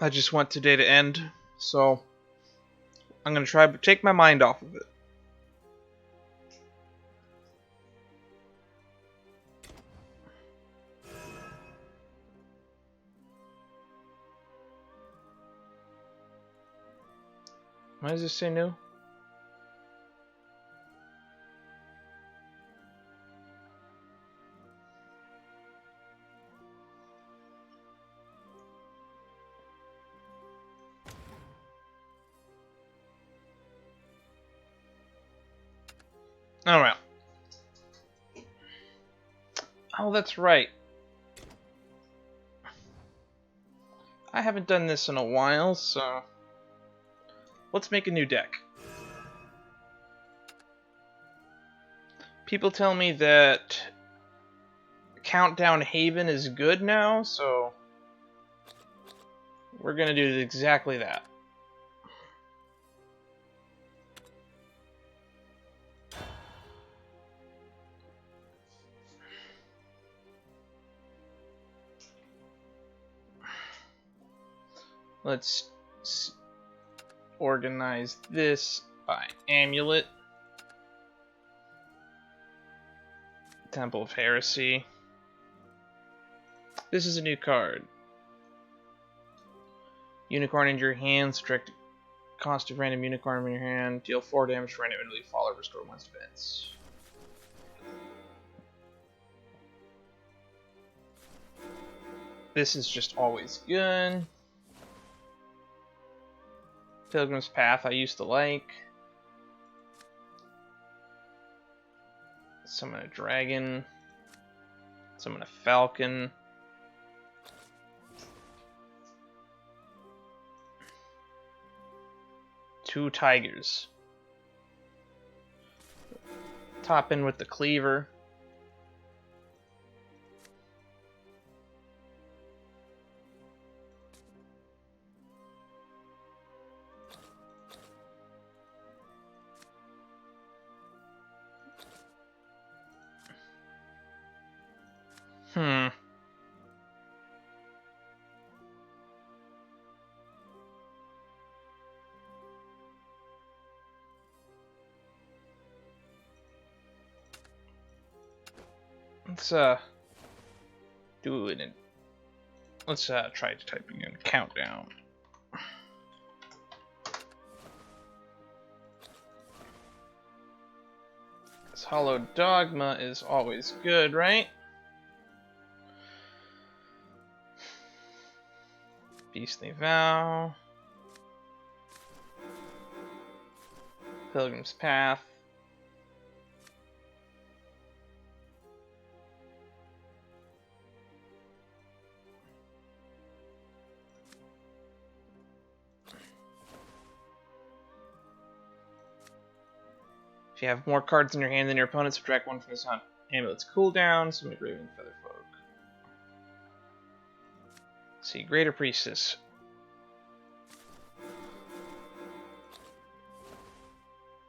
I just want today to end, so I'm gonna try to take my mind off of it. Why does this say new? Alright. Oh, that's right. I haven't done this in a while, so let's make a new deck. People tell me that Countdown Haven is good now, so we're gonna do exactly that. Let's organize this by amulet. Temple of Heresy. This is a new card. Unicorn in your hand, subtract cost of random unicorn in your hand, deal 4 damage to random enemy follower, restore 1's defense. This is just always good. Pilgrim's Path I used to like. Summon a dragon. Summon a falcon. Two tigers. Top in with the cleaver. Let's do it in. Let's try typing in countdown. This Hollow Dogma is always good, right? Beastly Vow. Pilgrim's Path. If you have more cards in your hand than your opponent, subtract 1 from this amulet's cooldown. Summon a Graven Featherfolk. Let's see, Greater Priestess.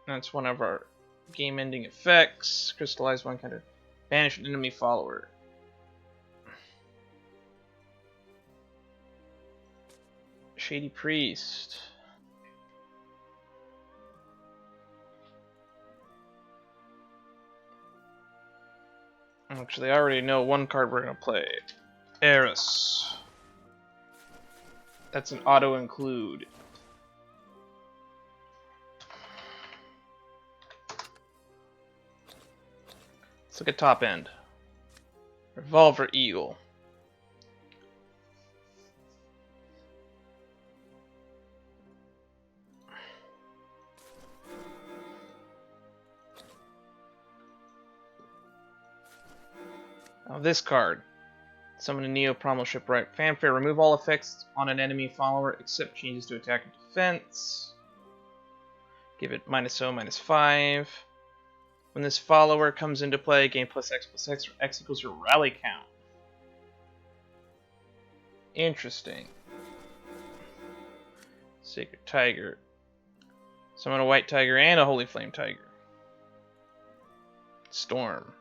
That's one of our game-ending effects. Crystallize 1 kind of banish an enemy follower. Shady Priest. Actually, I already know one card we're going to play. Eris. That's an auto-include. Let's look at top end. Revolver Eagle. Now this card. Summon a Neo Promal Shipwright. Fanfare. Remove all effects on an enemy follower except changes to attack and defense. Give it -0, -5. When this follower comes into play, gain +X, X equals your rally count. Interesting. Sacred Tiger. Summon a White Tiger and a Holy Flame Tiger. Storm.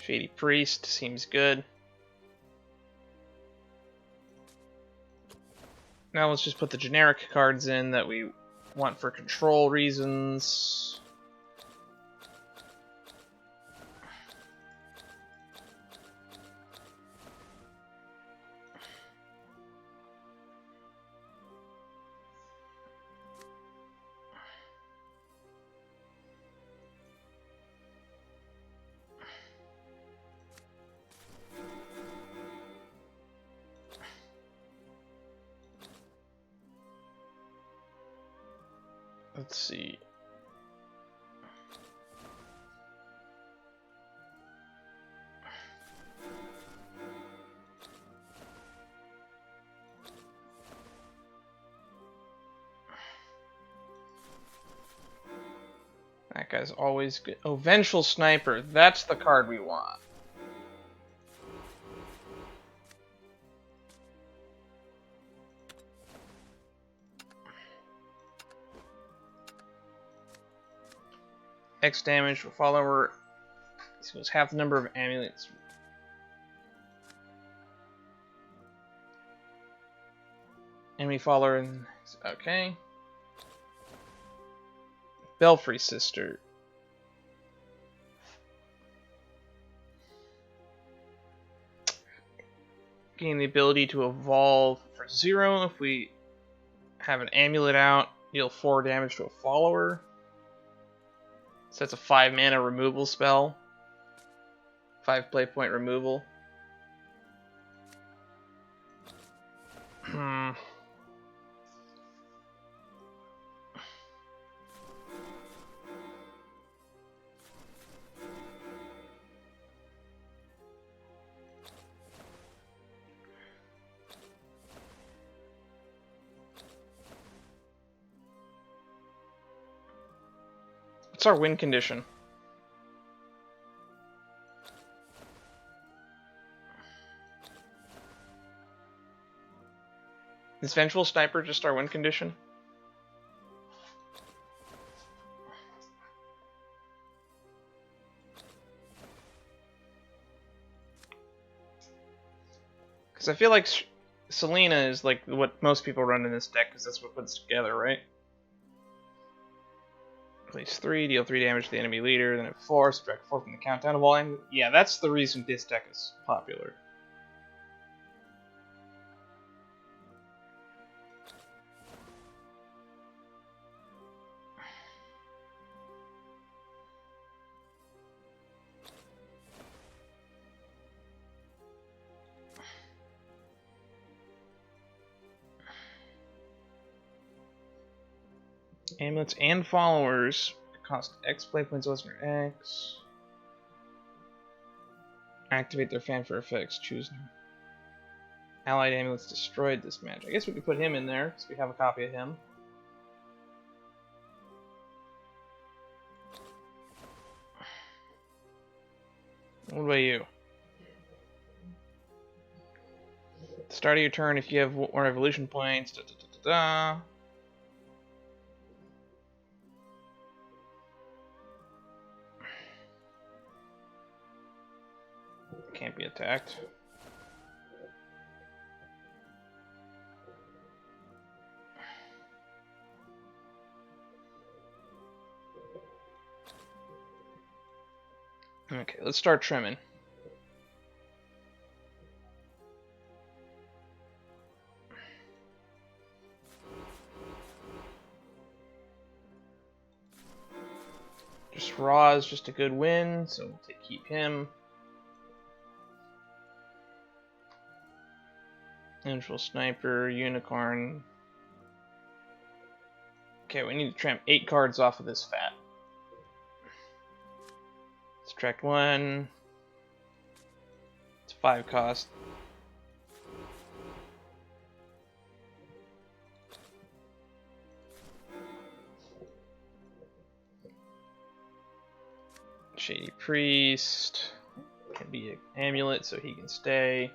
Shady Priest seems good. Now let's just put the generic cards in that we want for control reasons. Let's see. That guy's always good. Oh, Vengeful Sniper. That's the card we want. X damage for follower. This goes half the number of amulets. Enemy follower. Okay. Belfry Sister. Gain the ability to evolve for 0 if we have an amulet out. Deal 4 damage to a follower. So that's a 5 mana removal spell. 5 play point removal. What's our win condition? Is Vengeful Sniper just our win condition? Because I feel like Selena is like what most people run in this deck, because that's what puts together, right? Place 3, deal 3 damage to the enemy leader, then at 4, subtract 4 from the countdown of all. Yeah, that's the reason this deck is popular. Amulets and followers cost X play points less than X. Activate their fanfare effects. Choose new. Allied amulets destroyed this match. I guess we could put him in there because we have a copy of him. What about you? Start of your turn, if you have more evolution points. Can't be attacked. Okay, let's start trimming. Just Raw is just a good win, so we'll keep him. Vengeful Sniper, Unicorn. Okay, we need to trim 8 cards off of this fat. Subtract 1. It's 5 cost. Shady Priest. Can be an amulet so he can stay.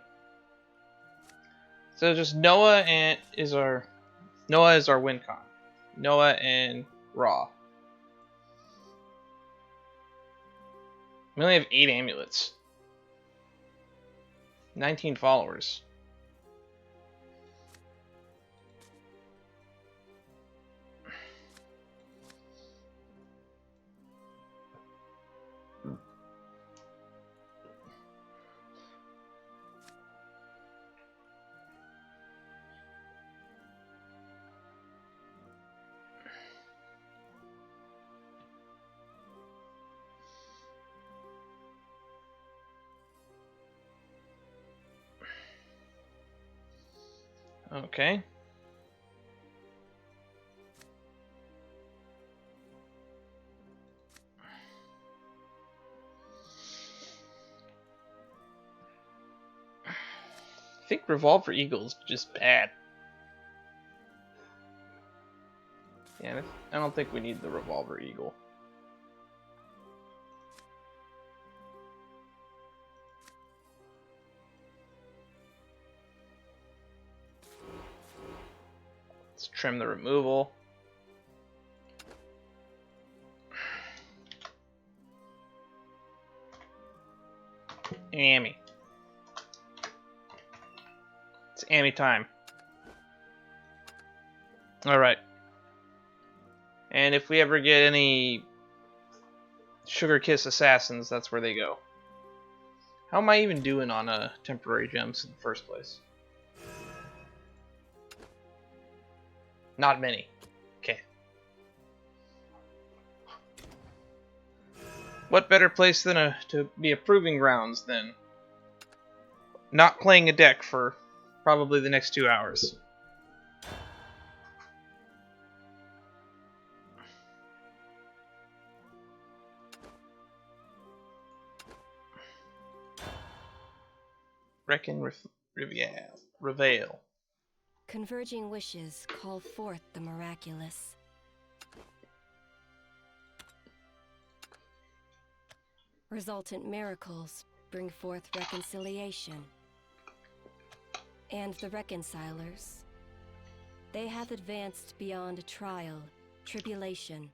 So just Noah is our win con. Noah and Raw. We only have 8 amulets. 19 followers. Okay. I think Revolver Eagle's just bad. Yeah, I don't think we need the Revolver Eagle. Let's trim the removal. Amy. It's Amy time. Alright. And if we ever get any Sugar Kiss Assassins, that's where they go. How am I even doing on temporary gems in the first place? Not many. Okay. What better place than to be a proving grounds than not playing a deck for probably the next 2 hours? Reckon Reveal. Converging wishes call forth the miraculous. Resultant miracles bring forth reconciliation. And the reconcilers, they have advanced beyond trial, tribulation,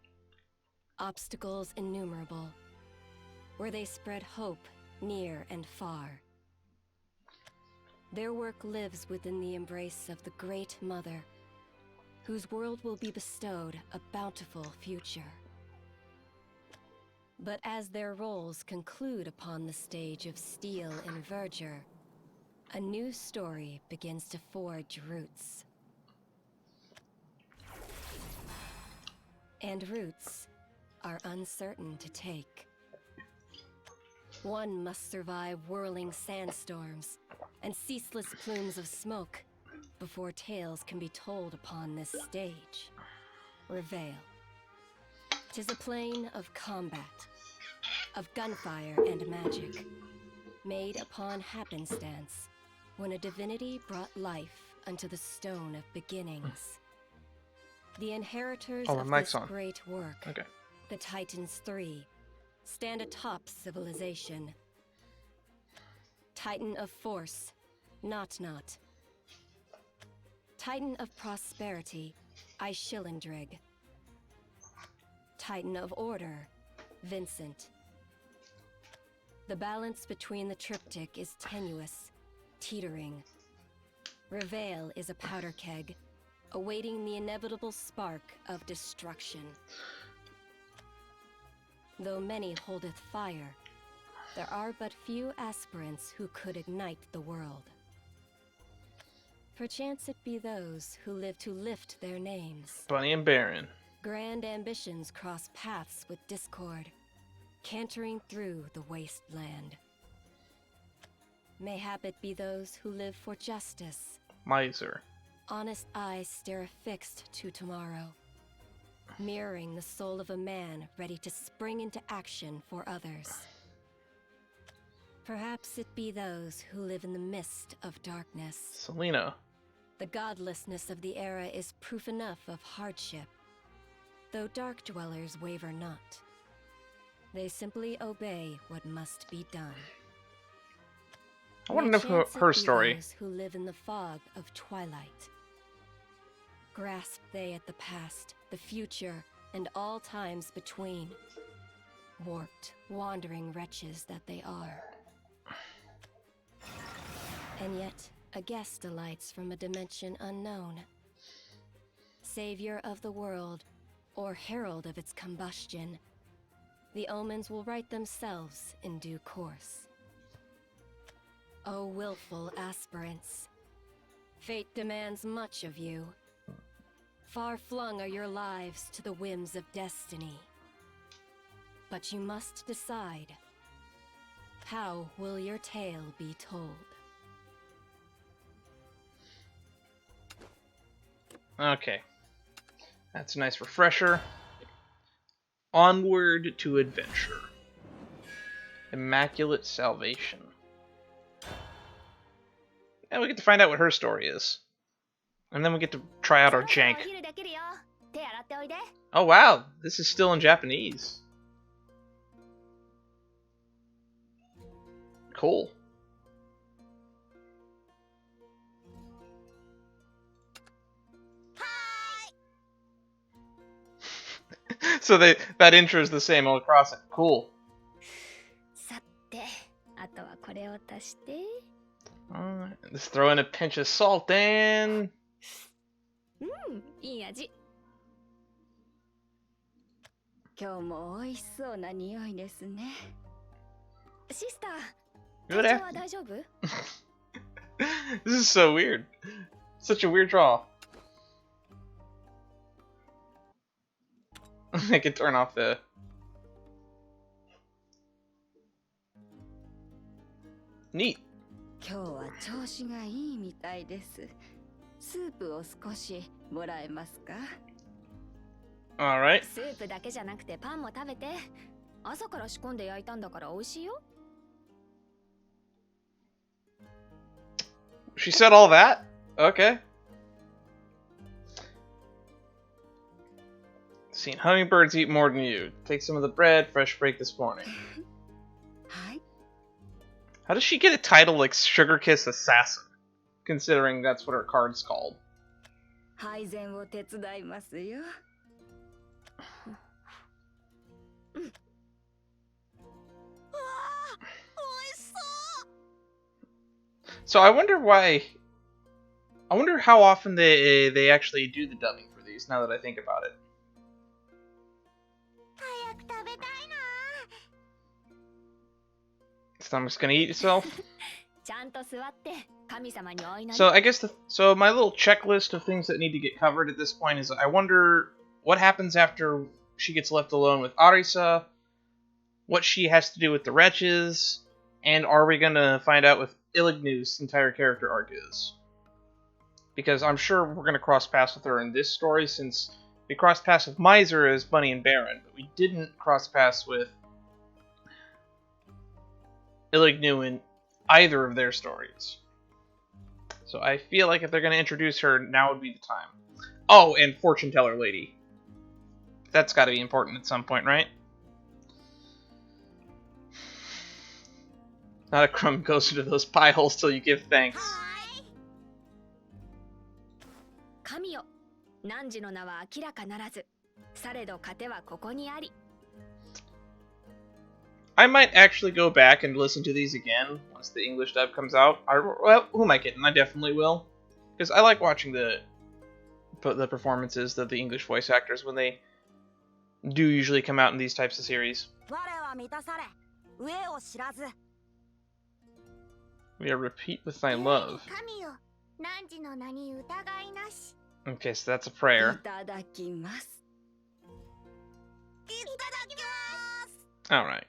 obstacles innumerable, where they spread hope near and far. Their work lives within the embrace of the Great Mother, whose world will be bestowed a bountiful future. But as their roles conclude upon the stage of steel and verdure, a new story begins to forge roots. And roots are uncertain to take. One must survive whirling sandstorms and ceaseless plumes of smoke before tales can be told upon this stage. Reveal. 'Tis a plane of combat, of gunfire and magic, made upon happenstance, when a divinity brought life unto the stone of beginnings. The inheritors of this great work, the Titans 3, stand atop civilization. Titan of force, Not. Titan of prosperity, Ishilindrig. Titan of order, Vincent. The balance between the triptych is tenuous, teetering. Reveal is a powder keg, awaiting the inevitable spark of destruction. Though many holdeth fire, there are but few aspirants who could ignite the world. Perchance it be those who live to lift their names. Bunny and Baron. Grand ambitions cross paths with discord, cantering through the wasteland. Mayhap it be those who live for justice. Miser. Honest eyes stare affixed to tomorrow, mirroring the soul of a man ready to spring into action for others. Perhaps it be those who live in the mist of darkness. Selena. The godlessness of the era is proof enough of hardship, though dark dwellers waver not. They simply obey what must be done. I want to know her story. Those who live in the fog of twilight. Grasp they at the past, the future, and all times between. Warped, wandering wretches that they are. And yet, a guest alights from a dimension unknown. Savior of the world, or herald of its combustion. The omens will right themselves in due course. O willful aspirants, fate demands much of you. Far flung are your lives to the whims of destiny. But you must decide, how will your tale be told? Okay. That's a nice refresher. Onward to adventure. Immaculate Salvation. And we get to find out what her story is. And then we get to try out our jank. Oh wow, this is still in Japanese. Cool. So that intro is the same all across it. Cool. Let's throw in a pinch of salt and... Good afternoon. This is so weird. Such a weird draw. I can turn off the... Neat. Alright. She said all that? Okay. Seen hummingbirds eat more than you. Take some of the bread, fresh break this morning. How does she get a title like Sugar Kiss Assassin? Considering that's what her card's called. So I wonder why... I wonder how often they actually do the dubbing for these, now that I think about it. Stomach's gonna eat itself? So I guess so my little checklist of things that need to get covered at this point is I wonder what happens after she gets left alone with Arisa, what she has to do with the wretches, and are we gonna find out what Illganeau's entire character arc is? Because I'm sure we're gonna cross paths with her in this story, since we crossed paths with Miser as Bunny and Baron, but we didn't cross paths with Illganeau in either of their stories. So I feel like if they're going to introduce her, now would be the time. Oh, and Fortune Teller Lady. That's got to be important at some point, right? Not a crumb goes into those pie holes till you give thanks. I might actually go back and listen to these again once the English dub comes out. Well, who am I kidding? I definitely will. Because I like watching the performances of the English voice actors when they do usually come out in these types of series. We are repeat with thy love. Okay, so that's a prayer. Alright.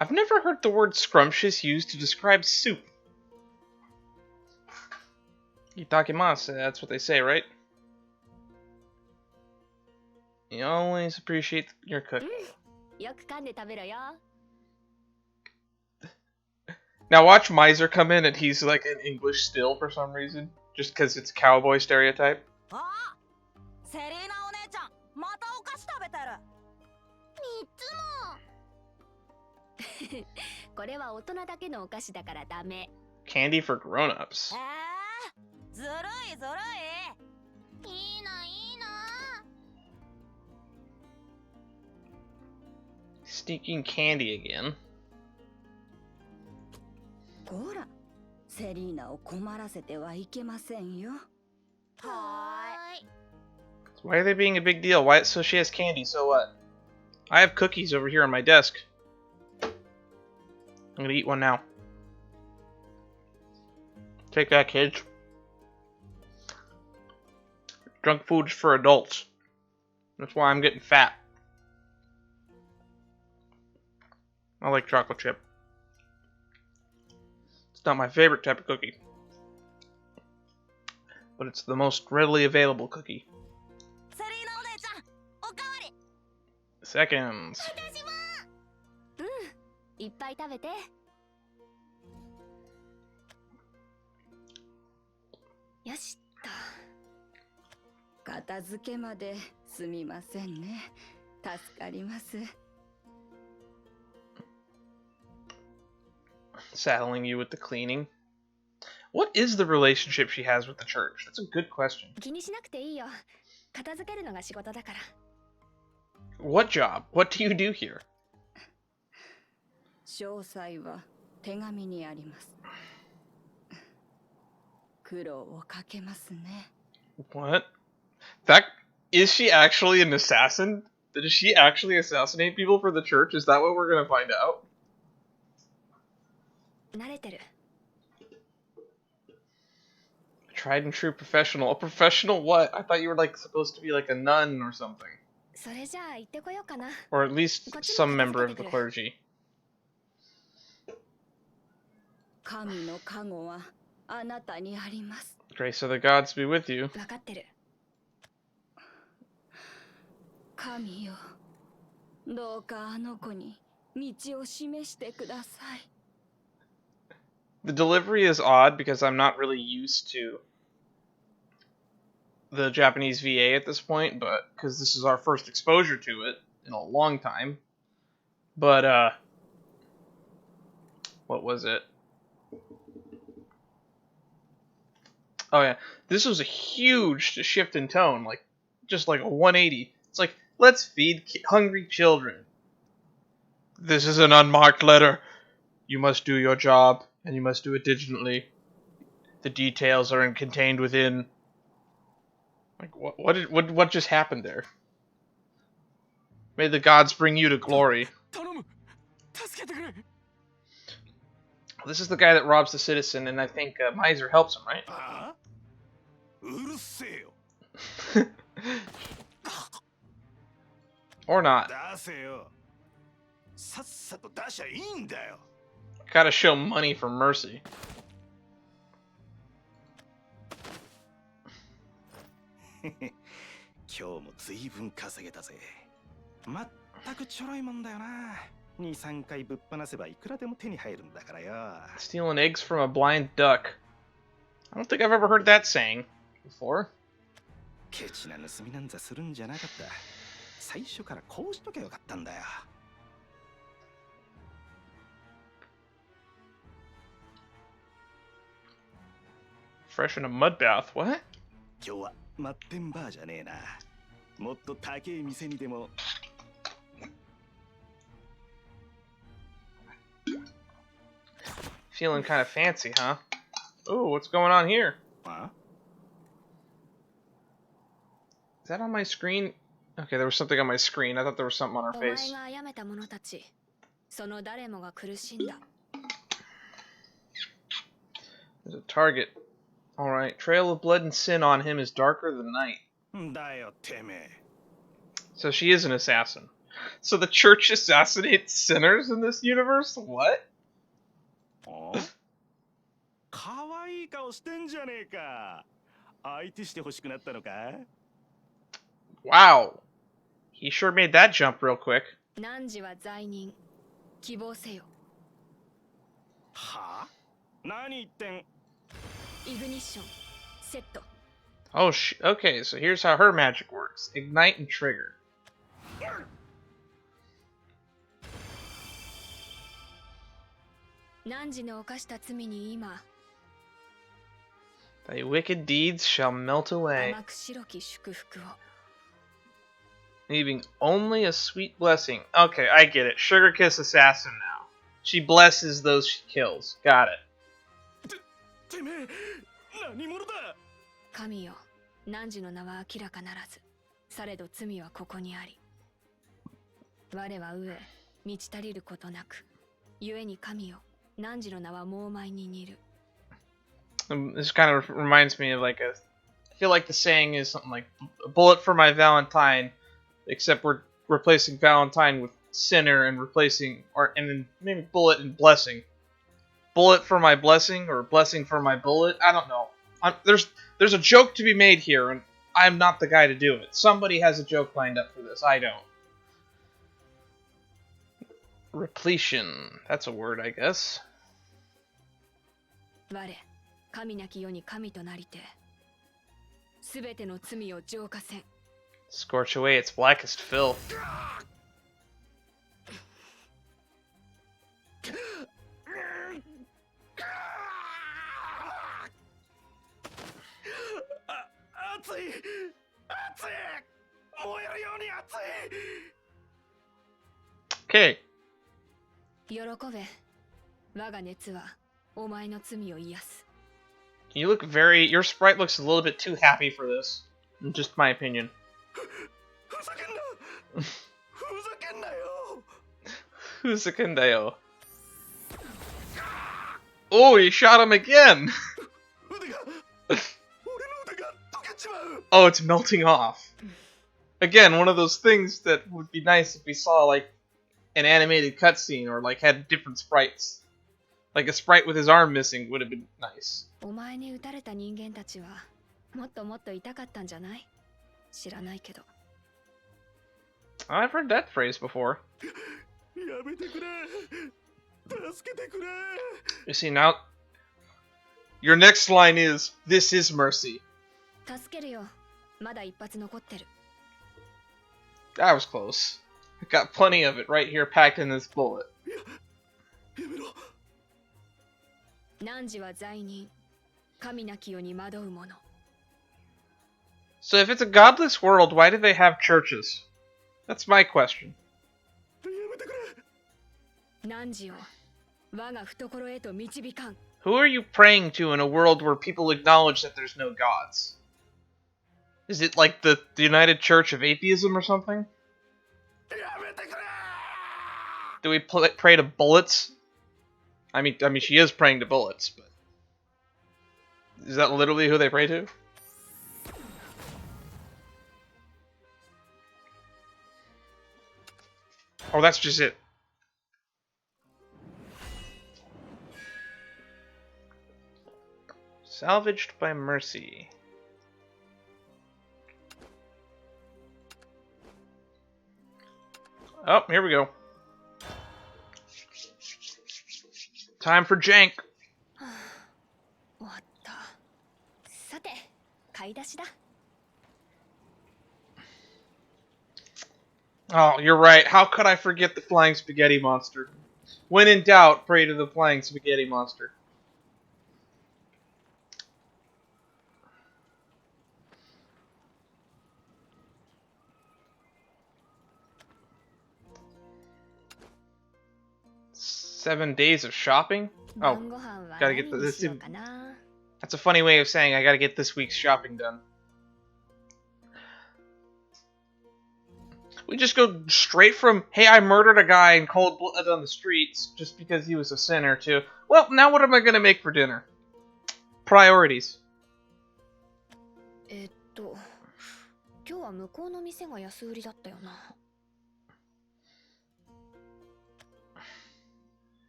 I've never heard the word scrumptious used to describe soup. Itakimasu, that's what they say, right? You always appreciate your cooking. Now watch Miser come in and he's like in English still for some reason. Just because it's a cowboy stereotype. Candy for grown-ups. Sneaking candy again. こら、セリーナを困らせてはいけませんよ。はーい。 Why are they being a big deal? Why? So she has candy, so what? I have cookies over here on my desk. I'm gonna eat one now. Take that, kids. Junk food's for adults. That's why I'm getting fat. I like chocolate chip. It's not my favorite type of cookie, but it's the most readily available cookie. セリーナお姉ちゃん、おかわり。 Seconds. 私も。いっぱい食べて。よしっと。片付けまですみませんね。助かります。 Saddling you with the cleaning. What is the relationship she has with the church? That's a good question. 気にしなくていいよ。片付けるのが仕事だから。What job? What do you do here? 詳細は手紙にあります。苦労をかけますね。 What? That is she actually an assassin? Does she actually assassinate people for the church? Is that what we're gonna find out? 慣れてる。 Tried and true professional. A professional what? I thought you were like supposed to be like a nun or something. それじゃあ行ってこようかな。 Or at least some member of the clergy. 神の加護はあなたにあります。 Grace of the gods be with you. わかってる。神よ、どうかあの子に道を示してください。 The delivery is odd because I'm not really used to the Japanese VA at this point, but because this is our first exposure to it in a long time. But what was it? Oh yeah, this was a huge shift in tone, like just like a 180. It's like, let's feed hungry children. This is an unmarked letter. You must do your job, and you must do it diligently. The details are contained within. Like what just happened there? May the gods bring you to glory. This is the guy that robs the citizen, and I think Miser helps him, right? Or not. Gotta show money for mercy. Stealing eggs from a blind duck. I don't think I've ever heard that saying before. Fresh in a mud bath. What? Feeling kind of fancy, huh? Ooh, what's going on here? Is that on my screen? Okay, there was something on my screen. I thought there was something on her お前 face. が殺めた者たち、その誰もが苦しんだ。 There's a target. Alright, trail of blood and sin on him is darker than night. So she is an assassin. So the church assassinates sinners in this universe? What? Wow. He sure made that jump real quick. 汝は罪人、希望せよ。イグニッション、セット。 Oh, okay, so here's how her magic works. Ignite and trigger. 汝の犯した罪に今、 Thy wicked deeds shall melt away. 甘く白き祝福を。leaving only a sweet blessing. Okay, I get it. Sugar Kiss Assassin now. She blesses those she kills. Got it. てめえ何者だ。神よ、汝の名は明らかならず、されど罪はここにあり。我は飢え、満ち足りることなく、故に神よ、汝の名は猛米に似る。 This kind of reminds me of like a... I feel like the saying is something like, a bullet for my Valentine, except we're replacing Valentine with sinner and replacing... and then maybe bullet and blessing. Bullet for my blessing, or blessing for my bullet? I don't know. There's a joke to be made here, and I'm not the guy to do it. Somebody has a joke lined up for this. I don't. Repletion. That's a word, I guess. 我、神なき世に神となりて、すべての罪を浄化せん。 Scorch away its blackest filth. 熱い熱い燃えるように熱い。 Okay. 喜べ、我が熱はお前の罪を癒す。 You look very... Your sprite looks a little bit too happy for this. Just my opinion. ふざけんなふざけんなよ。 Huzakendayo. Oh, he shot him again! 腕が俺の腕が溶けちまう。 Oh, it's melting off. Again, one of those things that would be nice if we saw, like, an animated cutscene or, like, had different sprites. Like, a sprite with his arm missing would have been nice. お前に撃たれた人間たちはもっともっと痛かったんじゃない？知らないけど。 I've heard that phrase before. やめてくれ助けてくれ。 You see, now... Your next line is, this is mercy. 助けるよ。まだ一発残ってる。 That was close. I got plenty of it right here packed in this bullet. やめろ。汝は罪人。神なき世に惑う者。 So if it's a godless world, why do they have churches? That's my question. やめてくれ。汝を我が懐へと導かん。 Who are you praying to in a world where people acknowledge that there's no gods? Is it like the United Church of Atheism or something? やめてくれ。 Do we pray to bullets? I mean, she is praying to bullets, but is that literally who they pray to? Oh, that's just it. Salvaged by mercy. Oh, here we go. Time for jank. 終わった。さて、買い出しだ。 Oh, you're right. How could I forget the flying spaghetti monster? When in doubt, pray to the flying spaghetti monster. Seven days of shopping? Oh, 晩ご飯は gotta 何 get に this. しようかな。 That's a funny way of saying I gotta get this week's shopping done. We just go straight from, hey, I murdered a guy in cold blood on the streets just because he was a sinner, to, well, now what am I gonna make for dinner? Priorities. 今日は向こうの店が安売りだったよな。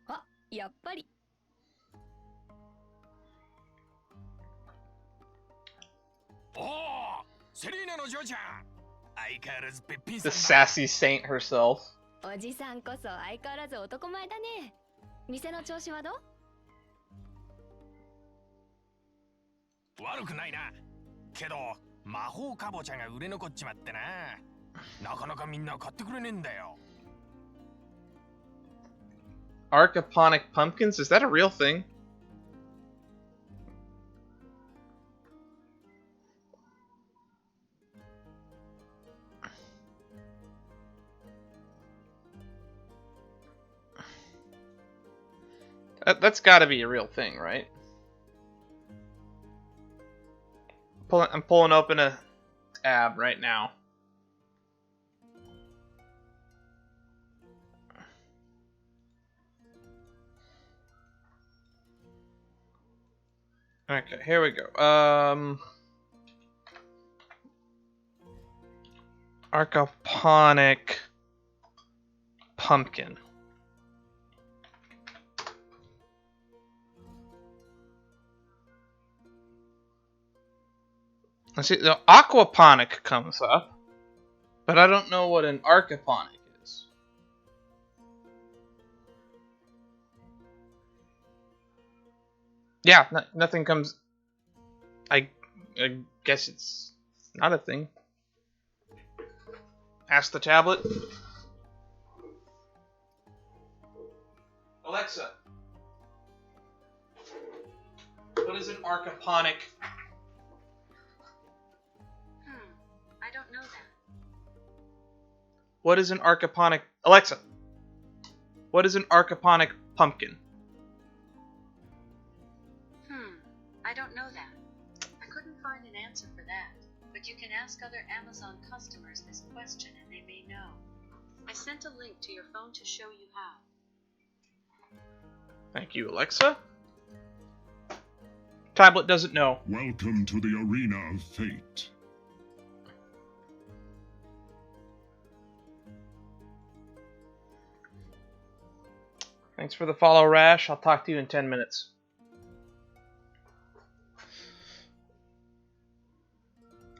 あ、やっぱり。おお、セリーナの嬢ちゃん。相変わらずべっぴん The さんだ。 sassy saint herself. おじさんこそ相変わらず男前だね。店の調子はどう？悪くないな。けど魔法かぼちゃが売れ残っちまってな。なかなかみんな買ってくれねえんだよ。 Archiponic pumpkins? Is that a real thing? That's got to be a real thing, right? I'm pulling open a tab right now. Okay, here we go. Archiponic pumpkin. Let's see, the aquaponic comes up, but I don't know what an archiponic is. Yeah, nothing comes. I guess it's not a thing. Ask the tablet. Alexa, what is an archiponic? I don't know that. What is an archiponic? Alexa, what is an archiponic pumpkin? I don't know that. I couldn't find an answer for that, but you can ask other Amazon customers this question and they may know. I sent a link to your phone to show you how. Thank you, Alexa. Tablet doesn't know. Welcome to the arena of fate. Thanks for the follow, Rash. I'll talk to you in 10 minutes.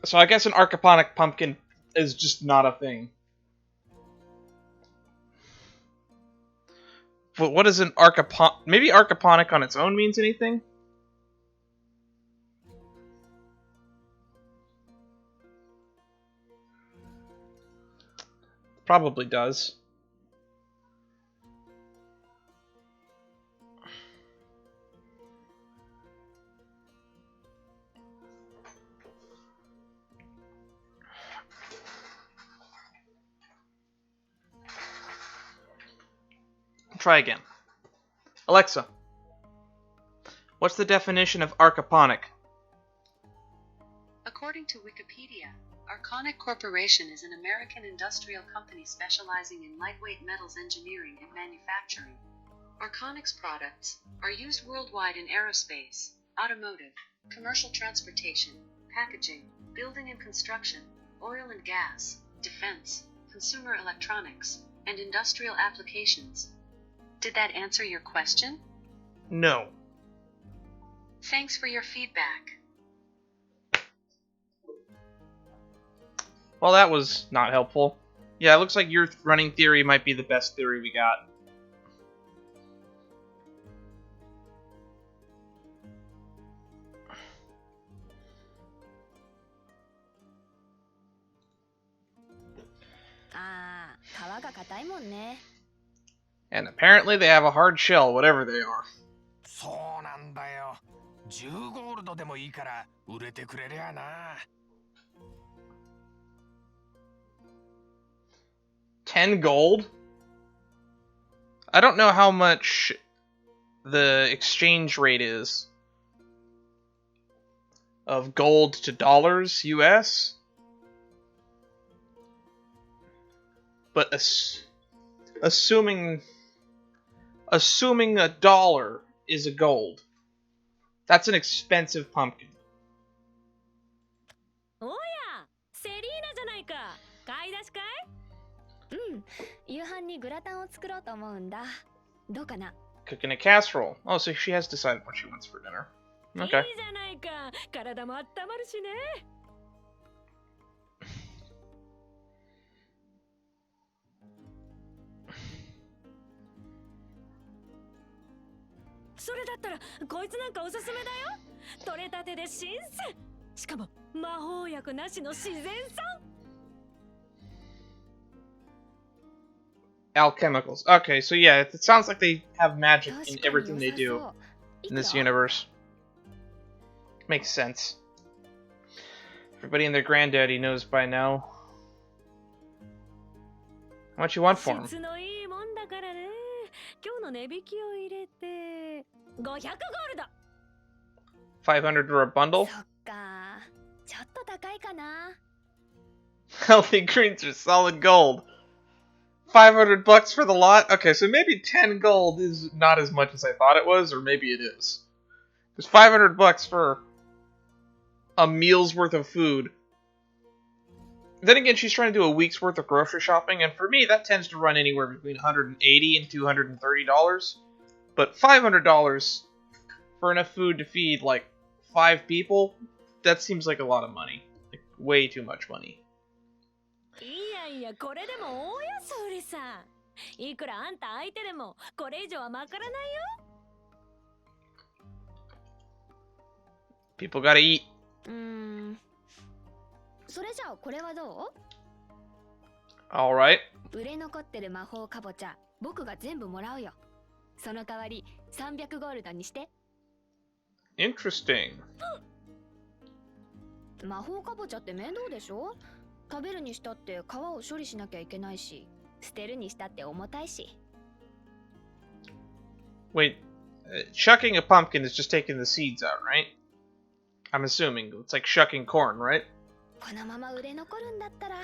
So I guess an archiponic pumpkin is just not a thing. But what is an archiponic? Maybe archiponic on its own means anything? Probably does. Try again. Alexa, what's the definition of archiponic? According to Wikipedia, Arconic Corporation is an American industrial company specializing in lightweight metals engineering and manufacturing. Arconic's products are used worldwide in aerospace, automotive, commercial transportation, packaging, building and construction, oil and gas, defense, consumer electronics, and industrial applications. Did that answer your question? No. Thanks for your feedback. Well, that was not helpful. Yeah, it looks like your running theory might be the best theory we got. And apparently they have a hard shell, whatever they are. そうなんだよ。10ゴールドでもいいから売れてくれりゃな。10 gold? I don't know how much the exchange rate is of gold to dollars US. But assuming a dollar is a gold, that's an expensive pumpkin. おや、セリーナじゃないか。買い出しかい？夕飯にグラタンを作ろうと思うんだ。どうかな？ Cooking a casserole. Oh, so she has decided what she wants for dinner. Okay. いいじゃないか。体も温まるしね。それだったらこいつなんかおすすめだよ。取れたてで新鮮。しかも魔法薬なしの自然産。Alchemicals. Okay, so yeah, it sounds like they have magic in everything they do in this universe. Makes sense. Everybody and their granddaddy knows by now. How much you want for him? 質のいいもんだからね。今日の値引きを入れて。500ゴールド。 500 for a bundle? そっか、ちょっと高いかな。 Healthy greens are solid gold. 500 bucks for the lot? Okay, so maybe 10 gold is not as much as I thought it was, or maybe it is. There's 500 bucks for a meal's worth of food. Then again, she's trying to do a week's worth of grocery shopping, and for me, that tends to run anywhere between $180 and $230. But $500 for enough food to feed, like, 5 people, that seems like a lot of money. Like, way too much money. いやいや、これでも大安売りさ。いくらあんた相手でも、これ以上はまからないよ。People gotta eat. それじゃあこれはどう？ Alright. 売れ残ってる魔法かぼちゃ、僕が全部もらうよ。その代わり300ゴールドにして。Interesting. 魔法かぼちゃって面倒でしょ？食べるにしたって皮を処理しなきゃいけないし、捨てるにしたって重たいし。Wait, shucking a pumpkin is just taking the seeds out, right? I'm assuming. It's like shucking corn, right? このまま売れ残るんだったら、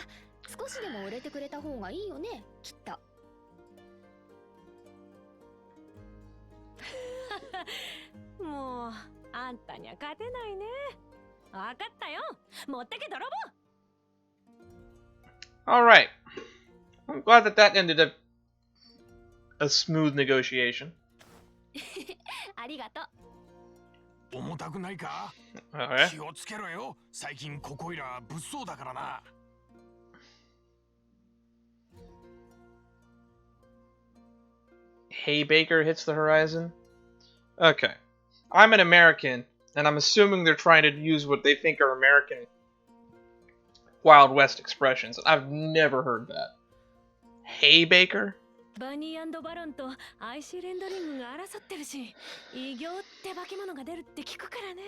少しでも売れてくれた方がいいよね、きっと。もう、あんたには勝てないね。わかったよ。持ってけ泥棒。Alright. I'm glad that ended up a smooth negotiation. ありがとう。重たくないか？ Okay. 気をつけろよ。最近ここいら物騒だからな。Hay Baker hits the horizon. Okay. I'm an American, and I'm assuming they're trying to use what they think are American Wild West expressions. I've never heard that. Hay Baker? バニー&バロンとアイシーレンドリングが争ってるし、異形って化け物が出るって聞くからね。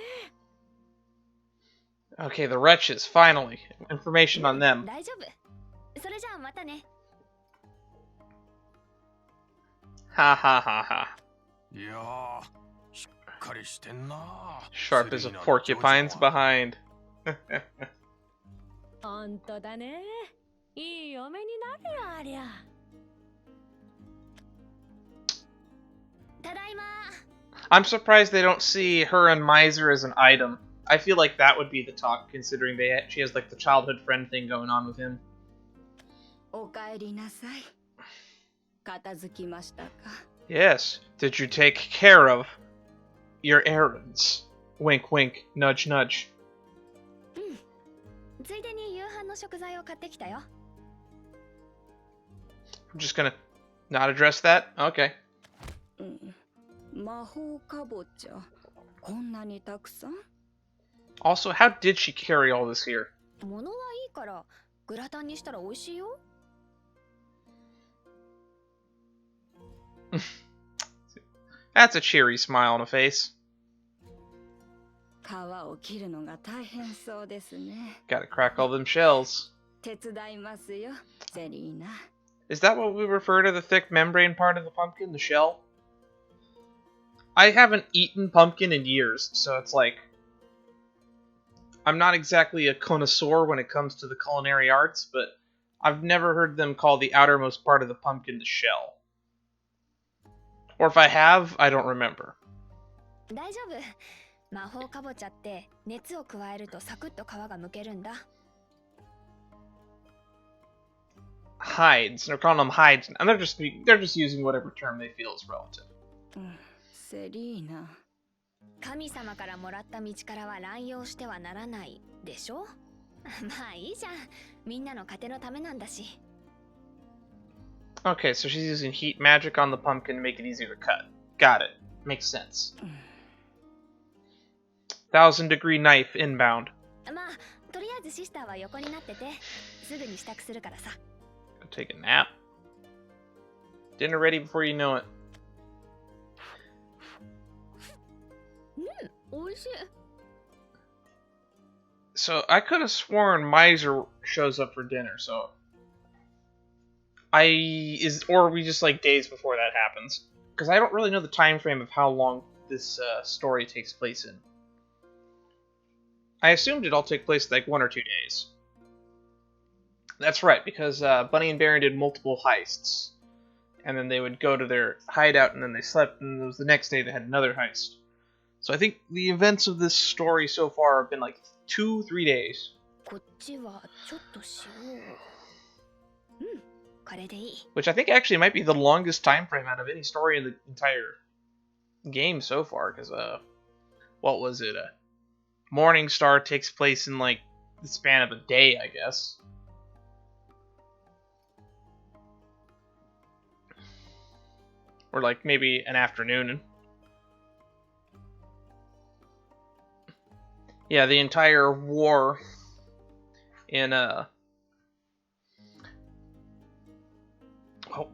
Okay, the wretches, finally. Information on them. 大丈夫。それじゃあまたね。Ha ha ha ha. いやー、しっかりしてんな。 Sharp as a porcupine's behind. ほんとだね。いい嫁になるよ、ありゃ。ただいま。I'm surprised they don't see her and Miser as an item. I feel like that would be the talk, considering she has like the childhood friend thing going on with him. おかえりなさい。片付きましたか？ Yes. Did you take care of your errands? Wink, wink, nudge, nudge. ついでに夕飯の食材を買ってきたよ。I'm just gonna not address that? Okay. 魔法かぼちゃ、こんなにたくさん？ Also, how did she carry all this here? 物はいいから、グラタンにしたら美味しいよ。That's a cheery smile on a face. 皮を切るのが大変そうですね。 Gotta crack all them shells. 手伝いますよ、セリーナ。 Is that what we refer to the thick membrane part of the pumpkin, the shell? I haven't eaten pumpkin in years, so it's like... I'm not exactly a connoisseur when it comes to the culinary arts, but I've never heard them call the outermost part of the pumpkin the shell. Or if I have, I don't remember. 大丈夫。魔法かぼちゃって熱を加えるとサクッと皮がむけるんだ。Hides. They're calling them hides, and they're just using whatever term they feel is relative. セリーナ。神様からもらった道からは乱用してはならないでしょ？まあいいじゃん。みんなの糧のためなんだし。Okay, so she's using heat magic on the pumpkin to make it easier to cut. Got it. Makes sense. 1000-degree knife inbound. まあとりあえずシスターは横になってて、すぐに支度するからさ。Go take a nap. Dinner ready before you know it. 美味しい。 So I could have sworn Miser shows up for dinner, so or we just like days before that happens, because I don't really know the time frame of how long this story takes place in. I assumed it all took place like 1 or 2 days. That's right, because Bunny and Baron did multiple heists. And then they would go to their hideout, and then they slept, and it was the next day they had another heist. So I think the events of this story so far have been like 2-3 days. こっちはちょっと塩を。これでいい。 Which I think actually might be the longest time frame out of any story in the entire game so far. Because, what was it? Morning Star takes place in like the span of a day, I guess. Or like maybe an afternoon. Yeah, the entire war in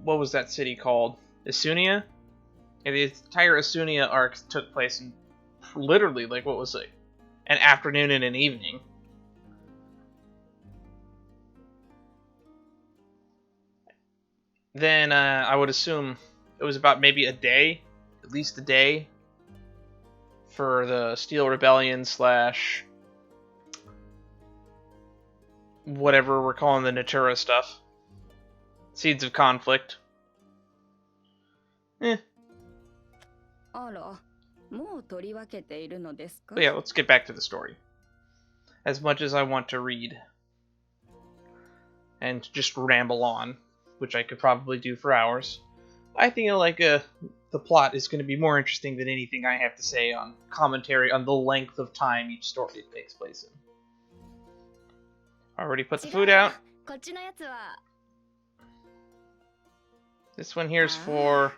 what was that city called? Isunia? Yeah, the entire Isunia arc took place in literally like what was it? An afternoon and an evening. Then I would assume it was about maybe a day, at least a day, for the Steel Rebellion / whatever we're calling the Natura stuff. Seeds of Conflict. Eh. あら、もう取り分けているのですか? But yeah, let's get back to the story. As much as I want to read and just ramble on, which I could probably do for hours, I think the plot is going to be more interesting than anything I have to say on commentary on the length of time each story takes place in. Already put the food out. こっちのやつは This one here's for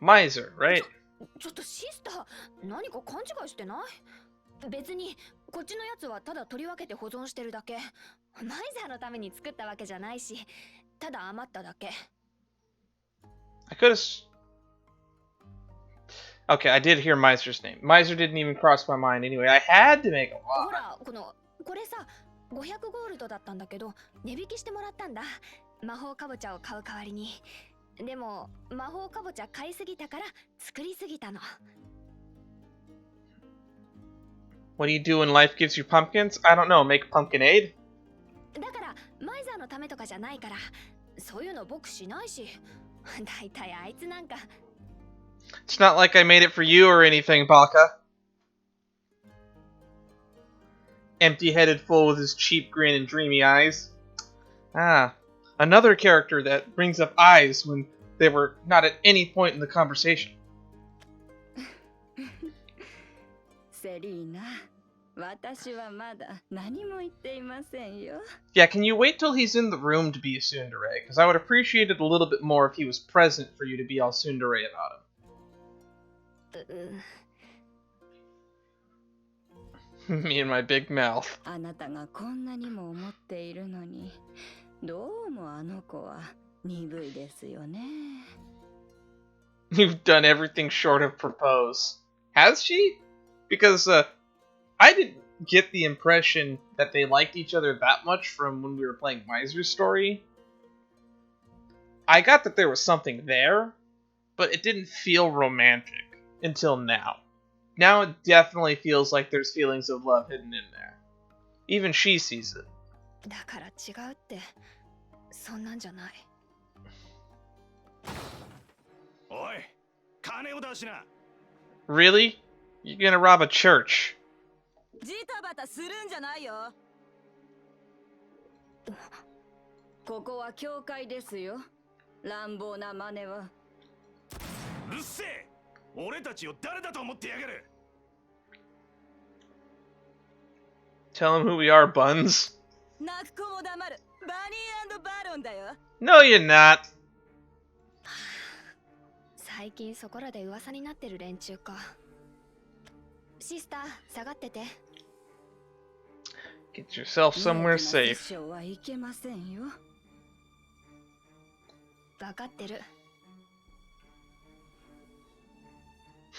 Miser, right? ちょっとシスター、何か勘違いしてない？別にこっちのやつはただ取り分けて保存してるだけ。マイザーのために作ったわけじゃないし、ただ余っただけ。I could have. Okay, I did hear Miser's name. Miser didn't even cross my mind anyway. I had to make a ほ lot. ら、これさ、500ゴールドだったんだけど、値引きしてもらったんだ。魔法かぼちゃを買う代わりに。でも、魔法かぼちゃ買いすぎたから作りすぎたの。What do you do when life gives you pumpkins? I don't know, make pumpkinade? だから、マイザーのためとかじゃないから、そういうの僕しないし。だいたいあいつなんか。It's not like I made it for you or anything, Baka. Empty-headed fool with his cheap grin and dreamy eyes. Ah, another character that brings up eyes when they were not at any point in the conversation. Selena, 私はまだ何も言っていませんよ。 Yeah, can you wait till he's in the room to be a tsundere? Because I would appreciate it a little bit more if he was present for you to be all tsundere about him. Me and my big mouth. あなたがこんなにも思っているのに、どうもあの子は鈍いですよね。 You've done everything short of propose. Has she? Because I didn't get the impression that they liked each other that much from when we were playing Miser's story. I got that there was something there, but it didn't feel romantic until now. Now it definitely feels like there's feelings of love hidden in there. Even she sees it. だから違うって、そんなんじゃない。おい、金を出しな。 Really? You're gonna rob a church? ジタバタするんじゃないよ。ここは教会ですよ。乱暴な真似は。うっせえ。俺たちを誰だと思ってやがる。 Tell him who we are, Buns. 泣く子も黙る。バニー&バロンだよ。 No, you're not. 最近そこらで噂になってる連中か。シスター、下がってて。 Get yourself somewhere safe. はいけませんよ。わかってる。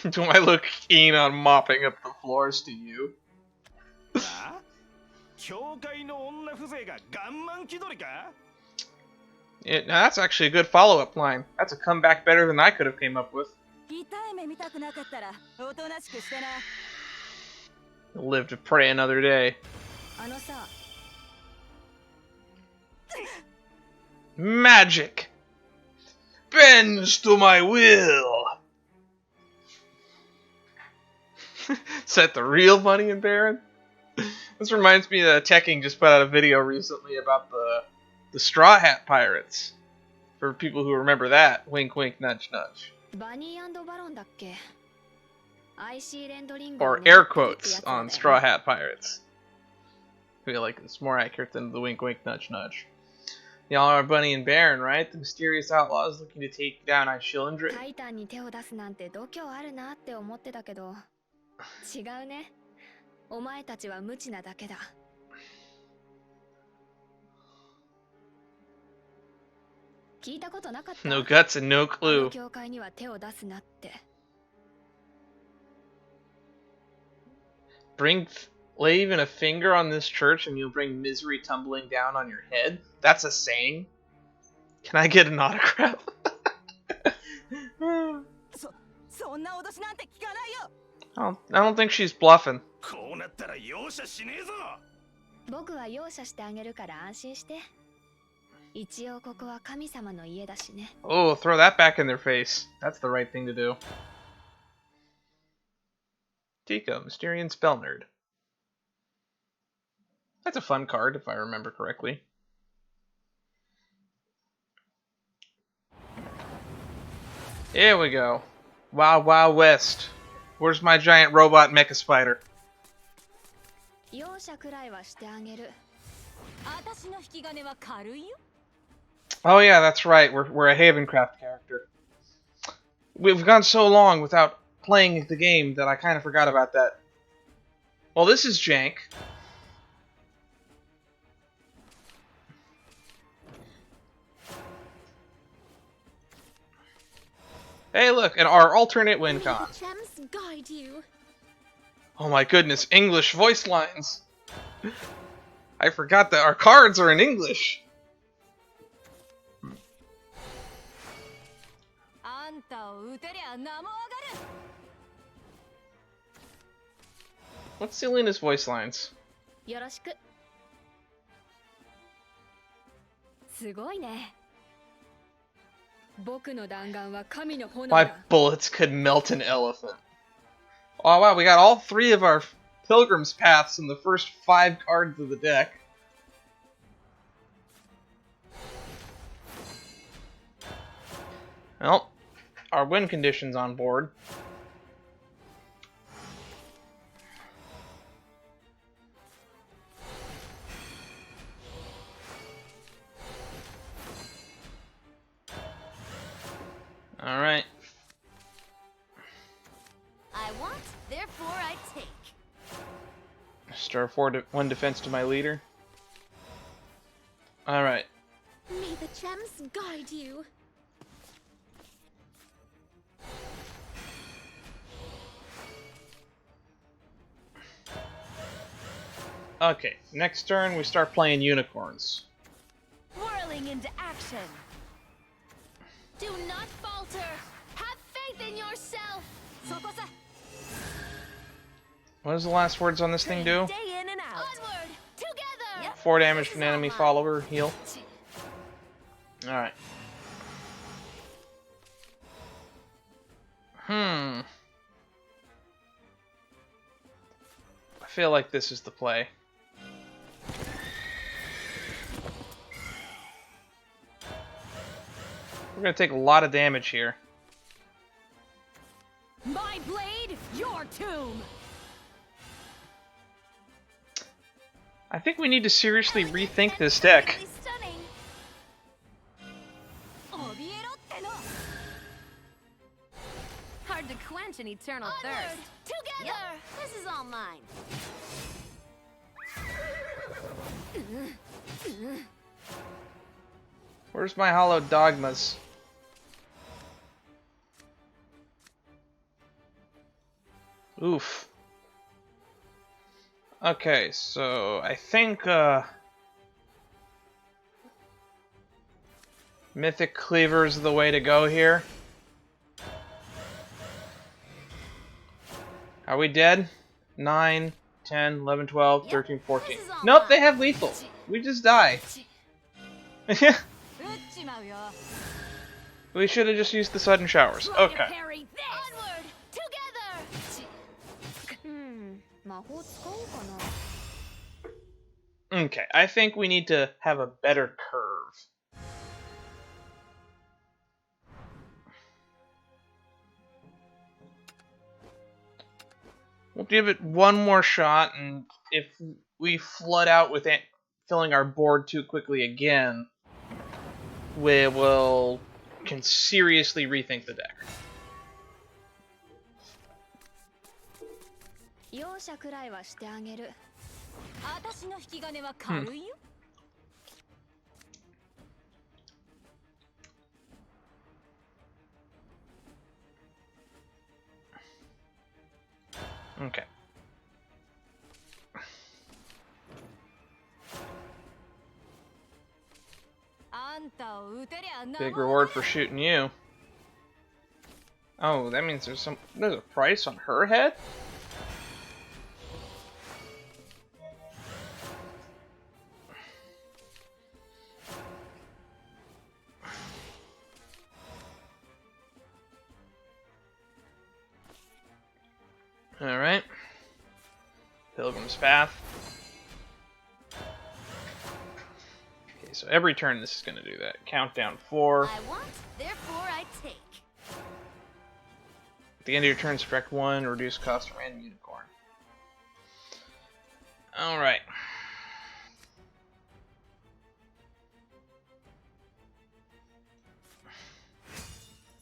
Do I look keen on mopping up the floors to you? あ？教会の女風情がガンマン気取りか？ Now that's actually a good follow-up line. That's a comeback better than I could have came up with. Live to pray another day. あのさ、 Magic! Bends to my will! Is that the real Bunny and Baron? This reminds me that Tekking just put out a video recently about the Straw Hat Pirates. For people who remember that. Wink wink nudge nudge. バニー&バロンだっけ? IC レンドリングを Or 狙 air ってるって quotes やつなん on だよ Straw ね。 Hat Pirates. I feel like it's more accurate than the wink wink nudge nudge. Y'all are Bunny and Baron, right? The mysterious outlaws looking to take down Ishilindri. タイタンに手を出すなんて度胸あるなって思ってたけど、違うね。お前たちは無知なだけだ。聞いたことなかった。 No guts and no あの clue. 教会には手を出すなって。 Lay even a finger on this church and you'll bring misery tumbling down on your head? That's a saying? Can I get an autograph? I don't think she's bluffing. こうなったら容赦しねえぞ。僕は容赦してあげるから安心して。一応ここは神様の家だしね。 Oh, throw that back in their face. That's the right thing to do. Tico, Mysterian Spell Nerd. That's a fun card, if I remember correctly. Here we go. Wild Wild West. Where's my giant robot mecha spider? 容赦くらいはしてあげる。 Oh yeah, that's right. We're a Havencraft character. We've gone so long without playing the game that I kind of forgot about that. Well, this is jank. Hey, look, and our alternate win con. Oh my goodness, English voice lines. I forgot that our cards are in English. What's Selena's voice lines? よろしく。すごいね。僕の弾丸は神の炎 My だ。 bullets could melt an elephant. Oh wow, we got all three of our Pilgrim's Paths in the first 5 cards of the deck. Well, our win condition's on board. Alright. I want, therefore I take. Star 1 defense to my leader. Alright. May the gems guide you. Okay, next turn we start playing unicorns. Whirling into action. Do not falter. Have faith in yourself. What does the last words on this thing do? Day in and out. Onward, together. 4 damage from an enemy follower, heal. Alright. I feel like this is the play. We're gonna take a lot of damage here. My blade, your tomb. I think we need to seriously rethink this deck. Hard to quench an eternal thirst. Together. This is all mine. Where's my hollow dogmas? Oof. Okay, so I think Mythic Cleaver is the way to go here. Are we dead? 9, 10, 11, 12, 13, 14. Nope, they have lethal. We just die. We should have just used the sudden showers. Okay. Onward, together. 魔法使おうかな。 Okay, I think we need to have a better curve. We'll give it one more shot, and if we flood out with it, filling our board too quickly again, we can seriously rethink the deck. 容赦くらいはしてあげる。私の引き金は軽いよ。Okay. Big reward for shooting you. Oh, that means there's a price on her head? Alright. Pilgrim's Path. Okay, so every turn this is going to do that. Countdown 4. I want, therefore I take. At the end of your turn, subtract 1, reduce cost of random unicorn. Alright.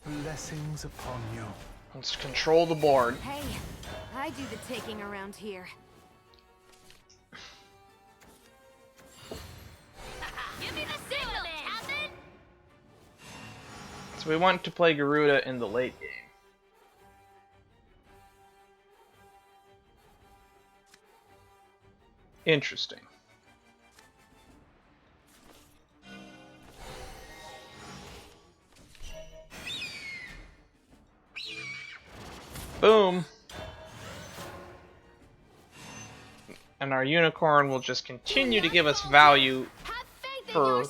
Blessings upon you. Let's control the board. Hey, I do the taking around here. Give me the signal, Captain! So we want to play Garuda in the late game. Interesting. Boom. And our unicorn will just continue to give us value for...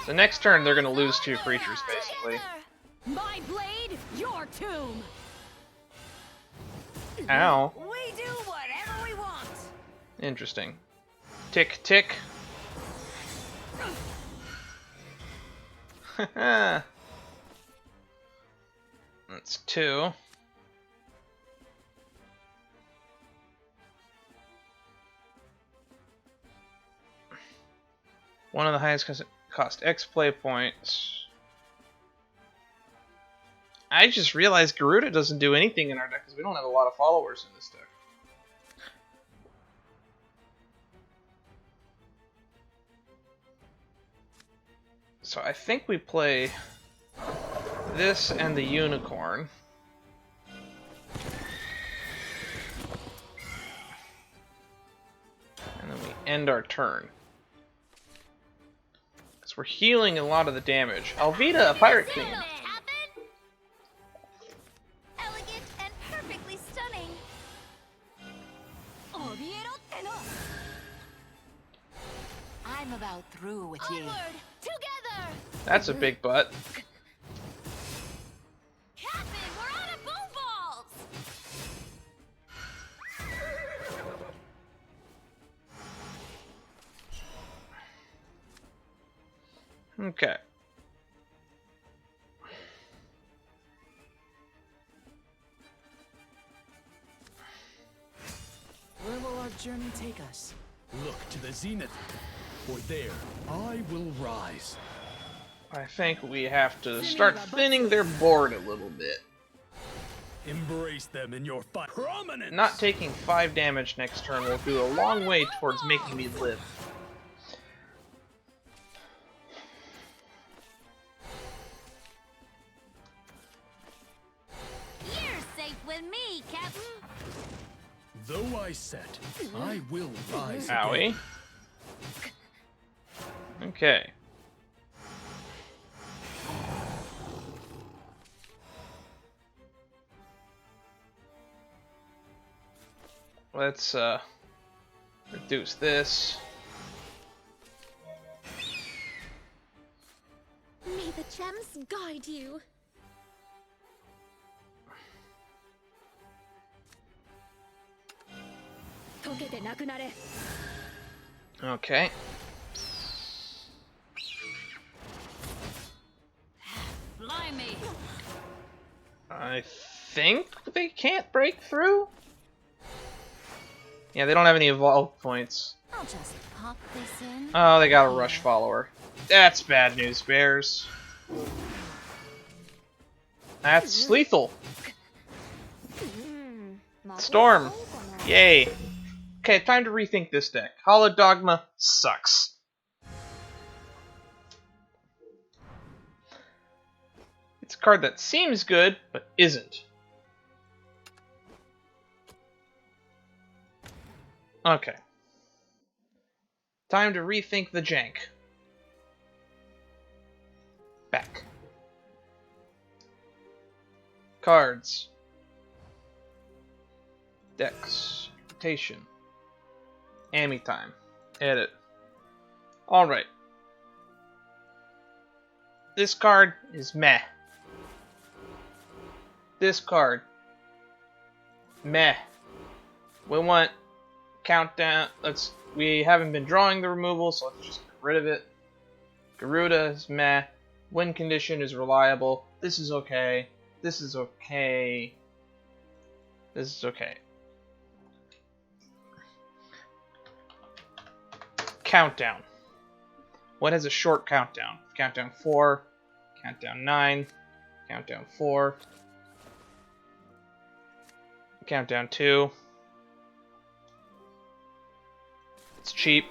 So next turn they're going to lose 2 creatures, basically. My blade, your tomb. Ow. We do whatever we want. Interesting. Tick, tick. Haha. That's 2. One of the highest cost X play points. I just realized Garuda doesn't do anything in our deck because we don't have a lot of followers in this deck. So I think we play this and the unicorn. And then we end our turn. Because we're healing a lot of the damage. Alvida, a pirate queen. Elegant and perfectly stunning. I'm about through with you. Onward, together. That's a big butt. Captain, we're out of boom balls. Okay. Where will our journey take us? Look to the zenith, for there I will rise. I think we have to start thinning their board a little bit. Embrace them in your fight. Prominence! Not taking 5 damage next turn will go a long way towards making me live. You're safe with me, Captain. Though I set, I will rise Owie. again. Okay. Let's reduce this. May the gems guide you. Okay. Blimey. I think they can't break through? Yeah, they don't have any evolve points. I'll just pop this in. Oh, they got a rush follower. That's bad news, bears. That's lethal. Storm. Yay. Okay, time to rethink this deck. Hollow Dogma sucks. It's a card that seems good, but isn't. Okay. Time to rethink the jank. Back. Cards. Decks. Rotation. Ami time. Edit. Alright. This card is meh. This card. Meh. We want countdown. We haven't been drawing the removal, so let's just get rid of it. Garuda is meh. Win condition is reliable. This is okay. This is okay. This is okay. Countdown. What has a short countdown? Countdown 4, countdown 9, countdown 4, countdown 2. It's cheap.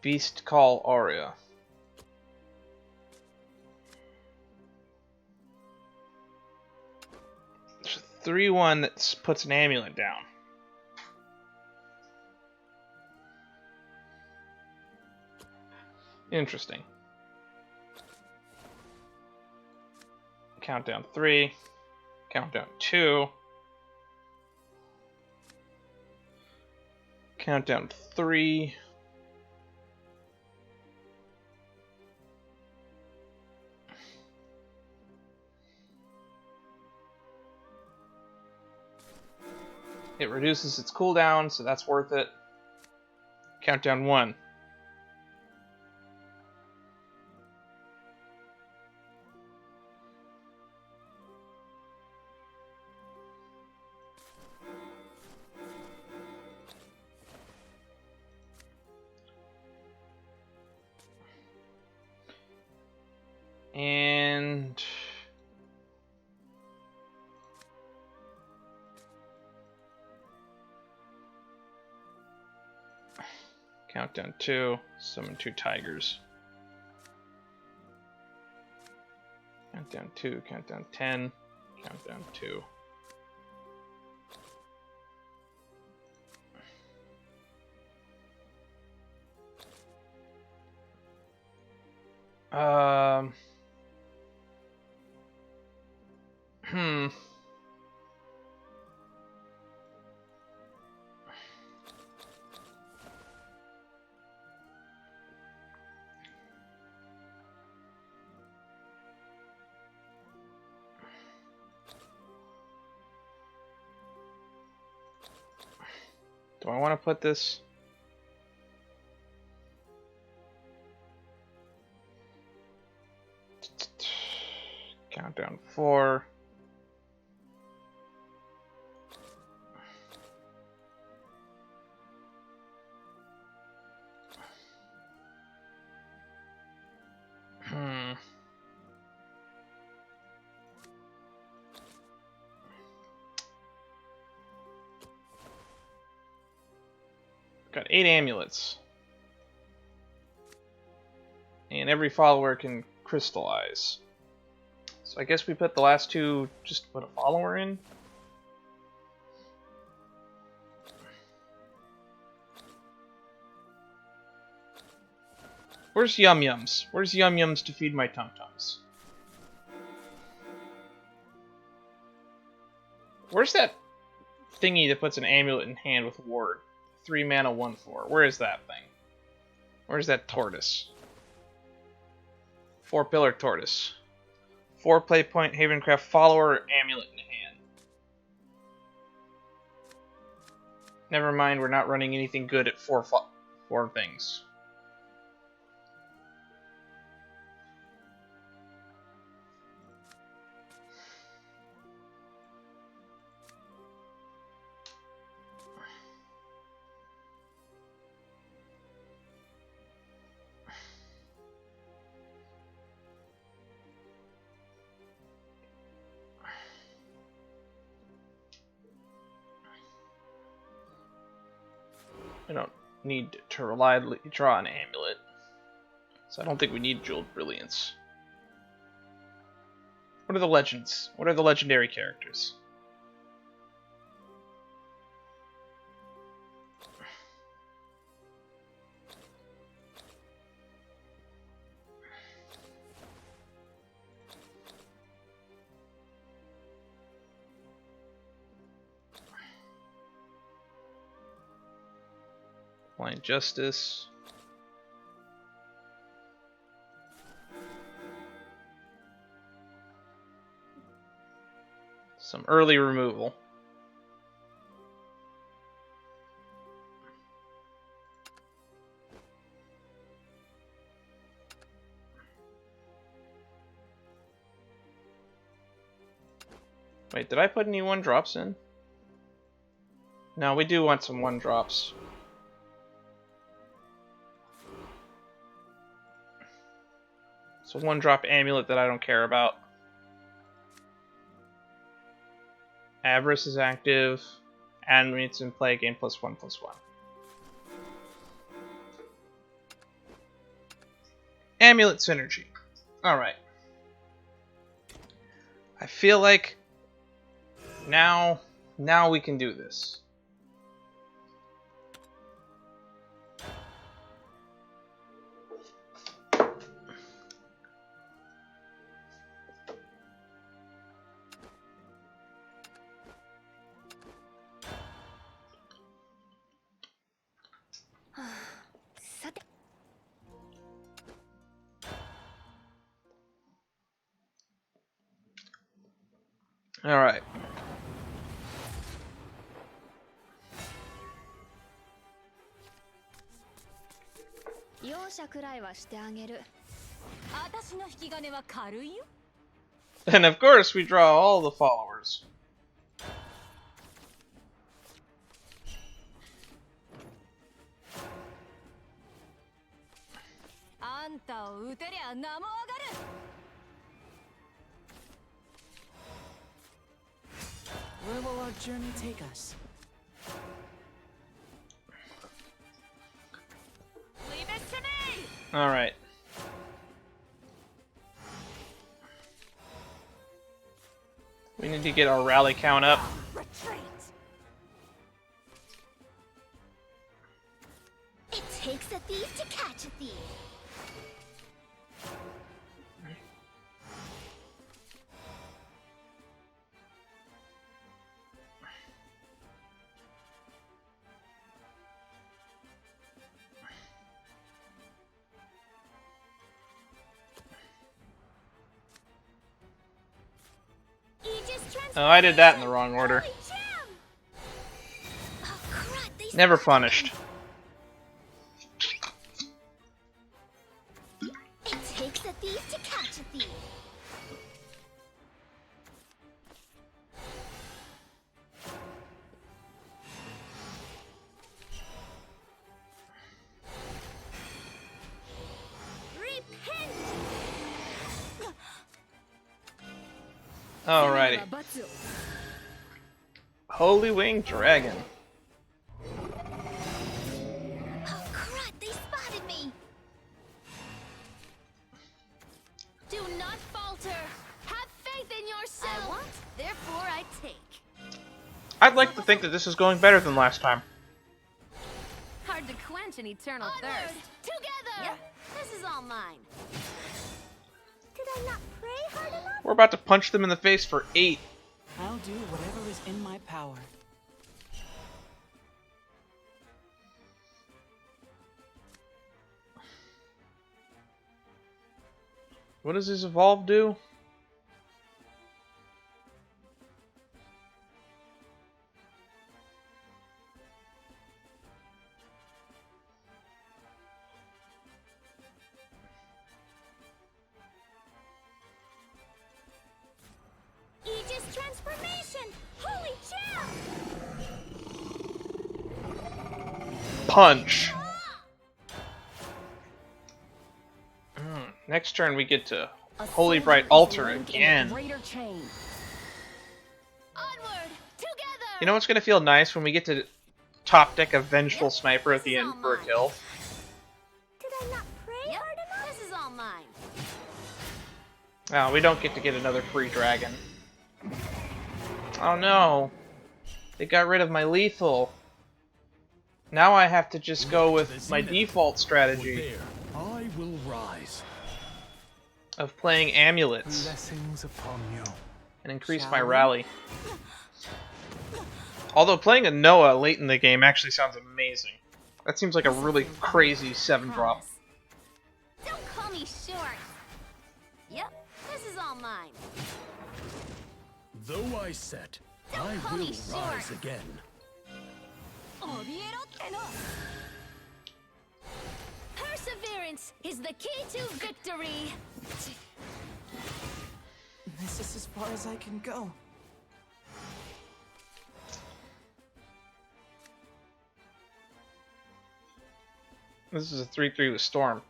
Beast Call Aria. There's a 3/1 that puts an amulet down. Interesting. Countdown 3. Countdown 2. Countdown 3. It reduces its cooldown, so that's worth it. Countdown 1. And countdown 2, summon 2 tigers. Countdown 2, countdown 10, countdown 2. Do I want to put this? Countdown 4. Got 8 amulets. And every follower can crystallize. So I guess we put the last 2 just to put a follower in. Where's Yum Yums? Where's Yum Yums to feed my Tum Tums? Where's that thingy that puts an amulet in hand with ward? 3 mana, 1/4. Where is that thing? Where's that tortoise? 4-pillar tortoise. 4 play point, Havencraft follower, amulet in hand. Never mind, we're not running anything good at 4 things. I don't need to reliably draw an amulet, so I don't think we need Jeweled Brilliance. What are the legends? What are the legendary characters? Blind Justice. Some early removal. Wait, did I put any 1-drops in? No, we do want some 1-drops. So 1-drop amulet that I don't care about. Avarice is active. Animates in play, gain +1/+1. Amulet synergy. Alright. I feel like now we can do this. All right. And of course, we draw all the followers. Where will our journey take us? Leave it to me! All right. We need to get our rally count up. Retreat! It takes a thief to catch a thief. Oh, I did that in the wrong order. Never punished. It takes a thief to catch a thief. Alrighty. Holy Winged Dragon. Oh crap, they spotted me! Do not falter! Have faith in yourself! I want, therefore I take. I'd like to think that this is going better than last time. Hard to quench an eternal thirst. Together! Yep, this is all mine. Did I not pray hard enough? We're about to punch them in the face for 8. I'll do whatever is in my power. What does this evolve do? Aegis transformation! Holy cow! Punch! Next turn we get to Holy Bright Altar again. You know what's gonna feel nice when we get to top deck a Vengeful Sniper at the end for a kill? Did I not pray hard enough? This is all mine. Oh, we don't get to get another free dragon. Oh no! They got rid of my lethal. Now I have to just go with my default strategy I will rise. of playing amulets Blessings upon you. and increase my rally. Although playing a Noah late in the game actually sounds amazing. That seems like a really crazy 7-drop. Don't call me short. Yep, this is all mine. Though I set, I call will me short. rise again. Perseverance is the key to victory. This is as far as I can go. This is a 3-3 with Storm.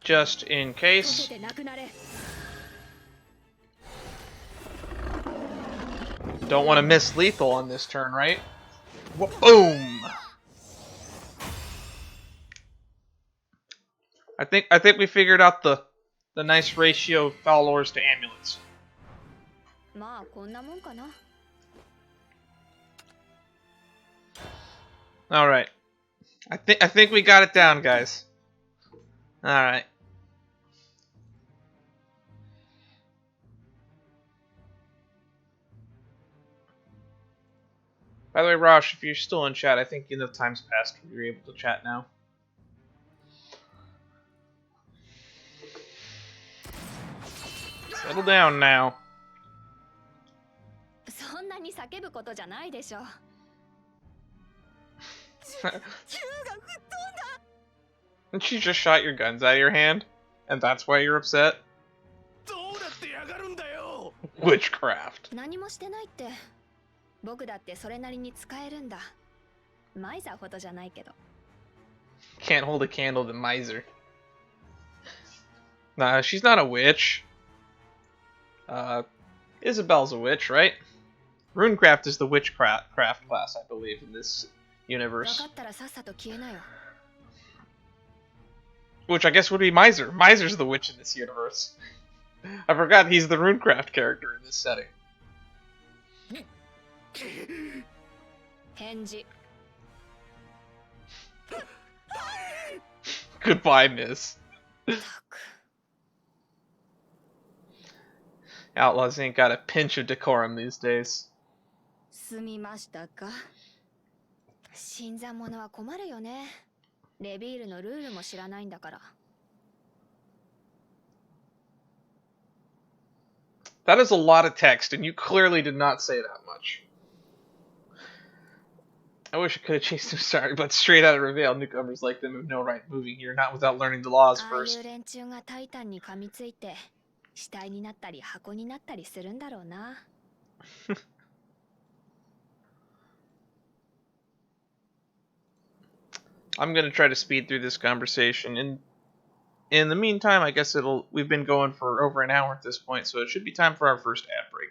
Just in case. Don't want to miss lethal on this turn, right? Boom! I think we figured out the nice ratio of followers to amulets. All right. I think we got it down, guys. All right. By the way, Rosh, if you're still in chat, I think enough time's passed where you're able to chat now. Settle down now. Didn't you just shot your guns out of your hand? And that's why you're upset? Witchcraft. 何もしてないって僕だってそれなりに使えるんだマイザーほどじゃないけど Can't hold a candle to Miser. Nah, she's not a witch. Isabel's a witch, right? Runecraft is the witchcraft class, I believe, in this universe. 分かったらさっさと消えなよ Which I guess would be Miser. Miser's the witch in this universe. I forgot he's the Runecraft character in this setting. 返事 Goodbye, miss. Outlaws ain't got a pinch of decorum these days. 済みましたか新参者は困るよねレビールのルールも知らないんだから That is a lot of text, and you clearly did not say that much. I wish I could have chased him, sorry, but straight out of Reveal, newcomers like them have no right moving here, not without learning the laws ああい first. う連中がタイタンに噛みついて死体になったり箱になったりするんだろうな I'm gonna try to speed through this conversation, and in the meantime, I guess we've been going for over an hour at this point, so it should be time for our first ad break.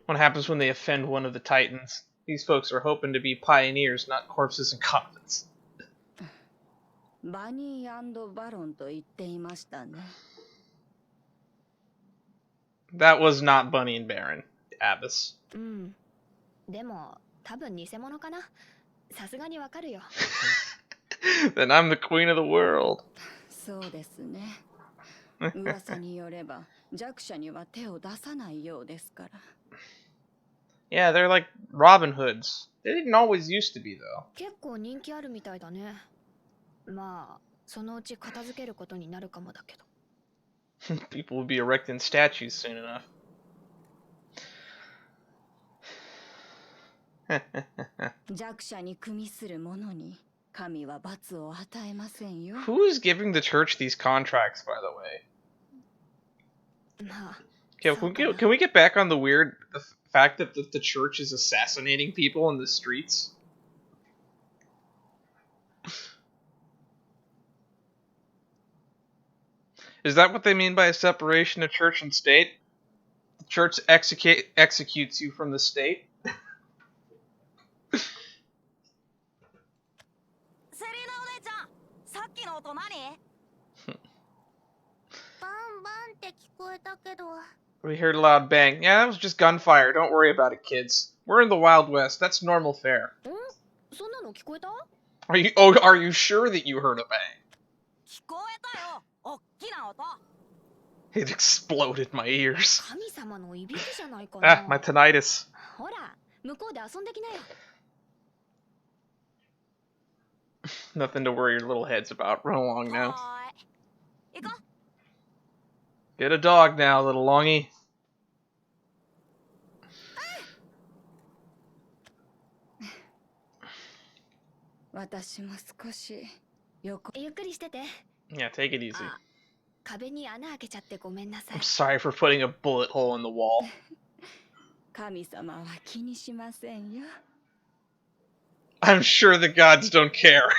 What happens when they offend one of the Titans? These folks are hoping to be pioneers, not corpses and coffins. バニー&バロンと言っていましたね。 That was not Bunny and Baron. Abbess. うん。でも、多分偽物かな。さすがにわかるよ。Then I'm the queen of the world. そうですね。噂によれば弱者には手を出さないようですから。Yeah, they're like Robin Hoods. They didn't always used to be, though. 結構人気あるみたいだね。まあ、そのうち片付けることになるかもだけど。People will be erecting statues soon enough. 弱者に組みする者に神は罰を与えませんよ。 Who is giving the church these contracts, by the way? まあ、 Okay, そうかな。 can we get back on the fact that the church is assassinating people in the streets? Is that what they mean by a separation of church and state? The church executes you from the state? セリーナお姉ちゃん、さっきの音何？バンバンって聞こえたけど。 We heard a loud bang. Yeah, that was just gunfire. Don't worry about it, kids. We're in the Wild West. That's normal fare. そんなの聞こえた？ Are you sure that you heard a bang? 聞こえたよ。おっきな音。 It exploded my ears. 神様のいびきじゃないかな。 Ah, my tinnitus. ほら、向こうで遊んできなよ。 Nothing to worry your little heads about. Run along now. はーい。行こう。 Get a dog now, little longy. 私も少し横。ゆっくりしてて。 Yeah, take it easy. あ、壁に穴開けちゃってごめんなさい。 I'm sorry for putting a bullet hole in the wall. 神様は気にしませんよ。 I'm sure the gods don't care.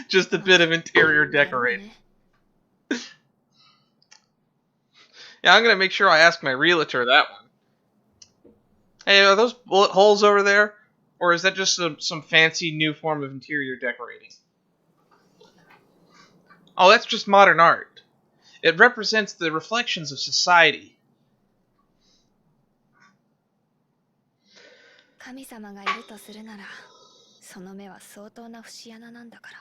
Just a bit of interior decorating. Yeah, I'm gonna make sure I ask my realtor that one. Hey, are those bullet holes over there? Or is that just some fancy new form of interior decorating? Oh, that's just modern art. It represents the reflections of society. 神様がいるとするなら、その目は相当な節穴なんだか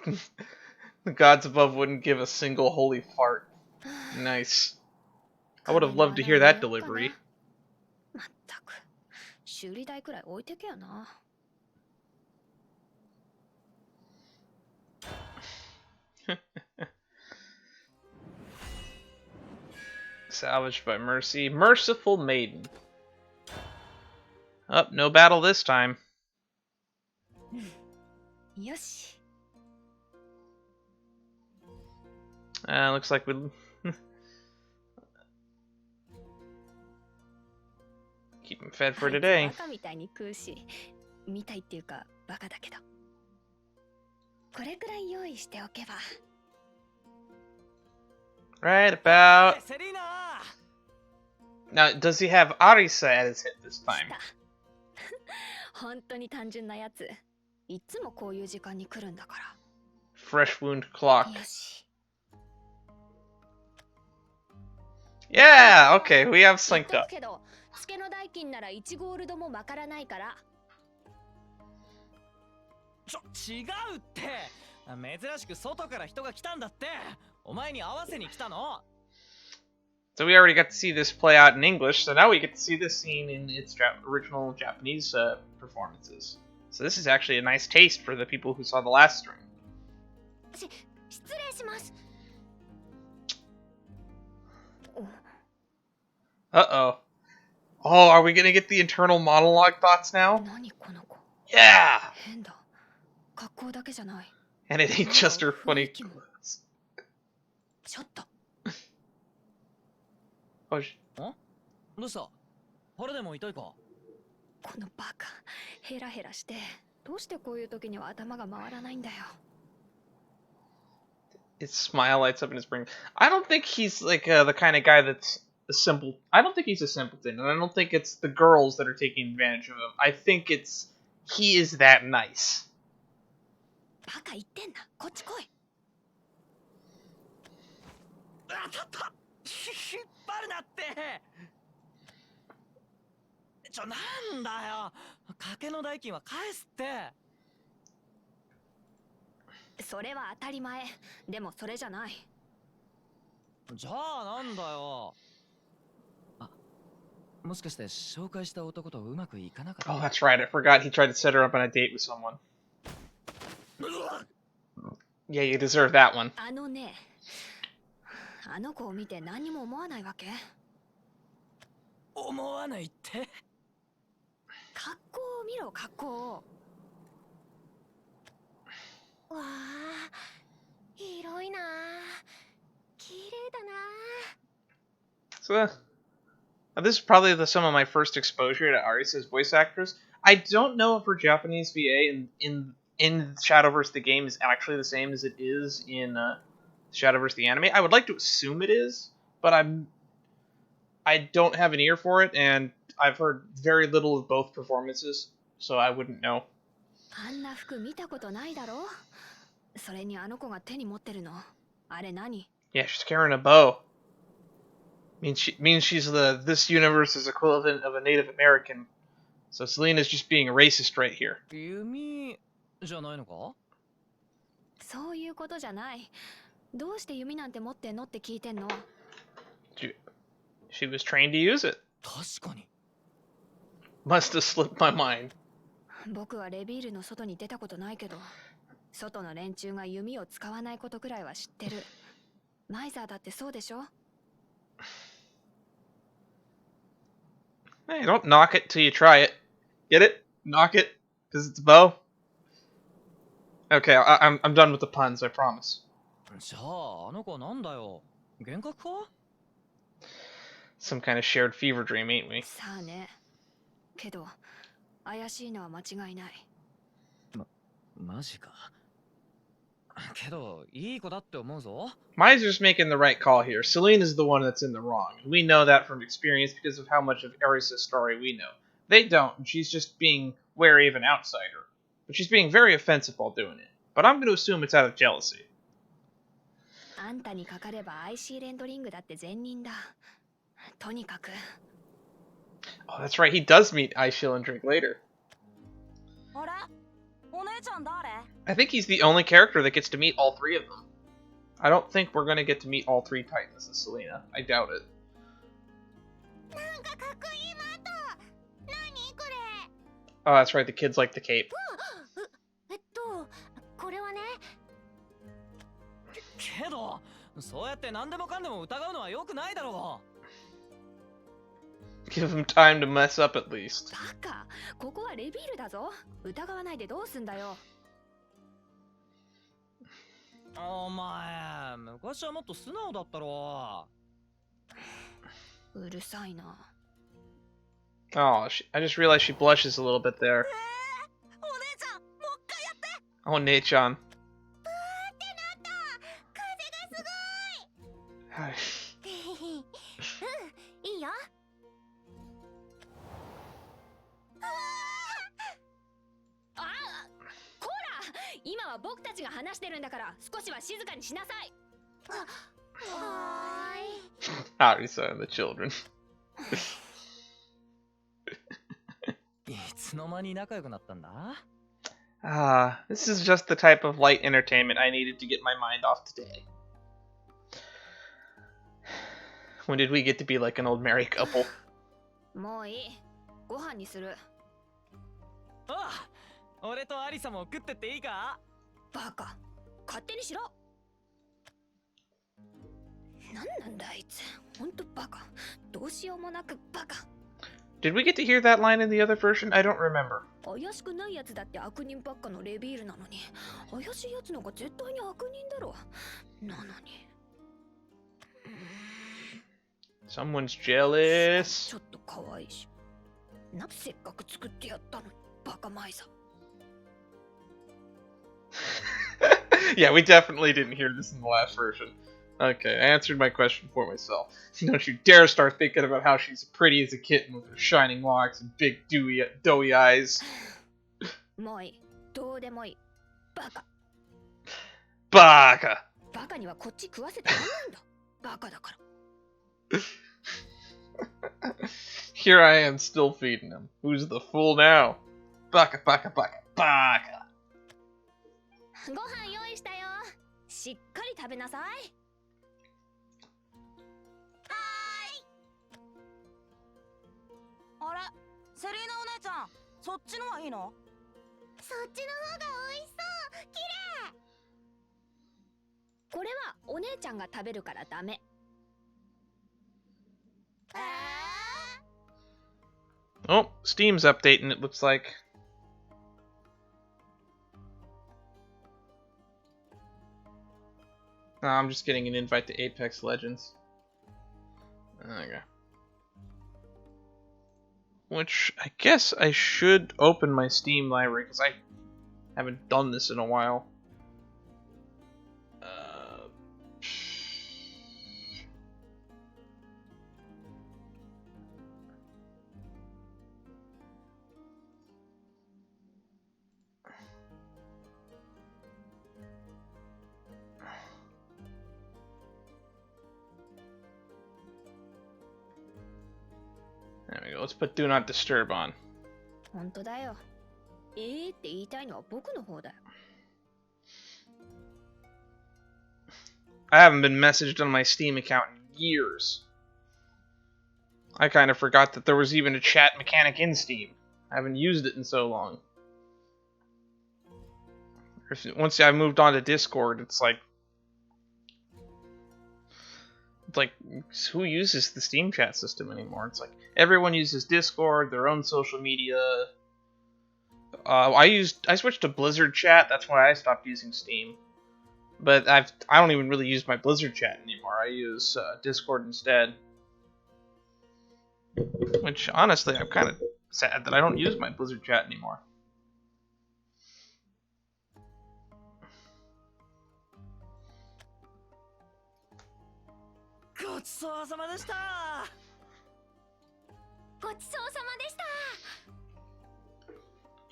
ら。 The gods above wouldn't give a single holy fart. Nice. I would have loved to hear that delivery. まったく、修理代くらい置いてけよな。 Salvaged by Mercy. Merciful Maiden. Oh, no battle this time. よし。 Looks like we keep him fed for today. バカみたいに食うし、みたいっていうかバカだけど。これくらい用意しておけば。 Right about. Selena! Now, does he have Arisa at his hit this time? 本当に単純なやつ。いつもこういう時間に来るんだか Fresh wound clock. ら。よし。 Yeah, okay, we have synced 言っと up. くけど、ツケの代金なら1ゴールドもまからないから。違うって。珍しく外から人が来たんだって。お前に合わせに来たの。 So we already got to see this play out in English, so now we get to see this scene in its original Japanese performances. So this is actually a nice taste for the people who saw the last stream. 失礼します。 Uh-oh. Oh, are we gonna get the internal monologue thoughts now? 何この子。 Yeah! 変だ。格好だけじゃない。 And it ain't just her funny clothes. ちょっと。 Oh, どうした？これでも痛いか？このバカ、ヘラヘラして、どうしてこういう時には頭が回らないんだよ。 his smile lights up in his brain. I don't think he's like the kind of guy that's a simple. I don't think he's a simpleton, and I don't think it's the girls that are taking advantage of him. I think it's he is that nice. バカ言ってんな、こっち来い。あ、たった。引っ張るなって。なんだよ。賭けの代金は返すって。それは当たり前。でもそれじゃない。じゃあなんだよ。あ、もしかして紹介した男とうまくいかなかった。 Oh, that's right. I forgot he tried to set her up on a date with someone. Yeah, you deserve that one. あのね、あの子を見て何も思わないわけ？思わないって？格好を見ろ、格好を。わあ、広いな。綺麗だな。 So, this is probably some of my first exposure to Arisa's voice actress. I don't know if her Japanese VA in Shadowverse the game is actually the same as it is in Shadowverse the anime. I would like to assume it is, but I don't have an ear for it, and I've heard very little of both performances, so I wouldn't know. あんな服見たことないだろ。それにあの子が手に持ってるの。あれ何？ Yeah, she's carrying a bow. Means she's this universe's equivalent of a Native American. So Selena's just being a racist right here. 弓じゃないのか？そういうことじゃない。どうして弓なんて持ってんのって聞いてんの。She was trained to use it. 確かに。Must have slipped my mind. 僕はレビールの外に出たことないけど、外の連中が弓を使わないことくらいは知ってる。マイザーだってそうでしょ？ Hey, don't knock it till you try it. Get it? Knock it? Because it's a bow? Okay, I'm done with the puns, I promise. じゃあ、あの子なんだよ。幻覚か？ Some kind of shared fever dream, ain't we? さあね。けど、怪しいのは間違いない。マジか。けど、いい子だって思うぞ。Miser's making the right call here. Selena's the one that's in the wrong. We know that from experience because of how much of Arisa's story we know. They don't, and she's just being wary of an outsider. But she's being very offensive while doing it. But I'm going to assume it's out of jealousy. あんたにかかればIC レンドリングだって善人だ。とにかく。Oh, that's right. He does meet Aishil and Drink later. あれ？お姉ちゃん誰？ I think he's the only character that gets to meet all three of them. I don't think we're going to get to meet all three Titans as Selena. I doubt it. なんかかっこいいマート。何これ？ Oh, that's right. The kids like the cape. これはね。けど、そうやって何でもかんでも疑うのは良くないだろう。 Give them time to mess up at least. バカ、ここはレビールだぞ。疑わないでどうすんだよ。お前、昔はもっと素直だったろ。うるさいな。 Oh, I just realized she blushes a little bit there. お姉ちゃん、もう一回やって。 Oh, Nate-chan. ブーってなった。風がすごい。うん、いいよ。今は僕たちが話してるんだから少しは静かにしなさい。はーい。Arisa and the children. いつの間に仲良くなったんだ？ This is just the type of light entertainment I needed to get my mind off today. When did we get to be like an old married couple? もういい。ご飯にする。ああ、俺とアリサも食ってっていいか？バカ、勝手にしろ。なんなんだあいつ。ほんとバカ。どうしようもなくバカ。Did we get to hear that line in the other version? I don't remember. 怪しくないやつだって悪人ばっかのレビールなのに、怪しいやつのが絶対に悪人だろ。なのに。Someone's jealous. ちょっと可愛いし。せっかく作ってやったのに、バカマイザ。Yeah, we definitely didn't hear this in the last version. Okay, I answered my question for myself. Don't you dare start thinking about how she's pretty as a kitten with her shining locks and big doughy eyes. もういい。どうでもいい。バカ。バカ。バカにはこっち食わせてやらないんだ。バカだから。 Here I am still feeding him. Who's the fool now? Baka baka baka baka. ご飯用意したよ。しっかり食べなさい。あれ、セリーナお姉ちゃん、そっちのはいいの？そっちの方が美味しそう。綺麗。これはお姉ちゃんが食べるからダメ。Oh, Steam's updating, it looks like. No, I'm just getting an invite to Apex Legends. Okay. Which, I guess I should open my Steam library, because I haven't done this in a while. There we go. Let's put Do Not Disturb on. 本当だよ。って言いたいのは僕の方だよ。I haven't been messaged on my Steam account in years. I kind of forgot that there was even a chat mechanic in Steam. I haven't used it in so long. Once I moved on to Discord, it's like, who uses the Steam chat system anymore? It's like everyone uses Discord, their own social media. I switched to Blizzard chat. That's why I stopped using Steam. But I don't even really use my Blizzard chat anymore. I use Discord instead. Which honestly, I'm kind of sad that I don't use my Blizzard chat anymore.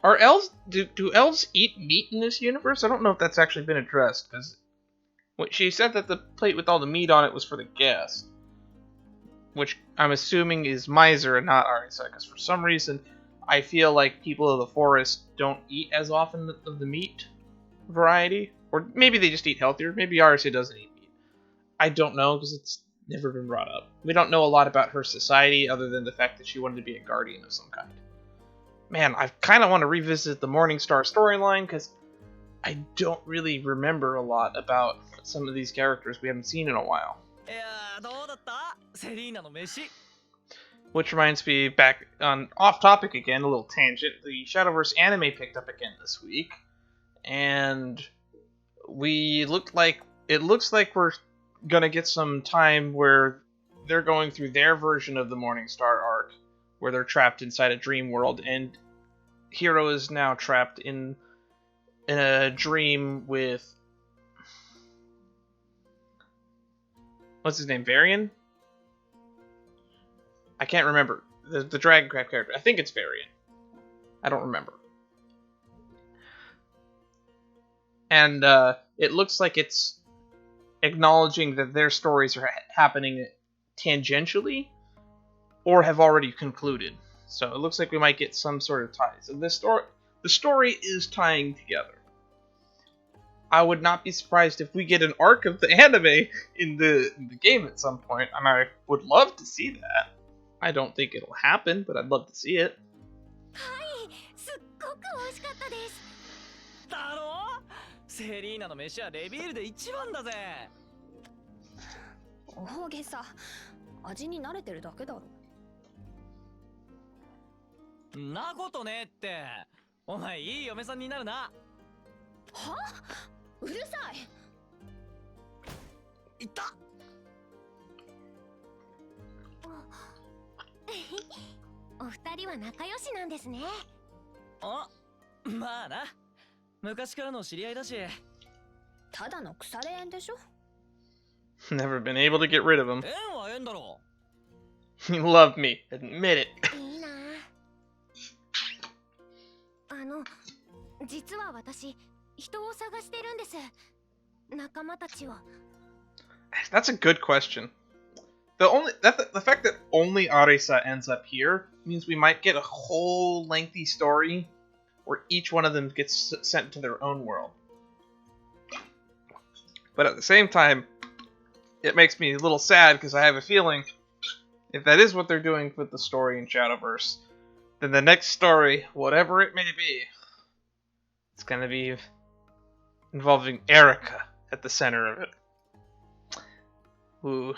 Are elves do elves eat meat in this universe? I don't know if that's actually been addressed, because she said that the plate with all the meat on it was for the guest, which I'm assuming is Miser and not Arisa, because for some reason I feel like people of the forest don't eat as often of the meat variety, or maybe they just eat healthier. Maybe Arisa doesn't eat meat. I don't know, because it's never been brought up. We don't know a lot about her society other than the fact that she wanted to be a guardian of some kind. Man, I kind of want to revisit the Morningstar storyline, because I don't really remember a lot about some of these characters we haven't seen in a while. Which reminds me, back on off topic again, a little tangent, the Shadowverse anime picked up again this week, and it looks like we're gonna get some time where they're going through their version of the Morningstar arc, where they're trapped inside a dream world, and Hero is now trapped in a dream with, what's his name, Varian? I can't remember. The Dragon Crab character. I think it's Varian. I don't remember. And it looks like it's acknowledging that their stories are happening tangentially or have already concluded. So it looks like we might get some sort of tie. So the story is tying together. I would not be surprised if we get an arc of the anime in the game at some point, and I would love to see that. I don't think it'll happen, but I'd love to see it. Selena の飯はレビールで一番だぜ。大げさ。味に慣れてるだけだろ。なことねえって。お前いい嫁さんになるな。は？うるさい。いった。お二人は仲良しなんですね。あ、まあな。昔からの知り合いだし。ただの腐れ縁でしょ。Never been able to get rid of him. 縁は縁だろ。You love me. Admit it. いいな。実は私、人を探してるんです。仲間たちを。That's a good question. The fact that only Arisa ends up here means we might get a whole lengthy story where each one of them gets sent to their own world. But at the same time, it makes me a little sad because I have a feeling if that is what they're doing with the story in Shadowverse, then the next story, whatever it may be, it's going to be involving Erica at the center of it. Who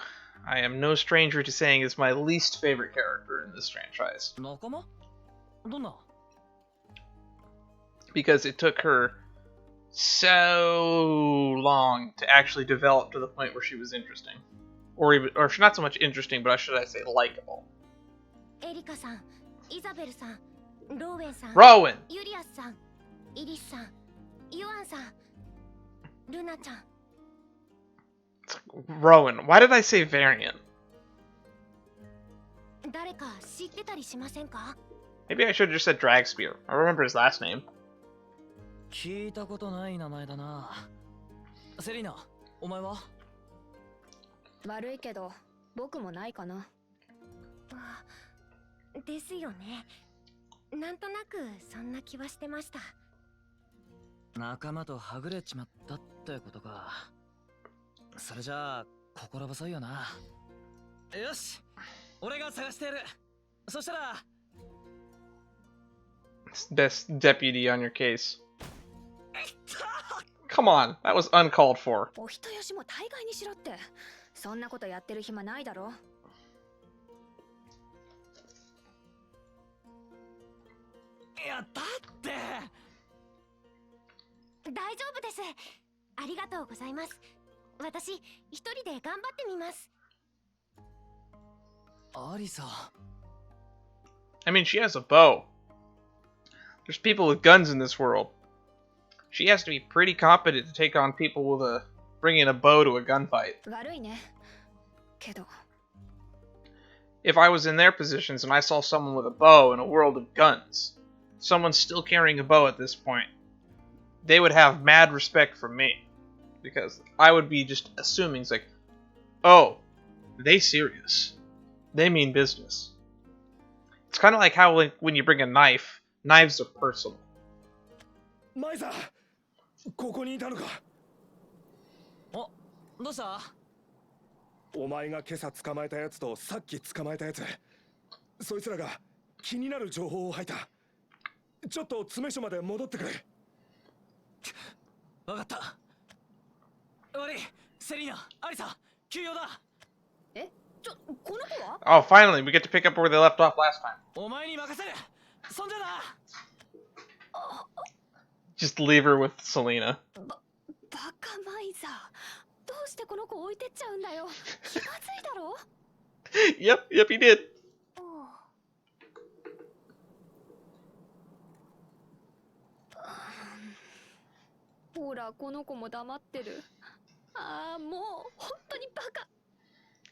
I am no stranger to saying is my least favorite character in this franchise. Because it took her so long to actually develop to the point where she was interesting. Or not so much interesting, but should I say likable. Erika-san, Isabel-san, Rowan-san, Rowan! Yuria-san, Iris-san, Yuan-san, Luna-chan. Rowan. Why did I say variant? Maybe I should have just said Dragspear. I remember his last name. 聞いたことない名前だな。セリナ、お前は？悪いけど、僕もないかな。ですよね。なんとなくそんな気はしてました。仲間とはぐれちまったってことか。それじゃあ心細いよな。よし、俺が探してやる。そしたら Best deputy on your case. Come on, that was uncalled for. お人よしも大概にしろって。そんなことやってる暇ないだろ。いや、だって。大丈夫です。ありがとうございます。私一人で頑張ってみます。アリサ。I mean, she has a bow. There's people with guns in this world. She has to be pretty competent to take on people with bringing a bow to a gunfight. 悪いね。けど。If I was in their positions and I saw someone with a bow in a world of guns, someone still carrying a bow at this point, they would have mad respect from me. Because I would be just assuming, it's like, oh, they serious. They mean business. It's kind of like how when you bring a knife, knives are personal. マイザー、ここにいたのか。お、どうした？お前が今朝捕まえたやつとさっき捕まえたやつ、そいつらが気になる情報を吐いた。ちょっと詰め所まで戻ってくれ。わかった。悪い、セリーナ、アリサ、急用だ。え、この子は？ Oh, finally, we get to pick up where they left off last time. お前に任せる。そんじゃな。Just leave her with Selena. バカマイザー、どうしてこの子置いてっちゃうんだよ。気まずいだろ。Yep, he did. ほら、この子も黙ってる。ああ、もう本当にバカ。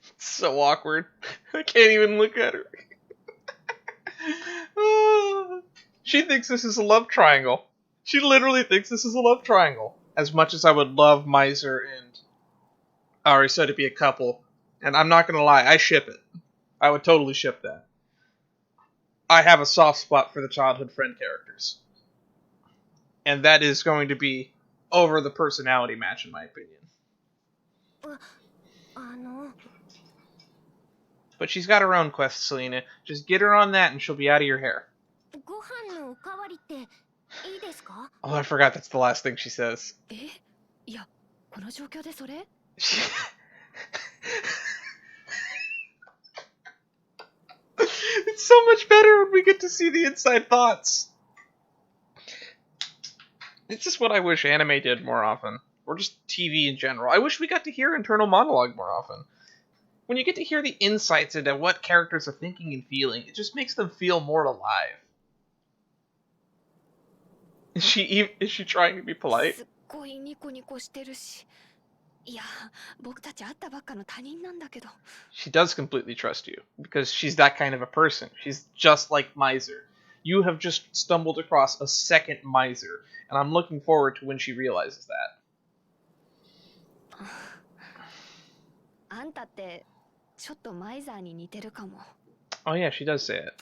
It's so awkward. I can't even look at her. She thinks this is a love triangle. She literally thinks this is a love triangle. As much as I would love Miser and Arisa to be a couple, and I'm not gonna lie, I ship it. I would totally ship that. I have a soft spot for the childhood friend characters. And that is going to be over the personality match, in my opinion. But she's got her own quest, Selena. Just get her on that and she'll be out of your hair. Oh, I forgot that's the last thing she says. It's so much better when we get to see the inside thoughts. It's just what I wish anime did more often. Or just TV in general. I wish we got to hear internal monologue more often. When you get to hear the insights into what characters are thinking and feeling, it just makes them feel more alive. Is she trying to be polite? She does completely trust you, because she's that kind of a person. She's just like Miser. You have just stumbled across a second Miser, and I'm looking forward to when she realizes that. あんたってちょっとマイザーに似てるかも。 Oh yeah, she does say it.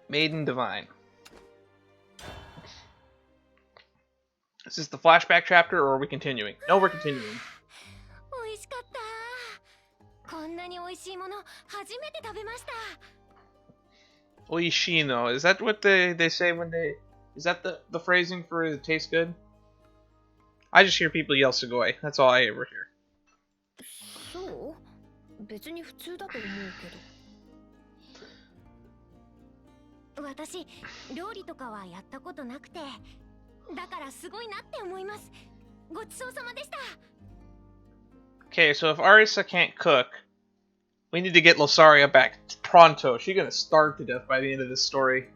Maiden Divine. Is this the flashback chapter, or are we continuing? No, we're continuing. 美味しかった。こんなに美味しいもの初めて食べました。 Oishino. Is that what they say when they... Is that the phrasing for it tastes good? I just hear people yell Sugoi. That's all I ever hear. そう？別に普通だと思うけど。私、料理とかはやったことなくて、だからすごいなって思います。ごちそうさまでした。 Okay, so if Arisa can't cook, we need to get Losaria back pronto. She's gonna starve to death by the end of this story.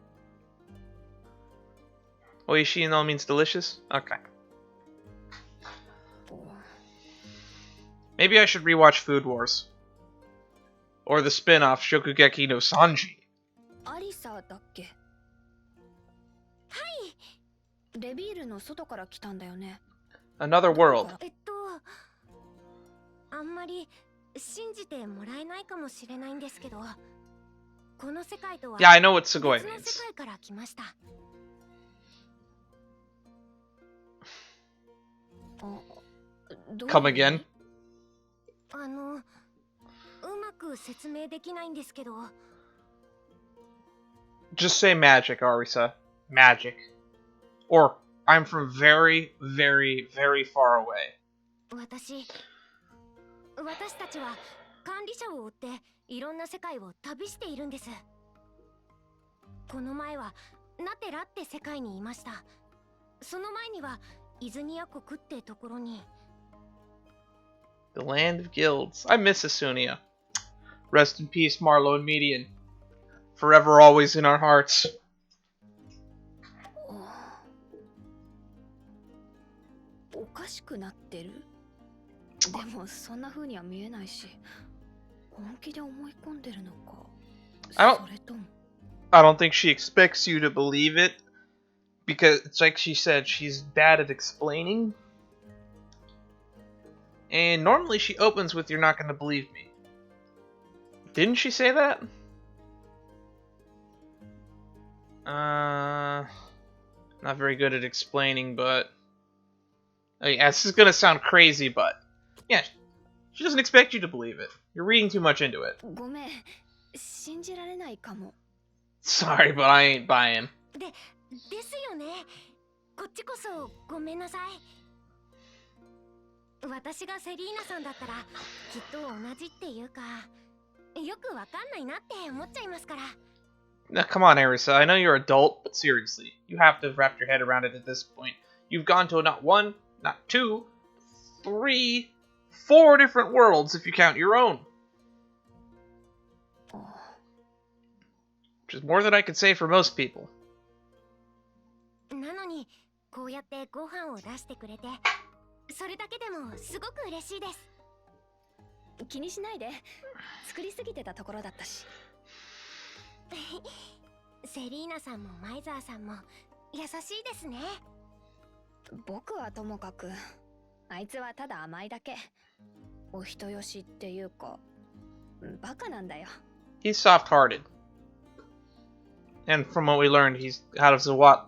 Oishino means delicious? Okay. Maybe I should rewatch Food Wars. Or the spin-off Shokugeki no Sanji. アリサだっけ？はい。レビールの外から来たんだよね。 Another world. あんまり信じてもらえないかもしれないんですけど、この世界とは Yeah, I know what Sugoi 別の means. 世界から来ました。Come again? うまく説明できないんですけど。 Just say magic, Arisa. Magic. Or, I'm from very, very, very far away. 私たちは管理者を追っていろんな世界を旅しているんです。この前はナテラって世界にいました。その前にはイズニア国ってところに。 The land of guilds. I miss Asunia. Rest in peace, Marlowe and Median. Forever always in our hearts. おかしくなってる？でもそんな風には見えないし、本気で思い込んでるのか。それとも。 I don't think she expects you to believe it. Because it's like she said, she's bad at explaining. And normally she opens with, "You're not going to believe me." Didn't she say that? Not very good at explaining, but... yeah, this is going to sound crazy, but... yeah, she doesn't expect you to believe it. You're reading too much into it. ごめん、信じられないかも。 Sorry, but I ain't buying. ですよね。こっちこそごめんなさい。私がセリーナさんだったらきっと同じっていうか、よくわかんないなって思っちゃいますから。 Now, come on, Arisa. I know you're adult, but seriously, you have to wrap your head around it at this point. You've gone to not one, not two, 3, 4 different worlds if you count your own. Which is more than I could say for most people. なのにこうやってご飯を出してくれて、それだけでもすごく嬉しいです。気にしないで。作りすぎてたところだったし。セリーナさんもマイザーさんも優しいですね。僕はともかく、あいつはただ甘いだけ。お人よしっていうか、バカなんだよ。 He's soft-hearted. And from what we learned, he's had a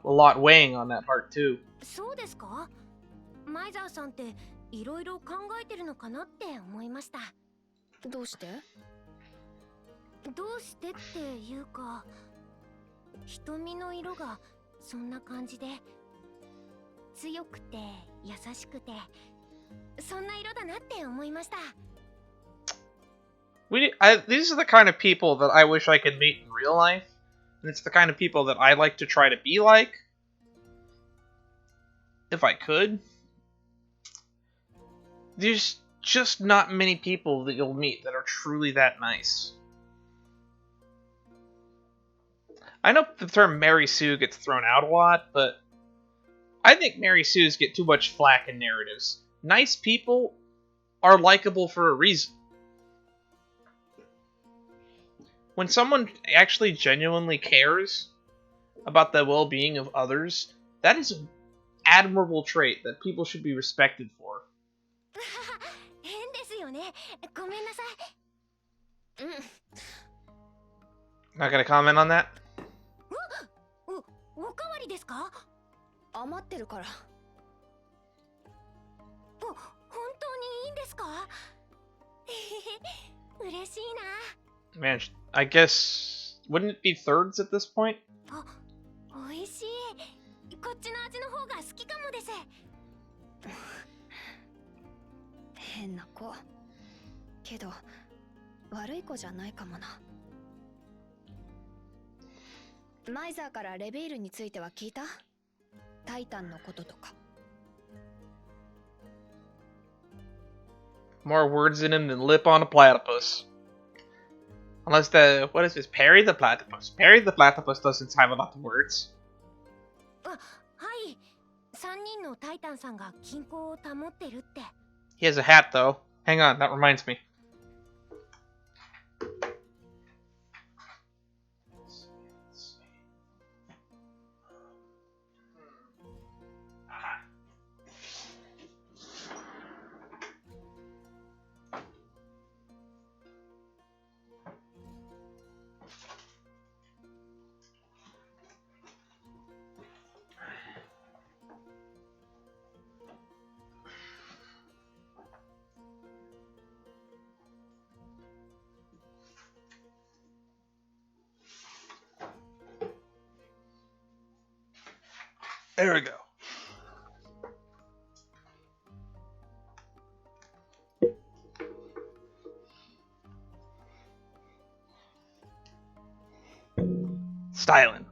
lot weighing on that heart, too. そうですか？マイザーさんっていろいろ考えてるのかなって思いました。どうして？どうしてっていうか、瞳の色がそんな感じで、強くて優しくて、そんな色だなって思いました。These are the kind of people that I wish I could meet in real life. And it's the kind of people that I like to try to be like. If I could. There's just not many people that you'll meet that are truly that nice. I know the term Mary Sue gets thrown out a lot, but I think Mary Sues get too much flack in narratives. Nice people are likable for a reason. When someone actually genuinely cares, about the well-being of others, that is an admirable trait that people should be respected for. 変ですよね。ごめんなさい。Not gonna comment on that? おかわりですか？余ってるから。本当にいいんですか？嬉しいな。 Man, I guess... Wouldn't it be thirds at this point? おいしい。こっちの味の方が好きかもです。変な子。けど悪い子じゃないかもな。マイザーからレベールについては聞いた？タイタンのこととか。More words in him than lip on a platypus. Unless what is this? Perry the platypus. Perry the platypus doesn't have a lot of words. はい。3人のタイタンさんが均衡を保ってるって。He has a hat, though. Hang on, that reminds me. There we go. Styling.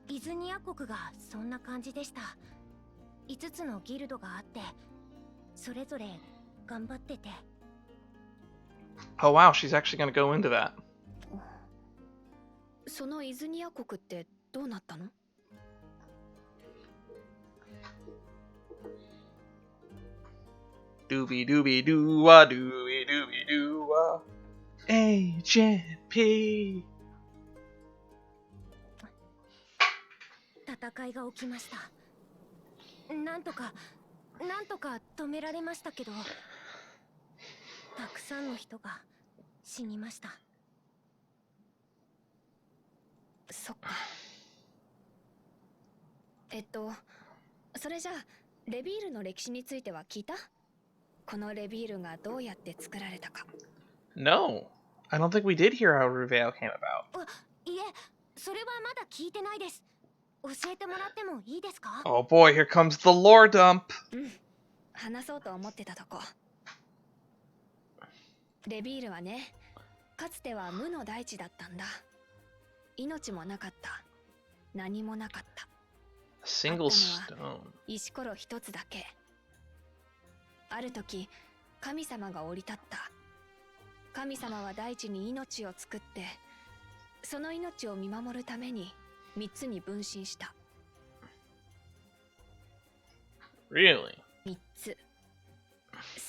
イズニア国がそんな感じでした。5つのギルドがあって、それぞれ頑張ってて。Oh wow, she's actually gonna go into that. そのイズニア国ってどうなったの？Doobie doobie doo wah doobie doobie doo wah. Agent P. 戦いが起きました。なんとか止められましたけど、たくさんの人が死にました。そっか。それじゃあレビールの歴史については聞いた？このレビールがどうやって作られたか。No, I don't think we did hear how Reveal came about. いえ、それはまだ聞いてないです。教えてもらってもいいですか？ Oh boy, here comes the lore dump. 話そうと思ってたとこ。レビールはね、かつては無の大地だったんだ。命もなかった。何もなかった。A single stone. 石ころ一つだけ。ある時、神様が降り立った。神様は大地に命を作って、その命を見守るために3つに分身した。Really? 3つ。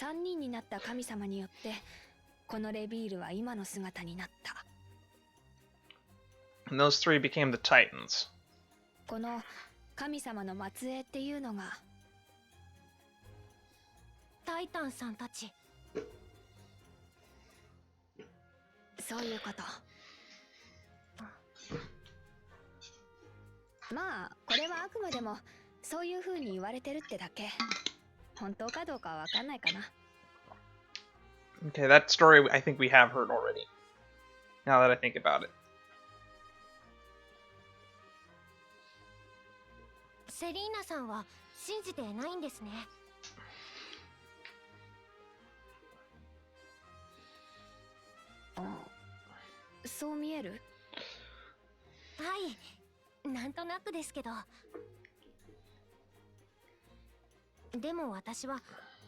3人になった神様によって、このレビールは今の姿になった。And those three became the Titans. この神様の末裔っていうのがタイタンさんたち。そういうこと。まあこれはあくまでもそういう風に言われてるってだけ。本当かどうかはわかんないかな。Okay, that story I think we have heard already. Now that I think about it. セリーナさんは信じてないんですね。そう見える？はい、なんとなくですけど。でも私は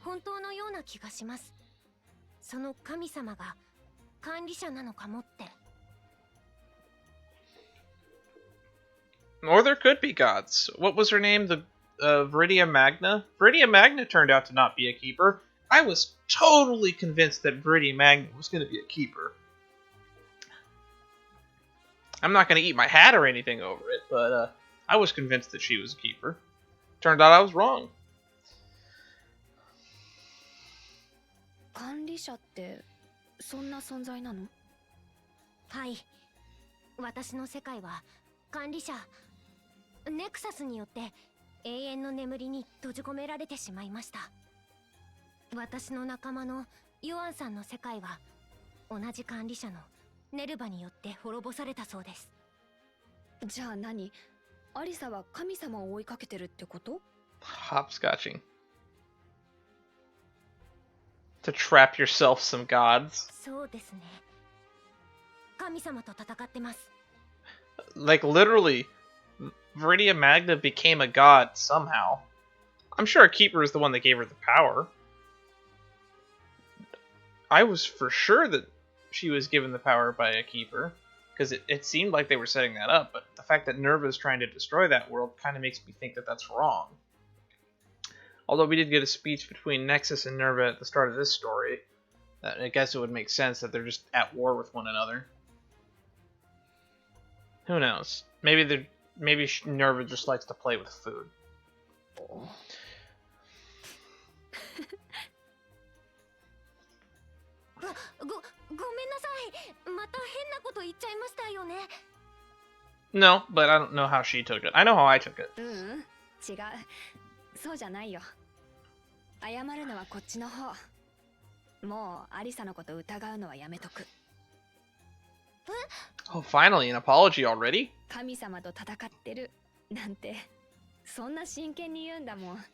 本当のような気がします。その神様が管理者なのかもって。Or there could be gods. What was her name? The Viridia Magna? Viridia Magna turned out to not be a keeper. I was totally convinced that Viridian Magna was going to be a keeper. I'm not going to eat my hat or anything over it, but I was convinced that she was a keeper. Turned out I was wrong. 管理者ってそんな存在なの？はい。私の世界は管理者ネクサスによって永遠の眠りに閉じ込められてしまいました。私の仲間のヨアンさんの世界は同じ管理者のネルバによって滅ぼされたそうです。じゃあ何？アリサは神様を追いかけてるってこと？ Hopscotching. To trap yourself some gods. そうですね。神様と戦ってます。Like literally, Viridian Magna became a god somehow. I'm sure a keeper is the one that gave her the power. I was for sure that she was given the power by a keeper, because it seemed like they were setting that up, but the fact that Nerva is trying to destroy that world kind of makes me think that that's wrong. Although we did get a speech between Nexus and Nerva at the start of this story, I guess it would make sense that they're just at war with one another. Who knows? Maybe Nerva just likes to play with food. ごめんなさい。また変なこと言っちゃいましたよね。No, but I don't know how she took it. I know how I took it. 違う。そうじゃないよ。謝るのはこっちの方。もうアリサのこと疑うのはやめとく。Oh, finally, an apology already? 神様と戦ってるなんてそんな真剣に言うんだもん。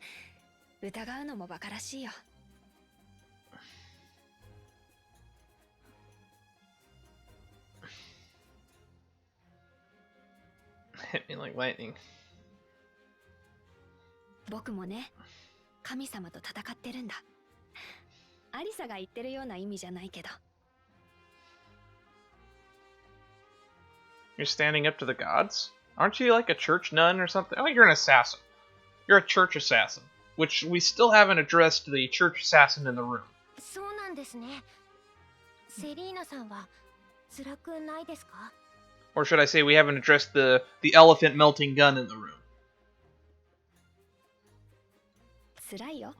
疑うのもバカらしいよ。Hit me like lightning. 僕もね、神様と戦ってるんだ。アリサが言ってるような意味じゃないけど。You're standing up to the gods? Aren't you like a church nun or something? Oh, you're an assassin. You're a church assassin, which we still haven't addressed the church assassin in the room. そうなんですね。セリーナさんは辛くないですか？ Or should I say we haven't addressed the elephant melting gun in the room. 辛いよ。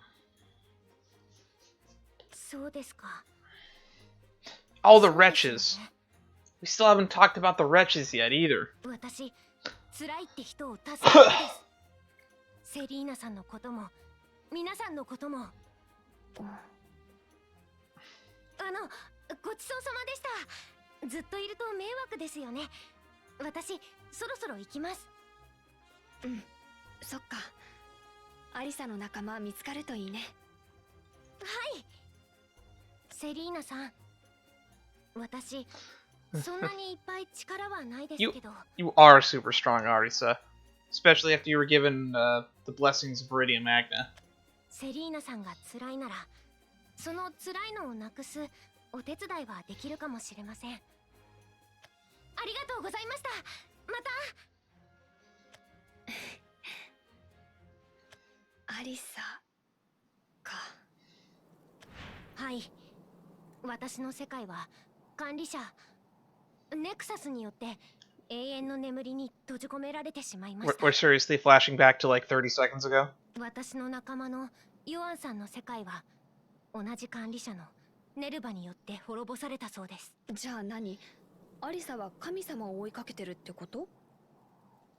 そうですか。All the wretches. We still haven't talked about the wretches yet either. 私、辛いって人を助けたいです。セリーナさんのことも、皆さんのことも。ごちそうさまでした。ずっといると迷惑ですよね。私、そろそろ行きます。うん、そっか。アリサの仲間見つかるといいね。はい。セリーナさん、私、そんなにいっぱい力はないですけど。You are super strong, Arisa. Especially after you were given the blessings of Viridian Magna. セリーナさんが辛いなら、その辛いのをなくすお手伝いはできるかもしれません。ありがとうございました。また。アリサか。はい。私の世界は管理者ネクサスによって永遠の眠りに閉じ込められてしまいました。We're seriously flashing back to like 30 seconds ago? 私の仲間のヨアンさんの世界は同じ管理者のネルバによって滅ぼされたそうです。じゃあ何？アリサは神様を追いかけてるってこと？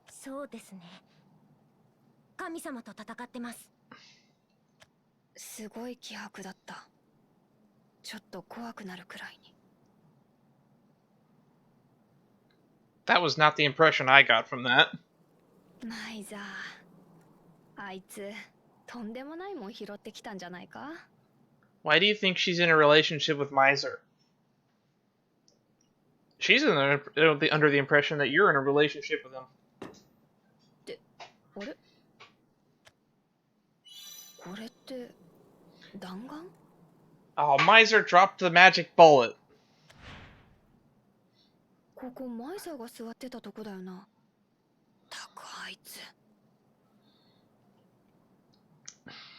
そうですね。神様と戦ってます。すごい気迫だった。ちょっと怖くなるくらいに。That was not the impression I got from that. マイザー、あいつとんでもないもん拾ってきたんじゃないか？ Why do you think she's in a relationship with Miser? She's under the impression that you're in a relationship with him. あれ？これって弾丸？ Oh, Miser dropped the magic bullet. ここマイザーが座ってたとこだよな。たくあいつ。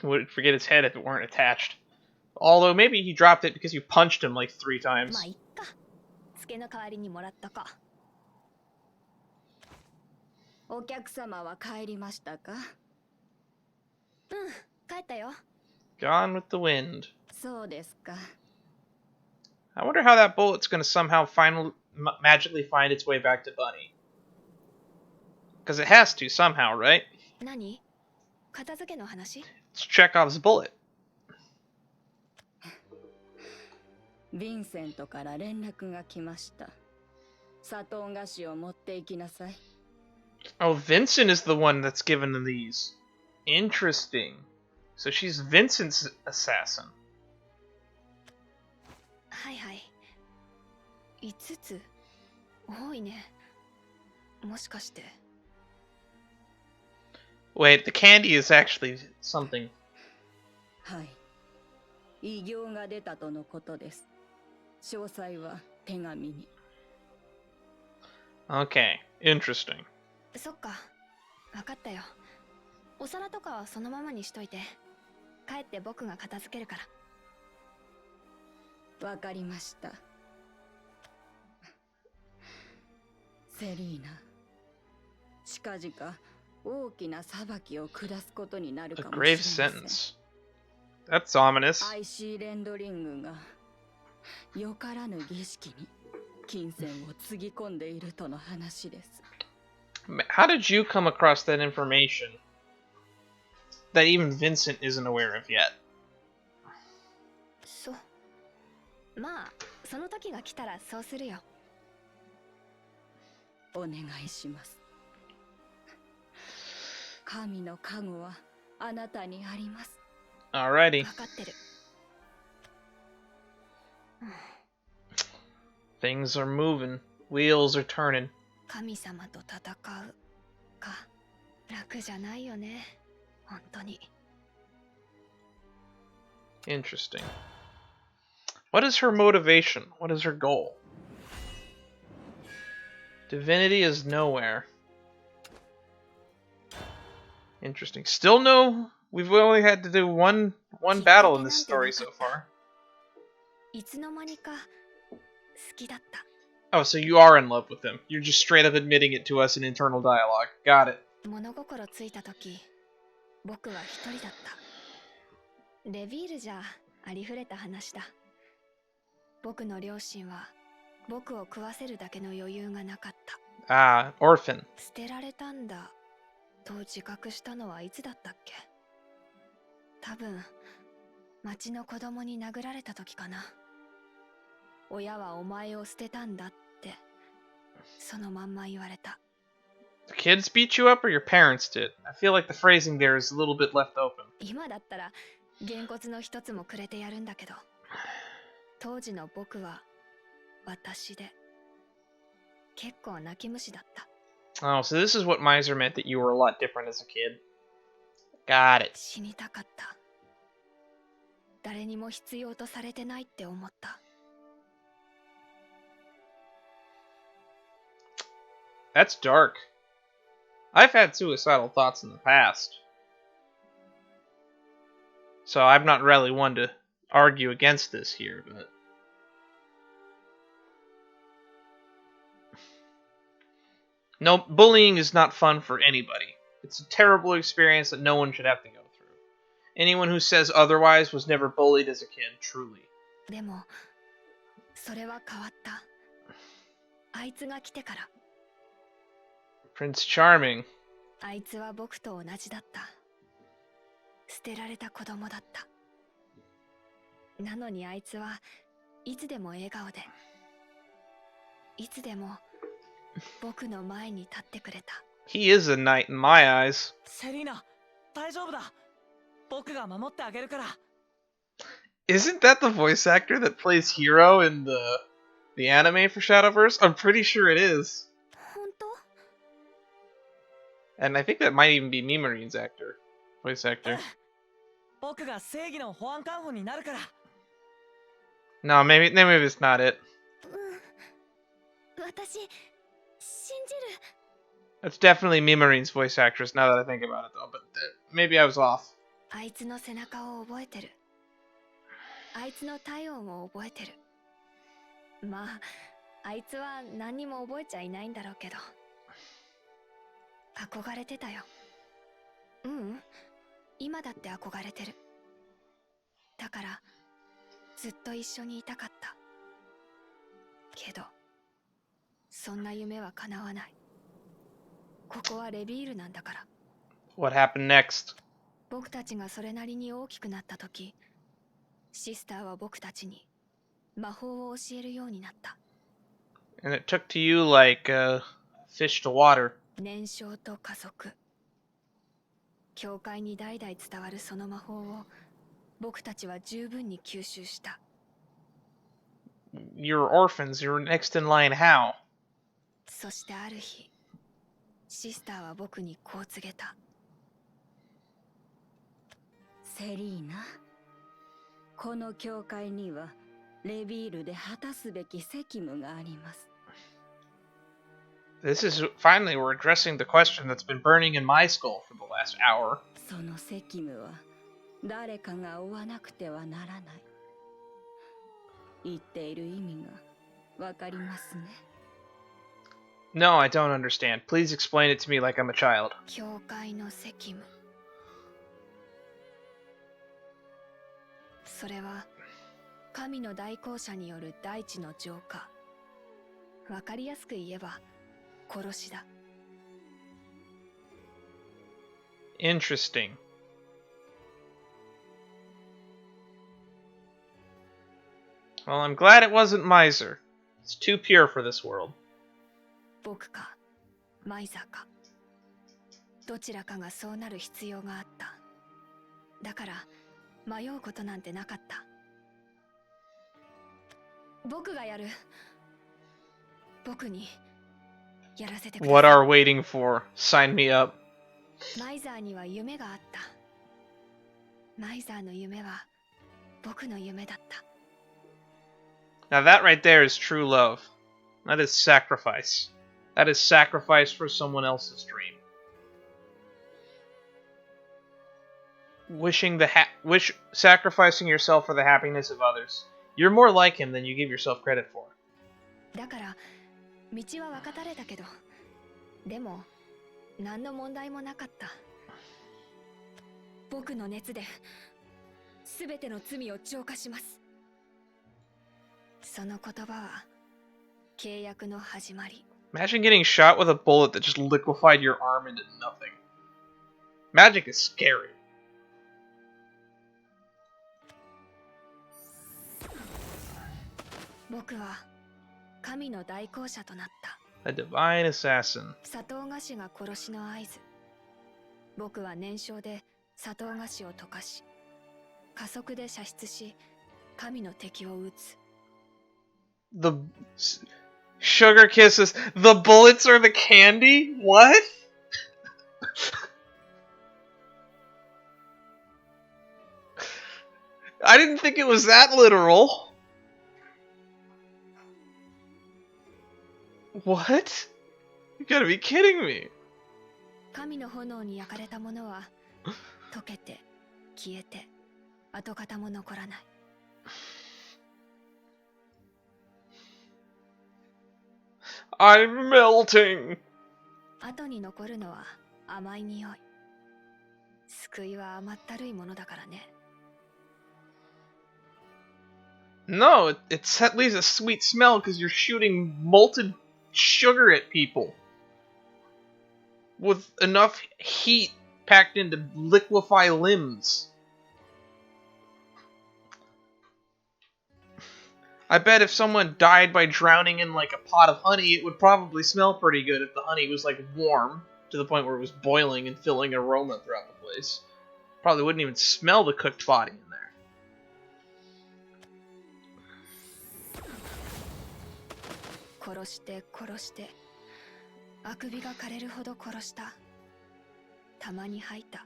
Would forget his head if it weren't attached. Although maybe he dropped it because you punched him like 3 times. まあいっか。ツケの代わりにもらったか。お客様は帰りましたか？帰ったよ。 Gone with the wind. そうですか。 I wonder how that bullet's gonna somehow magically find its way back to Bunny. Because it has to somehow, right? 何？片付けの話？ It's Chekhov's bullet. ヴィンセントから連絡が来ました。砂糖菓子を持って行きなさい。Oh, Vincent is the one that's given them these. Interesting. So she's Vincent's assassin. はいはい。5つ？多いね。もしかして。 Wait, the candy is actually something. はい。異形が出たとのことです。詳細は手紙に。Okay, interesting. そっか。わかったよ。お皿とかはそのままにしといて。帰って僕が片付けるから。わかりました。セリーナ、近々大きな裁きを下すことになる A かもしれ grave ません。 sentence. That's ominous. IC レンドリングがよからぬ儀式に金銭をつぎ込んでいるとの話です。 How did you come across that information that even Vincent isn't aware of yet? そう。まあ、その時が来たらそうするよ。お願いします。神の加護はあなたにあります。 Alrighty. わかってる。Things are moving. Wheels are turning. 神様と戦うか。楽じゃないよね。本当に。 Interesting. What is her motivation? What is her goal? Divinity is nowhere. Interesting. Still no. We've only had to do one battle in this story so far. いつの間にか好きだった。 Oh, so you are in love with him. You're just straight up admitting it to us in internal dialogue. Got it. 物心ついた時、僕は一人だった。レビールじゃありふれた話だ。僕の両親は僕を食わせるだけの余裕がなかった。Ah, orphan. 捨てられたんだと自覚したのはいつだったっけ？多分町の子供に殴られた時かな。親はお前を捨てたんだってそのまんま言われた。 The kids beat you up or your parents did? I feel like the phrasing there is a little bit left open. 今だったらげんこつの一つもくれてやるんだけど、当時の僕は私で結構泣き虫だった。 Oh, so this is what Miser meant, that you were a lot different as a kid. Got it. 死にたかった。誰にも必要とされてないって思った。 That's dark. I've had suicidal thoughts in the past. So I'm not really one to argue against this here, but... No, bullying is not fun for anybody. It's a terrible experience that no one should have to go through. Anyone who says otherwise was never bullied as a kid, truly. でもそれは変わった。あいつが来てから。 Prince Charming. あいつは僕と同じだった。捨てられた子供だった。なのにあいつはいつでも笑顔で、いつでも僕の前に立ってくれた。 He is a knight in my eyes. セリーナ、大丈夫だ。僕が守ってあげるから。 Isn't that the voice actor that plays Hero in the anime for Shadowverse? I'm pretty sure it is. 本当？ And I think that might even be Mimarine's voice actor. 僕が正義の保安官補になるから。 No, maybe it's not it. 私信じる。 That's definitely Mimarine's voice actress now that I think about it though, but maybe I was off. あいつの背中を覚えてる。あいつの体温を覚えてる。まあ、あいつは何にも覚えちゃいないんだろうけど。憧れてたよ。ううん、今だって憧れてる。だから、ずっと一緒にいたかった。けど、そんな夢は叶わない。ここはレビールなんだから。What happened next? 僕たちがそれなりに大きくなった時、シスターは僕たちに魔法を教えるようになった。And it took to you like fish to water. 燃焼と加速。教会に代々伝わるその魔法を僕たちは十分に吸収した。You're orphans. You're next in line. How? そしてある日、シスターは僕にこう告げた。セリーナ、この教会にはレビールで果たすべき責務があります。This is finally we're addressing the question that's been burning in my skull for the last hour. その責務は誰かが負わなくてはならない。言っている意味がわかりますね。No, I don't understand. Please explain it to me like I'm a child. 教会の責務。それは神の代行者による大地の浄化。わかりやすく言えば殺しだ。Interesting. Well, I'm glad it wasn't Miser. It's too pure for this world. 僕かマイザーか、どちらかがそうなる必要があった。だから迷うことなんてなかった。僕がやる。僕にやらせてください。 What are waiting for? Sign me up. マイザーには夢があった。マイザーの夢は僕の夢だった。 Now that right there is true love. That is sacrifice. That is sacrifice for someone else's dream. Sacrificing yourself for the happiness of others. You're more like him than you give yourself credit for. だから道は分かたれたけど、でも何の問題もなかった。僕の熱で全ての罪を浄化します。その言葉は契約の始まり。 Imagine getting shot with a bullet that just liquefied your arm into nothing. Magic is scary. 僕は神の代行者となった。 A divine assassin. 砂糖菓子が殺しの合図。僕は燃焼で砂糖菓子を溶かし、加速で射出し、神の敵を撃つ。 The sugar kisses. The bullets are the candy? What? I didn't think it was that literal. What? You gotta be kidding me. 神の炎に焼かれたものは溶けて消えて跡形も残らない。 I'm melting. 後に残るのは甘い匂い。救いは甘ったるいものだからね。 No, it's at least a sweet smell because you're shooting molten sugar at people with enough heat packed in to liquefy limbs. I bet if someone died by drowning in like a pot of honey, it would probably smell pretty good if the honey was like warm to the point where it was boiling and filling an aroma throughout the place. Probably wouldn't even smell the cooked body in there. 殺して殺してあくびが枯れるほど殺した。たまに吐いた。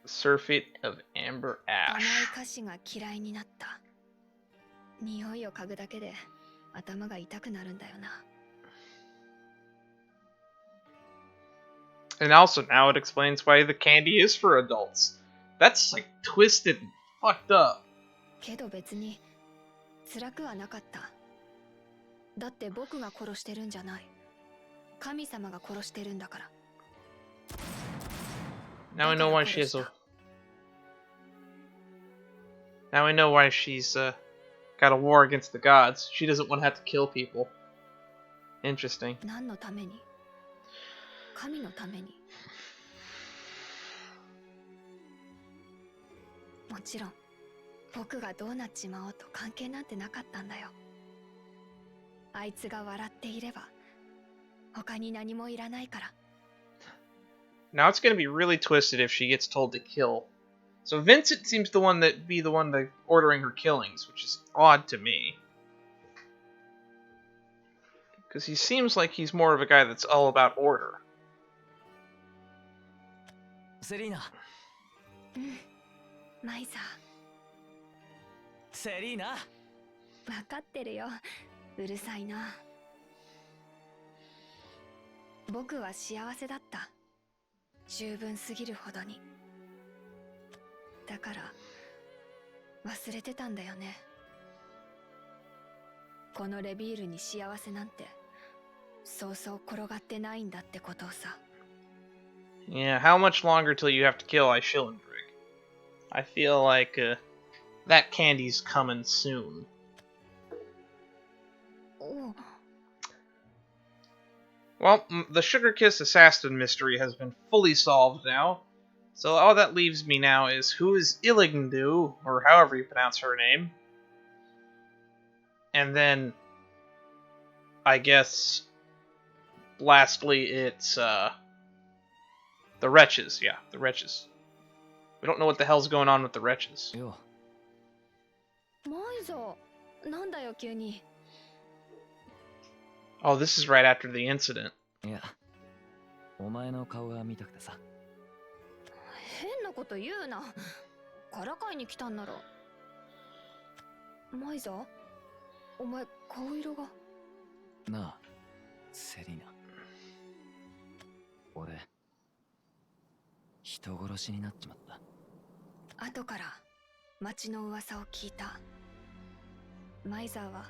Surfeit of amber 甘い ash. 菓子が嫌いになった。匂いを嗅ぐだけで頭が痛くなるんだよな。 And also now it explains why the candy is for adults. That's like twisted and fucked up. けど別に辛くはなかった。だって僕が殺してるんじゃない。神様が殺してるんだから。Now I know why she has a. Now I know why she's got a war against the gods. She doesn't want to have to kill people. Interesting. 何のために？神のために。もちろん僕がどうなっちまおうと関係なんてなかったんだよ。あいつが笑っていれば他に何もいらないから。Now it's gonna be really twisted if she gets told to kill. So Vincent seems the one that be the one that ordering her killings, which is odd to me. Because he seems like he's more of a guy that's all about order. Selena. マイザー。Selena. 分かってるよ。うるさいな。僕は幸せだった。十分すぎるほどに。だから忘れてたんだよね。このレビールに幸せなんてそうそう転がってないんだってことをさ。Yeah, how much longer till you have to kill Aishilindrig? I feel like that candy's coming soon. Oh. Well, the Sugar Kiss assassin mystery has been fully solved now. So all that leaves me now is who is Illganeau, or however you pronounce her name. And then, I guess, lastly, it's the Wretches. Yeah, the Wretches. We don't know what the hell's going on with the Wretches. マイザー、なんだよ急に。Oh, this is right after the incident. いや、お前の顔が見たくてさ。変なこと言うな。からかいに来たんなら。マイザー、お前顔色が。なあ、セリナ。俺、人殺しになっちまった。後から町の噂を聞いた。マイザーは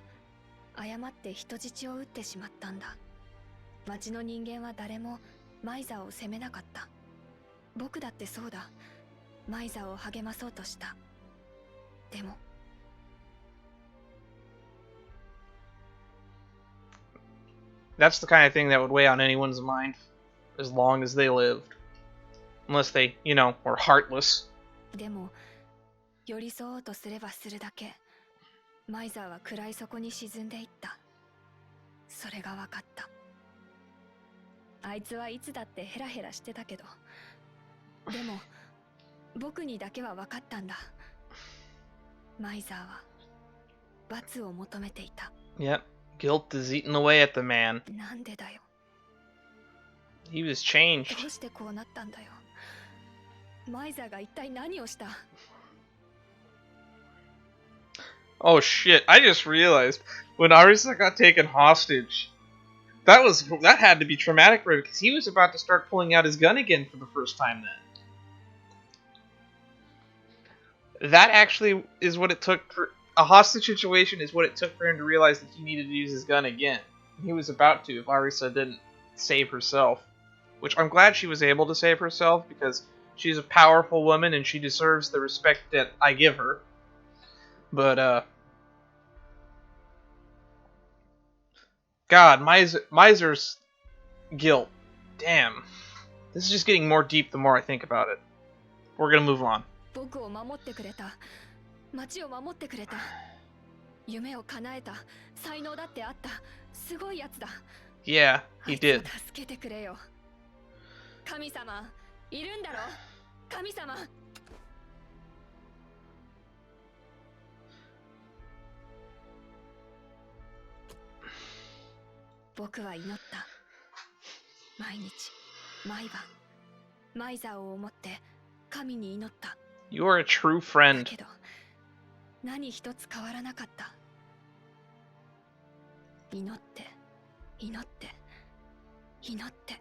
誤って人質を撃ってしまったんだ。町の人間は誰もマイザーを責めなかった。僕だってそうだ。マイザーを励まそうとした。でも。That's the kind of thing that would weigh on anyone's mind as long as they lived. Unless they, you know, were heartless. でも、寄り添おうとすればするだけ、マイザーは暗い底に沈んでいった。それが分かった。あいつはいつだってヘラヘラしてたけど、でも、僕にだけは分かったんだ。マイザーは、罰を求めていた。Yep, guilt is eating away at the man. なんでだよ。He was changed. どうしてこうなったんだよ。マイザーが一体何をした？ Oh shit, I just realized when Arisa got taken hostage, that had to be traumatic for him because he was about to start pulling out his gun again for the first time then. That actually is what it took for a hostage situation is what it took for him to realize that he needed to use his gun again. He was about to if Arisa didn't save herself, which I'm glad she was able to save herself because she's a powerful woman and she deserves the respect that I give her. But, God, Miser's guilt. Damn. This is just getting more deep the more I think about it. We're gonna move on. 僕を守ってくれた。町を守ってくれた。夢を叶えた。才能だってあった。すごいやつだ。Yeah, he did. 助けてくれよ。神様、いるんだろ？神様。僕は祈った。毎日、毎晩、マイザーを思って神に祈った。You are a true friend. だけど、何一つ変わらなかった。祈って、祈って、祈って。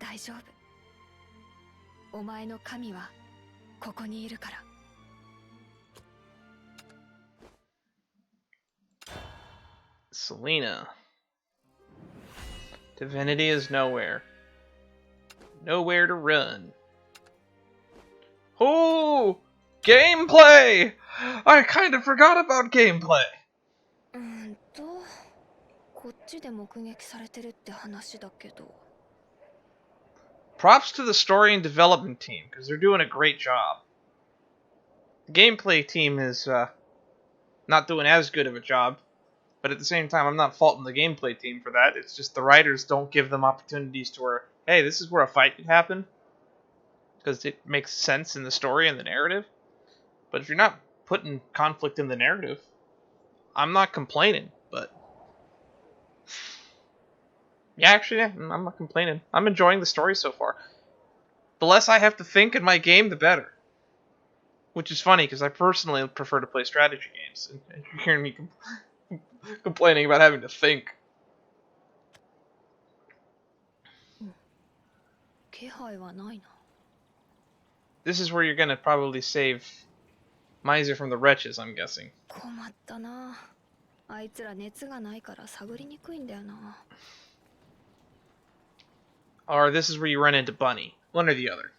大丈夫。お前の神はここにいるから。Selena. Divinity is nowhere. Nowhere to run. Oh! Gameplay! I kind of forgot about gameplay. こっちで目撃されてるって話だけど。Props to the story and development team, because they're doing a great job. The gameplay team is not doing as good of a job, but at the same time, I'm not faulting the gameplay team for that. It's just the writers don't give them opportunities to where, hey, this is where a fight could happen, because it makes sense in the story and the narrative. But if you're not putting conflict in the narrative, I'm not complaining, but... Yeah, actually, yeah, I'm not complaining. I'm enjoying the story so far. The less I have to think in my game, the better. Which is funny, because I personally prefer to play strategy games. And you're hearing me complaining about having to think. This is where you're gonna probably save Miser from the wretches, I'm guessing. Or this is where you run into Bunny. One or the other.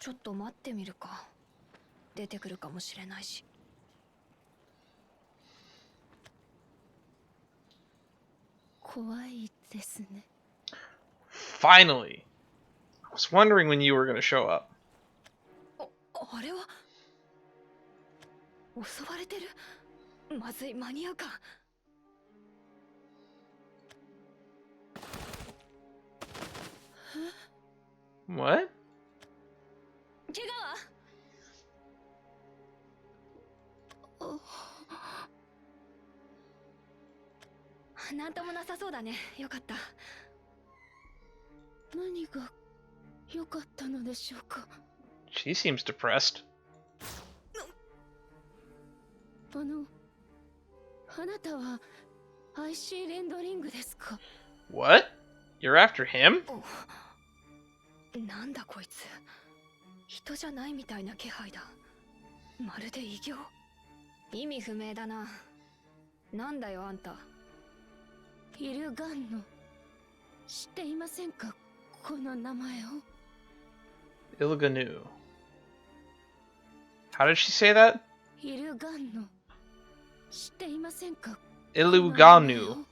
Finally! I was wondering when you were gonna show up. What? なんともなさそうだね。よかった。何が良かったのでしょうか。 She seems depressed. あなたはIC レンドリングですか？ What? You're after him? なんだこいつ。人じゃないみたいな気配だ。まるで異形。意味不明だな。なんだよあんた。イルガンノ。知っていませんか？この名前を。Illganeau. How did she say that? イルガンノ。知っていませんか？ Illganeau.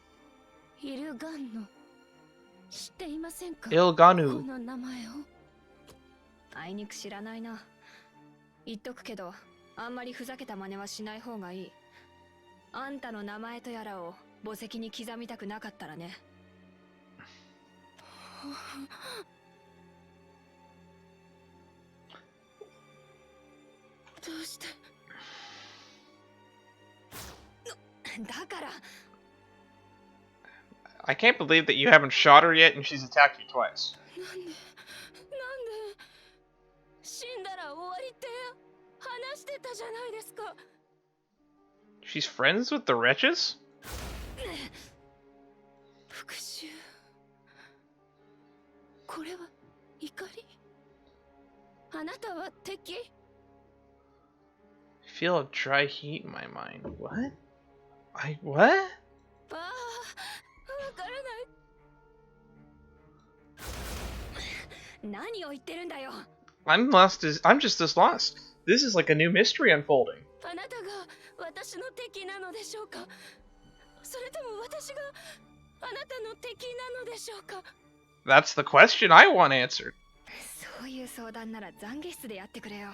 イルガンノ。知っていませんか？ Illganeau. この名前を。あいにく知らないな。言っとくけど、あんまりふざけた真似はしない方がいい。あんたの名前とやらを墓石に刻みたくなかったらね。どうして？だから。I can't believe that you haven't shot her yet and she's attacked you twice. なんで死んだら終わりって話してたじゃないですか。 She's friends with the wretches? 復讐。これは怒り。あなたは敵。 I feel a dry heat in my mind. What? What? ああ、わからない。何を言ってるんだよ。I'm just as lost. This is like a new mystery unfolding. あなたが私の敵なのでしょうか？それとも私があなたの敵なのでしょうか？ That's the question I want answered. そういう相談なら懺悔室でやってくれよ。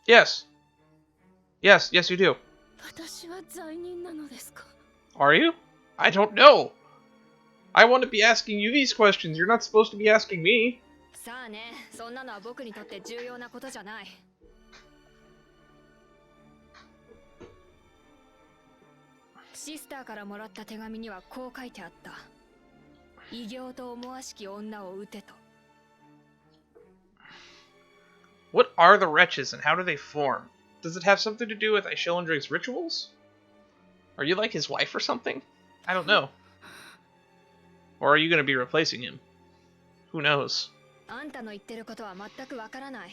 Yes. Yes, you do. 私は罪人なのですか？ Are you? I don't know. I want to be asking you these questions. You're not supposed to be asking me. さあね、そんなのは僕にとって重要なことじゃない。シスターからもらった手紙にはこう書いてあった。異形と思わしき女を撃てと。What are the wretches and how do they form? Does it have something to do with Aishilindri's rituals? Are you like his wife or something? I don't know. Or are you going to be replacing him? Who knows? あんたの言ってることは全くわからない。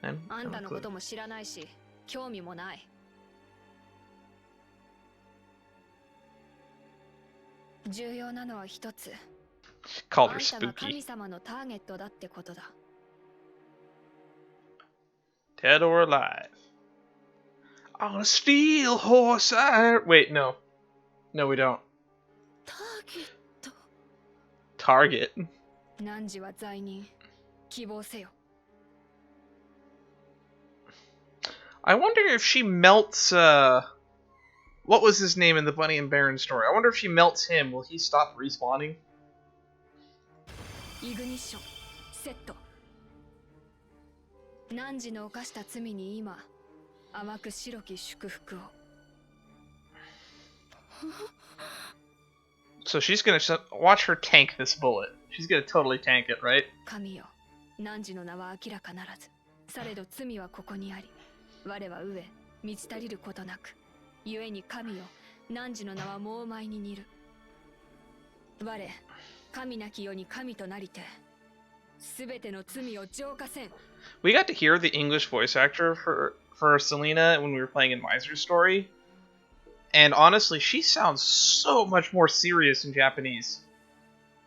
I'm あんたの good. ことも知らないし、興味もない。重要なのは一つ。 Called あ her んたが神 spooky. 様のターゲットだってことだ。 Dead or alive. On a steel horse I... Wait, no. No, we don't. ターゲット。 Target. 汝は罪人。希望せよ。 I wonder if she melts, what was his name in the Bunny and Baron story? I wonder if she melts him, will he stop respawning? イグニッション、セット。汝の犯した罪に今、甘く白き祝福を。 So she's gonna watch her tank this bullet. She's gonna totally tank it, right? 神よ、汝の名は明らかならず。されど罪はここにあり。我は飢え、満ち足りることなく。故に神よ、汝の名はもう前に似る。我、神なき世に神となりて。すべての罪を浄化せん。 We got to hear the English voice actor for Selena when we were playing in Miser's story. And honestly, she sounds so much more serious in Japanese.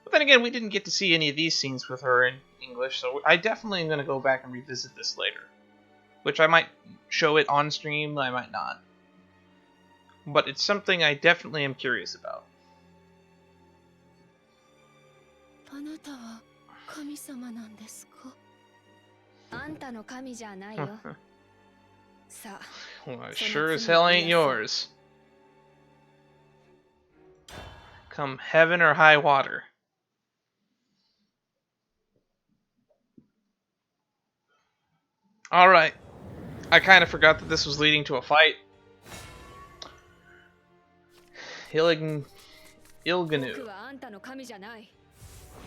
But then again, we didn't get to see any of these scenes with her in English, so I definitely am going to go back and revisit this later. Which I might show it on stream, I might not. But it's something I definitely am curious about. あなたは神様なんですか？あんたの神じゃないよ。さあ、 Well, I sure as hell ain't yours. Come heaven or high water. Alright. I kind of forgot that this was leading to a fight. Illganeau. 僕はあんたの神じゃない。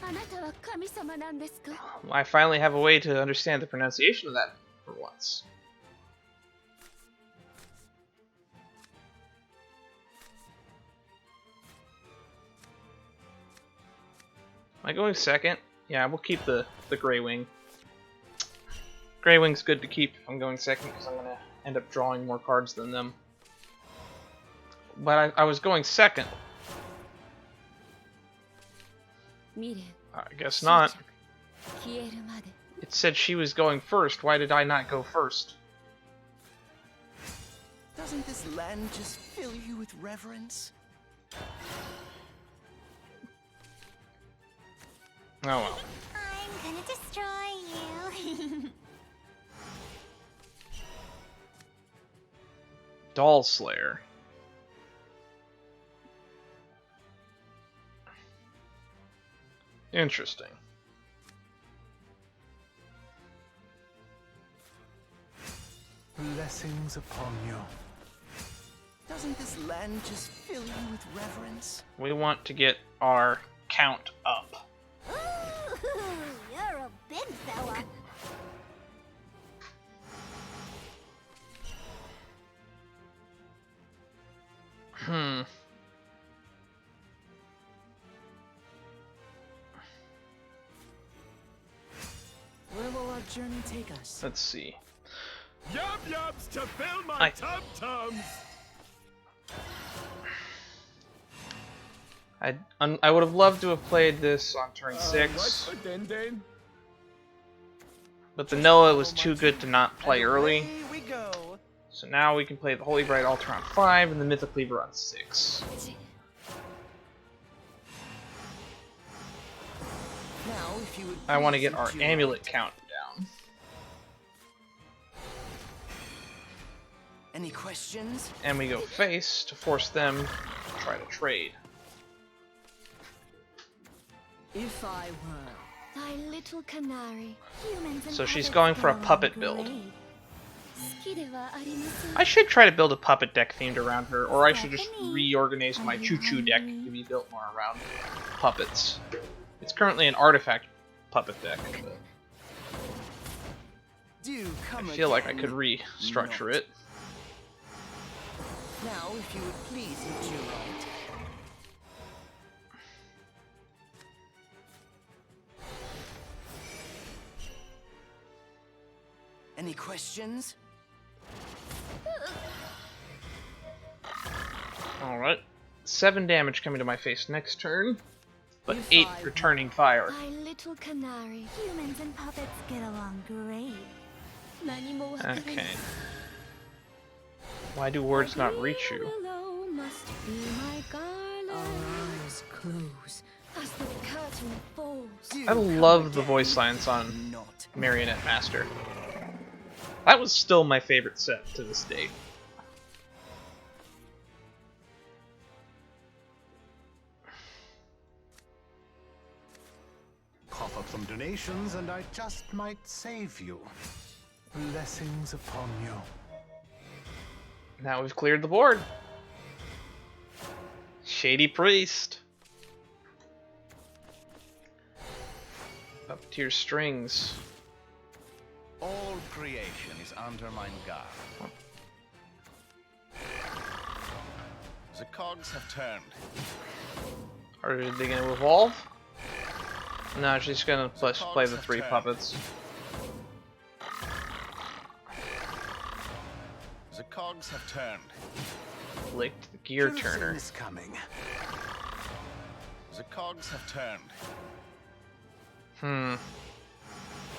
あなたは神様なんですか？ I finally have a way to understand the pronunciation of that for once. Am I going second? Yeah, we'll keep the Grey Wing. Grey Wing's good to keep if I'm going second because I'm going to end up drawing more cards than them. But I was going second. 未練。 I guess not. 消えるまで。 It said she was going first. Why did I not go first? Doesn't this land just fill you with reverence? Oh well. I'm gonna destroy you. Doll Slayer. Interesting. Blessings upon you. Doesn't this land just fill you with reverence? We want to get our count up. Ooh, you're a big fella. Where will our journey take us? Let's see. Yup yups to fill my tum-tums! I would have loved to have played this on turn 6, but the Noah was too good to not play early. We go. So now we can play the Holy Bright Altar on 5 and the Mythic Cleaver on 6. Now, if you would I want to please get our endure. amulet count down. Any questions? And we go face to force them to try to trade. If I were thy little canary, humans and So she's puppets going for a go puppet great. build. 好きではありません。 I should try to build a puppet deck themed around her, or I should just reorganize my choo-choo deck to be built more around puppets. It's currently an artifact puppet deck, but Do I come feel like I again. could restructure it. Now, if you would please endure it. Any questions? Alright. 7 damage coming to my face next turn, but 8 returning fire. My little canary. Humans and puppets get along great. Okay. Why do words not reach you? Must be my garland. Our eyes close as the curtain falls. I love the voice lines on Marionette Master. That was still my favorite set to this date. Cough up some donations and I just might save you. Blessings upon you. Now we've cleared the board. Shady Priest. Up to your strings. All creation is under my guard. The cogs have turned. Are they going to evolve? No, she's going to play the 3 puppets. The cogs have turned. Licked the gear turner. Is coming. The cogs have turned.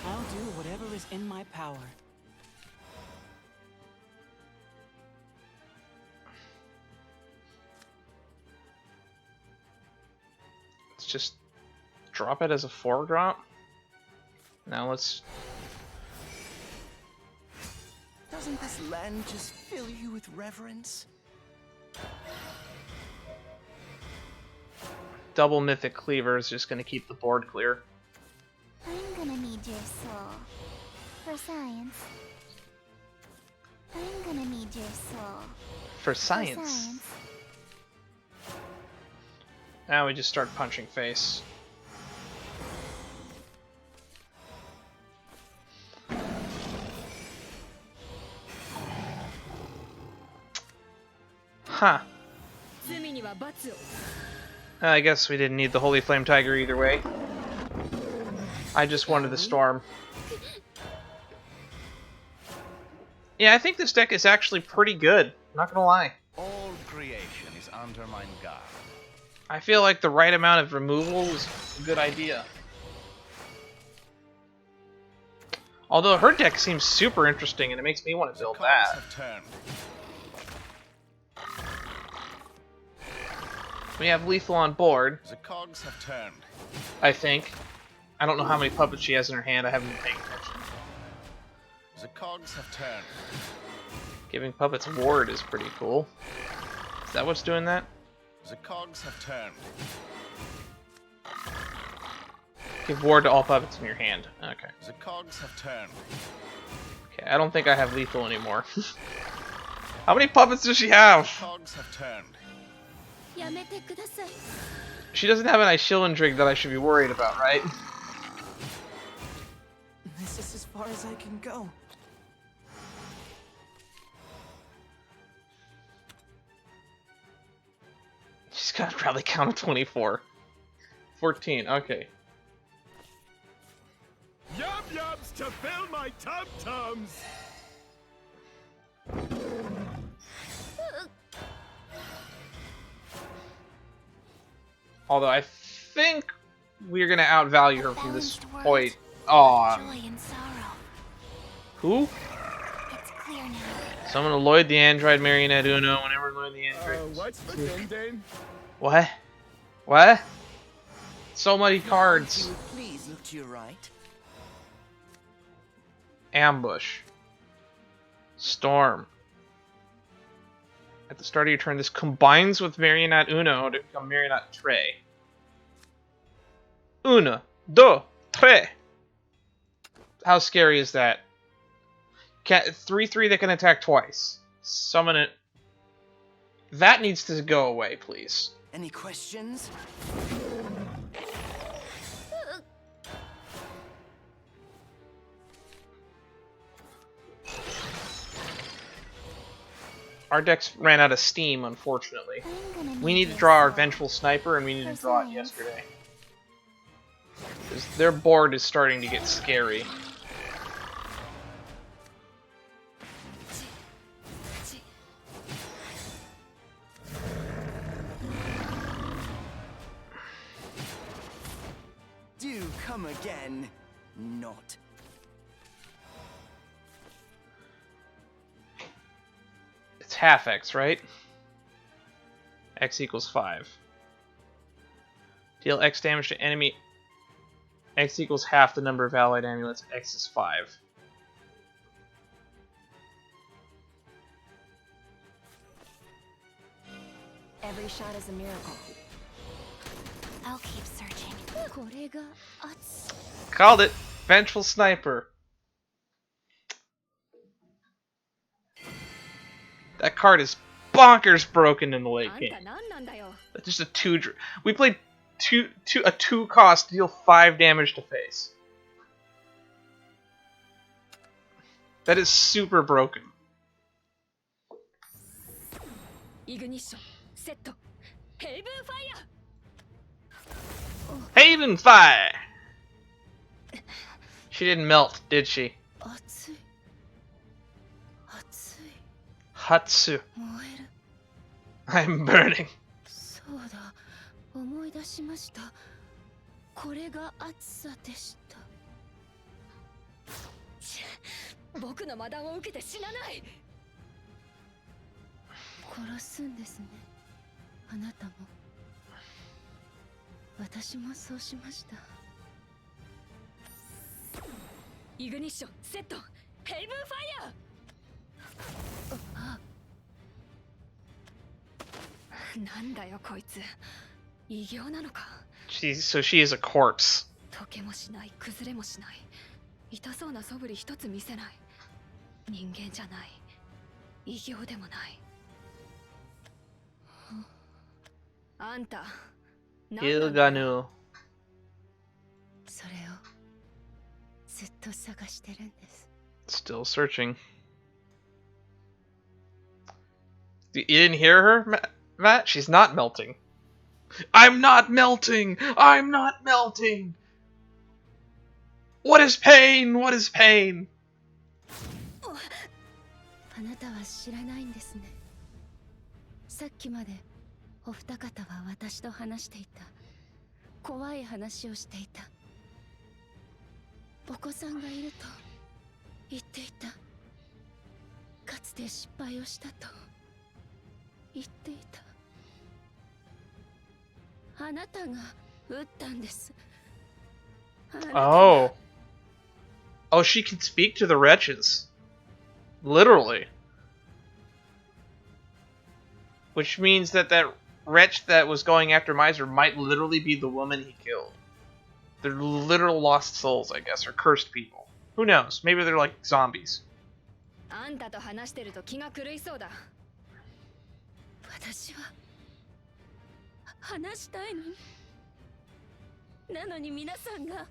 I'll do whatever is in my power. Let's just drop it as a 4-drop. Now let's... Doesn't this land just fill you with reverence? Double Mythic Cleaver is just going to keep the board clear. I'm gonna need your soul. For science. I'm gonna need your soul. For science. Now we just start punching face. Huh. I guess we didn't need the Holy Flame Tiger either way. I just wanted the storm. Yeah, I think this deck is actually pretty good. Not gonna lie. All creation is under my guard. I feel like the right amount of removal is a good idea. Although her deck seems super interesting and it makes me want to build that. We have lethal on board. The cogs have turned. I think. I don't know how many puppets she has in her hand. I haven't been paying attention. The cogs have turned. Giving puppets ward is pretty cool. Is that what's doing that? The cogs have turned. Give ward to all puppets in your hand. Okay. The cogs have turned. Okay, I don't think I have lethal anymore. How many puppets does she have? The cogs have turned. She doesn't have an Ishilin Trig that I should be worried about, right? This is as far as I can go. She's got to probably count a 24. 14, okay. Yum yums to fill my tum-tums! Although I think we're gonna outvalue her from this point on. Who? It's clear now. Someone will Lloyd the Android Marionette Uno whenever Lloyd the Android. What's the din-din? What? What? So many cards. Please look to your right. Ambush. Storm. At the start of your turn, this combines with Marionette Uno to become Marionette Tre. Uno, dos, tres. How scary is that? 3/3 that can attack twice. Summon it. That needs to go away, please. Any questions? Our decks ran out of steam, unfortunately. We need to draw our Vengeful Sniper, and we need to draw it yesterday. Because their board is starting to get scary. Come again. Not. It's half X, right? X equals 5. Deal X damage to enemy. X equals half the number of allied amulets. X is 5. Every shot is a miracle. I'll keep searching. Called it! Vengeful Sniper. That card is bonkers broken in the late game. That's just a 2. We played a 2 cost to deal 5 damage to face. That is super broken. Ignition. Set. Haven fire. Haven fire. She didn't melt, did she? Hatsu. I'm burning. 思い出しました。これが暑さでした。僕の魔弾を受けて死なない。殺すんですね。あなたも。私もそうしました。イグニッションセット。ヘイブンファイヤー。なんだよこいつ。異形なのか。So she is a corpse. 溶けもしない、崩れもしない。痛そうな素振り一つ見せない。人間じゃない。異形でもない。あんた。Illganeau. それをずっと探してるんです。Still searching. You didn't hear her, Matt? She's not melting. I'm not melting! I'm not melting! What is pain? What is pain? あなたは知らないんですね。さっきまでお二方は私と話していた。怖い話をしていた。お子さんがいると言っていた。かつて失敗をしたと言っていた。あなたが撃ったんです。Oh. Oh, she can speak to the wretches. Literally. Which means that that wretch that was going after Miser might literally be the woman he killed. They're literal lost souls, I guess, or cursed people. Who knows? Maybe they're like zombies. あんたと話してると気が狂いそうだ。私は話したいのに。なのに皆さんが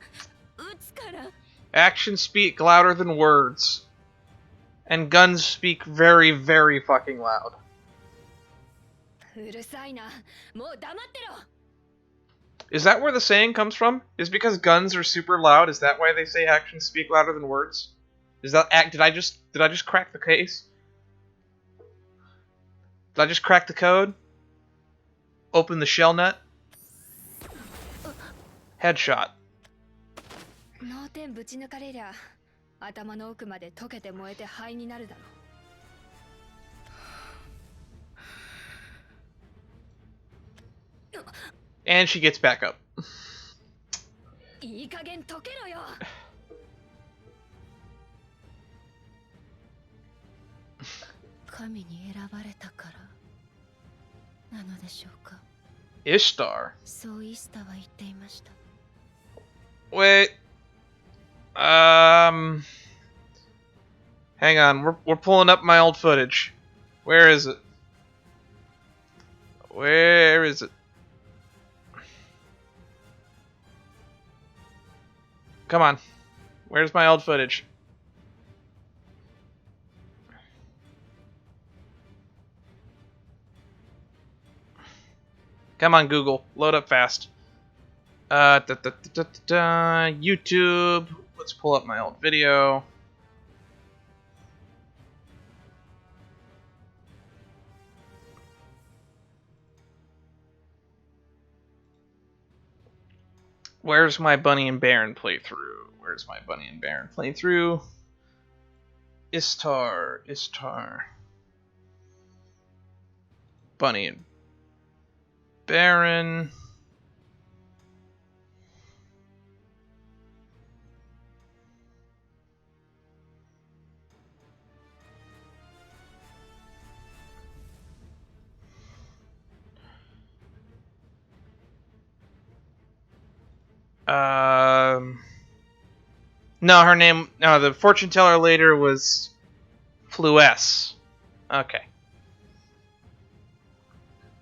撃つから。Actions speak louder than words. And guns speak very, very fucking loud. うるさいな。もう黙ってろ。Is that where the saying comes from? Is because guns are super loud? Is that why they say actions speak louder than words? Is that did I just crack the case? Did I just crack the code? Open the shell nut? Headshot. 脳天ぶち抜かれりゃ頭の奥まで溶けて燃えて灰になるだろう。And she gets back up. いい加減溶けろよ。神に選ばれたからなのでしょうか。Ishtar. そうイスタは言っていました。Wait. Hang on. We're pulling up my old footage. Where is it? Where is it? Come on. Where's my old footage? Come on, Google. Load up fast. YouTube. Let's pull up my old video. Where's my Bunny and Baron playthrough? Where's my Bunny and Baron playthrough? Istar. Bunny and Baron. No, her name. No, the fortune teller later was Fluess. Okay.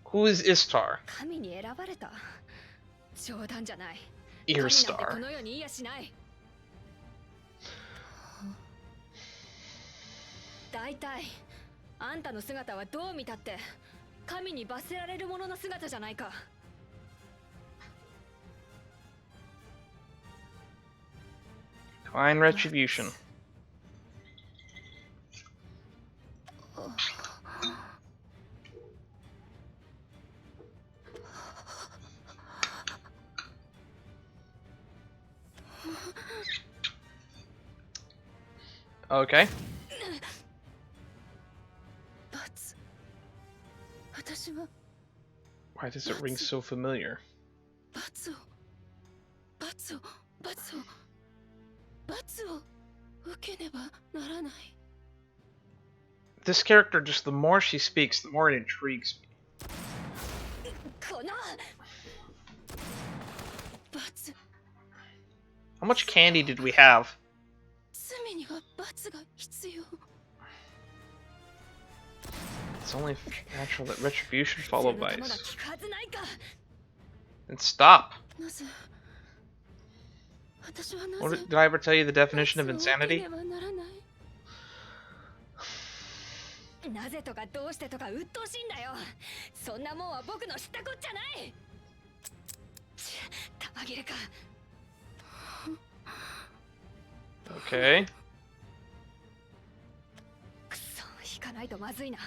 Who is Istar? 神に選ばれた。冗談じゃない。 Earstar. 神なんてこの世にいやしない。大体あんたの姿はどう見たって神に罰せられるものの姿じゃないか。 Divine Retribution. Okay. Why does it ring so familiar? This character, just the more she speaks, the more it intrigues me. How much candy did we have? It's only natural that retribution followed by us. And stop! Did I ever tell you the definition of insanity? なぜとかどうしてとか鬱陶しいんだよ。そんなもんは僕の知ったこっちゃない。たまぎれか。Okay. くそ、引かないとまずいな。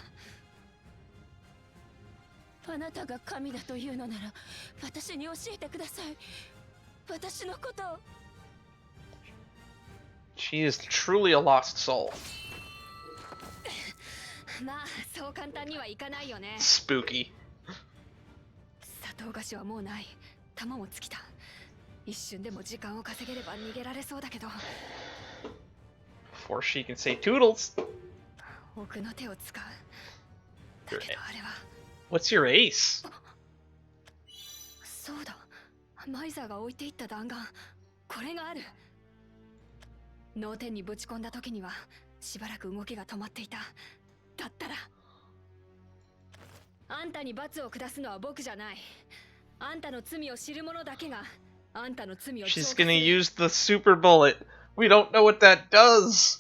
あなたが神だというのなら、私に教えてください。私のことを。She is truly a lost soul. まあ、そう簡単にはいかないよね。Spooky. 砂糖菓子はもうない。弾も尽きた。一瞬でも時間を稼げれば逃げられそうだけど。Before she can say toodles. 奥の手を使う。だけどあれは。What's your ace? そうだ。マイザーが置いていった弾丸。これがある。脳天にぶち込んだ時にはしばらく動きが止まっていた。だったらあんたに罰を下すのは僕じゃない。あんたの罪を知る者だけがあんたの罪を。She's gonna use the super bullet. We don't know what that does.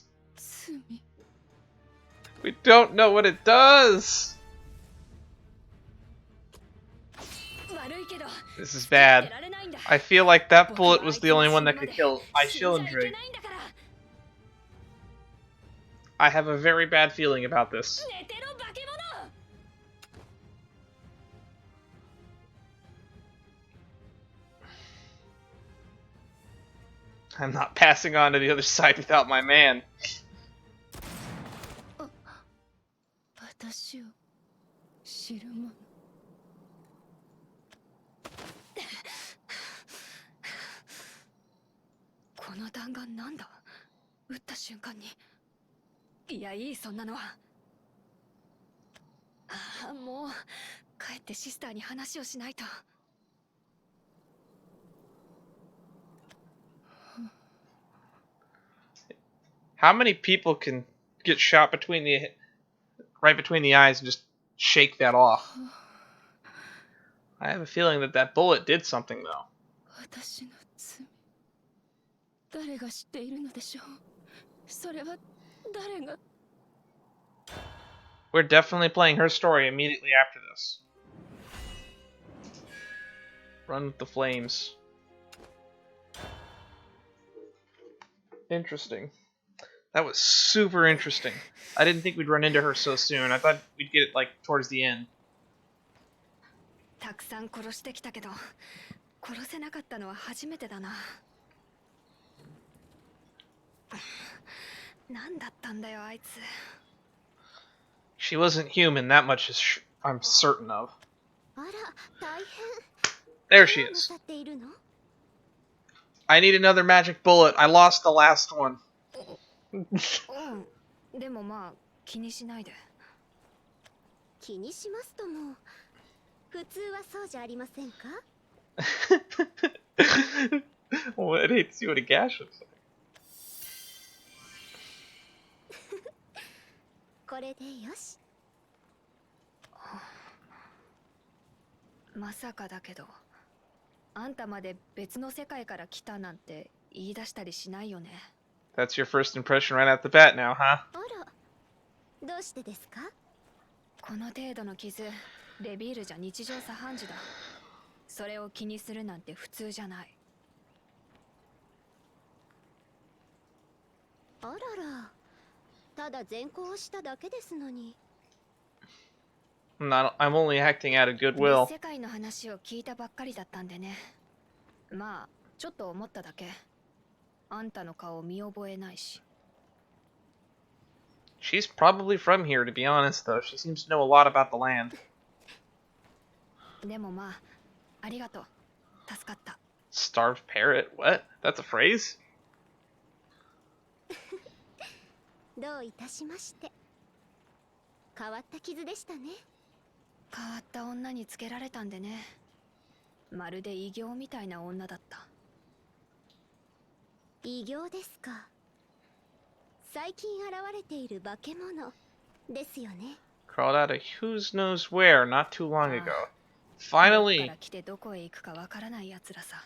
We don't know what it does. This is bad. I feel like that bullet was the only one that could kill Shilindrig. I have a very bad feeling about this. I'm not passing on to the other side without my man. 私を知る者。この弾丸なんだ。撃った瞬間に。いや、いい、そんなのは。ああ、もう帰ってシスターに話をしないと。How many people can get shot right between the eyes and just shake that off? I have a feeling that that bullet did something, though. 私の罪。誰が知っているのでしょう。それは誰が。We're definitely playing her story immediately after this. Run with the flames. Interesting. That was super interesting. I didn't think we'd run into her so soon. I thought we'd get it like towards the end. たくさん殺してきたけど、殺せなかったのは初めてだな。何だったんだよあいつ。 She wasn't human, that much I'm certain of. あら、大変。 There she 何をな is. さっているの？ I need another magic bullet. I lost the last one. うん、でもまあ気にしないで。気にしますとも。普通はそうじゃありませんか？ Well, I'd hate to see what a gash looks like. これでよし。まさかだけど、あんたまで別の世界から来たなんて言い出したりしないよね。 That's your first impression right out the bat now, huh? あら、どうしてですか？この程度の傷、レビールじゃ日常茶飯事だ。それを気にするなんて普通じゃない。あらら、ただ善行をしただけですのに。I'm only acting out of goodwill. 世界の話を聞いたばっかりだったんでね。まあちょっと思っただけ。あんたの顔見覚えないし。 She's probably from here, to be honest, though. She seems to know a lot about the land. でもまあ、ありがとう。助かった。 Starved parrot? What? That's a phrase? どういたしまして。変わった傷でしたね。変わった女につけられたんでね。まるで異形みたいな女だった。異形ですか。最近現れている化け物ですよね。 Crawled out of who's knows where not too long ago. どっか Finally! ら来てどこへ行くかわからない奴らさ。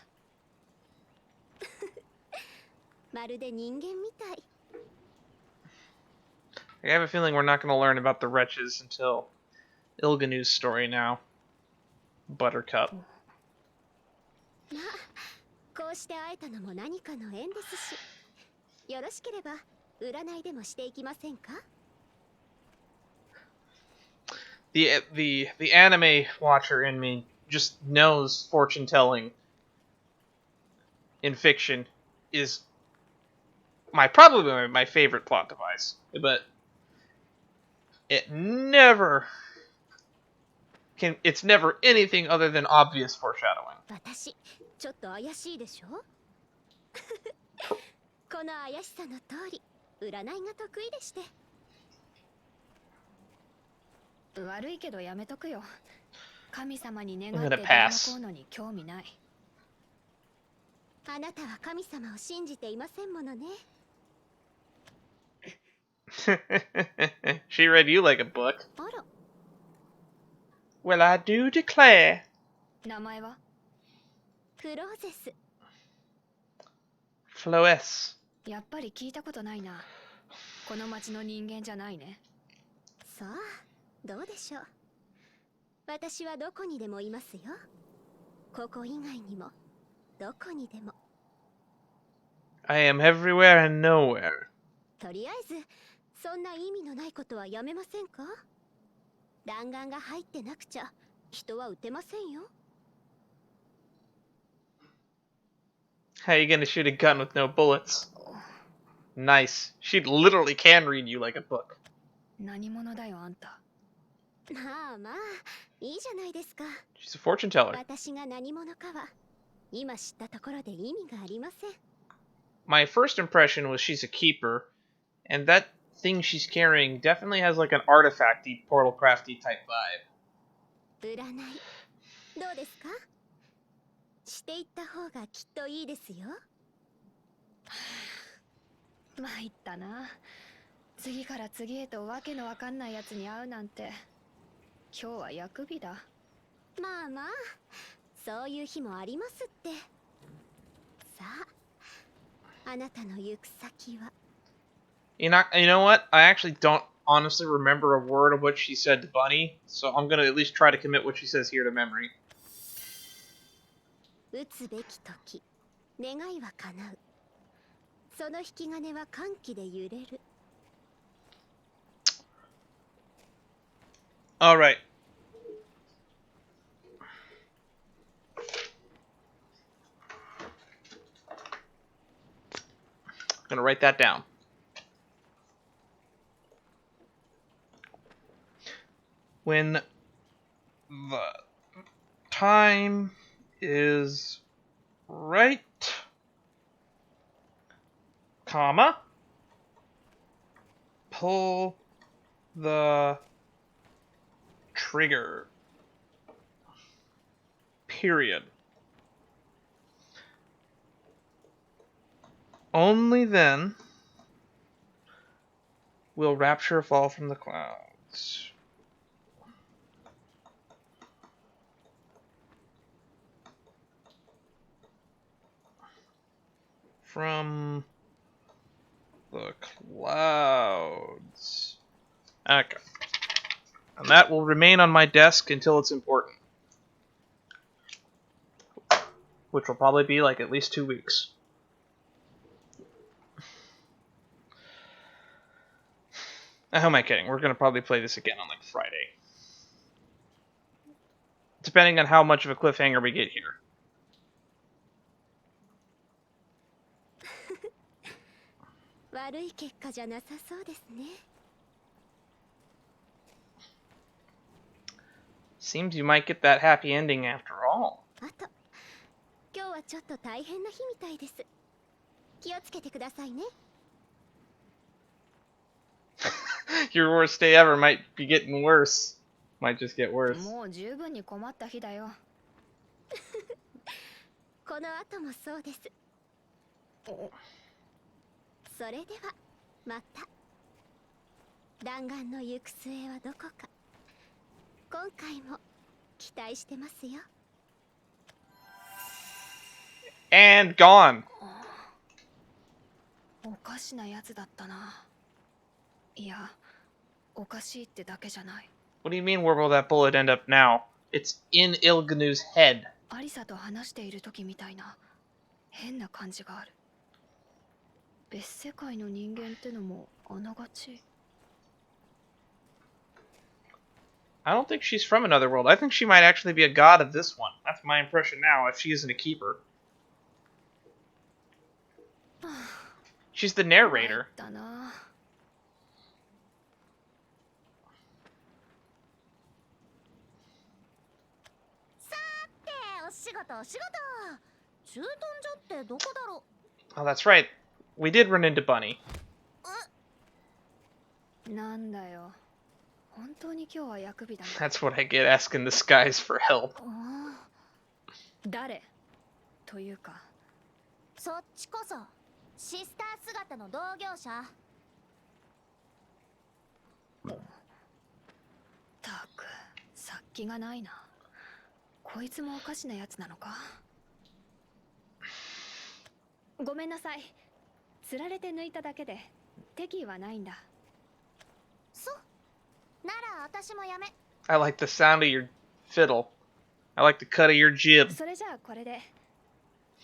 まるで人間みたい。 I have a feeling we're not going to learn about the wretches until Illganeau Story now. Buttercup. まあ、こうして会えたのも何かの縁ですし。よろしければ占いでもしていきませんか？ The anime watcher in me just knows fortune telling in fiction is probably my favorite plot device, but it's never anything other than obvious foreshadowing. 私、ちょっと怪しいでしょ？この怪しさの通り、占いが得意でして。悪いけどやめとくよ。神様に願 I'm って gonna どうの pass. こうのに興味ない。あなたは神様を信じていませんものね。She read you like a book. あら、 Well, I do declare. 名前は？フローゼス。 Floes. やっぱり聞いたことないな。この町の人間じゃないね。さあ、どうでしょう。私はどこにでもいますよ。ここ以外にも、どこにでも。 I am everywhere and nowhere. とりあえず、そんな意味のないことはやめませんか？弾丸が入ってなくちゃ、人は撃てませんよ。 How are you gonna shoot a gun with no bullets? Nice. She literally can read you like a book. 何者だよあんた。まあまあ、いいじゃないですか。 She's a fortune teller. 私が何者かは、今知ったところで意味がありません。 My first impression was she's a keeper, and that thing she's carrying definitely has like an artifacty, portal crafty type vibe. 占い、どうですか？していった方がきっといいですよ。参ったな。次から次へとわけのわかんないやつに会うなんて。今日は薬日だ。まあまあ、そういう日もありますって。さあ、あなたの行く先は。You know what? I actually don't honestly remember a word of what she said to Bunny, so I'm gonna at least try to commit what she says here to memory. 打つべき時、願いは叶う。その引き金は歓喜で揺れる。 Alright. write that down. When the time is right, comma, pull the trigger. Period. Only then will rapture fall from the clouds. From the clouds. Okay. And that will remain on my desk until it's important. Which will probably be like at least 2 weeks. Who am I kidding? We're going to probably play this again on like Friday. Depending on how much of a cliffhanger we get here. Seems you might get that happy ending after all. Your worst day ever might be getting worse. Might just get worse. この後もそうです。それではまた。弾丸の行く末はどこか。今回も期待してますよ。And gone. おかしなやつだったな。いや、おかしいってだけじゃない。 What do you mean, where will that bullet end up now? It's in Illganou's head. アリサと話している時みたいな変な感じがある。別世界の人間ってのもあながち。 I don't think she's from another world. I think she might actually be a god of this one. That's my impression now, if she isn't a keeper. She's the narrator. だな。お仕事。駐屯所ってどこだろう。 Oh, that's right. We did run into Bunny. なんだよ。本当に今日は役日だな。 That's what I get asking the skies for help. 誰というか。そっちこそシスター姿の同業者。たく、殺気がないな。こいつもおかしなやつなのか。ごめんなさい。釣られて抜いただけで敵意はないんだ。そう。なら私もやめ。I like the sound of your fiddle. I like the cut of your jib. それじゃあこれで。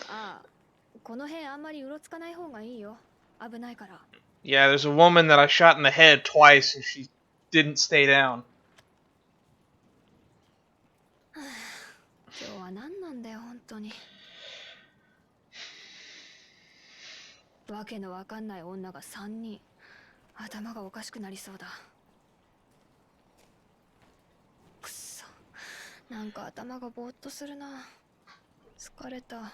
ああ、この辺あんまりうろつかない方がいいよ。危ないから。Yeah, there's a woman that I shot in the head twice and she didn't stay down. 今日は何なんだよ本当に。わけのわかんない女が3人。頭がおかしくなりそうだ。くそ、なんか頭がぼーっとするな。疲れた。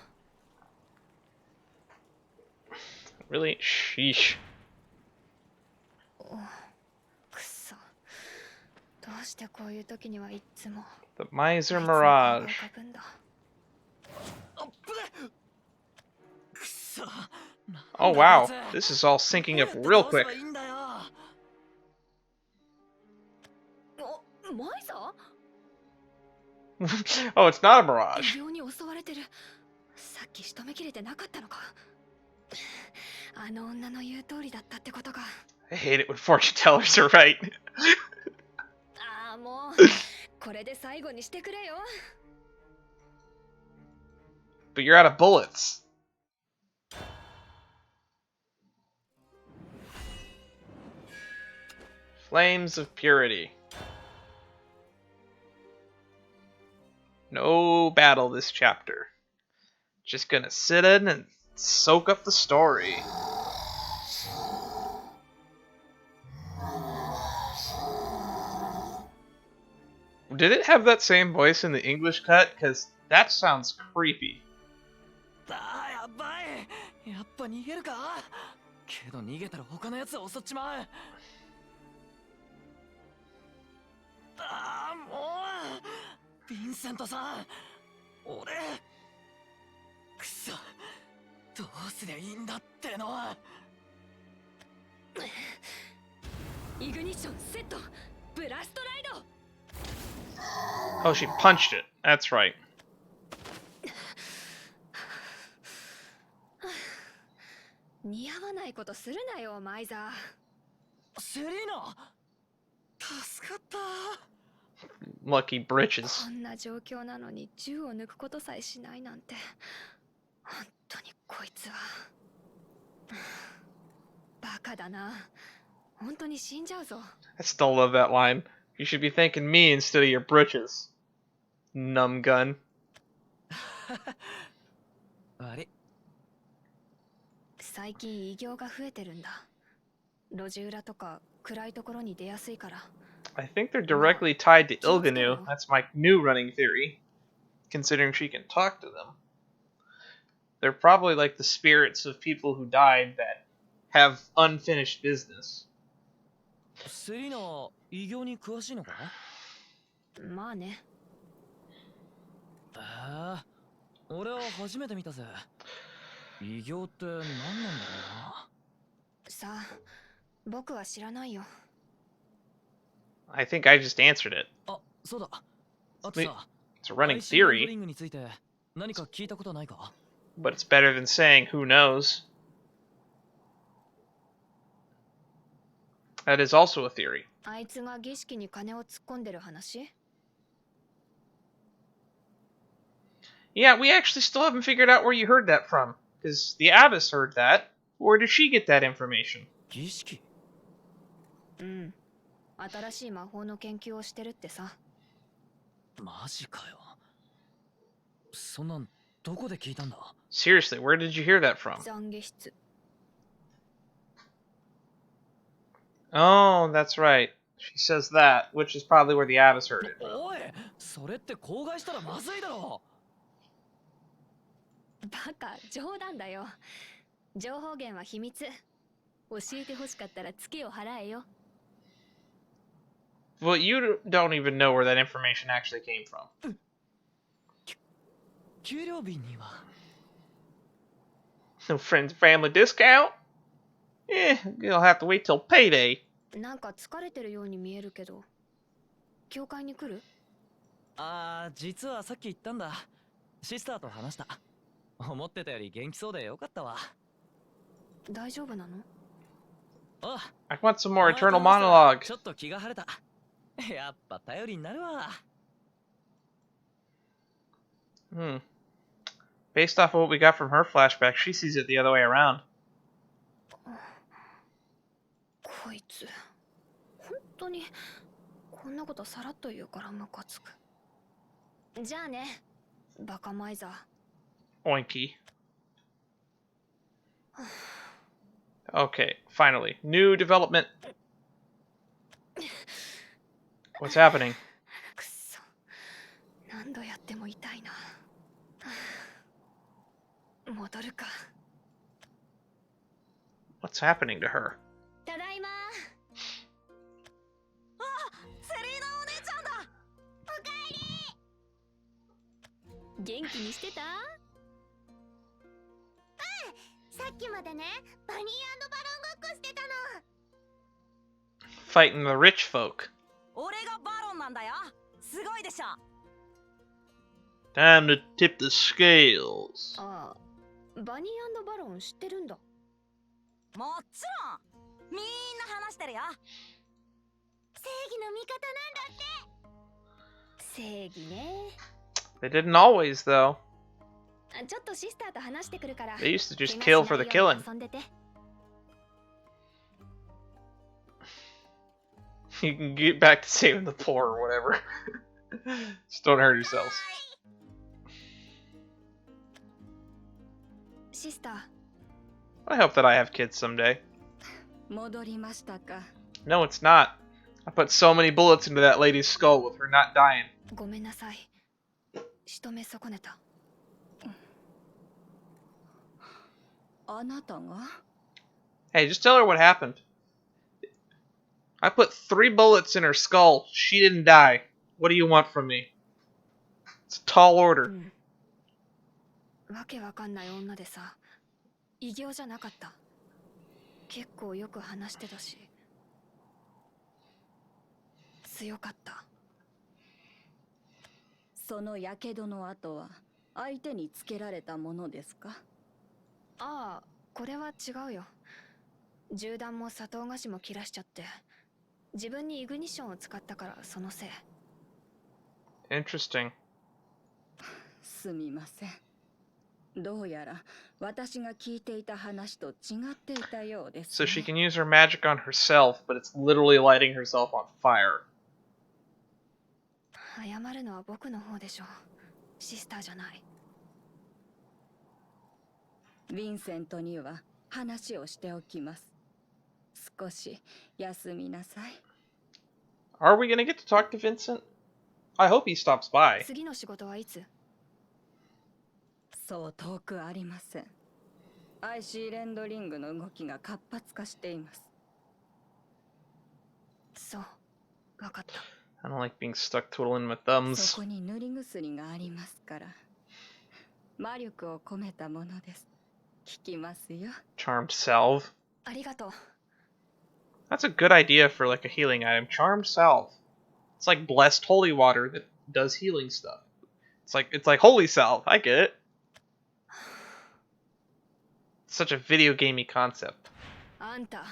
Really? Sheesh. くそ。どうしてこういう時にはいつも。 The Miser Mirage. Oh wow, this is all syncing up real quick. Oh, it's not a mirage. さっき仕留めきれてなかったのか。あの女の言う通りだったってことか。 I hate it when fortune tellers are right. ああ、もうこれで最後にしてくれよ。 But you're out of bullets. Flames of Purity. No battle this chapter. Just gonna sit in and soak up the story. did it have that same voice in the English cut? Because that sounds creepy. あーやばい。やっぱ逃げるか。けど逃げたら他のやつを襲っちまう。ああもう。ヴィンセントさん。俺。くそ。どうすりゃいいんだっての。イグニッションセット。ブラストライド。 Oh, she punched it. That's right. 似合わないことするなよ、マイザー。セリーナ。助かった。 Lucky britches. こんな状況なのに銃を抜くことさえしないなんて。本当にこいつは。バカだな。本当に死んじゃうぞ。 I still love that line. You should be thanking me instead of your britches. Numb gun. 悪い。最近異形が増えてるんだ。路地裏とか暗いところに出やすいから。 I think they're directly tied to Illganeau. That's my new running theory. Considering she can talk to them. They're probably like the spirits of people who died that have unfinished business. セリーナ、異形に詳しいのか？まあね。俺は初めて見たぜ。異形って何なんだろうな。さあ、僕は知らないよ。I think I just answered it. あ、そうだ。あとさ、 It's a running theory, リングについて何か聞いたことないか？ but it's better than saying who knows. That is also a theory. あいつが儀式に金を突っ込んでる話？ Yeah, we actually still haven't figured out where you heard that from. Because the Abbess heard that. Where did she get that information? 儀式？うん。新しい魔法の研究をしてるってさ。マジかよ。そんなんどこで聞いたんだ？ Seriously, where did you hear that from? 懺悔室。 Oh, that's right. She says that, which is probably where the Abbess heard it. おい、それって口外したらまずいだろ。バカ、冗談だよ。情報源は秘密。教えてほしかったらツケを払えよ。 Well, you don't even know where that information actually came from. 給料日には。 No friends family discount? You'll have to wait till payday. なんか疲れてるように見えるけど。教会に来る？ああ、実はさっき言ったんだ。シスターと話した。思ってたより元気そうでよかったわ。大丈夫なの？ I want some more eternal monologue. ちょっと気が晴れた。やっぱ頼りになるわ。Based off of what we got from her flashback, she sees it the other way around. こいつ、本当にこんなことさらっと言うからムカつく。じゃあね、バカマイザー。 Oinky. Okay, finally. New development. What's happening? くそ、何度やっても痛いな。戻るか。 What's happening to her? ただいま。あ、セリーナお姉ちゃんだ。おかえり。元気にしてた？さっきまでね、バニー&バロンごっこしてたの。 Fighting the rich folk. 俺がバロンなんだよ。すごいでしょ。 Time to tip the scales. ああ、バニー&バロン知ってるんだ。もちろん。みんな話してるよ。正義の味方なんだって。正義ね。 They didn't always, though. ちょっとシスターと話してくるから。 They used to just kill for the killing. 遊んでて。 You can get back to saving the poor or whatever. Just don't hurt yourselves. シスター。 I hope that I have kids someday. 戻りましたか。 No, it's not. I put so many bullets into that lady's skull with her not dying. ごめんなさい。仕留め損ねた。あなたが Hey, just tell her what happened. I put 3 bullets in her skull. She didn't die. What do you want from me? It's a tall order. わけわかんない女でさ、異形じゃなかった。結構よく話してたし、強かった。その火傷の跡は相手につけられたものですか？ああ、これは違うよ。銃弾も砂糖菓子も切らしちゃって、自分にイグニッションを使ったからそのせい。Interesting. すみません。どうやら私が聞いていた話と違っていたようです、ね。So she can use her magic on herself, but it's literally lighting herself on fire. 謝るのは僕の方でしょ。シスターじゃない。ヴィンセントには話をしておきます。少し休みなさい。Are we gonna get to talk to Vincent? I hope he stops by. 次の仕事はいつ？そう遠くありません。IC レンドリングの動きが活発化しています。そう、わかった。I don't like being stuck twiddling my thumbs. そこに塗り薬がありますから。魔力を込めたものです。効きますよ。Charmed salve. ありがとう。That's a good idea for like a healing item. Charmed salve. It's like blessed holy water that does healing stuff. It's like holy salve. I get it. Such a video gamey concept. あんた、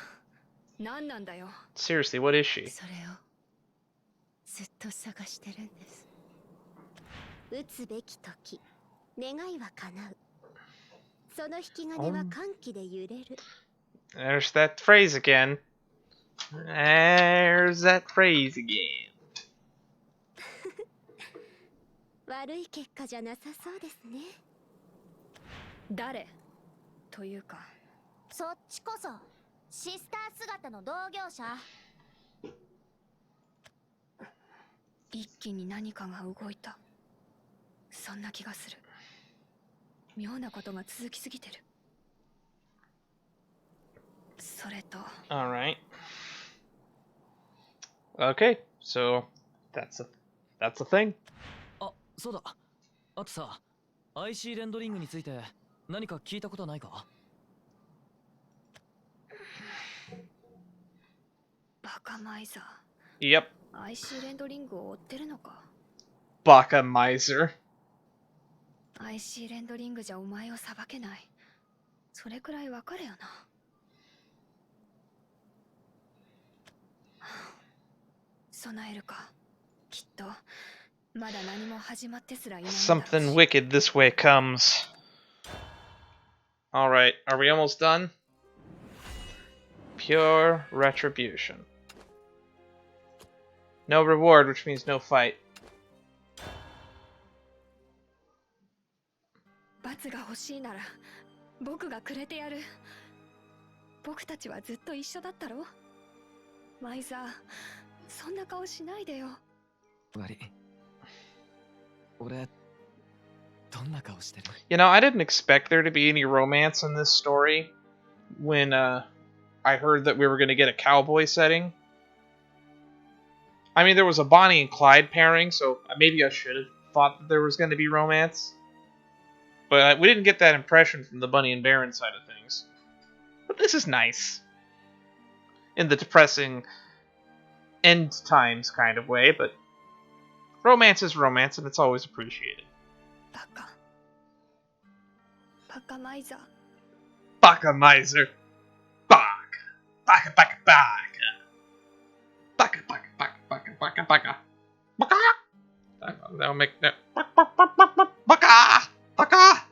何なんだよ。 Seriously, what is she? それをずっと探してるんです。打つべき時、願いは叶う。その引き金は歓喜で揺れる。There's that phrase again. There's that phrase again. 悪い結果じゃなさそうですね。誰というか。そっちこそシスター姿の同業者。一気に何かが動いた。そんな気がする。妙なことが続きすぎてる。それと。Alright. Okay, so that's a thing. あ、そうだ。あとさ、IC レンドリングについて何か聞いたことないか？バカマイザー。Yep. IC レンドリングを追ってるのか。 Baka miser. IC レンドリングじゃお前を裁けない。それくらいわかるよな。備えるか。きっとまだ何も始まってすらいない。Something wicked this way comes. Alright, are we almost done? Pure retribution. No reward, which means no fight. 罰が欲しいなら僕がくれてやる。僕たちはずっと一緒だったろ。マイザー、そんな顔しないでよ。悪い。俺、どんな顔してる？ You know, I didn't expect there to be any romance in this story when I heard that we were going to get a cowboy setting. I mean, there was a Bonnie and Clyde pairing, so maybe I should have thought that there was going to be romance. But we didn't get that impression from the Bunny and Baron side of things. But this is nice. In the depressing end times kind of way, but romance is romance and it's always appreciated. バカマイザー。 Baka miser. Baka. Baka. Baka. That'll make that. Baka.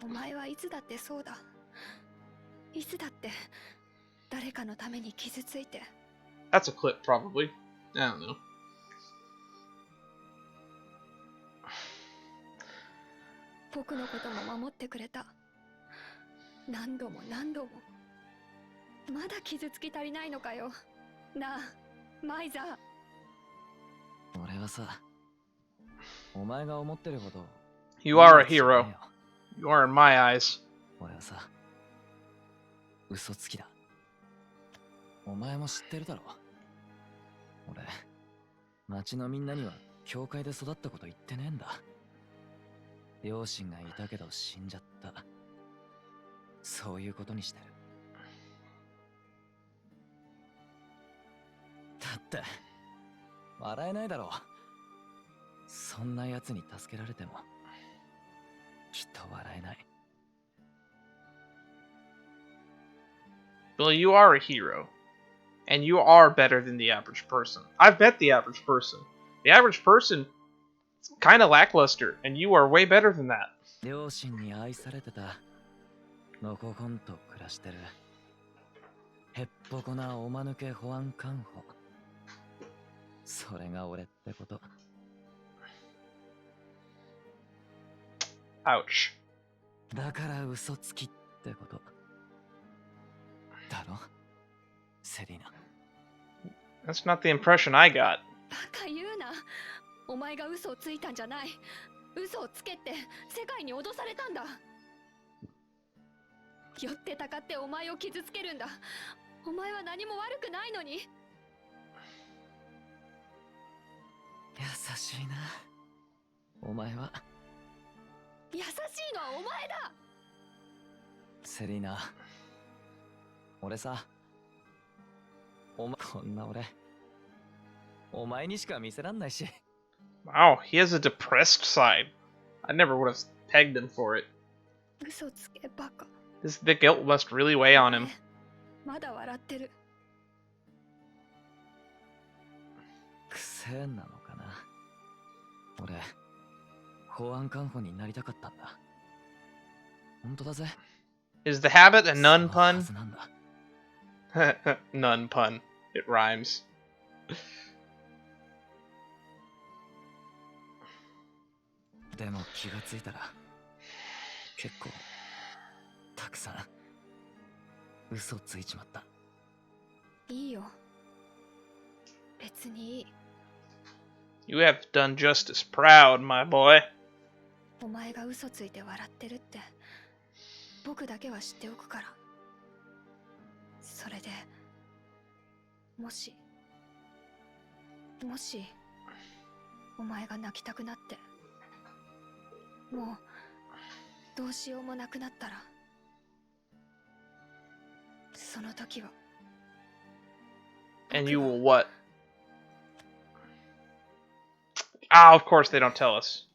お前はいつだってそうだ。いつだって誰かのために傷ついて。 That's a clip, probably. I don't know. 僕のことも守ってくれた。何度も何度も。まだ傷つき足りないのかよ。なあ、マイザー。俺はさ、お前が思ってるほど You are a hero. You are in my eyes. 俺はさ、嘘つきだ。お前も知ってるだろ。俺、町のみんなには教会で育ったこと言ってねえんだ。両親がいたけど死んじゃった。そういうことにしてる。だって、笑えないだろ。そんな奴に助けられても、きっと笑えない。Well, you are a hero. And you are better than the average person. I've met the average person. The average person is kind of lackluster, and you are way better than that. 両親に愛されてた。のこほんと暮らしてる。へっぽこなおまぬけ保安官補。それが俺ってこと。Ouch. だから嘘つきってこと。だろ、セリーナ。That's not the impression I got. バカ言うな。お前が嘘をついたんじゃない。嘘をつけって世界に脅されたんだ。寄ってたかってお前を傷つけるんだ。お前は何も悪くないのに。優しいな、お前は。優しいのはお前だ。セリーナ、俺さ、こんな俺、お前にしか見せらんないし。Wow, he has a depressed side. I never would have pegged him for it. 嘘つけバカ。The guilt must really weigh on him. まだ笑ってる。癖なのかな。俺、保安官補になりたかったんだ。本当だぜ。Is the habit a nun pun? Nun pun. It rhymes. でも気がついたら、結構、たくさん、嘘ついちまった。いいよ。別にいい。You have done justice. Proud, my boy. お前が嘘ついて笑ってるって、僕だけは知っておくから。それで、もし、お前が泣きたくなって、もう、どうしようもなくなったら、その時は。And you will what? Ah, of course they don't tell us.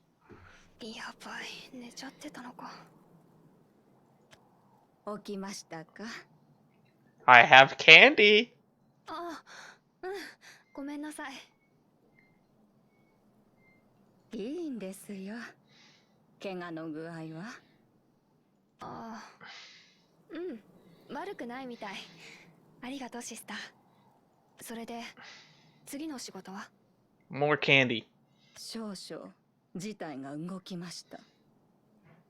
やばい、寝ちゃってたのか。起きましたか？ I have candy. ああ、うん、ごめんなさい。いいんですよ。怪我の具合は？ああ、うん、悪くないみたい。ありがとうシスター。それで、次の仕事は？ More candy. 少々事態が動きました。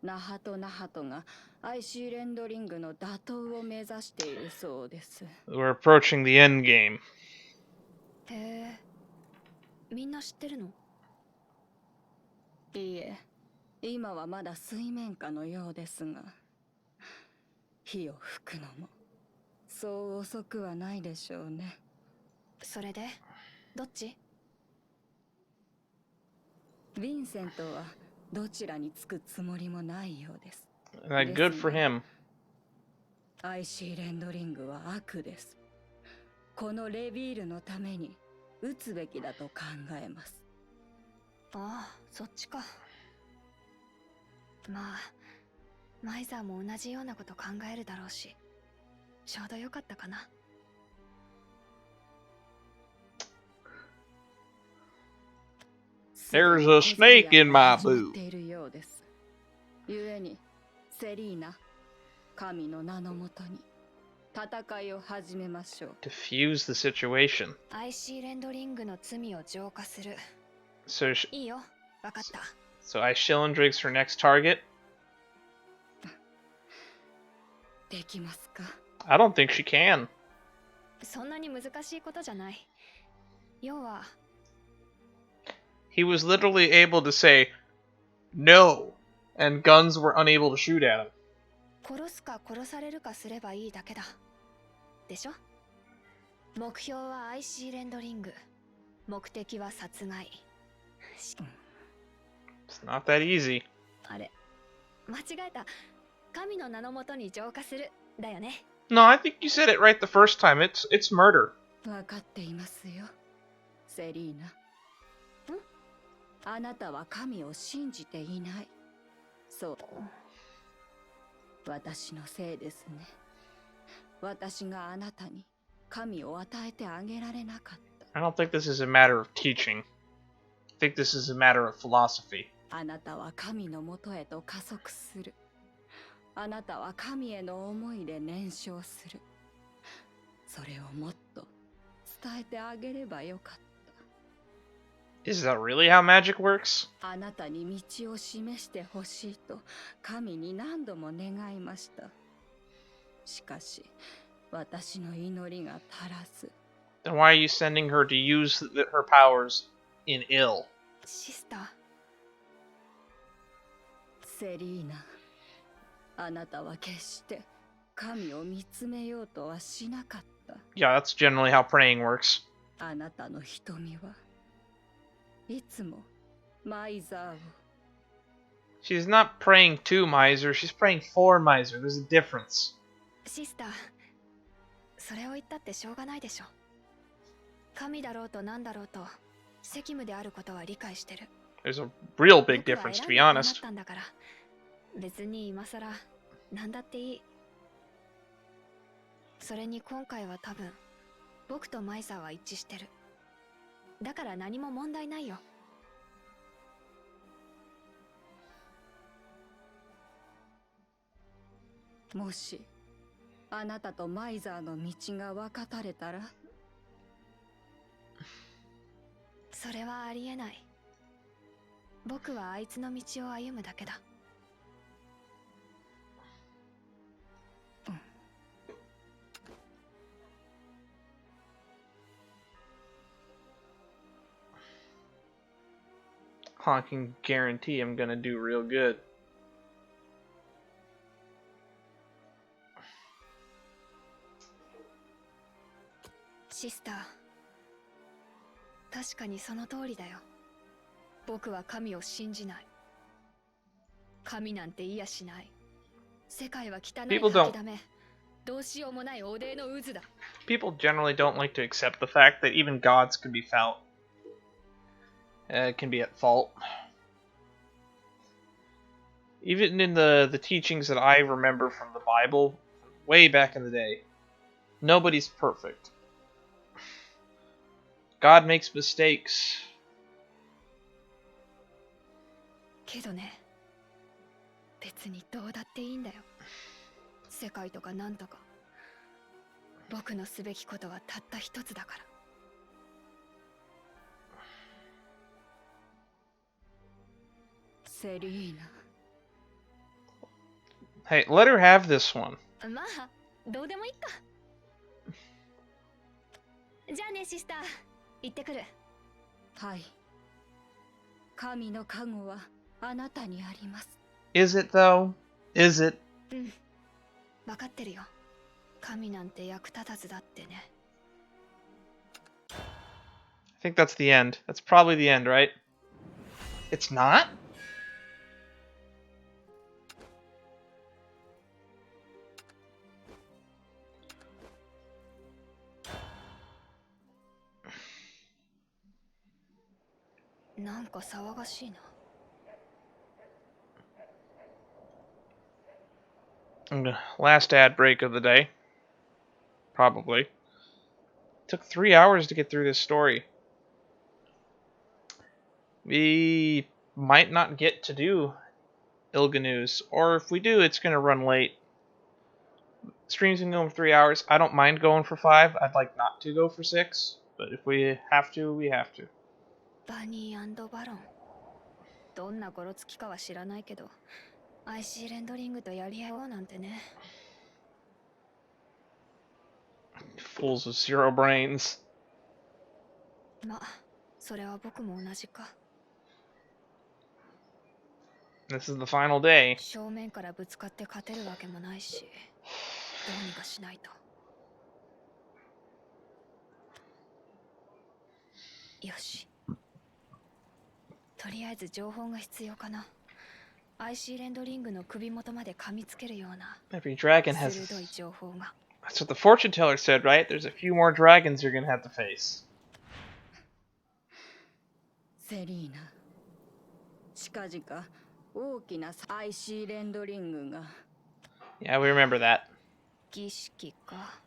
ナハトがIC レンドリングの打倒を目指しているそうです。We're approaching the end game. へえ、みんな知ってるの？いいえ、今はまだ水面下のようですが、火を吹くのもそう遅くはないでしょうね。それで、どっち？ヴィンセントはどちらにつくつもりもないようです。Good for him. IC レンドリングは悪です。このレビールのために撃つべきだと考えます。ああ、そっちか。まあ、マイザーも同じようなこと考えるだろうし、ちょうどよかったかな。There's a snake in my boot. 故にセリーナ、神の名のもとに戦いを始めましょう。Diffuse the situation. IC レンドリングの罪を浄化する。So いいよ、わかった。So Shadowverse her next target? できますか？ I don't think she can. そんなに難しいことじゃない。要は He was literally able to say no, and guns were unable to shoot at him. 殺すか殺されるかすればいいだけだ。でしょ？目標は IC レンドリング。目的は殺害。It's not that easy. あれ、間違えた。神の名のもとに浄化する。だよね。No, I think you said it right the first time. It's murder. わかっていますよ、セリーナ。あなたは神を信じていない。そう。私のせいですね。私があなたに神を与えてあげられなかった。 I don't think this is a matter of teaching. I think this is a matter of philosophy. あなたは神のもとへと加速する。あなたは神への思いで燃焼する。それをもっと伝えてあげればよかった。 Is that really how magic works? あなたに道を示してほしいと神に何度も願いました。しかし私の祈りが足らず。 Then why are you sending her to use her powers in ill? シスター。セリーナ、あなたは決して神を見つめようとはしなかった。 Yeah, that's generally how praying works. あなたの瞳はいつもマイザーを。 She's not praying to Miser, she's praying for Miser. There's a difference. シスター、それを言ったってしょうがないでしょ。神だろうと何だろうと責務であることは理解してる。 There's a real big difference, to be honest. 僕は選んでこうなったんだから、別に今さら何だっていい。それに今回は多分僕とマイサーは一致してる。だから何も問題ないよ。もしあなたとマイザーの道が分かたれたら。それはありえない。僕はあいつの道を歩むだけだ。I can guarantee I'm gonna do real good. シスター、確かにその通りだよ。僕は神を信じない。神なんていやしない。世界は汚い吐きだめ。どうしようもない汚泥の渦だ。People generally don't like to accept the fact that even gods can be can be at fault. Even in the teachings that I remember from the Bible, way back in the day, nobody's perfect. God makes mistakes. けどね、別にどうだっていいんだよ。世界とかなんとか。僕のすべきことはたった一つだから。セリーナ。Hey, let her have this one. まあ、どうでもいいか。じゃあね、シスター。行ってくる。はい。神の加護はあなたにあります。Is it though? Is it? うん。わかってるよ。神なんて役立たずだってね。I think that's the end. That's probably the end, right? It's not?なんか騒がしいな。Last ad break of the day. Probably. Took 3 hours to get through this story. We might not get to do Illganeau's, or if we do, it's going to run late. Stream's going to go for 3 hours. I don't mind going for 5. I'd like not to go for 6, but if we have to, we have to. バニー&バロン。どんなゴロつきかは知らないけど、IC レンドリングとやり合おうなんてね。Fools with zero brains. ま、それは僕も同じか。 This is the final day. 正面からぶつかって勝てるわけもないし、どうにかしないと。よし。とりあえず情報が必要かな。アイシーレンドリングの首元まで噛みつけるような Every dragon has. 鋭い情報が。 That's what the fortune teller said, right? There's a few more dragons you're gonna have to face. セリーナ、近々大きなアイシーレンドリングが。 Yeah, we remember that. 儀式か。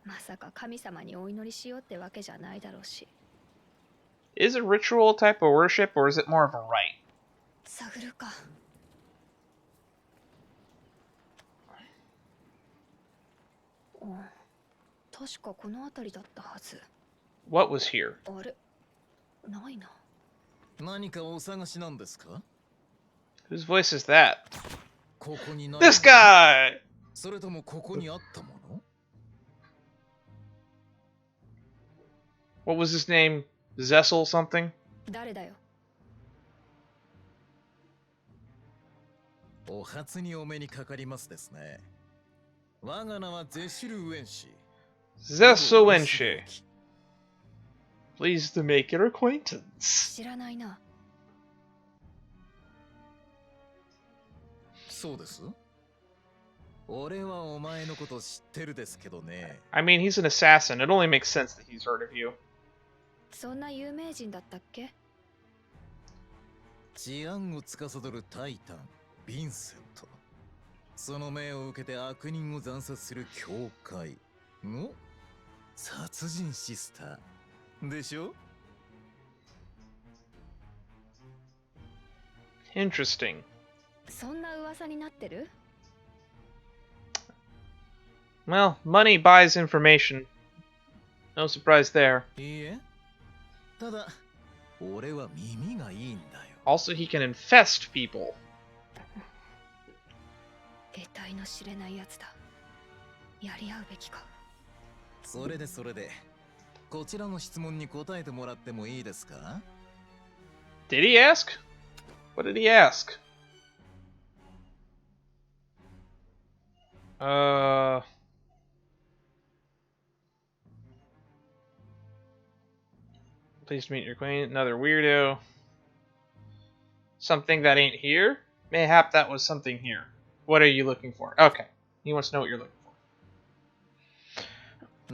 まさか神様にお祈りしようってわけじゃないだろうし。 Is it a ritual type of worship, or is it more of a rite? 探るか。確かこの辺りだったはず。 What was here? あれ、ないな。何かお探しなんですか？ Whose voice is that? ここにない。 This guy! それともここにあったもの？ What was his name? Zessel something? 誰だよ。お初にお目にかかりますですね。我が名はゼシルウェンシ。 Zesselwenshi. Pleased to make your acquaintance. 知らないな。そうです。俺はお前のこと知ってるですけどね。 I mean, he's an assassin. It only makes sense that he's heard of you. そんな有名人だったっけ？治安を司るタイタン、ヴィンセント。その命を受けて悪人を惨殺する教会の殺人シスターでしょ？ Interesting. そんな噂になってる？ Well, money buys information. No surprise there. いいえ。ただ、俺は耳がいいんだよ。 Also, he can infest people. 得体の知れないやつだ。やり合うべきか。それでこちらの質問に答えてもらってもいいですか？ Did he ask? What did he ask? Pleased to meet your acquaintance. Another weirdo. Something that ain't here? Mayhap that was something here. What are you looking for? Okay. He wants to know what you're looking for.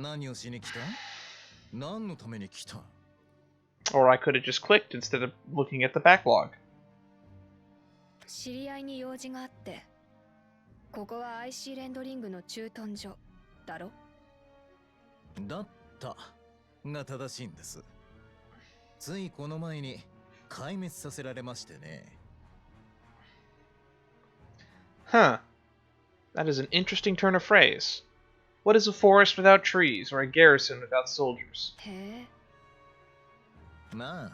何をしに来た？何のために来た？ Or I could have just clicked instead of looking at the backlog. 知り合いに用事があって。ここはアイシーレンドリングの駐屯所だろ？だったが正しいんです。ついこの前に壊滅させられましてね。 Huh. That is an interesting turn of phrase. What is a forest without trees, or a garrison without soldiers? へえ。まあ、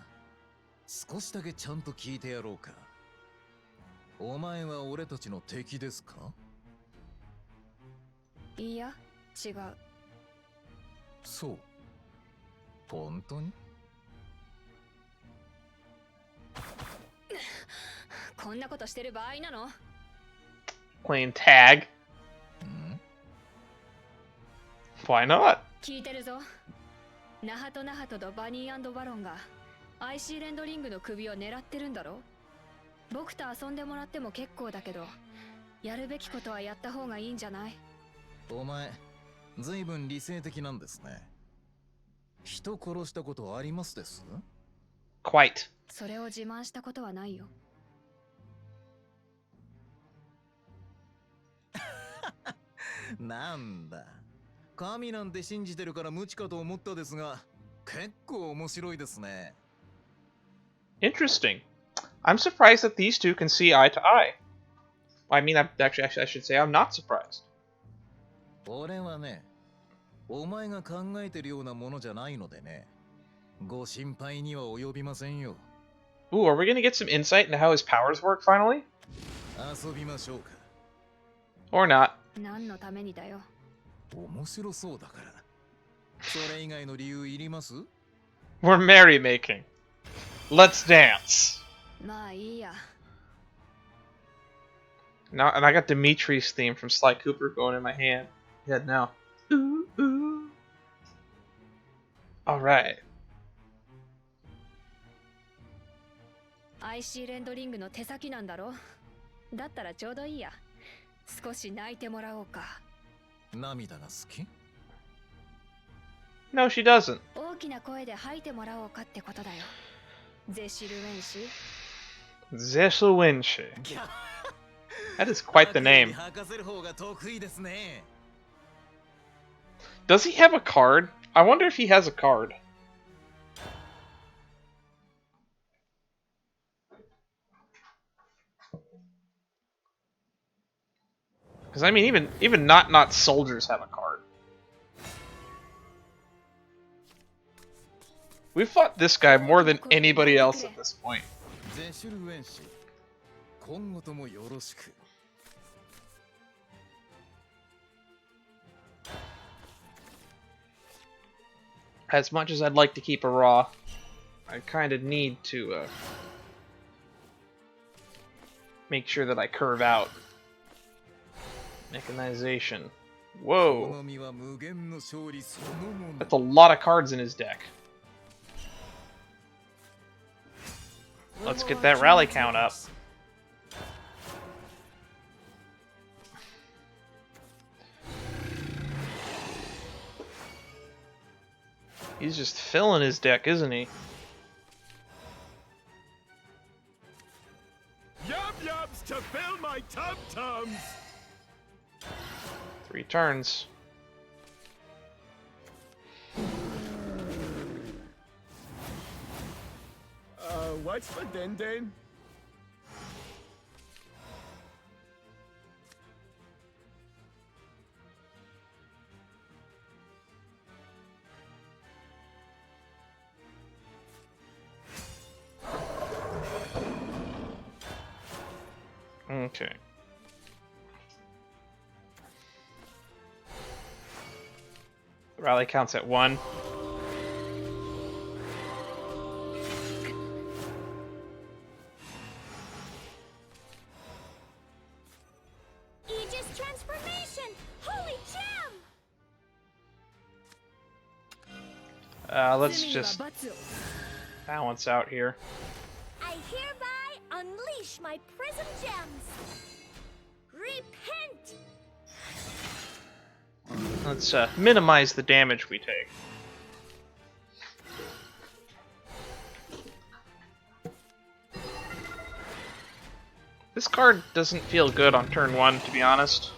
少しだけちゃんと聞いてやろうか。お前は俺たちの敵ですか？いや、違う。そう。本当に？こんなことしてる場合なの？ Playing tag. Why not? 聞いてるぞ。ナハトとバニー&バロンがアイシーレンドリングの首を狙ってるんだろ？僕と遊んでもらっても結構だけど、やるべきことはやった方がいいんじゃない？お前、ずいぶん理性的なんですね。人殺したことありますです？ Quite. それを自慢したことはないよ。なんだ。神なんて信じてるから無知かと思ったですが、結構面白いですね。Interesting. I'm surprised that these two can see eye to eye. I mean, actually, I should say I'm not surprised. 俺はね、お前が考えてるようなものじゃないのでね、ご心配には及びませんよ。Ooh, are we gonna get some insight into how his powers work finally? 遊びましょうか。Or not. 何のためにだよ。面白そうだから。We're merrymaking. Let's dance. まあいいや。 Now, and I got Dimitri's theme from Sly Cooper going in my head now. Ooh, ooh. All right. IC レンドリングの手先なんだろ。だったらちょうどいいや。少し泣いてもらおうか。涙が好き? No, she doesn't. 大きな声で吐いてもらおうかってことだよ。ゼシルウェンシ。Zeshuwenshi. That is quite the name. Does he have a card? I wonder if he has a card. Because I mean, even not soldiers have a card. We fought this guy more than anybody else at this point. As much as I'd like to keep a raw, I kind of need to make sure that I curve out. Mechanization. Whoa. That's a lot of cards in his deck. Let's get that rally count up. He's just filling his deck, isn't he? Yum-yums to fill my tum-tums! 3 turns. What's for din-din? Okay. The rally counts at 1. Aegis transformation! Holy gem! Let's just balance out here. I hereby unleash my prism gems! Repent! Let's minimize the damage we take. This card doesn't feel good on turn 1, to be honest.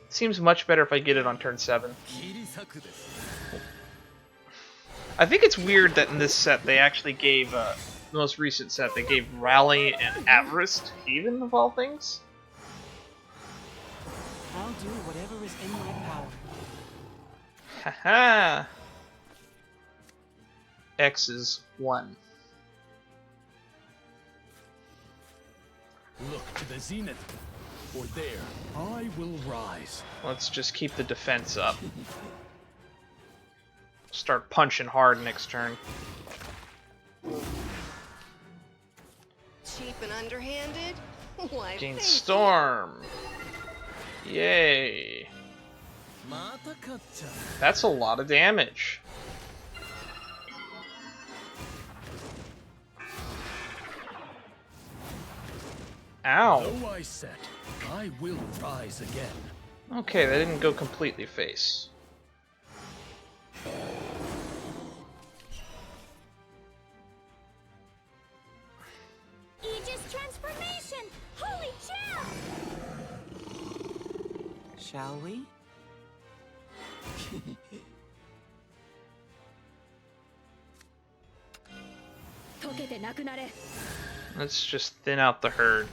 It seems much better if I get it on turn 7. I think it's weird that in this set they actually gave, the most recent set, they gave Rally and Avarice to Haven of all things. I'll do whatever is in my power. Haha! X is 1. Look to the zenith, for there I will rise. Let's just keep the defense up. Start punching hard next turn. Cheap and underhanded? Why, Gain thank Storm! Yay! That's a lot of damage. Ow! Though I set, I will rise again. Okay, that didn't go completely face. Aegis transformation! Holy gem! Shall we? Let's just thin out the herd.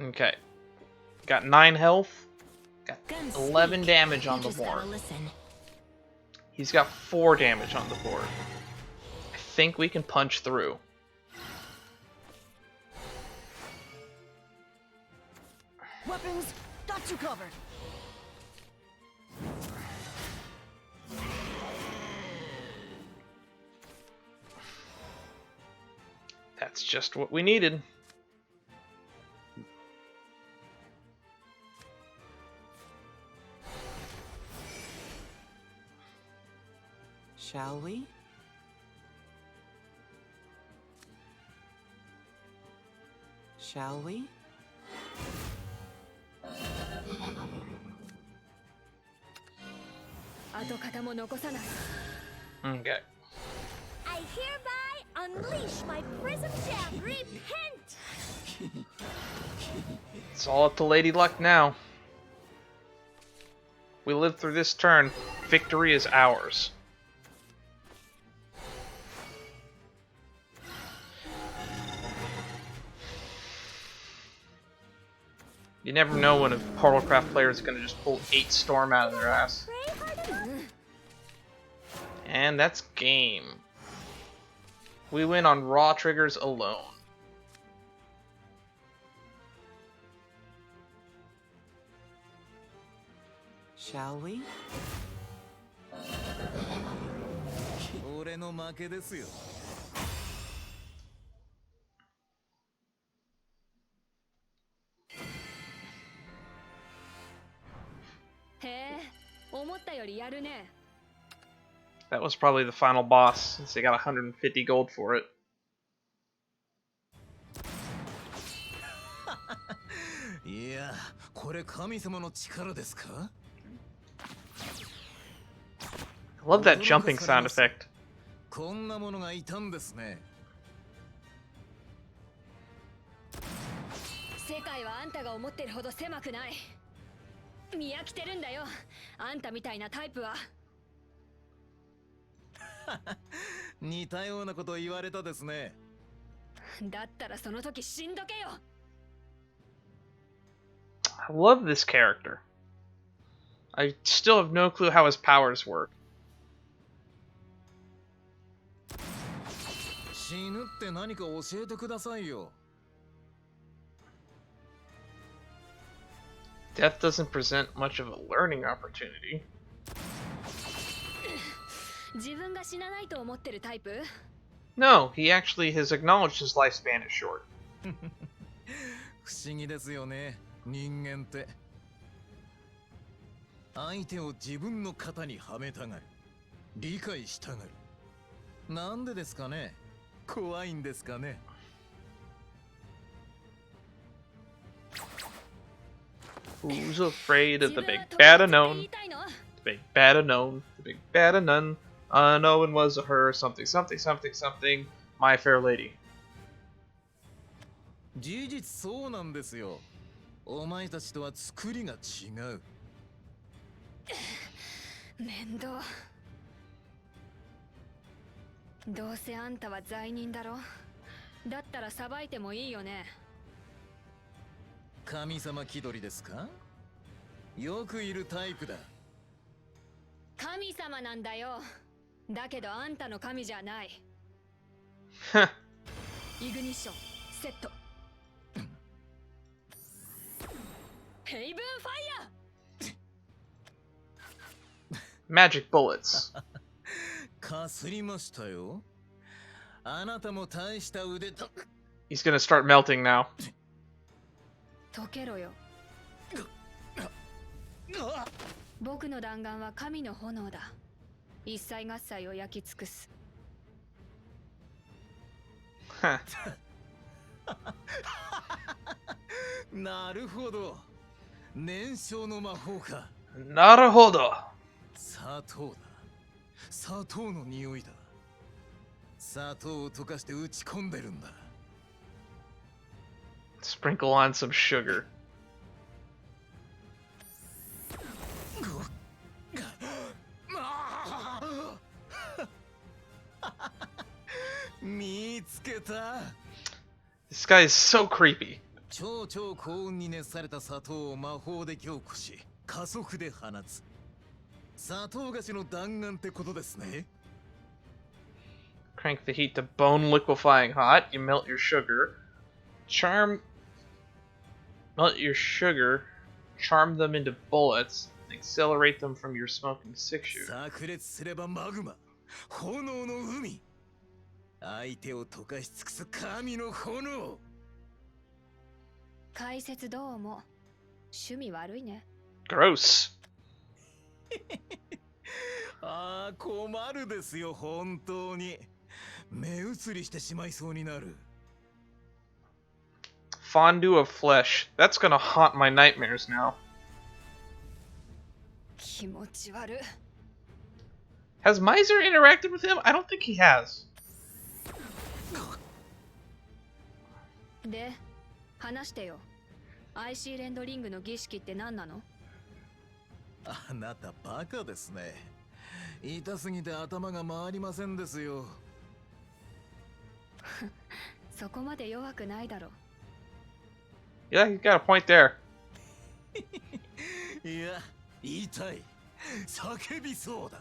Okay. Got 9 health. Got 11 damage on the board. He's got 4 damage on the board. I think we can punch through. Weapons, got you covered. That's just what we needed. Shall we? Shall we? Okay. I hereby unleash my prism jam. Repent! It's all up to Lady Luck now. We live through this turn. Victory is ours. You never know when a Portalcraft player is going to just pull 8 Storm out of their ass. And that's game. We win on raw triggers alone. Shall we? 俺の負けですよ。へえ、思ったよりやるね。 That was probably the final boss, since they got 150 gold for it. いや、これ神様の力ですか? I love that jumping sound effect. こんなものがいたんですね。世界はあんたが思ってるほど狭くない。見飽きてるんだよ。あんたみたいなタイプは。似たようなこと言われたですね。だったらその時死んどけよ。 I love this character. I still have no clue how his powers work. 死ぬって何か教えてくださいよ。 Death doesn't present much of a learning opportunity. 自分が死なないと思ってるタイプ? No, he actually has acknowledged his lifespan is short. 不思議ですよね、人間って。相手を自分の型にはめたがる。理解したがる。なんでですかね。怖いんですかね。 Who's afraid of the big bad unknown? The big bad unknown. The big bad unknown. Unknown was a her. Something, something, something, something. My Fair Lady. 事実そうなんですよ。お前たちとは作りが違う。面倒。どうせあんたは罪人だろ。だったら裁いてもいいよね。 神様気取りですか? よくいるタイプだ。神様なんだよ。だけどあんたの神じゃない。イグニッションセット。ヘイブンファイヤー。 Magic bullets. かすりましたよ。あなたも大した腕と。 He's gonna start melting now. 溶けろよ。僕の弾丸は神の炎だ。一切合切を焼き尽くす。なるほど。燃焼の魔法か。なるほど。砂糖だ。砂糖の匂いだ。砂糖を溶かして打ち込んでるんだ。 Sprinkle on some sugar. 見つけた。 This guy is so creepy. 超高温に熱された砂糖を魔法で凝固し、加速で放つ。砂糖菓子の弾丸ってことですね。 Crank the heat to bone liquefying hot. You melt your sugar. Charm Melt your sugar, charm them into bullets, and accelerate them from your smoking six-shooter. 炸裂すればマグマ、炎の海。相手を溶かし尽くす神の炎。解説どうも。趣味悪いね。Gross. ああ、困るですよ、本当に。目移りしてしまいそうになる。Fondue of flesh. That's gonna haunt my nightmares now. 気持ち悪い。 Has Miser interacted with him? I don't think he has. で、話してよ。アイシーレンドリングの儀式って何なの？あなたバカですね。痛すぎて頭が回りませんですよ。そこまで弱くないだろ。Yeah, he's got a point there. いや、痛い。叫びそうだ。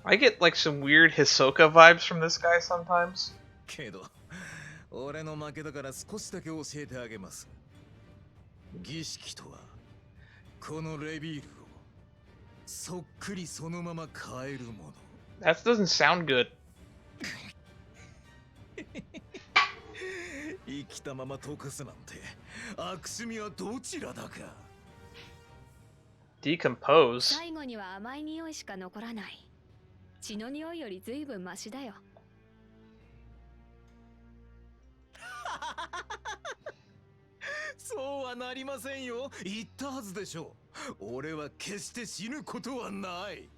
I get like some weird Hisoka vibes from this guy sometimes. けど、俺の負けだから少しだけ教えてあげます。儀式とは、このレビールをそっくりそのまま変えるもの。That doesn't sound good. 生きたまま溶かすなんて悪趣味はどちらだか。Decompose. 最後には甘い匂いしか残らない。血の匂いよりずいぶんマシだよ。そうはなりませんよ。言ったはずでしょう。俺は決して死ぬことはない。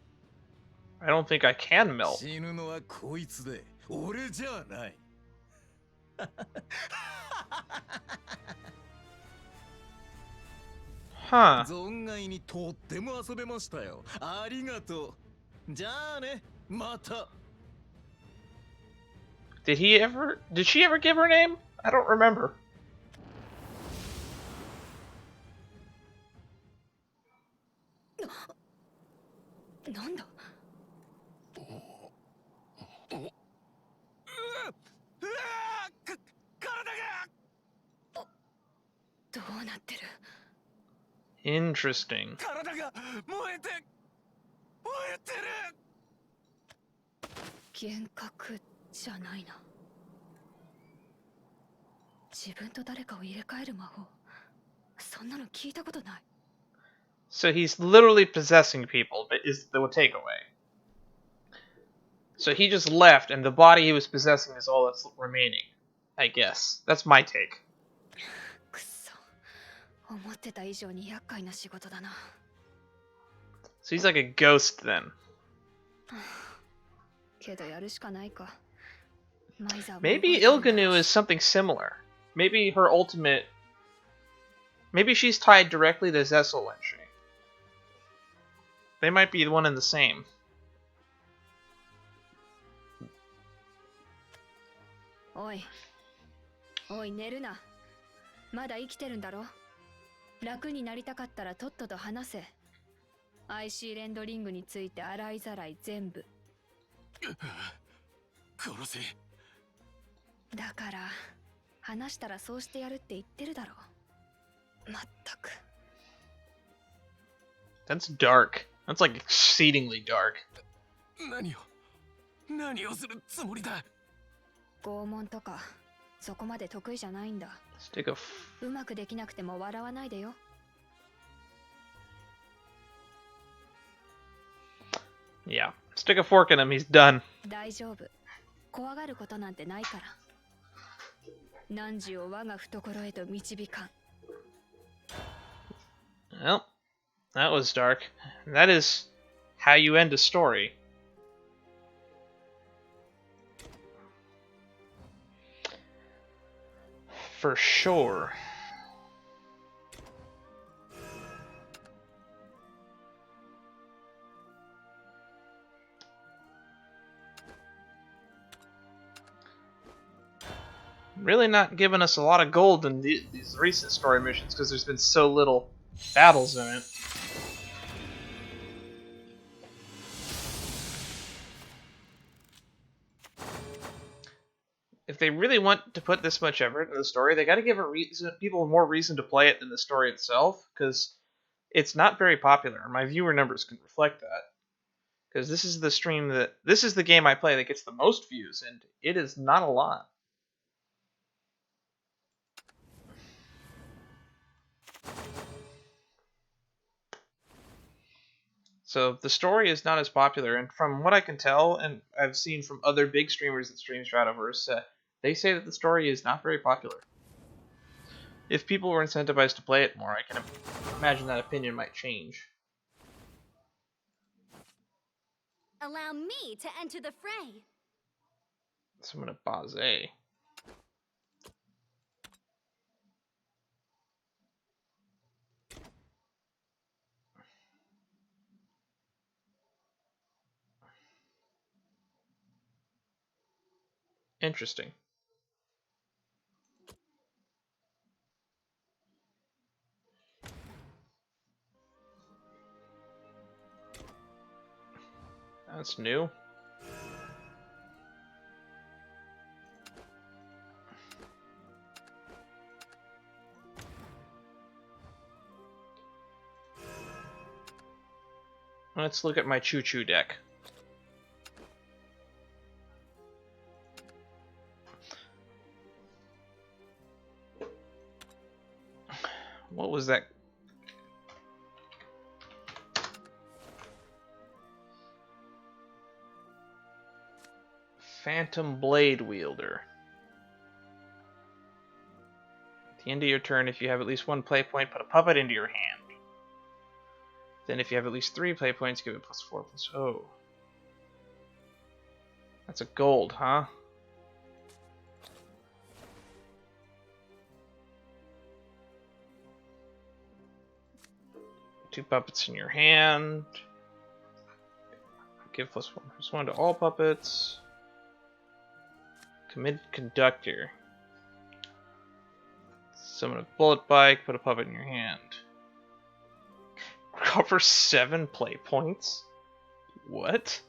I don't think I can melt. 死ぬのはこいつで、俺じゃない。Huh. 存外にとっても遊べましたよ。ありがとう。じゃあね、また。 Did she ever give her name? I don't remember. なんだ？どうなってる？ Interesting. 体が燃えてる。幻覚じゃないな。自分と誰かを入れ替える魔法。そんなの聞いたことない。 So he's literally possessing people, but is the takeaway. So he just left, and the body he was possessing is all that's remaining. I guess. That's my take. くそ。思ってた以上に厄介な仕事だな。 So he's like a ghost then. けどやるしかないか。 Maybe Illganeau is something similar. Maybe her ultimate... Maybe she's tied directly to Zessel Lynching. They might be one and the same. おい。おい、寝るな。まだ生きてるんだろ。楽になりたかったらとっとと話せ。アイシーレンドリングについて洗いざらい全部。殺せ。だから、話したらそうしてやるって言ってるだろ。まったく。 That's dark. That's like exceedingly dark. 何をするつもりだ。拷問とかそこまで得意じゃないんだ。うまくできなくても笑わないでよ。 Yeah. Stick a fork in him, he's done. 大丈夫。怖がることなんてないから。汝を我が懐へと導かん。 Well, that was dark. That is how you end a story. For sure. Really not giving us a lot of gold in these recent story missions because there's been so little battles in it. If if they really want to put this much effort into the story, they got to give people more reason to play it than the story itself, because it's not very popular. My viewer numbers can reflect that. Because this is the game I play that gets the most views, and it is not a lot. So the story is not as popular, and from what I can tell, and I've seen from other big streamers that stream Shadowverse, they say that the story is not very popular. If people were incentivized to play it more, I can imagine that opinion might change. Allow me to enter the fray. So I'm gonna base. Interesting. That's new. Let's look at my choo-choo deck. What was that? Phantom Blade Wielder. At the end of your turn, if you have at least one play point, put a puppet into your hand. Then if you have at least 3 play points, give it +4 +. Oh. That's a gold, huh? Two puppets in your hand. Give +1 to all puppets. Committed Conductor. Summon a bullet bike, put a puppet in your hand. Recover 7 play points? What?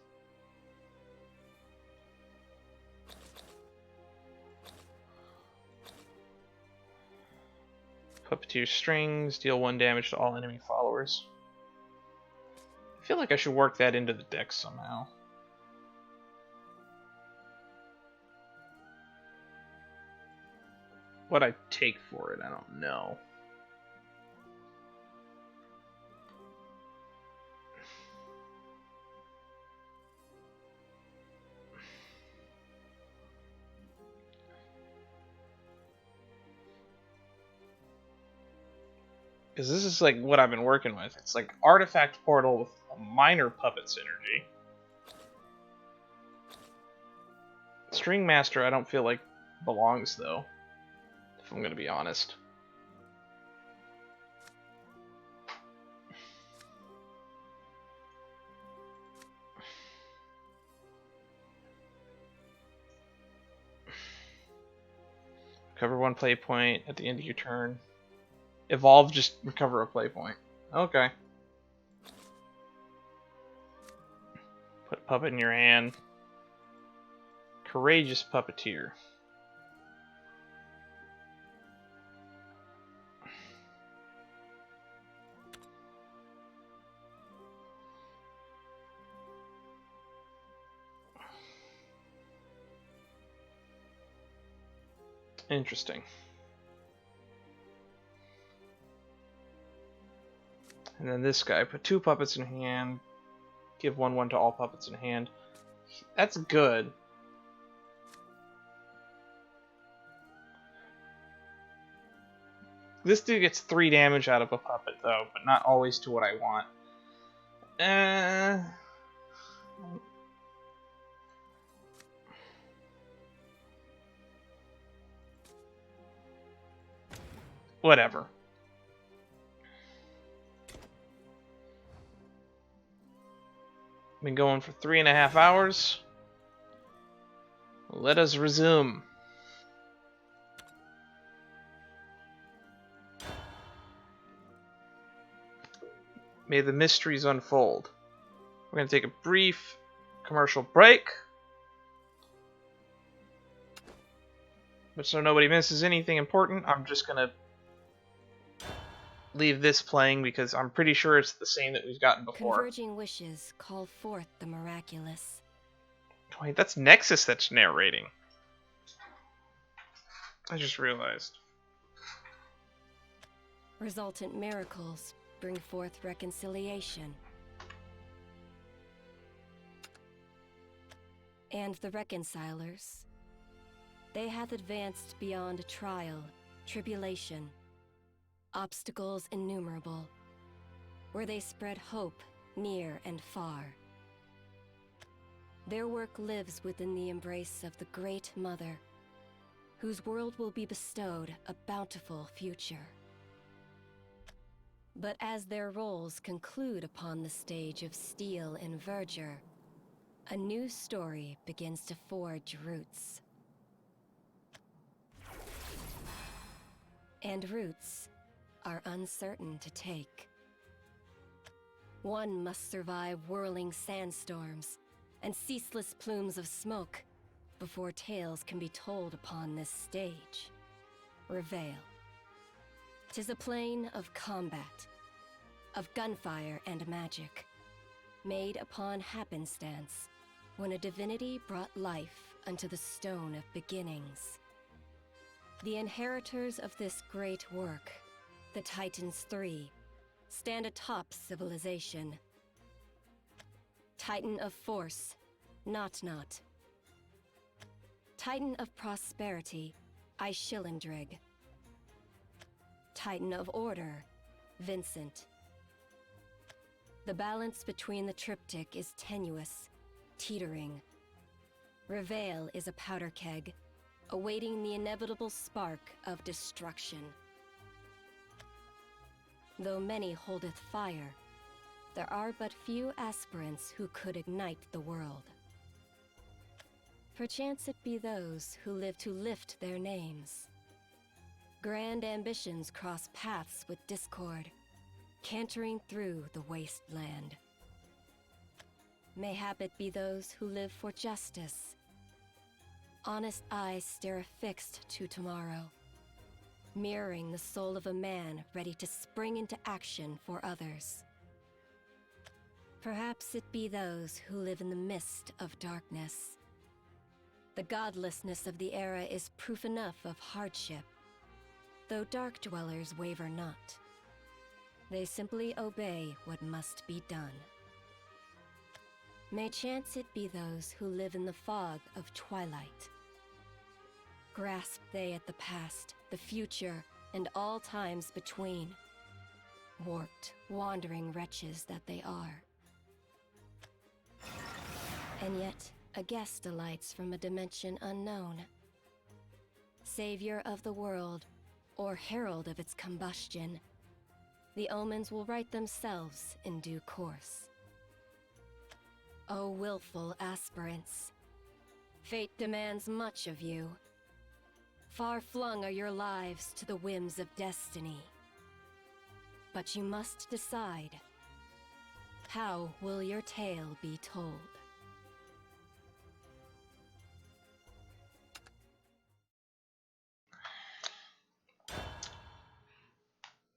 Puppeteer strings, deal 1 damage to all enemy followers. I feel like I should work that into the deck somehow. What I take for it, I don't know. Because this is like what I've been working with. It's like Artifact Portal with a minor puppet synergy. String Master I don't feel like belongs though, if I'm gonna be honest. Recover 1 play point at the end of your turn. Evolve, just recover a play point. Okay. Put a puppet in your hand. Courageous Puppeteer. Interesting. And then this guy, put 2 puppets in hand, give 1/1 to all puppets in hand. That's good. This dude gets 3 damage out of a puppet though, but not always to what I want. Whatever. Been going for 3.5 hours. Let us resume. May the mysteries unfold. We're going to take a brief commercial break. But so nobody misses anything important, I'm just gonna leave this playing because I'm pretty sure it's the same that we've gotten before. Converging wishes call forth the miraculous. Wait, that's Nexus that's narrating. I just realized. Resultant miracles bring forth reconciliation. And the reconcilers, they hath advanced beyond trial, tribulation, obstacles innumerable, where they spread hope near and far. Their work lives within the embrace of the Great Mother, whose world will be bestowed a bountiful future. But as their roles conclude upon the stage of steel and verdure, a new story begins to forge roots. And roots are uncertain to take. One must survive whirling sandstorms and ceaseless plumes of smoke before tales can be told upon this stage. Reveal. 'Tis a plane of combat, of gunfire and magic, made upon happenstance, when a divinity brought life unto the stone of beginnings. The inheritors of this great work, the Titans 3, stand atop civilization. Titan of force, Not. Titan of prosperity, Ishilindrig. Titan of order, Vincent. The balance between the triptych is tenuous, teetering. Reveal is a powder keg, awaiting the inevitable spark of destruction. Though many holdeth fire, there are but few aspirants who could ignite the world. Perchance it be those who live to lift their names. Grand ambitions cross paths with discord, cantering through the wasteland. Mayhap it be those who live for justice. Honest eyes stare affixed to tomorrow, mirroring the soul of a man ready to spring into action for others. Perhaps it be those who live in the mist of darkness. The godlessness of the era is proof enough of hardship, though dark dwellers waver not. They simply obey what must be done. May chance it be those who live in the fog of twilight. Grasp they at the past, the future, and all times between. Warped, wandering wretches that they are. And yet, a guest alights from a dimension unknown. Savior of the world, or herald of its combustion, the omens will right themselves in due course. O willful aspirants, fate demands much of you. Far flung are your lives to the whims of destiny. But you must decide, how will your tale be told?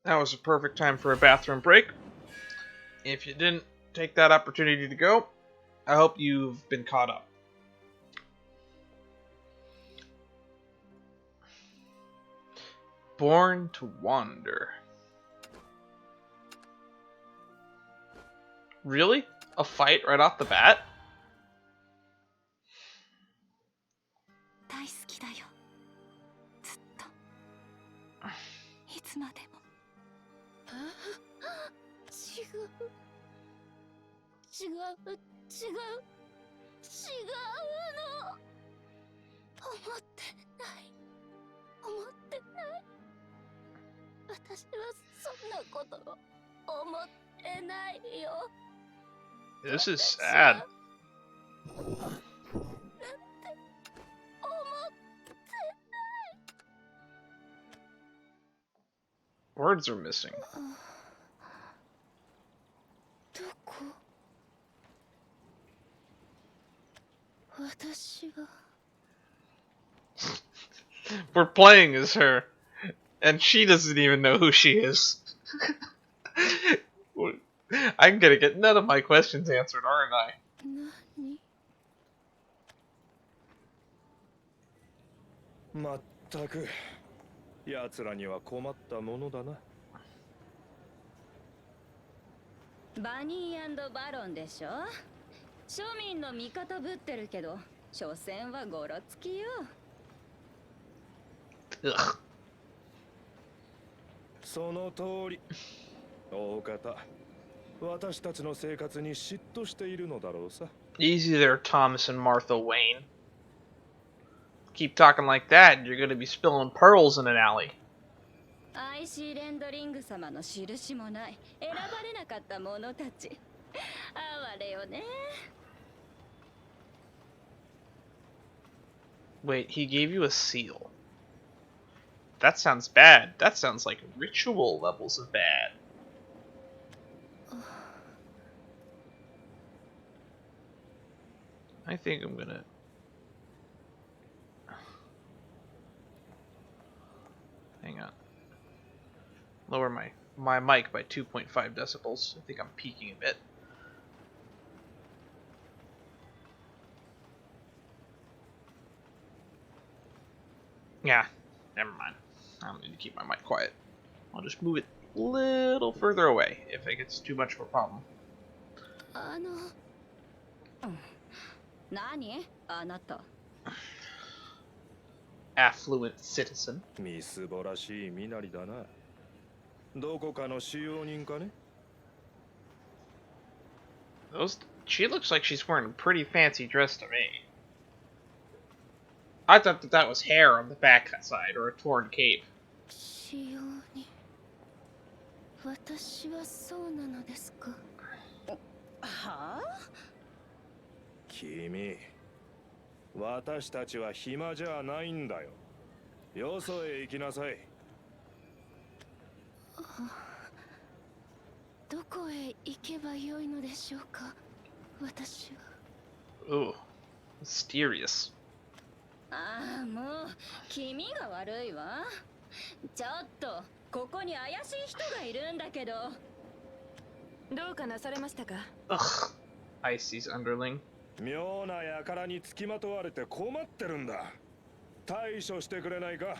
That was a perfect time for a bathroom break. If you didn't take that opportunity to go, I hope you've been caught up. Born to Wander. Really? A fight right off the bat? 大好きだよ。ずっと。いつまでも。違う。違うの。思ってない。私はそんなことを思ってないよ。This is sad. Words are missing. どこ？私は。We're playing as her, and she doesn't even know who she is. I'm gonna get none of my questions answered, aren't I? まったく奴らには困ったものだな。バニー&バロンでしょ。庶民の味方ぶってるけど、所詮はゴロつきよ。その通り。大方、私たちの生活に嫉妬しているのだろうさ。Easy there, Thomas and Martha Wayne. Keep talking like that, and you're gonna be spilling pearls in an alley. アイシーレンドリング様の印もない選ばれなかった者たち。哀れよね。Wait, he gave you a seal. That sounds bad. That sounds like ritual levels of bad. I think I'm gonna... Hang on. Lower my mic by 2.5 decibels. I think I'm peaking a bit. Yeah, never mind. I don't need to keep my mic quiet. I'll just move it a little further away if it gets too much of a problem. 何？あなた。Affluent citizen. みすぼらしい身なりだな。どこかの使用人かね？ She looks like she's wearing a pretty fancy dress to me. I thought that was hair on the back side or a torn cape. 使用人。私はそうなのですか？はあ？君、私たちは暇じゃないんだよ。よそへ行きなさい。どこへ行けばよいのでしょうか？私は。Ooh, mysterious. ああ、もう君が悪いわ。ちょっとここに怪しい人がいるんだけど。どうかなされましたか？ Ugh, Icy's underling. 妙な輩につきまとわれて困ってるんだ。対処してくれないか？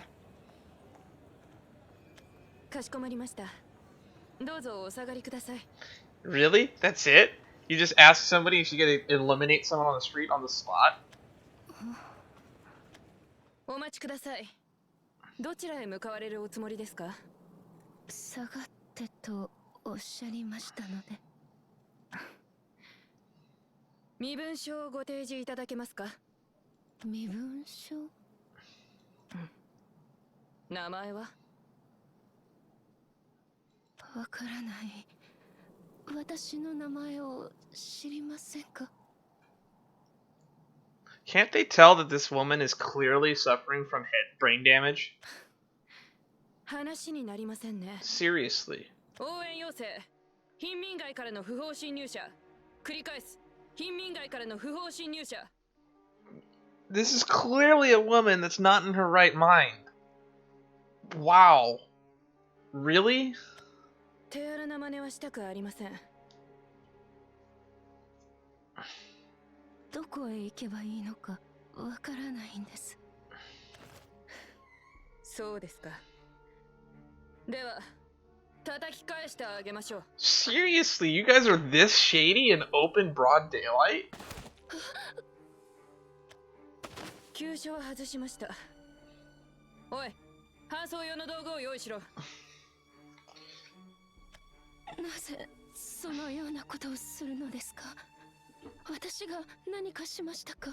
かしこまりました。どうぞお下がりください。Really? That's it? You just ask somebody if you get to eliminate someone on the street on the spot? お待ちください。どちらへ向かわれるおつもりですか？下がってとおっしゃりましたので。身分証をご提示いただけますか？身分証？名前は？わからない。私の名前を知りませんか？ Can't they tell that this woman is clearly suffering from brain damage? 話になりませんね。Seriously. 応援要請。貧民街からの不法侵入者。繰り返す。貧民街からの不法侵入者。This is clearly a woman that's not in her right mind. Wow. Really? 手荒な真似はしたくありません。どこへ行けばいいのかわからないんです。そうですか。では、叩き返してあげましょう。Seriously, you guys are this shady in open broad daylight? 急所は外しました。おい、搬送用の道具を用意しろ。なぜそのようなことをするのですか？私が何かしましたか？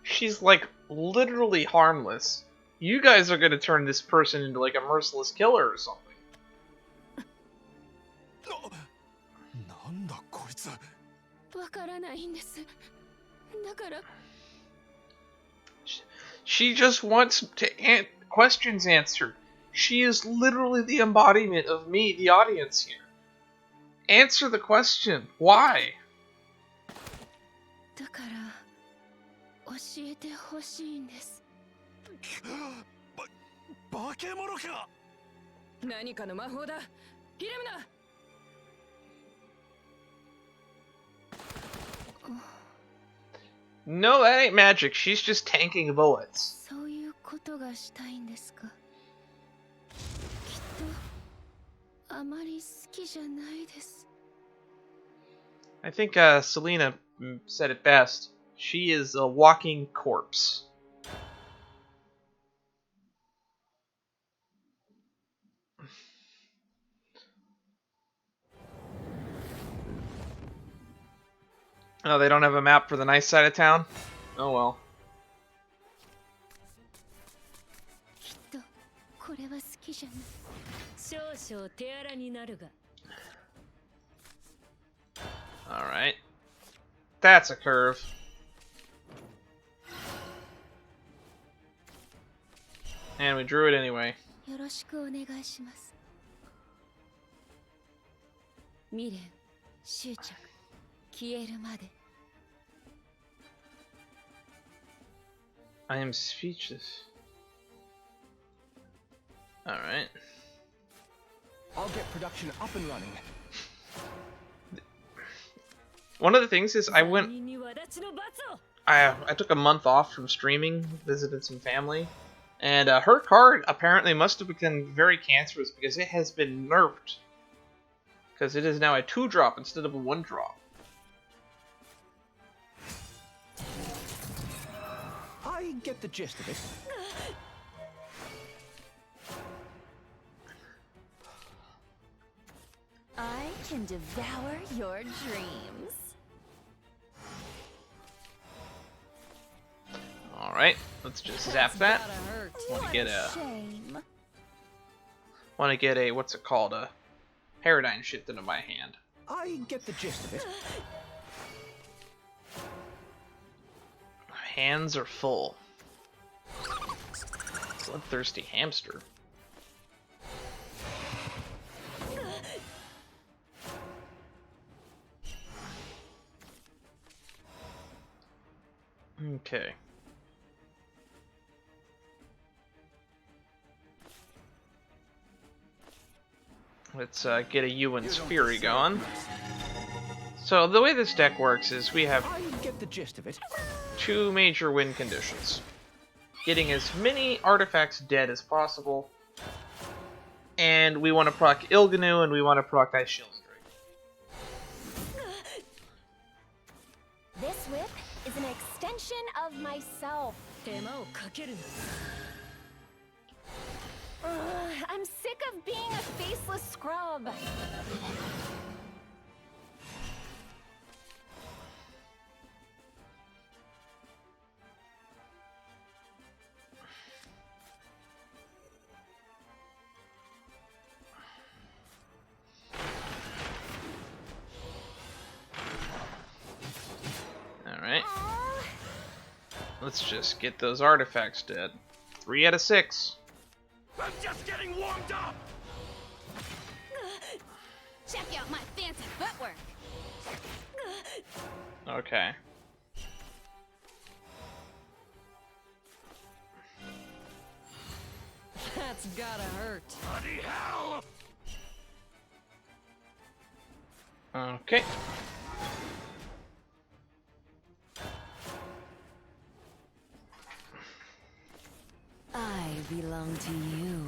She's like literally harmless. You guys are gonna turn this person into like a merciless killer or something. なんだこいつ。わからないんです。だから。She just wants to questions answered. She is literally the embodiment of me, the audience here. Answer the question. Why? だから教えてほしいんです。化け物か。何かの魔法だ。ひれむな。No, that ain't magic. She's just tanking bullets. そういうことがしたいんですか。きっとあまり好きじゃないです。 I think Selena said it best. She is a walking corpse. Oh, they don't have a map for the nice side of town? Oh well. きっとこれは好きじゃない。少々手荒になるが。 Alright. That's a curve. And we drew it anyway. よろしくお願いします。未練、執着、消えるまで。 I am speechless. Alright. I'll get production up and running. One of the things is I took a month off from streaming, visited some family, and her card apparently must have become very cancerous because it has been nerfed. Because it is now a 2-drop instead of a 1-drop. I get the gist of it. I can devour your dreams. Alright, let's just zap that. Want to get a what's it called? A paradigm shift into my hand. I get the gist of it. Hands are full. Bloodthirsty hamster. Okay. Let's get a Ewan's Fury going. So the way this deck works is we have two major win conditions. Getting as many artifacts dead as possible, and we want to proc Illganeau and we want to proc Ice Shield Drake. This whip is an extension of myself. I'm sick of being a faceless scrub. Alright. Let's just get those artifacts dead. 3 out of 6. I'm just getting warmed up. Check out my fancy footwork. Okay. That's gotta hurt. Bloody hell! Okay. I belong to you.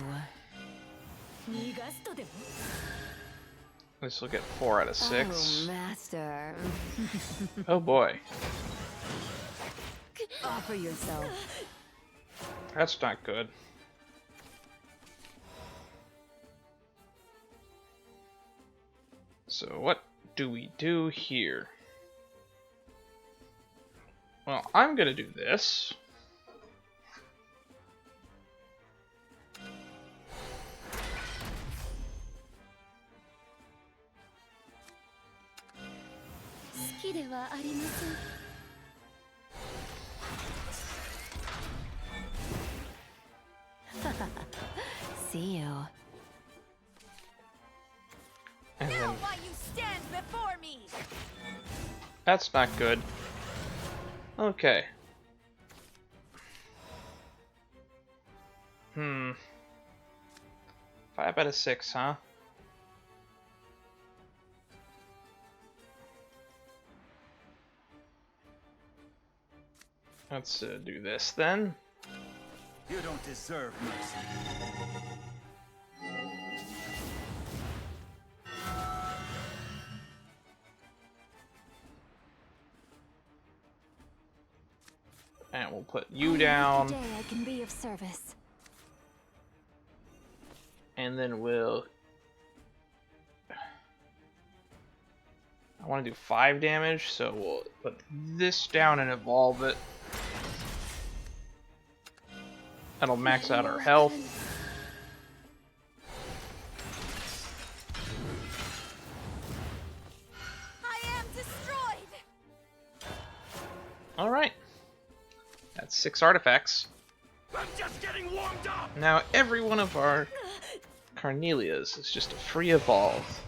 This will get 4 out of 6. Oh, master. Oh boy. Offer yourself. That's not good. So what do we do here? Well, I'm gonna do this. See you. And then, Why you stand before me? that's not good. Okay. 5 out of 6, huh? Let's do this then. You don't deserve mercy. And we'll put you down. Today I can be of service. And then we'll... I want to do 5 damage, so we'll put this down and evolve it. That'll max out our health. I am destroyed. Alright. That's 6 artifacts. I'm just getting warmed up. Now every one of our Carnelias is just a free evolve.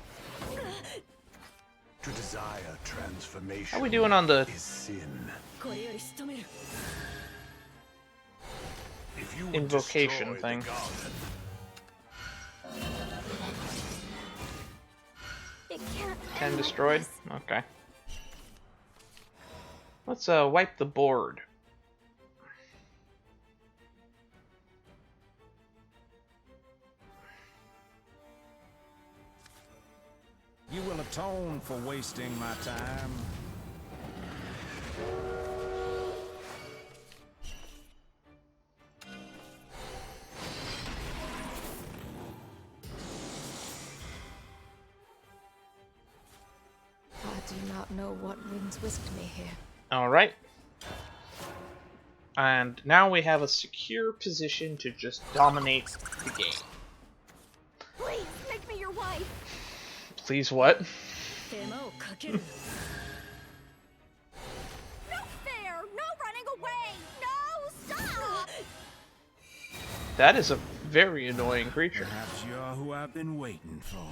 To desire transformation. How are we doing on the is sin. If you would invocation destroy the thing? It can't 10 end destroyed? like Okay. Let's wipe the board. You will atone for wasting my time. I do not know what winds whisked me here. Alright. And now we have a secure position to just dominate the game. Please make me your wife. Please what? No fair! No running away! No stop! That is a very annoying creature. Perhaps you're who I've been waiting for.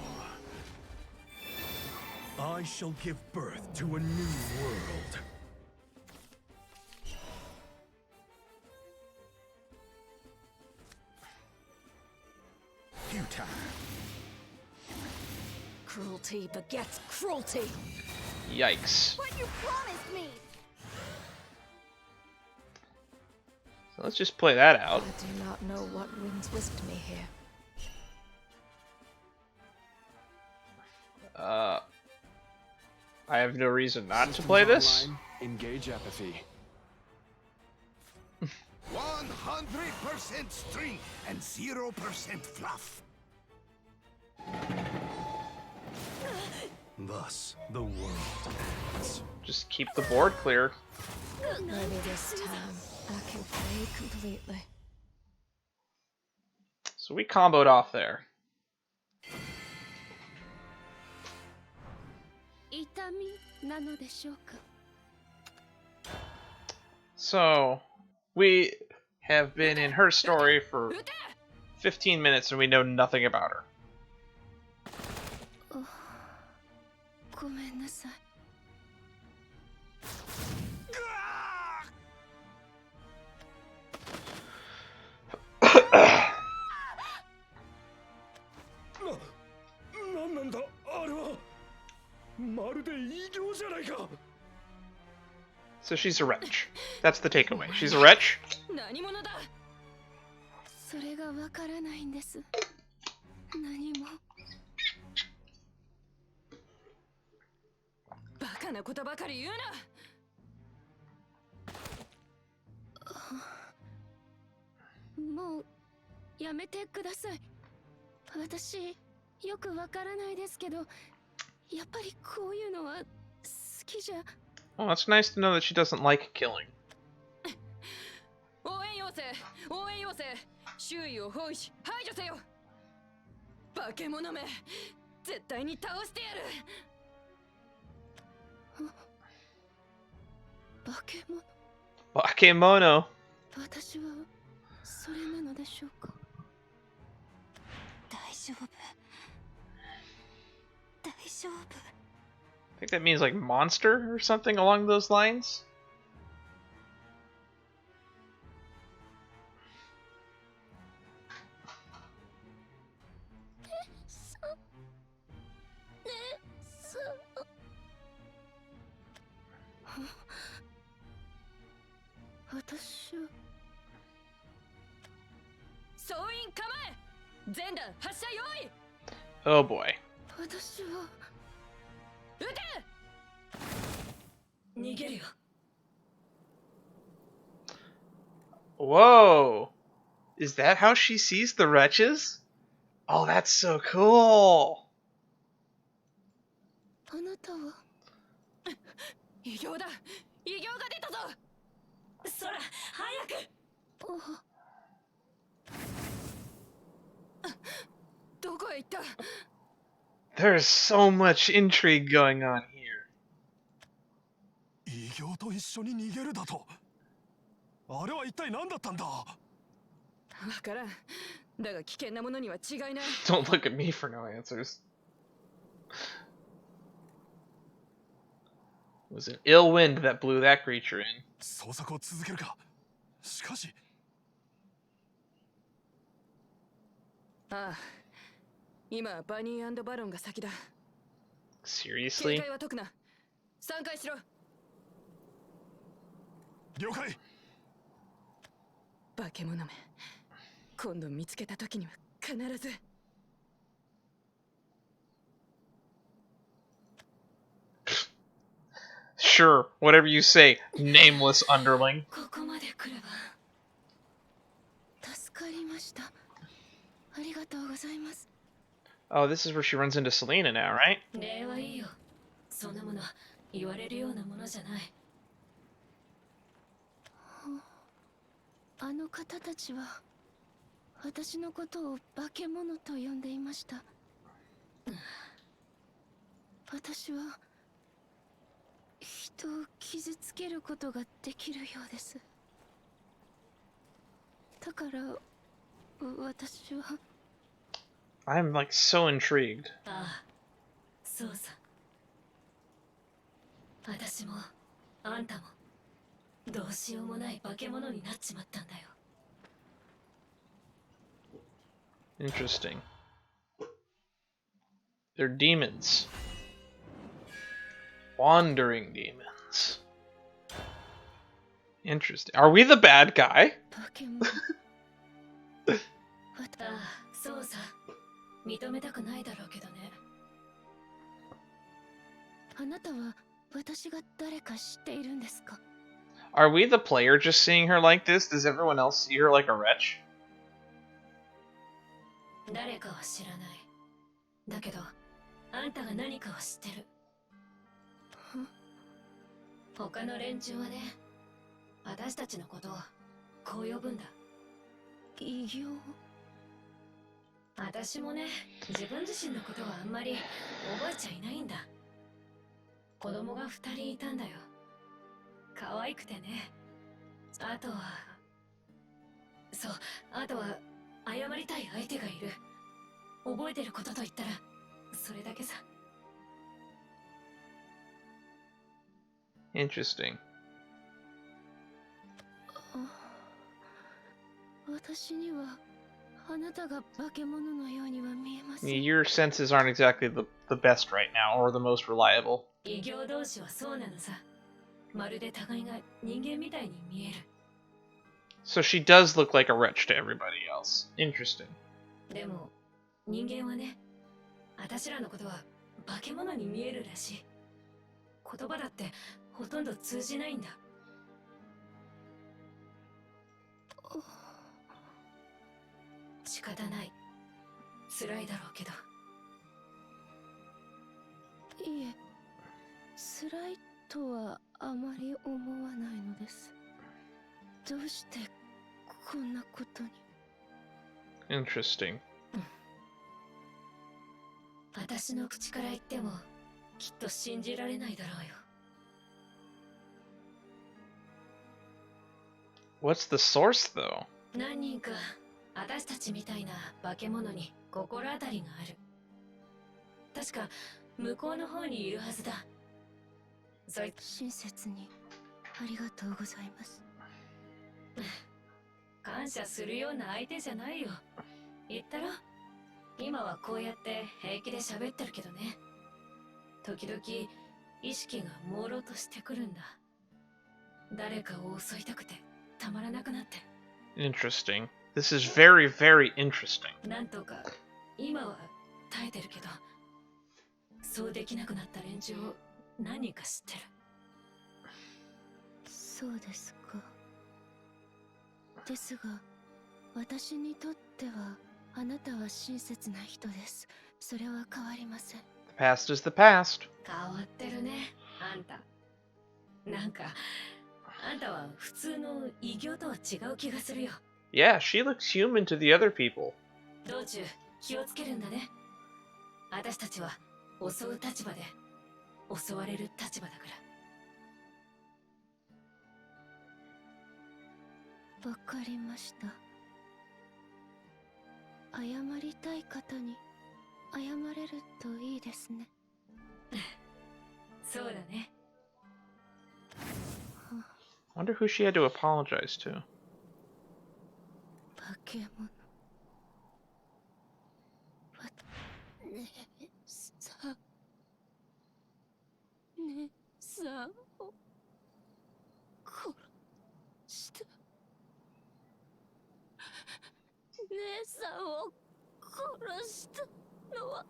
I shall give birth to a new world. Futile. Cruelty begets cruelty. Yikes. What you promised me. So let's just play that out. I do not know what winds whisked me here. I have no reason not to play this. Engage apathy. 100% string and 0% fluff. Thus, the world ends. Just keep the board clear. Maybe this time I can play completely. So we comboed off there. 痛みなのでしょうか。 So we have been in her story for 15 minutes and we know nothing about her. ごめんなさい。なんなんだあれは。まるで異形じゃないか。 So she's a wretch. That's the takeaway. She's a wretch. 何者だ。それがわからないんです。何も。バカなことばかり言うな。もうやめてください。私よくわからないですけど、やっぱりこういうのは好きじゃ。 Well, it's nice to know that she doesn't like killing. 応援要請、応援要請。周囲を包囲し排除せよ。化け物め、絶対に倒してやる。化け物。 Bakemono. 私はそれなのでしょうか。大丈夫。大丈夫。 I think that means like monster or something along those lines. 私は総員構え、全弾発射用意。 Oh boy. 私は撃て。逃げるよ。 Whoa! Is that how she sees the wretches? Oh, that's so cool! あなたは異形だ。異形が出たぞ。そら、早く。どこへ行った。 There's so much intrigue going on here. 異形と一緒に逃げるだと。あれは一体何だったんだ。わからん。だが危険なものには違いない。 Don't look at me for no answers. It was an ill wind that blew that creature in. 捜索を続けるか。しかし。ああ、今バニー&バロンが先だ。 Seriously? 警戒は解くな。3回しろ。了解。化け物め。今度見つけた時には必ず。 Sure, whatever you say, nameless underling. ここまで来れば助かりました。ありがとうございます。 Oh, this is where she runs into Selena now, right? 礼はいいよ。そんなもの言われるようなものじゃない。あの方たちは私のことを化け物と呼んでいました。私は人を傷つけることができるようです。だから私は。 I'm like so intrigued. ああ、そうさ。私もあんたもどうしようもない化け物になっちまったんだよ。 Interesting. They're demons. Wandering demons. Interesting. Are we the bad guy? 化け物。ああ、そうさ。認めたくないだろうけどね。あなたは私が誰か知っているんですか？ Are we the player just seeing her like this? Does everyone else see her like a wretch? 誰かは知らない。だけど、あんたが何かを知ってる。他の連中はね、私たちのことをこう呼ぶんだ。異形。私もね、自分自身のことはあんまり覚えちゃいないんだ。子供が2人いたんだよ。可愛くてね。あとは、そう、あとは謝りたい相手がいる。覚えてることと言ったらそれだけさ。 Interesting. 私にはあなたが化け物のようには見えません。 Your senses aren't exactly the best right now, or the most reliable. 異形同士はそうなのさ。まるで互いが人間みたいに見える。 So she does look like a wretch to everybody else. Interesting. でも人間はね、私らのことは化け物に見えるらしい。言葉だってほとんど通じないんだ。仕方ない。辛いだろうけど。いえ、辛いとはあまり思わないのです。どうしてこんなことに。 Interesting. 私の口から言ってもきっと信じられないだろうよ。 What's the source, though? 何人か私たちみたいな化け物に心当たりがある。確か向こうの方にいるはずだ。親切にありがとうございます。感謝するような相手じゃないよ。言ったろ。今はこうやって平気で喋ってるけどね。時々意識が朦朧としてくるんだ。誰かを襲いたくてたまらなくなって。 Interesting. This is very, very interesting. なんとか今は耐えてるけど、そうできなくなった連中を何人か知ってる。そうですか。ですが、私にとってはあなたは親切な人です。それは変わりません。The past is the past. 変わってるね、あんた。なんか、あんたは普通の異形とは違う気がするよ。Yeah, she looks human to the other people. 道中、気をつけるんだね。私たちは襲う立場で、襲われる立場だから。わかりました。謝りたい方に謝れるといいですね。そうだね。Wonder who she had to apologize to. 化け物。姉さんを殺した。姉さんを殺したのは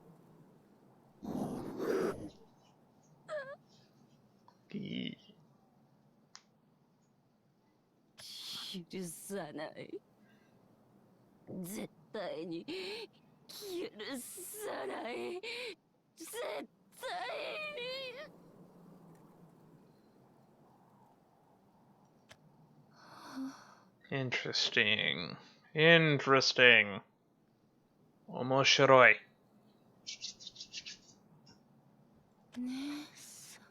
許さない。絶対に許さない。絶対に。Interesting. Interesting. 面白い。姉さん。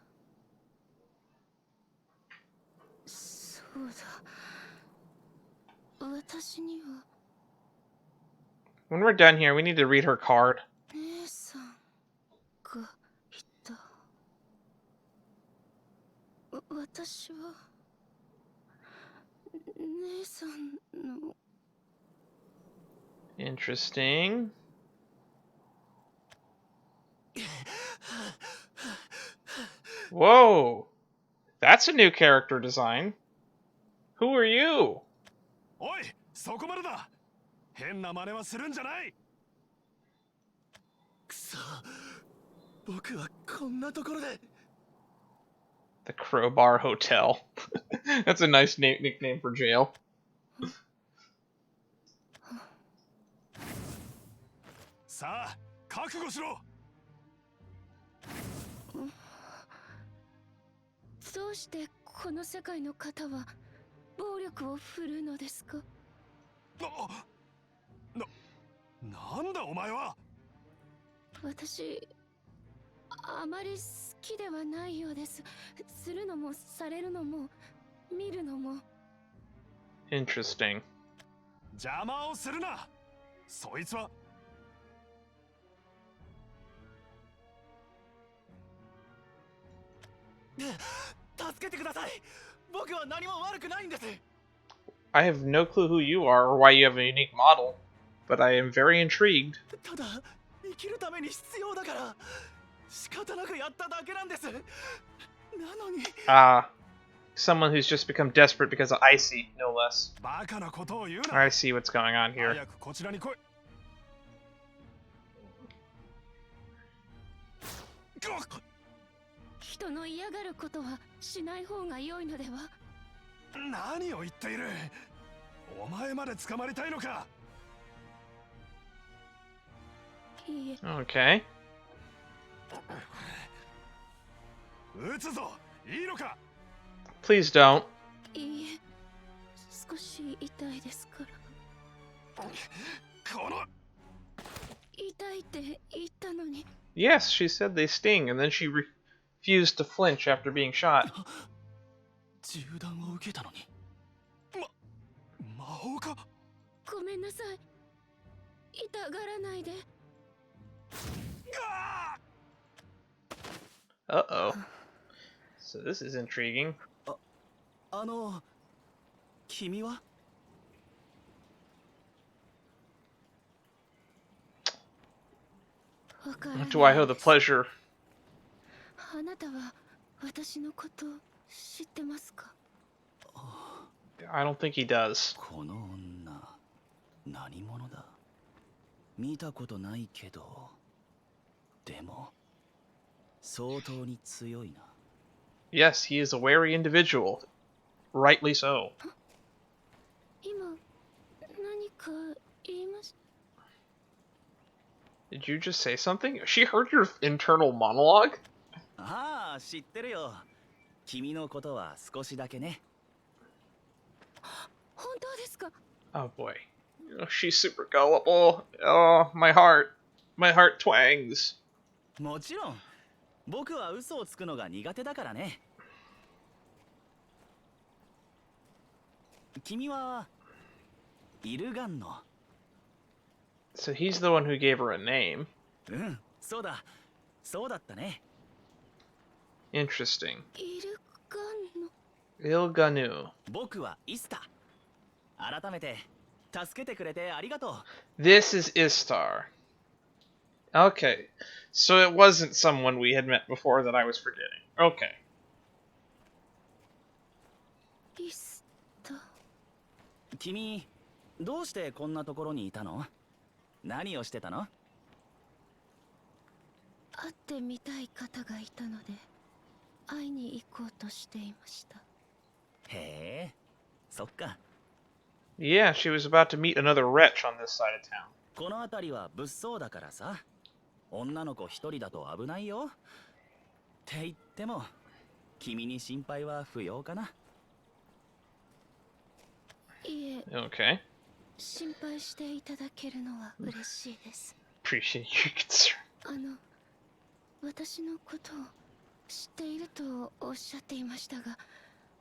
そうだ。私には。When we're done here, we need to read her card. 姉さんがいた。私は姉さんの。Interesting. Whoa! That's a new character design. Who are you? おい、そこまでだ。変な真似はするんじゃない。くそ、僕はこんなところで。The Crowbar Hotel. That's a nice nickname for jail. さあ、覚悟しろ。どうしてこの世界の方は暴力を振るうのですか？なんだお前は。私あまり好きではないようです。するのもされるのも見るのも。Interesting. 邪魔をするな。そいつは。助けてください。僕は何も悪くないんです。I have no clue who you are or why you have a unique model, but I am very intrigued. ただ生きるために必要だから仕方なくやっただけなんです。なのに。Someone who's just become desperate because of Icy, no less. バカなことを言うな。 I see what's going on here. 早くこちらに来い。人の嫌がることはしない方が良いのでは？何を言っている。お前まで捕まりたいのか。いいえ。 Okay. 撃つぞ。いいのか。 Please don't. いいえ。少し痛いですから。この。痛いって言ったのに。 Yes, she said they sting, and then she refused to flinch after being shot. 銃弾を受けたのに。魔法か。ごめんなさい。痛がらないで。Uh-oh. So this is intriguing. 君は。 What do I owe the pleasure? あなたは私のこと知ってますか？ I don't think he does. この女、何者だ？見たことないけど、でも相当に強いな。Yes, he is a wary individual. Rightly so. 今何か言いまし Did you just say something? She heard your internal monologue? ああ、知ってるよ。君のことは少しだけね。本当ですか？ Oh boy. Oh, she's super gullible. Oh, my heart. My heart twangs. もちろん、僕は嘘をつくのが苦手だからね。君はイルガンノ。So he's the one who gave her a name. うん、そうだ。そうだったね。Interesting. イルガンノ。 Illganeau. 僕はイスタ。改めて助けてくれてありがとう。 This is Istar. Okay. So it wasn't someone we had met before that I was forgetting. Okay. イスタ。君、どうしてこんなところにいたの？何をしてたの？会ってみたい方がいたので会いに行こうとしていました。へえ、そっか。Yeah, she was about to meet another wretch on this side of town. この辺りは物騒だからさ。女の子一人だと危ないよ。って言っても、君に心配は不要かな。いえ、 Okay. 心配していただけるのは嬉しいです。 Appreciate your concern. 私のことを知っているとおっしゃっていましたが、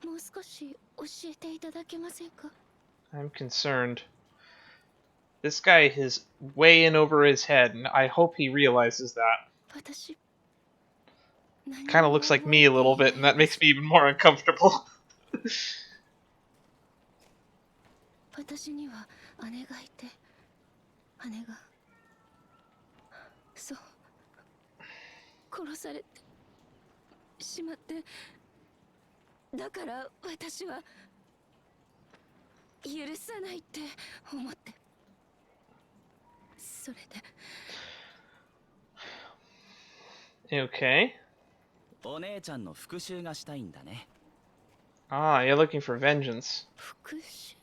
もう少し教えていただけませんか？ I'm concerned. This guy is way in over his head, and I hope he realizes that. 私、 Kind of looks like me a little bit, and that makes me even more uncomfortable. 私には姉がいて、姉がそう殺されてしまって、だから私は許さないって思って、それで。 Okay. お姉ちゃんの復讐がしたいんだね。Ah, you're looking for vengeance. 復讐。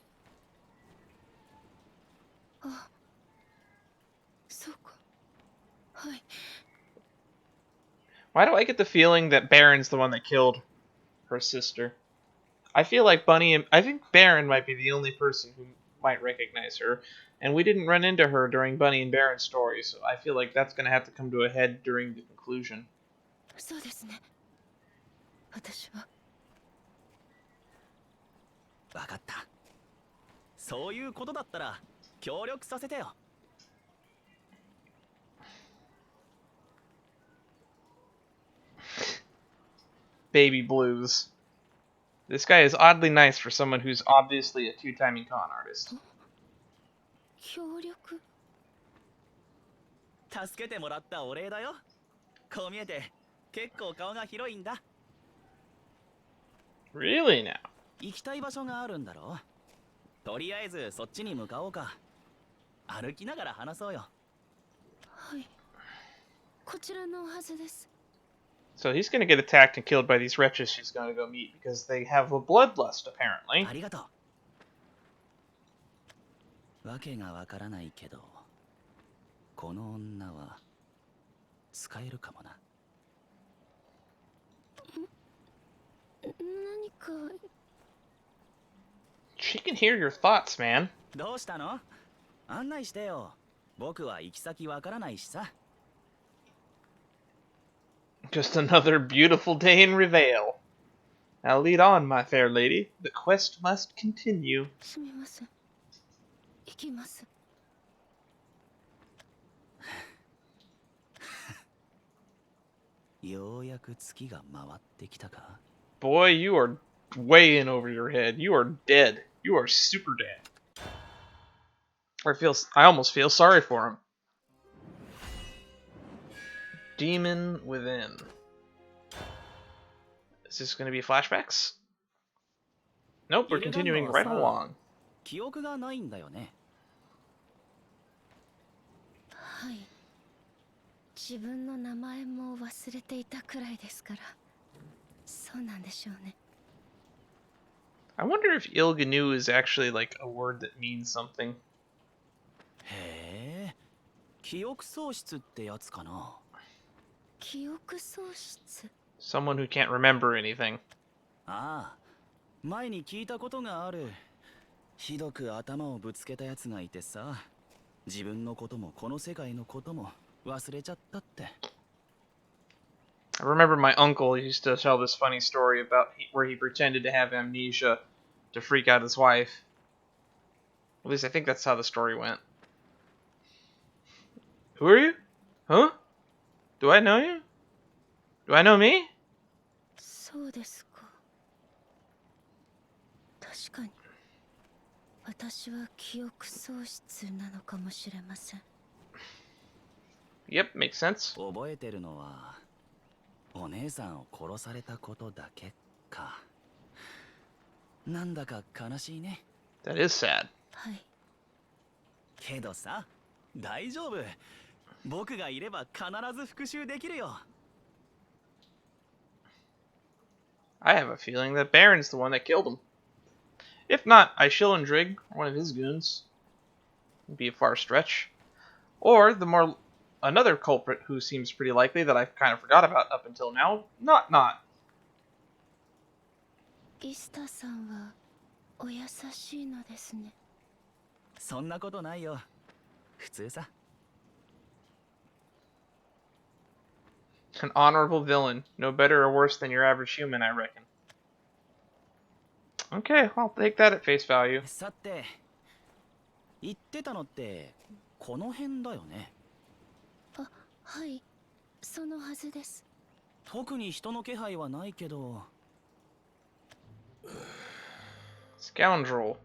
あ、そうか。はい。 Why do I get the feeling that Baron's the one that killed her sister? I feel like I think Baron might be the only person who might recognize her, and we didn't run into her during Bunny and Baron's story, so I feel like that's going to have to come to a head during the conclusion. そうですね。私は。わかった。そういうことだったら協力させてよ。Baby blues. This guy is oddly nice for someone who's obviously a two-timing con artist. 協力。助けてもらったお礼だよ。こう見えて結構顔が広いんだ。 Really now? 行きたい場所があるんだろ。とりあえずそっちに向かおうか。歩きながら話そうよ。はい。こちらのはずです。 So he's going to get attacked and killed by these wretches she's going to go meet because they have a bloodlust, apparently. ありがとう。わけがわからないけど、この女は使えるかもな。何か。 She can hear your thoughts, man. どうしたの？案内してよ。僕は行き先わからないしさ。 Just another beautiful day in Reveal. Now lead on, my fair lady. The quest must continue. すみません。行きます。ようやく月が回ってきたか。 Boy, you are way in over your head. You are dead. You are super dead. I almost feel sorry for him. Demon Within. Is this going to be flashbacks? Nope, we're continuing right along. 記憶がないんだよね。はい。自分の名前も忘れていたくらいですから。そうなんでしょうね。I wonder if Illganeau is actually like a word that means something. へえ、記憶喪失ってやつかな。記憶喪失 Someone who can't remember anything. ああ、前に聞いたことがある。ひどく頭をぶつけたやつがいてさ、自分のこともこの世界のことも忘れちゃったって。I remember my uncle used to tell this funny story about where he pretended to have amnesia to freak out his wife. At least I think that's how the story went. Who are you? Huh? Do I know you? Do I know me? そうですか。確かに。私は記憶喪失なのかもしれません。Yep, makes sense. 覚えてるのは、お姉さんを殺されたことだけか。なんだか悲しいね。That is sad. はい。けどさ、大丈夫。僕がいれば必ず復讐できるよ。I have a feeling that Baron's the one that killed him. If not, Ishildrig, one of his goons. Would be a far stretch. Or another culprit who seems pretty likely that I've kind of forgot about up until now. Not. イスタさんはお優しいのですね。そんなことないよ。普通さ。An honorable villain. No better or worse than your average human, I reckon. Okay, I'll take that at face value. さて、言ってたのってこの辺だよね。あ、はい。そのはずです。特に人の気配はないけど。Scoundrel.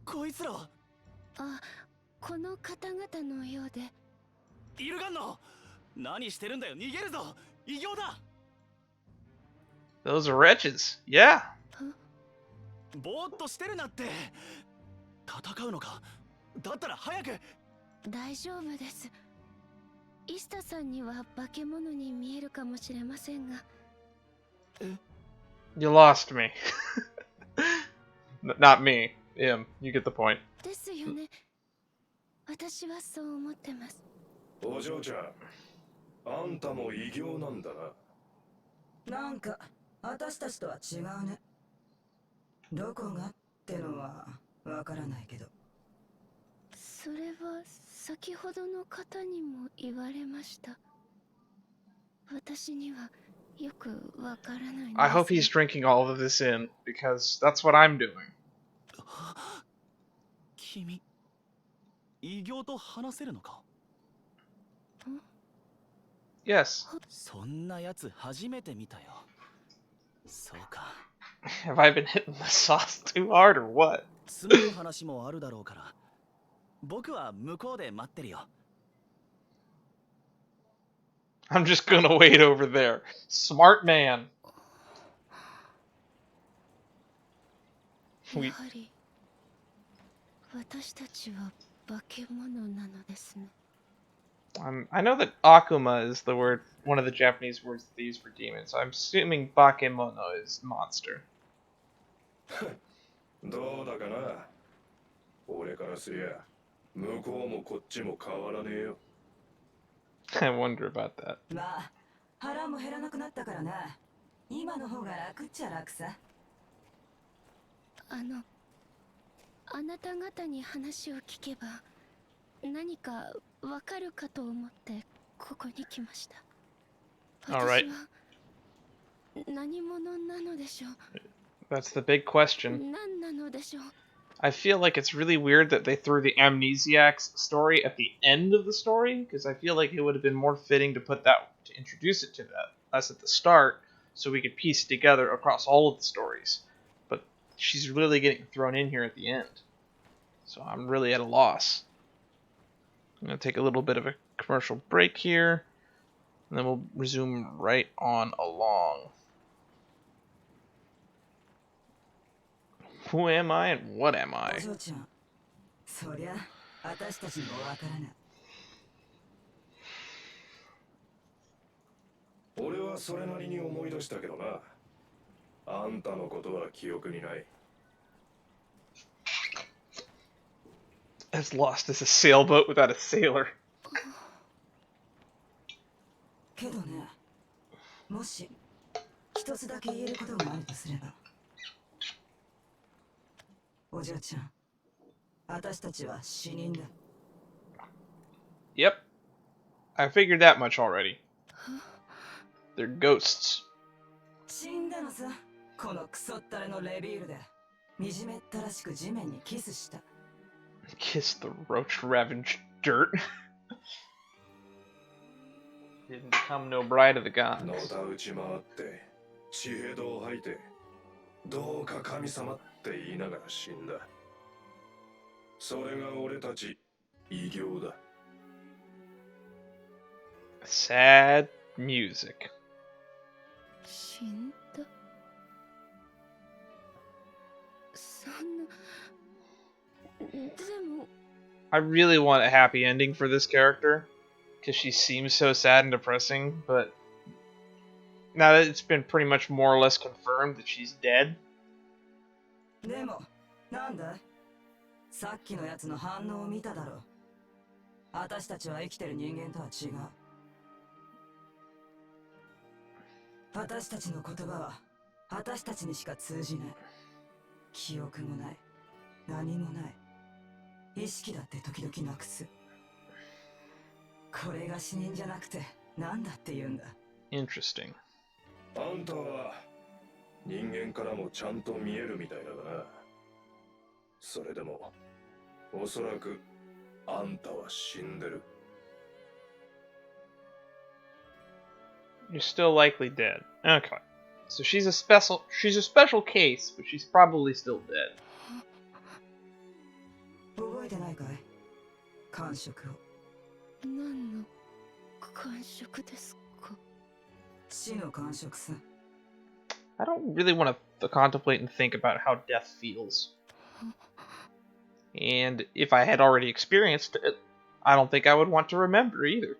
こいつら。あ、この方々のようで。イルガンノ、何してるんだよ。逃げるぞ。異形だ。Those are wretches. Yeah. ぼーっとしてるなって。戦うのか。だったら早く。大丈夫です。イスタさんには化け物に見えるかもしれませんが。You lost me. Not me. Him. You get the point. ですよね。私はそう思ってます。お嬢ちゃん、あんたも異形なんだな。なんか私たちとは違うね。どこがってのはわからないけど。それは先ほどの方にも言われました。私にはよくわからないんです。I hope he's drinking all of this in, because that's what I'm doing. 君、異形と話せるのか？ Yes. そんなやつ初めて見たよ。そうか。Have I been hitting the sauce too hard or what? 罪の話もあるだろうから、僕は向こうで待ってるよ。I'm just gonna wait over there. Smart man. やはり私たちは化け物なのですね。I know that Akuma is the word, one of the Japanese words that they use for demons. So I'm assuming Bakemono is monster. どうだかな。俺からすりゃ向こうもこっちも変わらねえよ。I wonder about that. まあ腹も減らなくなったからな。今の方が楽っちゃ楽さ。あなた方に話を聞けば何かわかるかと思ってここに来ました。私は何者なのでしょう。 That's the big question. 何なのでしょう。 I feel like it's really weird that they threw the Amnesiacs story at the end of the story, because I feel like it would have been more fitting to put that, to introduce it to us at the start, so we could piece it together across all of the stories. But she's really getting thrown in here at the end. So I'm really at a loss. I'm going to take a little bit of a commercial break here, and then we'll resume right on along. Who am I and what am I? お嬢ちゃん、そりゃ私たちにもわからない。俺はそれなりに思い出したけどな。あんたのことは記憶にない。As lost as a sailboat without a sailor. けどね、もし一つだけ言えることがあるとすれば、お嬢ちゃん、私たちは死人だ。Yep. I figured that much already. They're ghosts. 死んだのさ、このクソったれのレビールで。惨めったらしく地面にキスした。Kiss the roach-ravaged dirt. Didn't become no bride of the gods. のたうち回って血へどを吐いて、どうか神様って言いながら死んだ。それが俺たち異形だ。Sad music. 死んだ。そんな。でも。I really want a happy ending for this character, because she seems so sad and depressing, but now that it's been pretty much more or less confirmed that she's dead. でも、なんだい？さっきのやつの反応を見ただろう。私たちは生きてる人間とは違う。私たちの言葉は私たちにしか通じない。記憶もない。何もない。意識だって時々なくす。これが死人じゃなくて何だって言うんだ。Interesting. あんたは人間からもちゃんと見えるみたいだがな。それでもおそらくあんたは死んでる。You're still likely dead. Okay. So she's a special case, but she's probably still dead. 覚えてないかい？感触を。何の感触ですか？死の感触さ。I don't really want to contemplate and think about how death feels. And if I had already experienced it, I don't think I would want to remember either.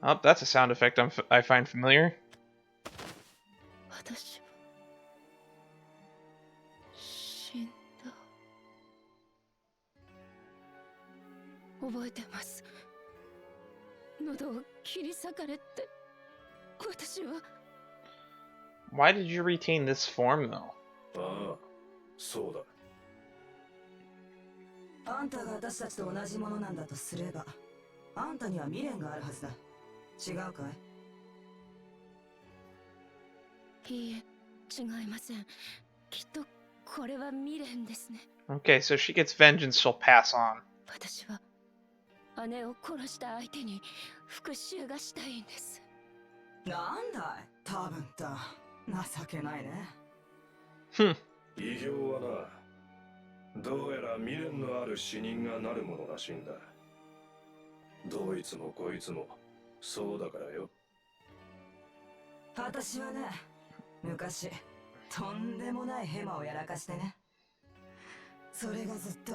Oh, that's a sound effect I find familiar. 私は死んだ。覚えてます。喉を切り裂かれて、私は。Why did you retain this form, though? ああ、そうだ。あんたが私たちと同じものなんだとすれば、あんたには未練があるはずだ。違うかい？いいえ、違いません。きっとこれは未練ですね。Okay, so she gets vengeance, she'll pass on. 私は姉を殺した相手に復讐がしたいんです。なんだい、多分だ。情けないね。異形はな、どうやら未練のある死人がなるものらしいんだ。どいつもこいつもそうだからよ。私はね、昔とんでもないヘマをやらかしてね。それがずっと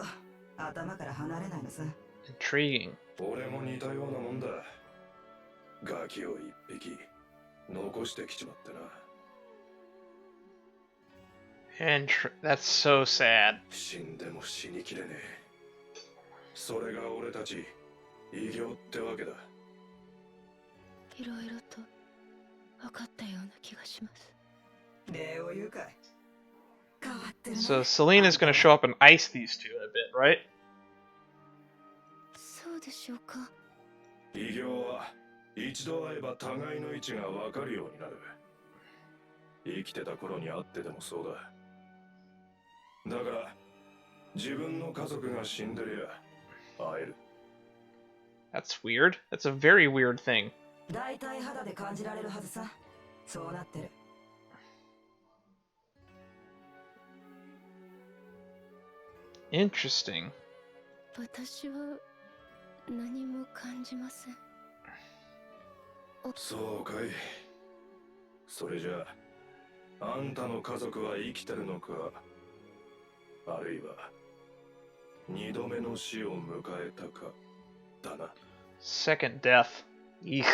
頭から離れないのさ。Intriguing. 俺も似たようなもんだ。ガキを一匹残してきちまってな。And that's so sad. 死んでも死にきれねえ。それが俺たち異形ってわけだ。いろいろと分かったような気がします。礼を言うかい。変わってるね。So Selena's gonna show up and ice these two in a bit, right? そうでしょうか。異形は一度会えば互いの位置が分かるようになる。生きてた頃に会ってでもそうだ。だから自分の家族が死んでりゃ会える。That's weird. That's a very weird thing. 大体肌で感じられるはずさ。そうなってる。Interesting. 私は何も感じません。そうかい。それじゃあ、あんたの家族は生きてるのか、あるいは二度目の死を迎えたかだな。Second death. Eek.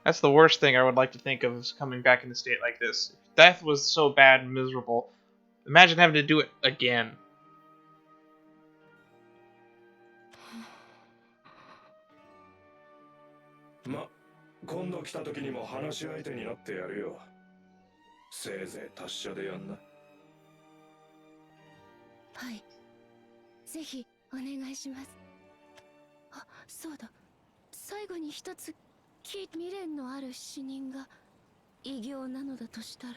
That's the worst thing I would like to think of is coming back in a state like this. If death was so bad and miserable, imagine having to do it again. ま、今度来た時にも話し相手になってやるよ。せいぜい達者でやんな。はい。ぜひお願いします。あ、そうだ。最後に一つ未練のある死人が異形なのだとしたら、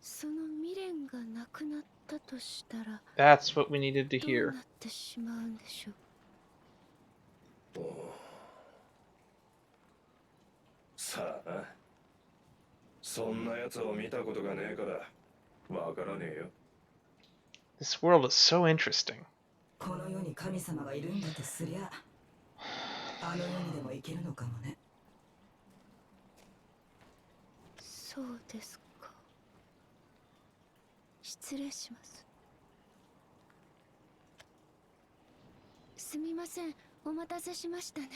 その未練がなくなったとしたら、That's what we needed to どう hear. なってしまうんでしょう。さあな。そんな奴を見たことがねえからわからねえよ。This world is so interesting. この世に神様がいるんだとすりゃ、あの世にでも行けるのかもね。そうですか。失礼します。すみません、お待たせしましたね。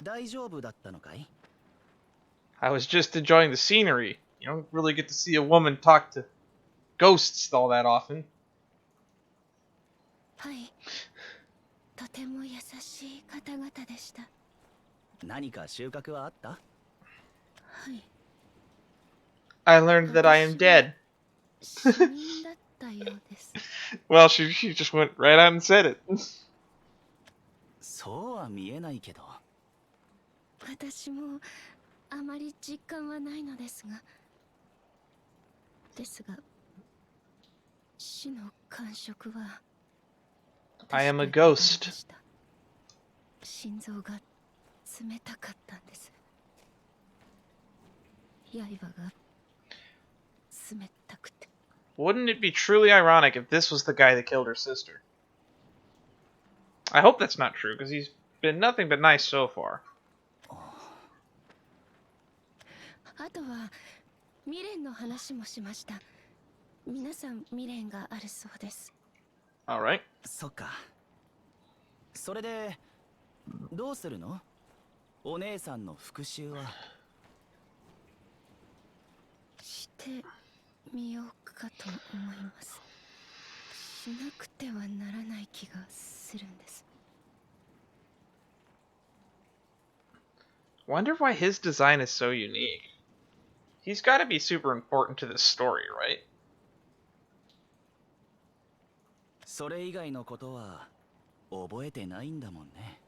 大丈夫だったのかい？ I was just enjoying the scenery. You don't really get to see a woman talk to ghosts all that often. はい。とても優しい方々でした。何か収穫はあった？はい。I learned that I am dead. 死人だったようです。Well, she just went right out and said it. そうは見えないけど。私もあまり実感はないのですが、死の感触は I am a ghost. 心臓が冷たかったんです。刃が冷たくて。Wouldn't it be truly ironic if this was the guy that killed her sister? I hope that's not true, because he's been nothing but nice so far. あとは未練の話もしました。皆さん未練があるそうです。Alright. そっか。それでどうするの？お姉さんの復讐は。してみようかと思います。しなくてはならない気がするんです。Wonder why his design is so unique. He's got to be super important to this story, right? それ以外のことは覚えてないんだもんね。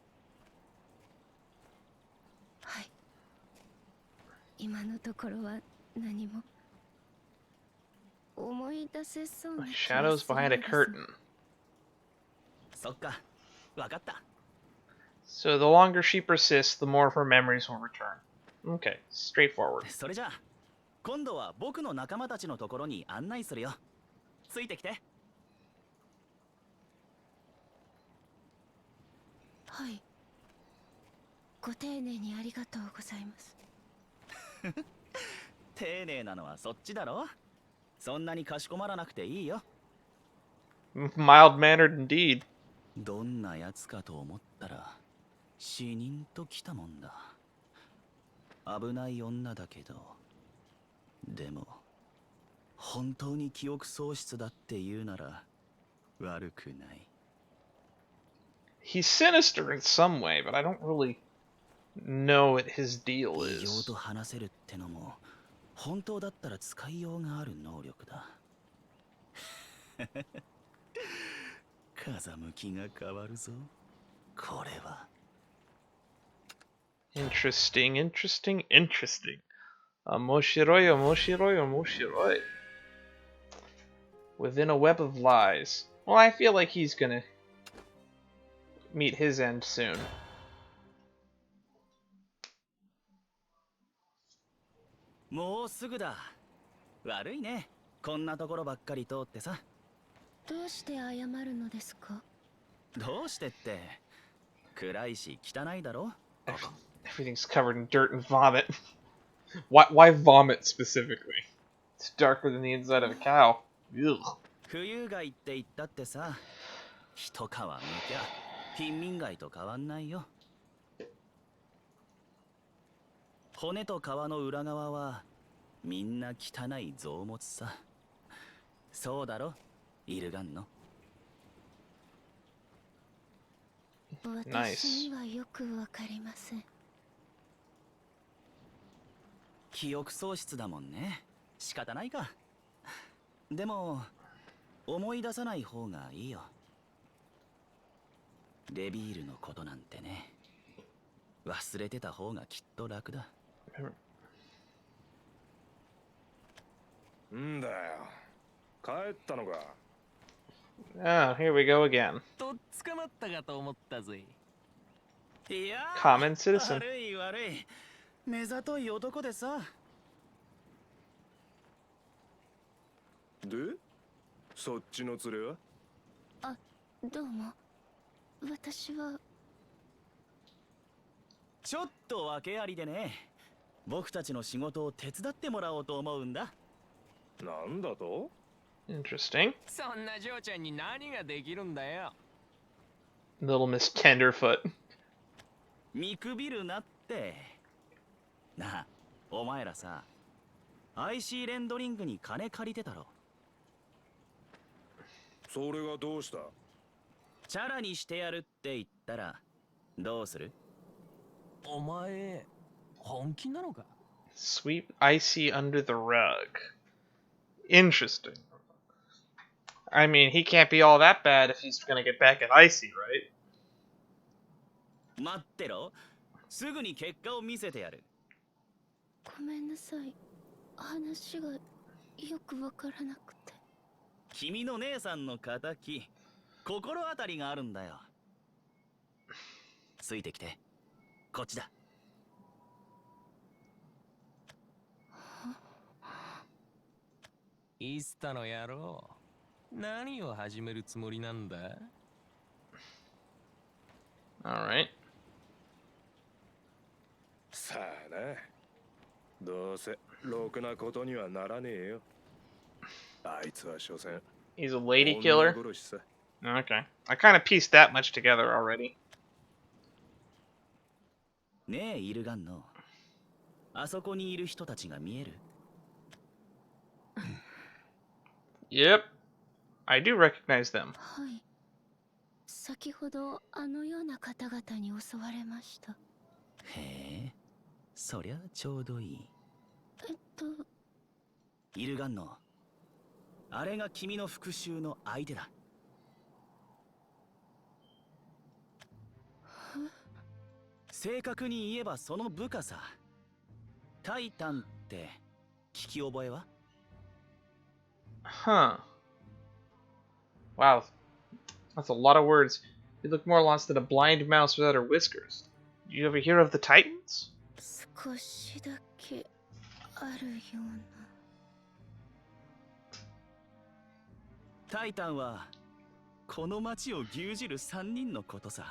はい。今のところは何も思い出せそうな気がするの Shadows です。 behind a curtain. そっか、わかった。 So the longer she persists, the more of her memories will return. Okay, straightforward. それじゃあ今度は僕の仲間たちのところに案内するよ。ついてきて。はい。ご丁寧にありがとうございます。丁寧なのはそっちだろ。そんなにかしこまらなくていいよ。Mild-mannered indeed. どんなやつかと思ったら死人と来たもんだ。危ない女だけど、でも本当に記憶喪失だって言うなら悪くない。 He's sinister in some way, but I don't really know what his deal 異形 is. と話せるってのも本当だったら使いようがある能力だ。風向きが変わるぞ。これは。 Interesting, interesting, interesting. Omoshiroi, omoshiroi, omoshiroi. Within a web of lies. Well, I feel like he's gonna meet his end soon. もうすぐだ。悪いね。こんなところばっかり通ってさ。どうして謝るのですか？どうしてって、暗いし汚いだろ。 Everything's covered in dirt and vomit. Why vomit specifically? It's darker than the inside of a cow. Ugh. 冬貝って言ったってさ、一皮むきゃ貧民街と変わんないよ。骨と皮の裏側はみんな汚い臓物さ。そうだろ、イルガンの。私にはよくわかりません。記憶喪失だもんね。仕方ないか。でも思い出さない方がいいよ。レビールのことなんてね。忘れてた方がきっと楽だ。んだよ。帰ったのか。Ah, here we go again. とっ捕まったかと思ったぜ。いや Common citizen. 悪い悪い。目ざとい男でさ。で、そっちの連れは？あ、どうも。私はちょっと訳ありでね。僕たちの仕事を手伝ってもらおうと思うんだ。なんだと？ Interesting. そんな嬢ちゃんに何ができるんだよ。Little Miss Tenderfoot. 見くびるなって。なあ、お前らさ、IC レンドリングに金借りてたろ。それがどうした？チャラにしてやるって言ったらどうする？お前、本気なのか？ Sweep Icy under the rug. Interesting. I mean, he can't be all that bad if he's gonna get back at Icy, right? 待ってろ。すぐに結果を見せてやる。ごめんなさい。話がよくわからなくて。君の姉さんの敵、心当たりがあるんだよ。ついてきて。こっちだ。イスタの野郎、何を始めるつもりなんだ？ Alright. さあな。どうせろくなことにはならねえよ。あいつは所詮 He's a lady killer? 女殺しさ。 Okay. I kind of pieced that much together already. ねえ、イルガンの。あそこにいる人たちが見える？ Yep. I do recognize them. はい。先ほどあのような方々に襲われました。へえ、そりゃちょうどいい。イルガンの。あれが君の復讐の相手だ。正確に言えばその部下さ。タイタンって聞き覚えは？ Huh. Wow. That's a lot of words. You look more lost than a blind mouse without her whiskers. Did you ever hear of the Titans? 少しだけあるような。タイタンはこの町を牛耳る3人のことさ。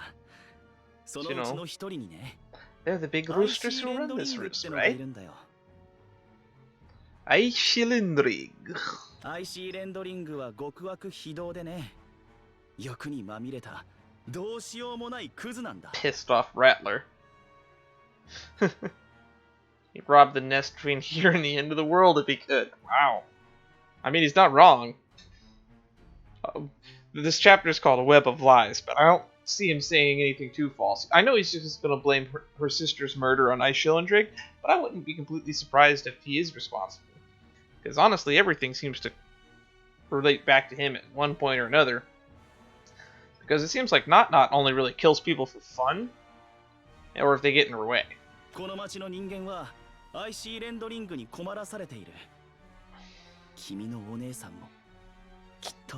そのうちの1人にね。They're the big roosters who run this roost, right? いるんだよ。アイシレンドリング。IC レンドリングは極悪非道でね。欲にまみれたどうしようもないクズなんだ。Pissed off Rattler. He robbed the nest between here and the end of the world if he could. Wow. I mean, he's not wrong. This chapter is called A Web of Lies, but I don't see him saying anything too false. I know he's just going to blame her sister's murder on Aishilindrig, but I wouldn't be completely surprised if he is responsible. Because honestly, everything seems to relate back to him at one point or another. Because it seems like Not only really kills people for fun, or if they get in her way. この町の人間は IC レンドリングに困らされている。君のお姉さんもきっと。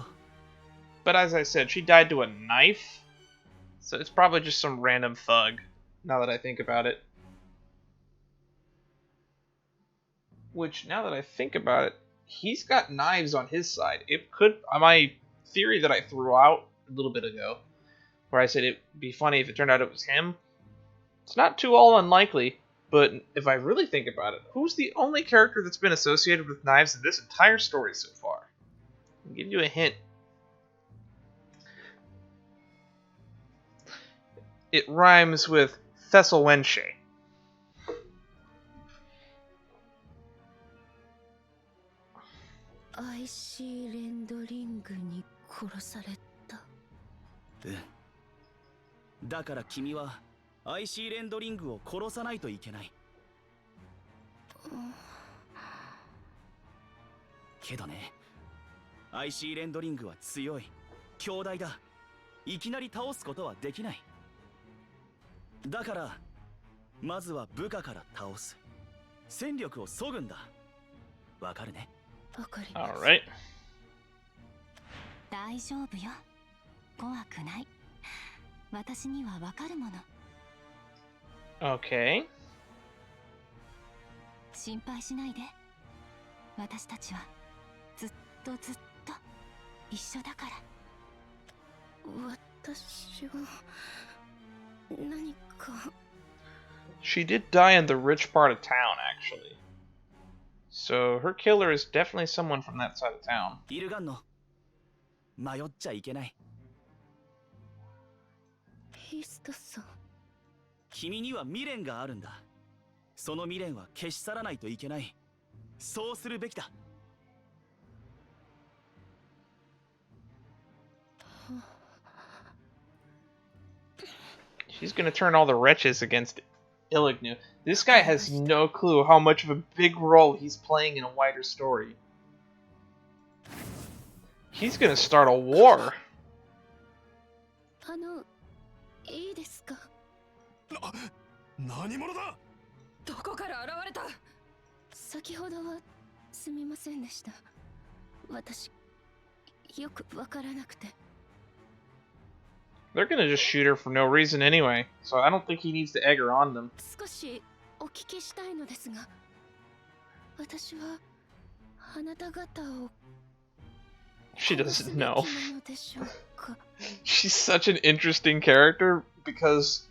But as I said, she died to a knife, so it's probably just some random thug, now that I think about it. Which, now that I think about it, he's got knives on his side. It could... Am I theory that I threw out a little bit ago, where I said it'd be funny if it turned out it was him. It's not too all unlikely, but if I really think about it, who's the only character that's been associated with knives in this entire story so far? I'll give you a hint. It rhymes with Thessalwenche.うん。だから君はアイシーレンドリングを殺さないといけない。けどね、アイシーレンドリングは強い、強大だ。いきなり倒すことはできない。だからまずは部下から倒す。戦力を削ぐんだ。わかるね？わかります。Alright. 大丈夫よ。怖くない。私にはわかるもの。Okay. 心配しないで。私たちはずっと一緒だから。私は何か。She did die in the rich part of town, actually. So her killer is definitely someone from that side of town. イルガンノ、迷っちゃいけない。ヒスタさん。君には未練があるんだ。その未練は消し去らないといけない。そうするべきだ。She's gonna turn all the wretches against Illganeau. This guy has no clue how much of a big role he's playing in a wider story. He's gonna start a war. いいですか？何者だ？どこから現れた？先ほどはすみませんでした。私よくわからなくて。They're gonna just shoot her for no reason anyway, so I don't think he needs to egg her on them. 少しお聞きしたいのですが、私はあなた方を。She doesn't know. She's such an interesting character because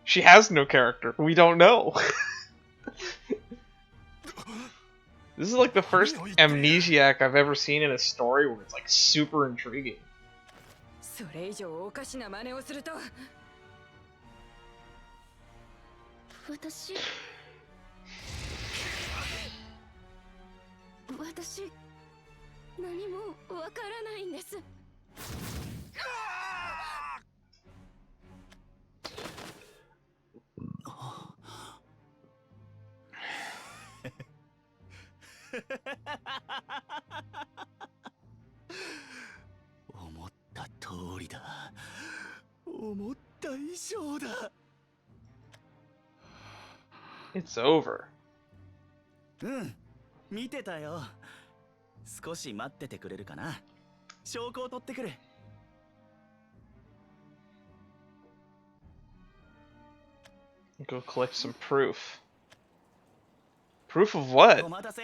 she has no character. We don't know. This is like the first amnesiac I've ever seen in a story where it's like super intriguing. それ以上おかしな真似をすると。私何もわからないんです。思った通りだ。思った以上だ。It's over. うん、見てたよ。少し待っててくれるかな。証拠を取ってくる。Go collect some proof. Proof of what? お待たせ。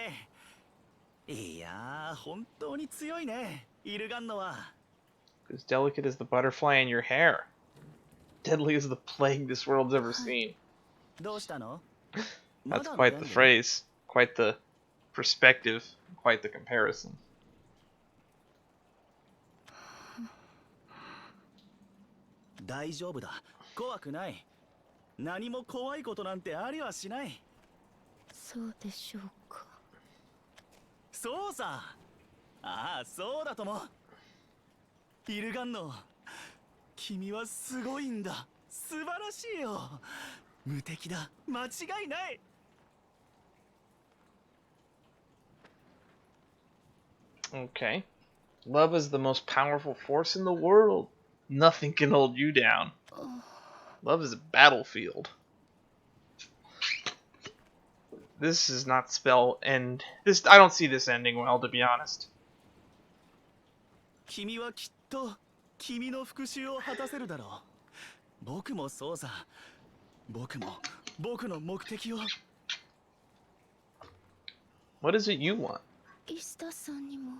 いやー、本当に強いね、イルガンノは。As delicate as the butterfly in your hair. Deadly as the plague this world's ever seen. どうしたの？ That's quite the phrase. Quite the perspective. Quite the comparison. 大丈夫だ。怖くない。何も怖いことなんてありはしない。そうでしょうか。そうさ。ああ、そうだとも。イルガンノ、君はすごいんだ。素晴らしいよ。無敵だ。間違いない。Okay. Love is the most powerful force in the world. Nothing can hold you down. Love is a battlefield. This does not spell end. This I don't see this ending well, to be honest. 君はきっと君の復讐を果たせるだろう。僕もそうさ。僕も僕の目的を。What is it you want? イスタさんにも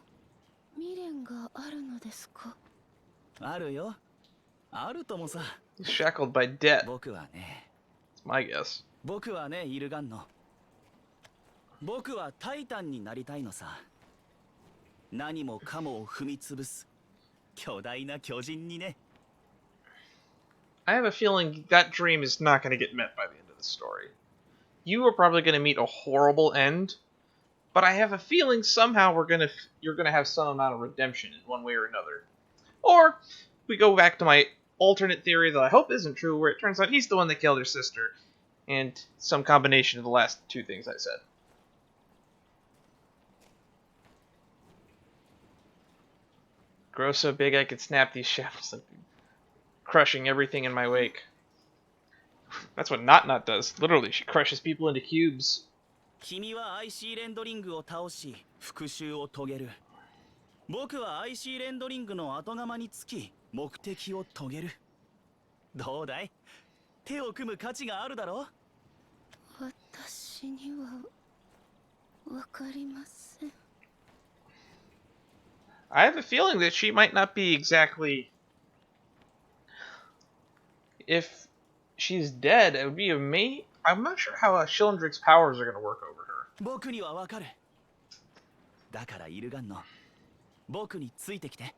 未練があるのですか？あるよ。あるともさ。Shackled by debt. 僕はね。It's my guess. 僕はね、イルガンの。僕はタイタンになりたいのさ。何もかもを踏み潰す巨大な巨人にね。I have a feeling that dream is not going to get met by the end of the story. You are probably going to meet a horrible end, but I have a feeling somehow you're gonna have some amount of redemption in one way or another. Or we go back to my alternate theory that I hope isn't true, where it turns out he's the one that killed her sister, and some combination of the last two things I said. Grow so big I could snap these shafts, like crushing everything in my wake. That's what Not does. Literally, she crushes people into cubes. 君は IC レンドリングを倒し復讐を遂げる。僕は IC レンドリングの後釜につき目的を遂げる。どうだい？手を組む価値があるだろ？私にはわかりません。I have a feeling that she might not be exactly... If she's dead, it would be amazing. I'm not sure how Shilendrig's powers are going to work over her. 僕にはわかる。だからイルガンの僕についてきて。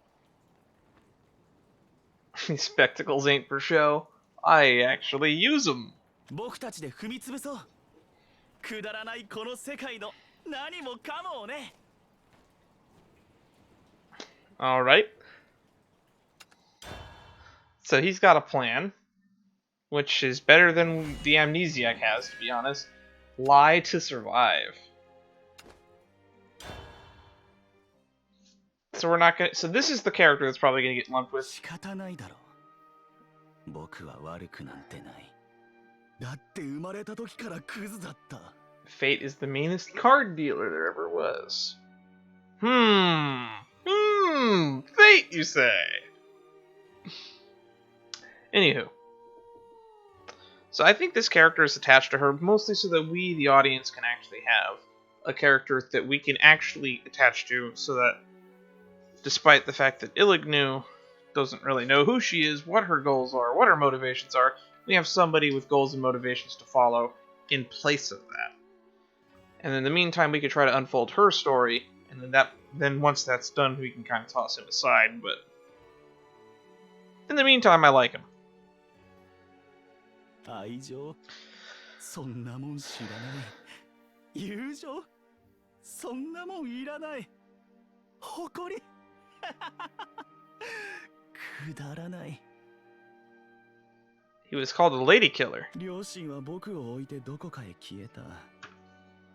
These spectacles ain't for show. I actually use them. 僕たちで踏み潰そう。くだらないこの世界の何もかもをね。Alright. So he's got a plan, which is better than the Amnesiac has, to be honest. Lie to survive. So we're not gonna. So this is the character that's probably gonna get lumped with. 仕方ないだろう。僕は悪くなんてない。だって生まれた時からクズだった。Fate is the meanest card dealer there ever was. Fate, you say? Anywho. So I think this character is attached to her mostly so that we, the audience, can actually have a character that we can actually attach to, so that despite the fact that Illganeau doesn't really know who she is, what her goals are, what her motivations are, we have somebody with goals and motivations to follow in place of that. And in the meantime, we could try to unfold her story, and then once that's done, we can kind of toss him aside, but in the meantime, I like him. 愛情そんなもん知らない。友情そんなもんいらない。誇りくだらない。He was called a lady killer. 両親は僕を置いてどこかへ消えた。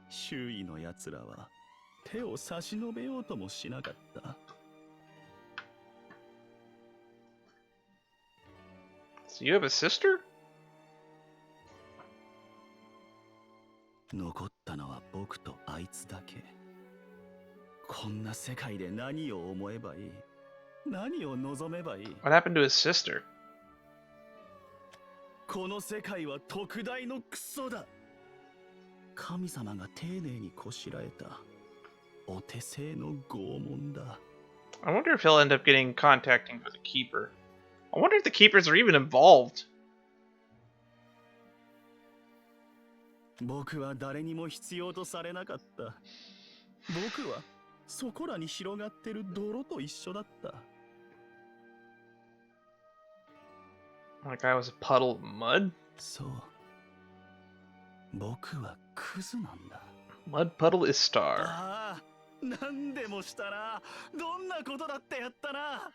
周囲の奴らは手を差し伸べようともしなかった。So you have a sister? 残ったのは僕とあいつだけ。こんな世界で何を思えばいい？何を望めばいい？ What happened to his sister? この世界は特大のクソだ。神様が丁寧にこしらえたお手製の拷問だ。I wonder if he'll end up getting contacting with the Keeper. I wonder if the Keepers are even involved. 僕は誰にも必要とされなかった。僕はそこらに広がってる泥と一緒だった。Like I was a puddle of mud? そう。僕はクズなんだ。Mud Puddle is Star. ああ、何でもしたな。どんなことだってやったな。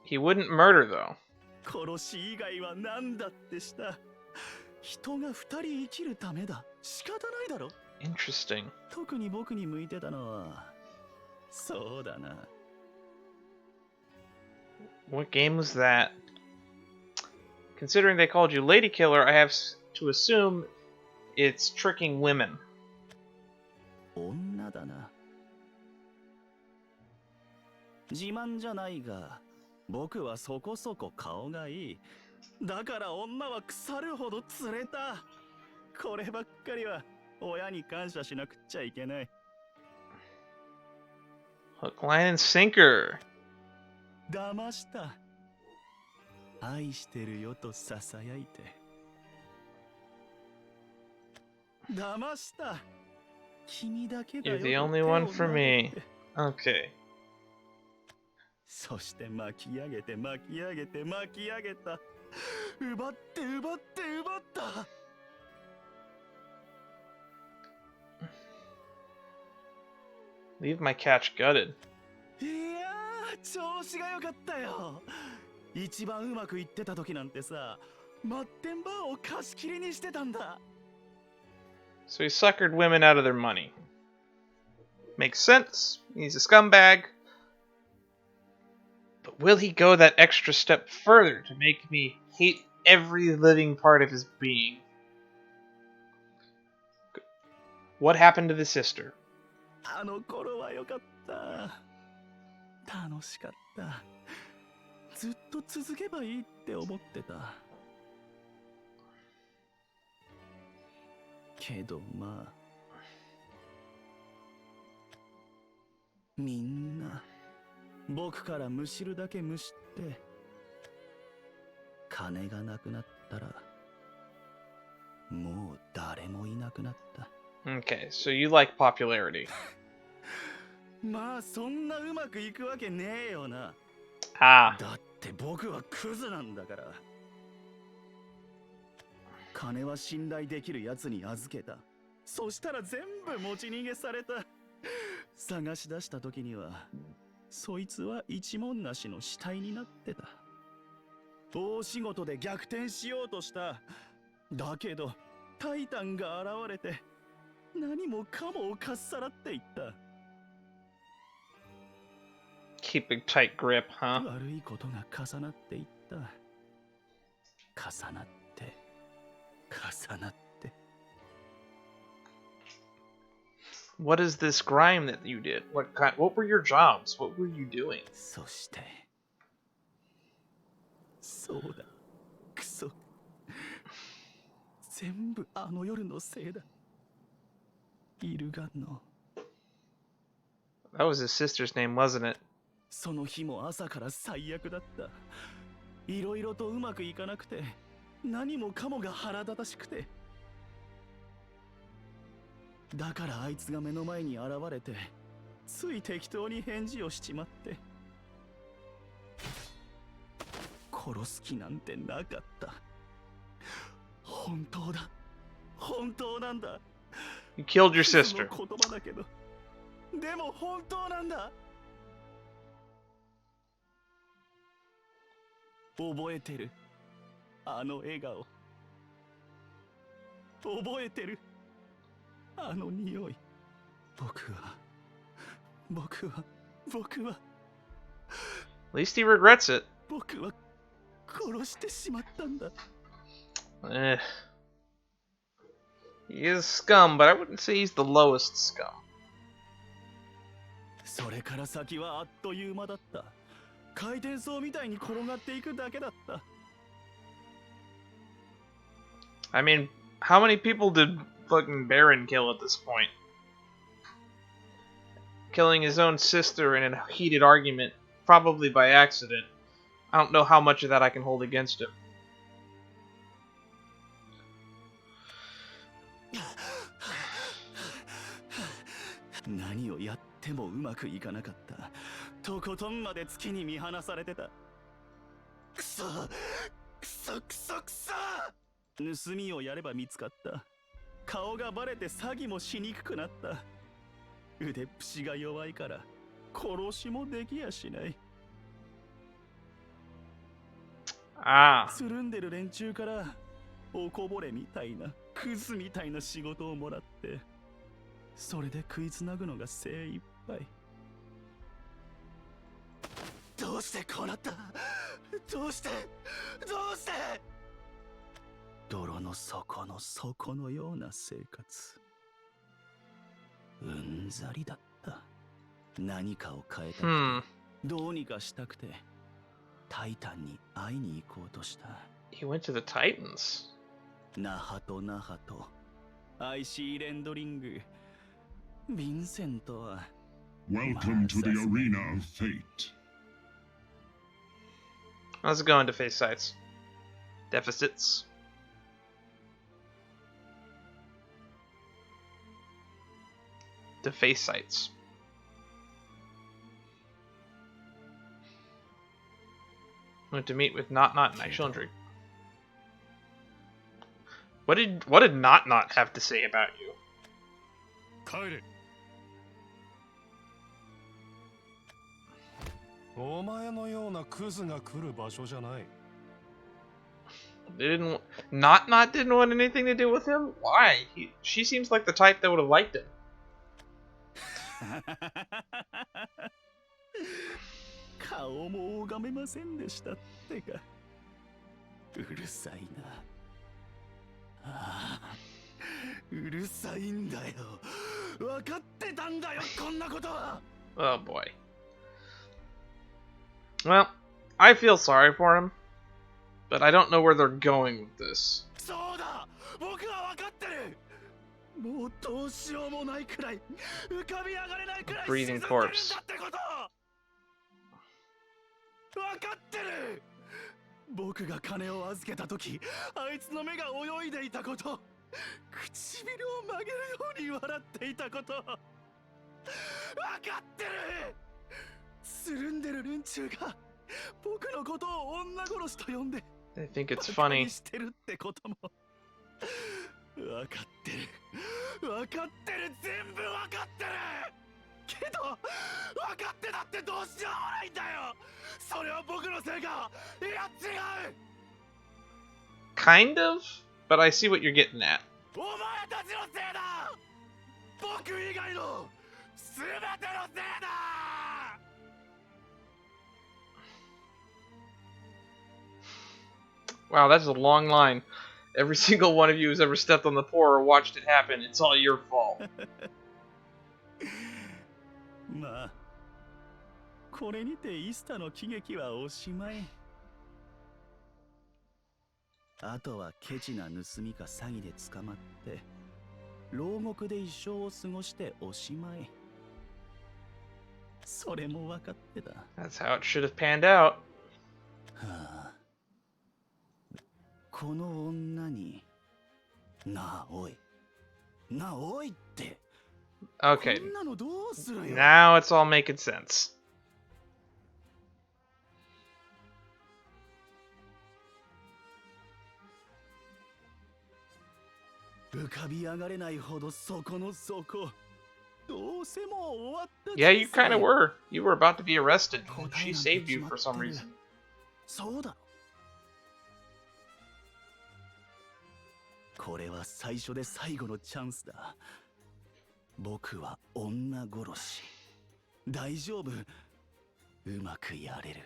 He wouldn't murder though. 殺し以外は何だってした。人が二人生きるためだ。仕方ないだろ。Interesting. 特に僕に向いてたのはそうだな。What game was that? Considering they called you Lady Killer, I have to assume it's tricking women. 女だな。自慢じゃないが、僕はそこそこ顔がいい。だから女は腐るほど釣れた。こればっかりは親に感謝しなくっちゃいけない。 Hook, line, and sinker. 騙した。愛してるよとささやいて。騙した。君だけだ You're よ。 the only one for me. Okay. そして巻き上げて巻き上げて巻き上げた。奪って奪って奪った。 Leave my catch gutted. いやー、調子が良かったよ。一番うまくいってた時なんてさ、マッテンバーを貸し切りにしてたんだ。 So he suckered women out of their money. Makes sense. He's a scumbag. But will he go that extra step further to make me hate every living part of his being? What happened to the sister? あの頃は良かった。楽しかった。ずっと続けばいいって思ってた。けどまあ、みんな僕からむしるだけむしって、金がなくなったらもう誰もいなくなった。 Okay, so you like popularity. まあそんなうまくいくわけねえよな。Ah. だって僕はクズなんだから。金は信頼できるやつに預けた。そしたら全部持ち逃げされた。探し出した時にはそいつは一文なしの死体になってた。大仕事で逆転しようとした。だけどタイタンが現れて何もかもをかっさらっていった。 Keep a tight grip, huh? 悪いことが重なっていった。重なって重なって。 What is this grime that you did? What were your jobs? What were you doing? そしてそうだ、クソ、全部あの夜のせいだ。イルガンの。 That was his sister's name, wasn't it? その日も朝から最悪だった。いろいろとうまくいかなくて、何もかもが腹立たしくて。だからあいつが目の前に現れて、つい適当に返事をしちまって。殺す気なんてなかった。本当だ、本当なんだ。 You killed your sister. 言葉だけど、でも本当なんだ。 覚えてる、あの笑顔。覚えてる、あの匂い。僕は At least he regrets it. 僕は殺してしまったんだ。 Eh. He is scum, but I wouldn't say he's the lowest scum. それから先はあっという間だった。回転層みたいに転がっていくだけだった。 I mean, how many people did fucking Baron kill at this point? Killing his own sister in a heated argument, probably by accident. I don't know how much of that I can hold against him. 何をやってもうまくいかなかった。とことんまで月に見放されてた。くそくそくそくそ。盗みをやれば見つかった。顔がバレて詐欺もしにくくなった。腕っぷしが弱いから殺しもできやしない。つるんでる連中からおこぼれみたいなクズみたいな仕事をもらって、それで食いつなぐのが精一杯。どうしてこうなった？どうして泥の底の底のような生活。うんざりだった。何かを変えたくて、どうにかしたくて、タイタンに会いに行こうとした。 He went to the Titans. 那覇と那覇と IC レンドリング。ヴィンセントは。Welcome to the arena of fate. Let's go into face sites. Deficits. To face sites. Went to meet with Not Not and Children. What did Not Not have to say about you? 帰れ。お前のようなクズが来る場所じゃない。They didn't. Not Not didn't want anything to do with him. Why? She seems like the type that would have liked him. 顔も拝めませんでしたってか。うるさいな。ああ、うるさいんだよ。分かってたんだよ、こんなことは。Oh boy. Well, I feel sorry for him, but I don't know where they're going with this. そうだ、僕は分かってる。もうどうしようもないくらい、浮かび上がれないくらい沈んでるんだってこと。分かってる。僕が金を預けた時、あいつの目が泳いでいたこと、唇を曲げるように笑っていたこと、分かってる。つるんでる連中が僕のことを女殺しと呼んで I think it's funny. してるってことも分かってる。分かってる。全部分かってる。けど分かってだってどうしようもないんだよ。それは僕のせいか。いや違う。 Kind of, but I see what you're getting at. お前たちのせいだ。僕以外の全てのせいだ。 Wow, that's a long line. Every single one of you who's ever stepped on the pour or watched it happen, it's all your fault. まあ、これにてイスタの喜劇はおしまい。あとはケチな盗みか詐欺で捕まって、牢獄で一生を過ごしておしまい。それも分かってた。That's how it should have panned out. はあ、この女に、なあおい、なあおいって。Okay. こんなのどうするよ。 Now it's all making sense. 浮かび上がれないほど底の底。どうせもう終わった。 Yeah, you kind of were. You were about to be arrested. She saved you for some reason. そうだろ。これは最初で最後のチャンスだ。僕は女殺し。大丈夫。うまくやれる。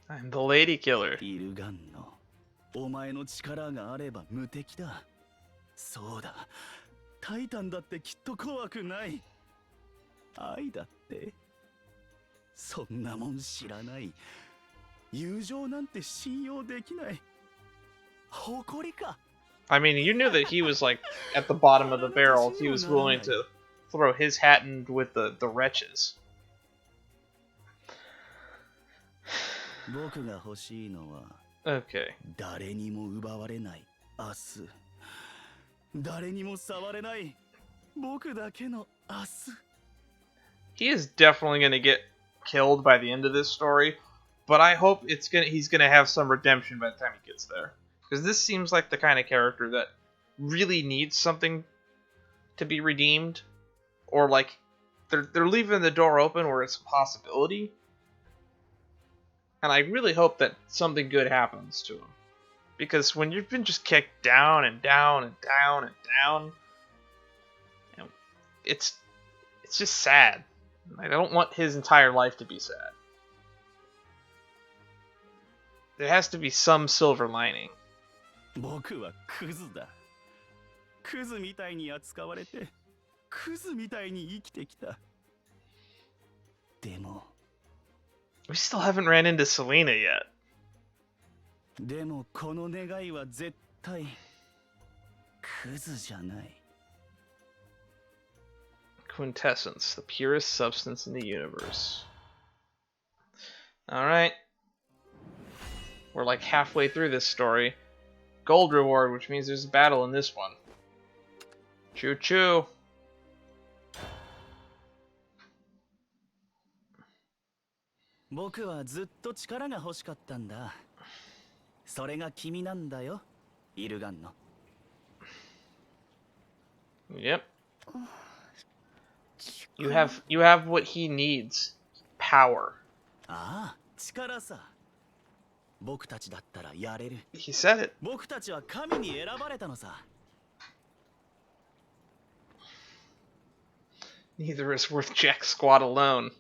I'm the lady killer. イルガンの。お前の力があれば無敵だ。そうだ。タイタンだってきっと怖くない。愛だって。そんなもん知らない。友情なんて信用できない。誇りか。 I mean, you knew that he was like at the bottom of the barrel if he was willing to throw his hat in with the wretches. 僕が欲しいのは Okay. 誰にも奪われない明日。誰にも触れない僕だけの明日。 He is definitely going to get killed by the end of this story, but I hope he's gonna have some redemption by the time he gets there. Because this seems like the kind of character that really needs something to be redeemed, or like they're leaving the door open where it's a possibility. And I really hope that something good happens to him, because when you've been just kicked down and down and down and down, you know, it's just sad. I don't want his entire life to be sad. There has to be some silver lining. 僕はクズだ。クズみたいに扱われて、クズみたいに生きてきた。でも、 We still haven't ran into Selena yet. でもこの願いは絶対クズじゃない。 Quintessence, the purest substance in the universe. Alright. We're like halfway through this story. Gold reward, which means there's a battle in this one. Choo choo. Boku wa zutto chikara ga hoshikattaんだ. それが君なんだよ、イルガンの。 Yep. You have what he needs. Power. ああ、力さ。僕たちだったらやれる。 He said it. 僕たちは神に選ばれたのさ。 Neither is worth Jack Squad alone.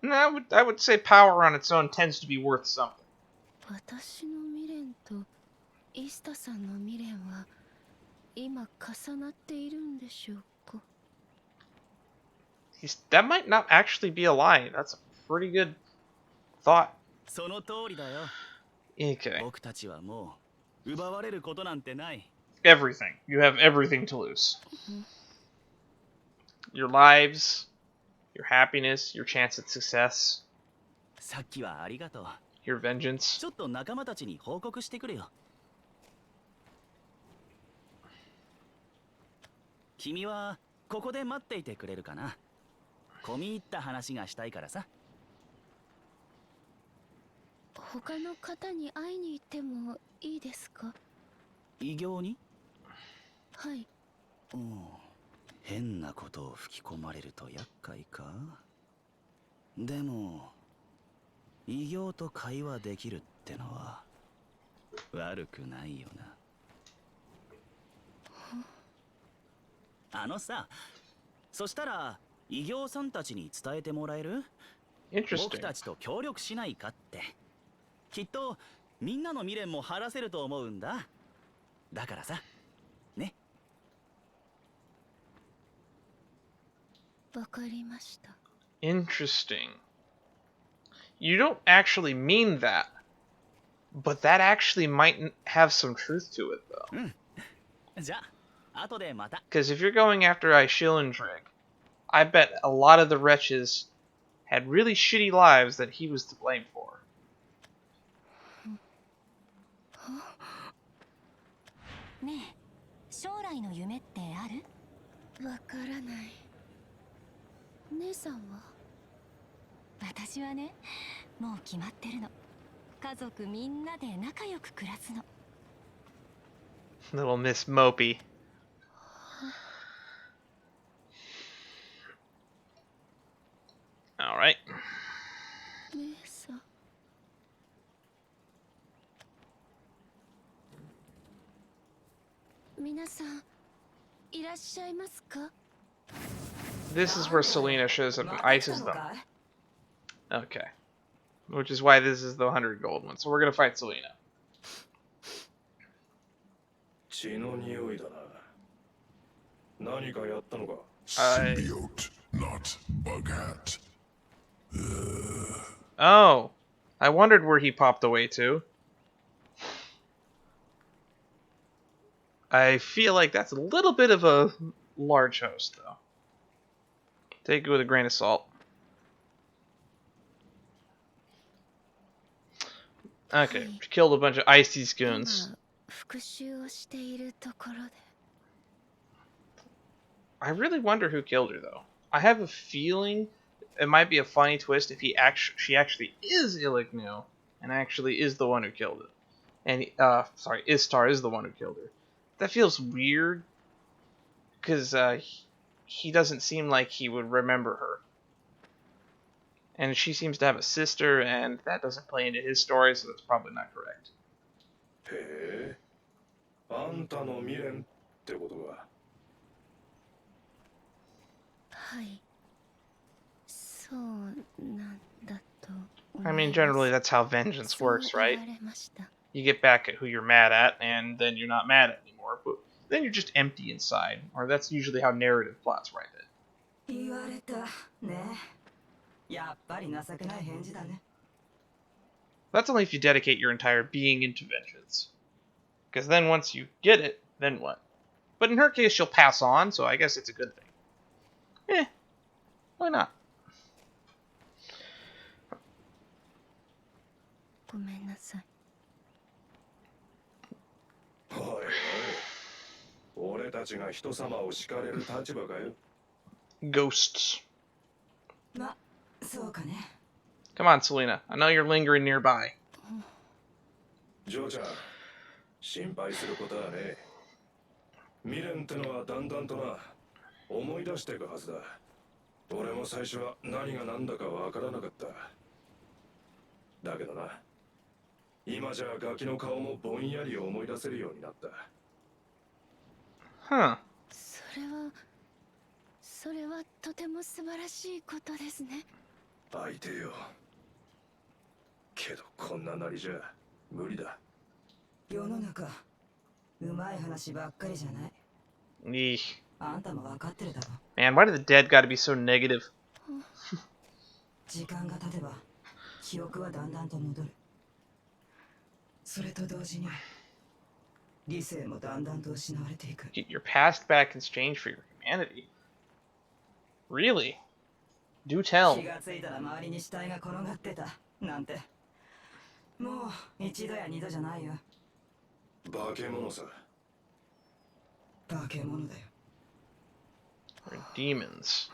No, I would say power on its own tends to be worth something. 私の未練とイスタさんの未練は今重なっているんでしょうか。 That might not actually be a lie. That's a pretty good thought. その通りだよ。 Okay. 僕たちはもう奪われることなんてない。 Everything. You have everything to lose. Your lives, your happiness, your chance at success. さっきはありがとう。 Your vengeance. ちょっと仲間たちに報告してくれよ。君はここで待っていてくれるかな。込み入った話がしたいからさ。他の方に会いに行ってもいいですか？異形に？はい。変なことを吹き込まれると厄介か。でも異形と会話できるってのは悪くないよな。あのさ、そしたら異形さんたちに伝えてもらえる？僕たちと協力しないかって。きっとみんなの未練も晴らせると思うんだ。だからさ、ね。わかりました。 Interesting. You don't actually mean that, but that actually might have some truth to it, though. じゃあ、後でまた。 Because if you're going after Aishilindrig, I bet a lot of the wretches had really shitty lives that he was to blame for. ねえ、将来の夢ってある？わからない。姉さんは？私はね、もう決まってるの。家族みんなで仲良く暮らすの。 Little Miss Mopey. Alright. 姉さん。皆さん、いらっしゃいますか？ This is where Selena shows up and ices them. Okay. Which is why this is the 100 gold one. So we're gonna fight Selena. 血の匂いだな。何かやったのか？ Symbiote, not Bughat. Oh. I wondered where he popped away to. I feel like that's a little bit of a large host, though. Take it with a grain of salt. Okay, killed a bunch of icy goons. 復讐をしているところで。 I really wonder who killed her, though. I have a feeling it might be a funny twist if she actually is Illganeau and actually is the one who killed it. And sorry, Istar is the one who killed her. That feels weird because he doesn't seem like he would remember her. And she seems to have a sister, and that doesn't play into his story, so that's probably not correct. へえ、あんたの未練ってことか。はい。そうなんだと。 I mean, generally that's how vengeance works, right? You get back at who you're mad at, and then you're not mad at anymore, but then you're just empty inside, or that's usually how narrative plots write it. 言われたね。やっぱり情けない返事だね。 That's only if you dedicate your entire being into vengeance. Because then once you get it, then what? But in her case, she'll pass on, so I guess it's a good thing. Eh, why not? ごめんなさい。おいおい、俺たちが人様を叱れる立場かよ。 Ghosts. ま、そうかね。 Come on, Selena. I know you're lingering nearby. ジョーちゃん、心配することはねえ。未練ってのはだんだんとな、思い出していくはずだ。俺も最初は何が何だかわからなかった。だけどな、今じゃガキの顔もぼんやり思い出せるようになった。Huh. それはとても素晴らしいことですね。相手よ。けどこんななりじゃ無理だ。世の中、うまい話ばっかりじゃない。 Eesh. あんたも分かってるだろ。 Man, why do the dead gotta be so negative? 時間が経てば記憶はだんだんと戻る。それと同時に理性もだんだんと失われていく。 Get your past back in exchange for your humanity. Really? Do tell. 気がついたら周りに死体が転がってたなんて。もう一度や二度じゃないよ。化け物さ。化け物だよ。 Or demons.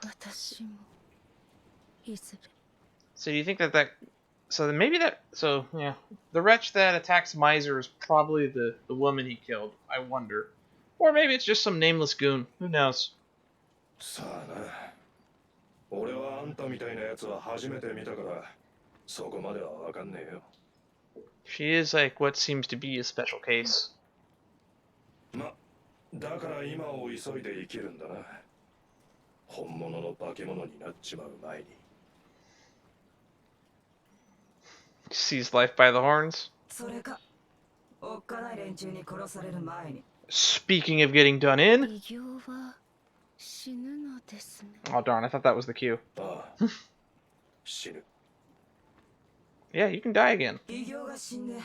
私もいずれ。 So do you think that so then maybe so yeah, the wretch that attacks Miser is probably the woman he killed, I wonder. Or maybe it's just some nameless goon. Who knows? さあな。俺はあんたみたいなやつは初めて見たから、そこまではわかんねえよ。 She is like what seems to be a special case. ま、だから今を急いで生きるんだな。本物の化け物になっちまう前に。 Sees life by the horns. それか、おっかない連中に殺される前に。 Speaking of getting done in. 異形は死ぬのですね。 Oh darn, I thought that was the cue. ああ、死ぬ。 Yeah, you can die again. 異形が死んで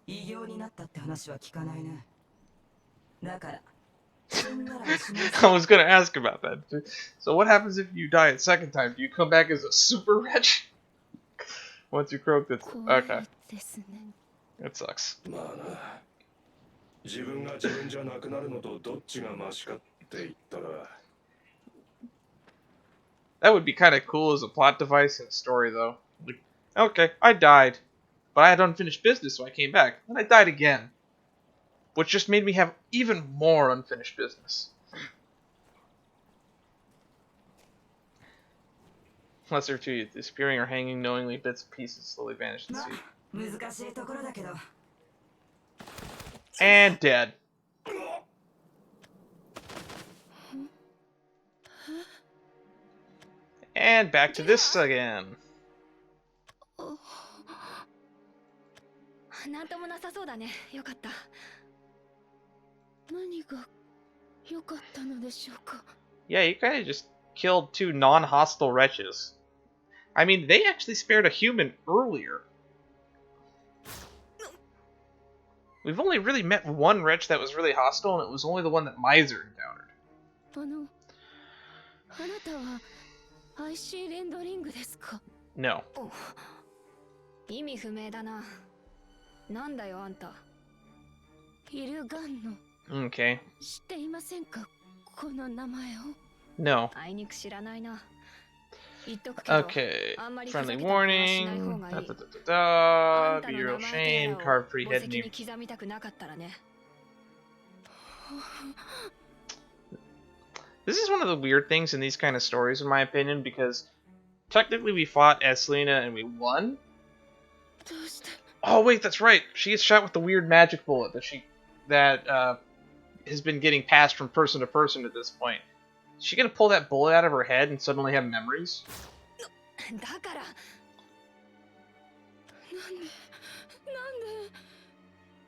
異形になったって話は聞かないね。だから。 I was gonna ask about that. So what happens if you die a second time? Do you come back as a super wretch? Once you croak, that's okay. That sucks. まあな。自分が自分じゃなくなるのとどっちがマシかって言ったら。 That would be kind of cool as a plot device in a story, though. Like, okay, I died, but I had unfinished business, so I came back. Then I died again, which just made me have even more unfinished business. Unless they're too disappearing or hanging knowingly, bits and pieces slowly vanish in the sea. And dead. And back to this again. なんともなさそうだね。よかった。何が良かったのでしょうか。 Yeah, you kind of just killed two non-hostile wretches. I mean, they actually spared a human earlier. We've only really met one wretch that was really hostile, and it was only the one that Miser encountered. あなたはIC レンドリングですか? No. 意味不明だな。なんだよあんた。イルガンノ。 Okay. 知っていませんかこの名前を? No. あいにく知らないな。言っとくけど。 Okay. あんまりふざ Friendly けたことはしない warning. 方がいい。 Be your shame. Carve free 宝 head 石に name. 刻みたくなかったらね。 This is one of the weird things in these kind of stories, in my opinion, because technically we fought as Selena and we won. Oh wait, that's right. She gets shot with the weird magic bullet that has been getting passed from person to person at this point. Is she gonna pull that bullet out of her head and suddenly have memories? だから。なんで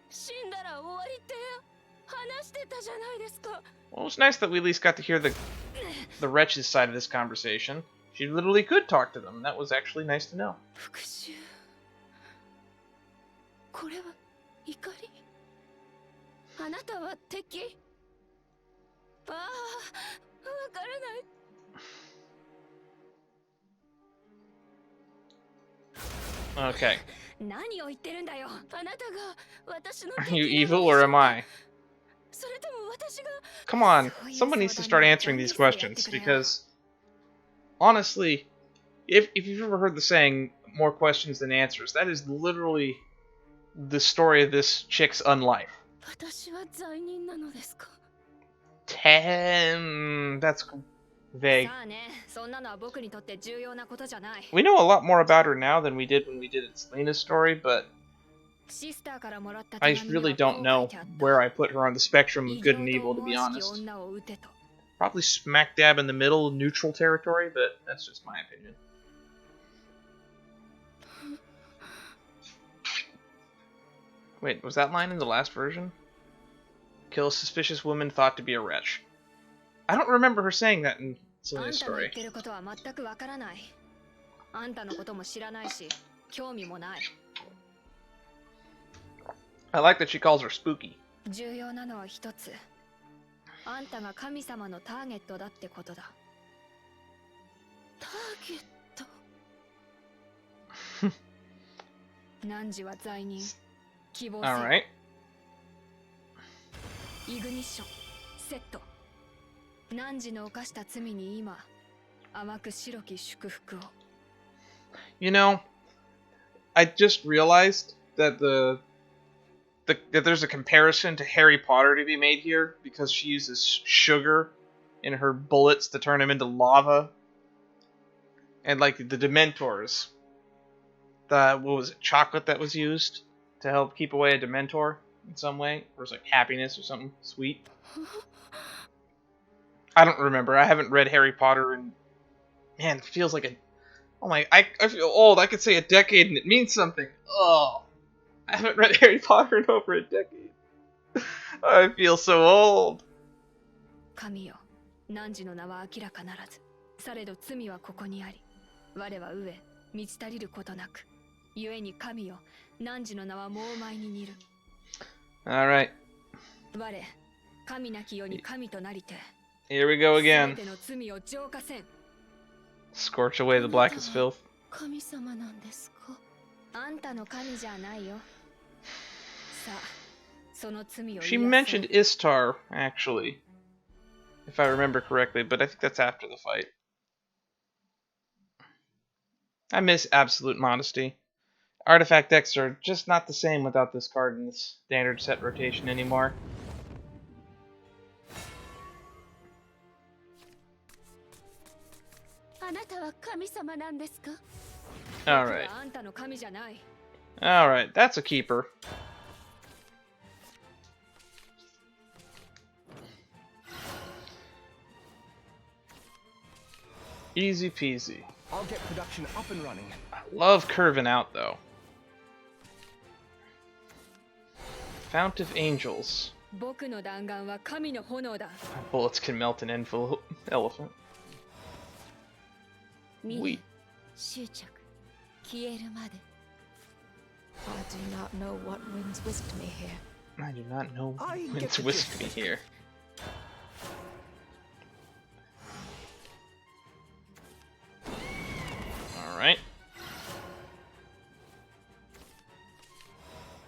死んだら終わりって話してたじゃないですか。 Well, it's nice that we at least got to hear the wretch's side of this conversation. She literally could talk to them, and that was actually nice to know. 復讐。これは怒り。あなたは敵？ああ、わからない。Okay. 何を言ってるんだよ。あなたが私の Are you evil or am I? それとも私が Come on, someone needs to start answering these questions because honestly, if you've ever heard the saying more questions than answers, that is literally the story of this chick's unlife. 私は罪人なのですか？ That's vague. さあね、そんなのは僕にとって重要なことじゃない。 We know a lot more about her now than we did when we did Selena Story, but シスターからもらった I 手紙には really こう don't 書い know てあった。 where I put her on the spectrum of 異 good 形 and と evil, to 思 be わしき honest. 女を撃てと。 Probably smack dab in the middle, neutral territory, but that's just my opinion. Wait, was that line in the last version? Kill a suspicious woman thought to be a wretch. I don't remember her saying that in あ Selena んたの言っ Story. てることは全くわからない。あんたのことも知らないし、興味もない。 I like that she calls her spooky. 重要なのは一つ。あんたが神様のターゲットだってことだ。ターゲット。汝は罪人。希望せよ。 Alright. イグニッション、セット。汝の犯した罪に今、甘く白き祝福を。 You know, I just realized that that there's a comparison to Harry Potter to be made here because she uses sugar in her bullets to turn them into lava. And like the Dementors, what was it, chocolate that was used to help keep away a Dementor in some way? Or was it like happiness or something sweet? I don't remember. I haven't read Harry Potter in, man, it feels like I feel old. I could say a decade and it means something. Oh, I haven't read Harry Potter in over a decade. I feel so old. 神よ、汝の名は明らかならず。されど罪はここにあり。我は飢え、満ち足りることなく。故に神よ、汝の名はもう前に似る。 Alright. 我、神なき世に神となりて。 Here we go again. 全ての罪を浄化せん。 Scorch away the blackest filth. 神様なんですか？あんたの神じゃないよ。さあ、その罪を She mentioned Istar, actually. If I remember correctly, but I think that's after the fight. I miss absolute modesty. Artifact decks are just not the same without this card in the standard set rotation anymore. Alright. Alright, that's a keeper. Easy peasy. I'll get production up and running. I love curving out though. Fount of Angels. 僕の弾丸は神の炎だ。 Bullets can melt an elephant. 見、執着、消えるまで。I do not know what winds whisked me here. I do not know what winds whisked me here. Alright.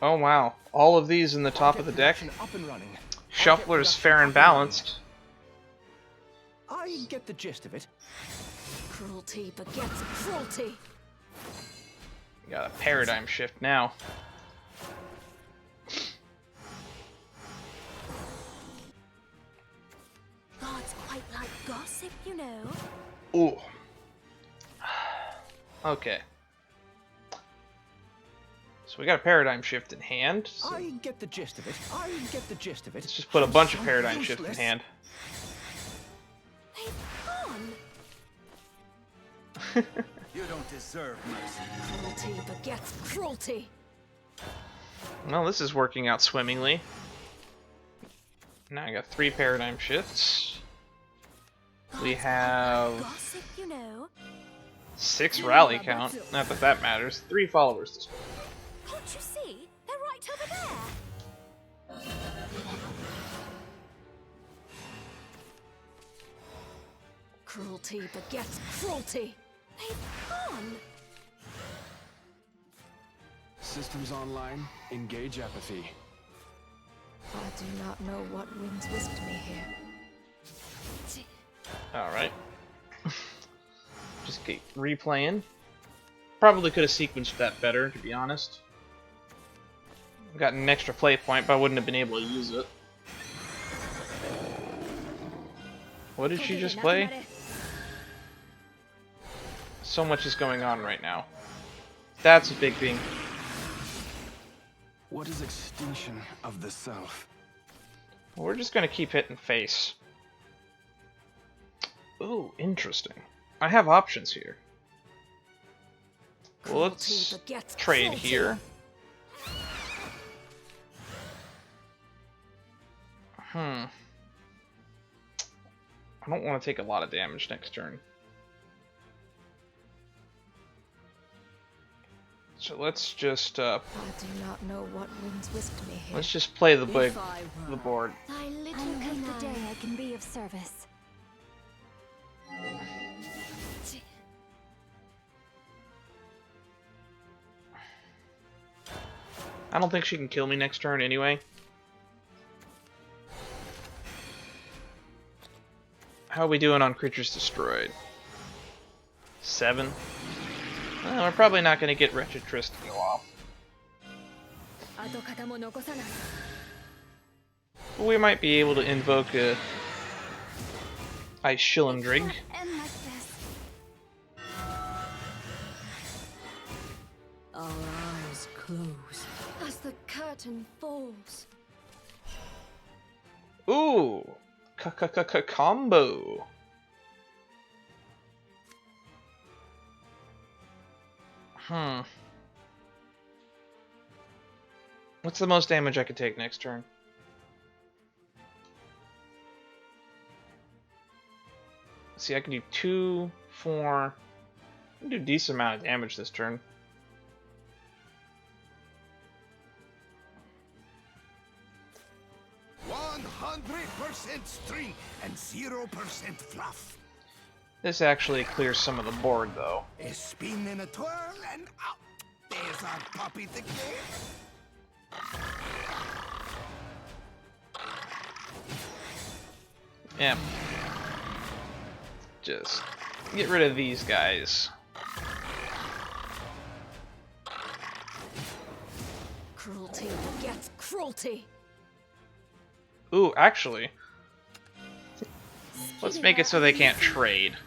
Oh wow. All of these in the top of the deck. Shuffler's fair and balanced. I get the gist of it. Cruelty begets cruelty. We got a paradigm shift now. Gods quite like gossip, you know. Ooh. Okay. So we got a paradigm shift in hand. So I get the gist of it. I get the gist of it. let's just put a bunch of paradigm shifts in hand. You don't deserve mercy. Cruelty begets cruelty. Well, this is working out swimmingly. Now I got 3 paradigm shifts. We have Gossip, you know. 6 rally count. Not that that matters. 3 followers this way. Can't you see? They're right over there. Cruelty begets cruelty. They've gone. Systems online. Engage apathy. I do not know what winds whisked me here. Alright. Just keep replaying. Probably could have sequenced that better, to be honest. Got an extra play point, but I wouldn't have been able to use it. What did she just play? So much is going on right now. That's a big thing. What is extinction of the self? We're just gonna keep hitting face. Ooh, interesting. I have options here. Well, let's trade here. I don't want to take a lot of damage next turn. So let's just I do not know what winds whisked me here. let's just play the board. I hope the day I can be of service. I don't think she can kill me next turn anyway. How are we doing on creatures destroyed? 7? Well, we're probably not going to get Wretched Triss to go off. But we might be able to invoke a Ice Shillendrig. Our eyes close as the curtain falls. Ooh! Combo! What's the most damage I could take next turn? See, I can do 2, 4... I can do a decent amount of damage this turn. %% string and 0% fluff. This actually clears some of the board, though. A spin and a twirl and out. There's our puppy again. Yeah. Just get rid of these guys. Cruelty begets cruelty. Ooh, actually, let's make it so they can't trade.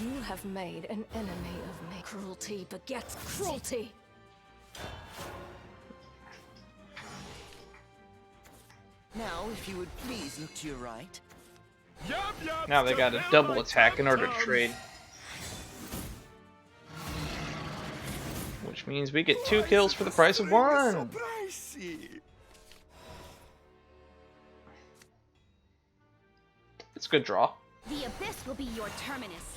You have made an enemy of me. Cruelty begets cruelty. Now, if you would please look to your right. Now they got a double attack in order to trade. Which means we get 2 kills for the price of 1! It's a good draw. The abyss will be your terminus.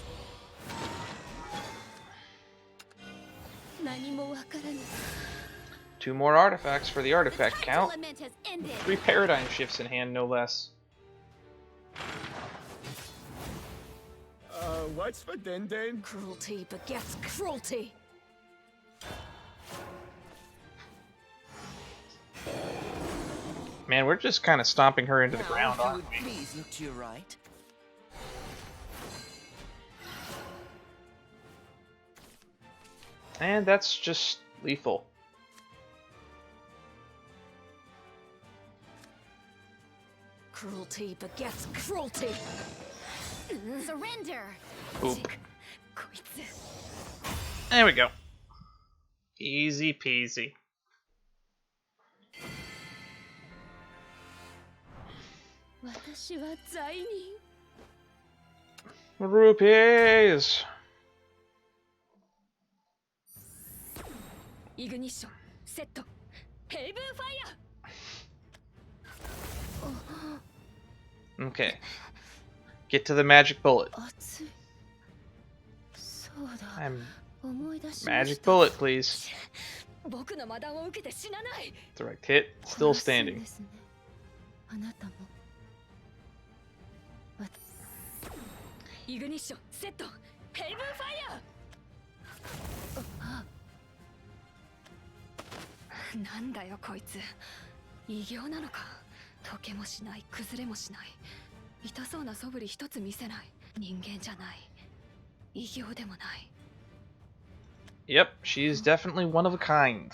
2 more artifacts for the artifact count. Element has ended. 3 paradigm shifts in hand, no less. What's for Den? Cruelty begets cruelty. Man, we're just kind of stomping her into the ground, If you aren't would we? please look to your right. And that's just lethal. Cruelty begets cruelty. Surrender. Oop. There we go. Easy peasy. Rupees! Ignition, set, Haven Fire! Okay. Get to the magic bullet. Magic bullet, please. Direct hit. Still standing. イグニッションセットヘイブンファイヤー。なんだよこいつ、異形なのか。溶けもしない崩れもしない、痛そうな素振り一つ見せない。人間じゃない、異形でもない。 Yep, she's definitely one of a kind.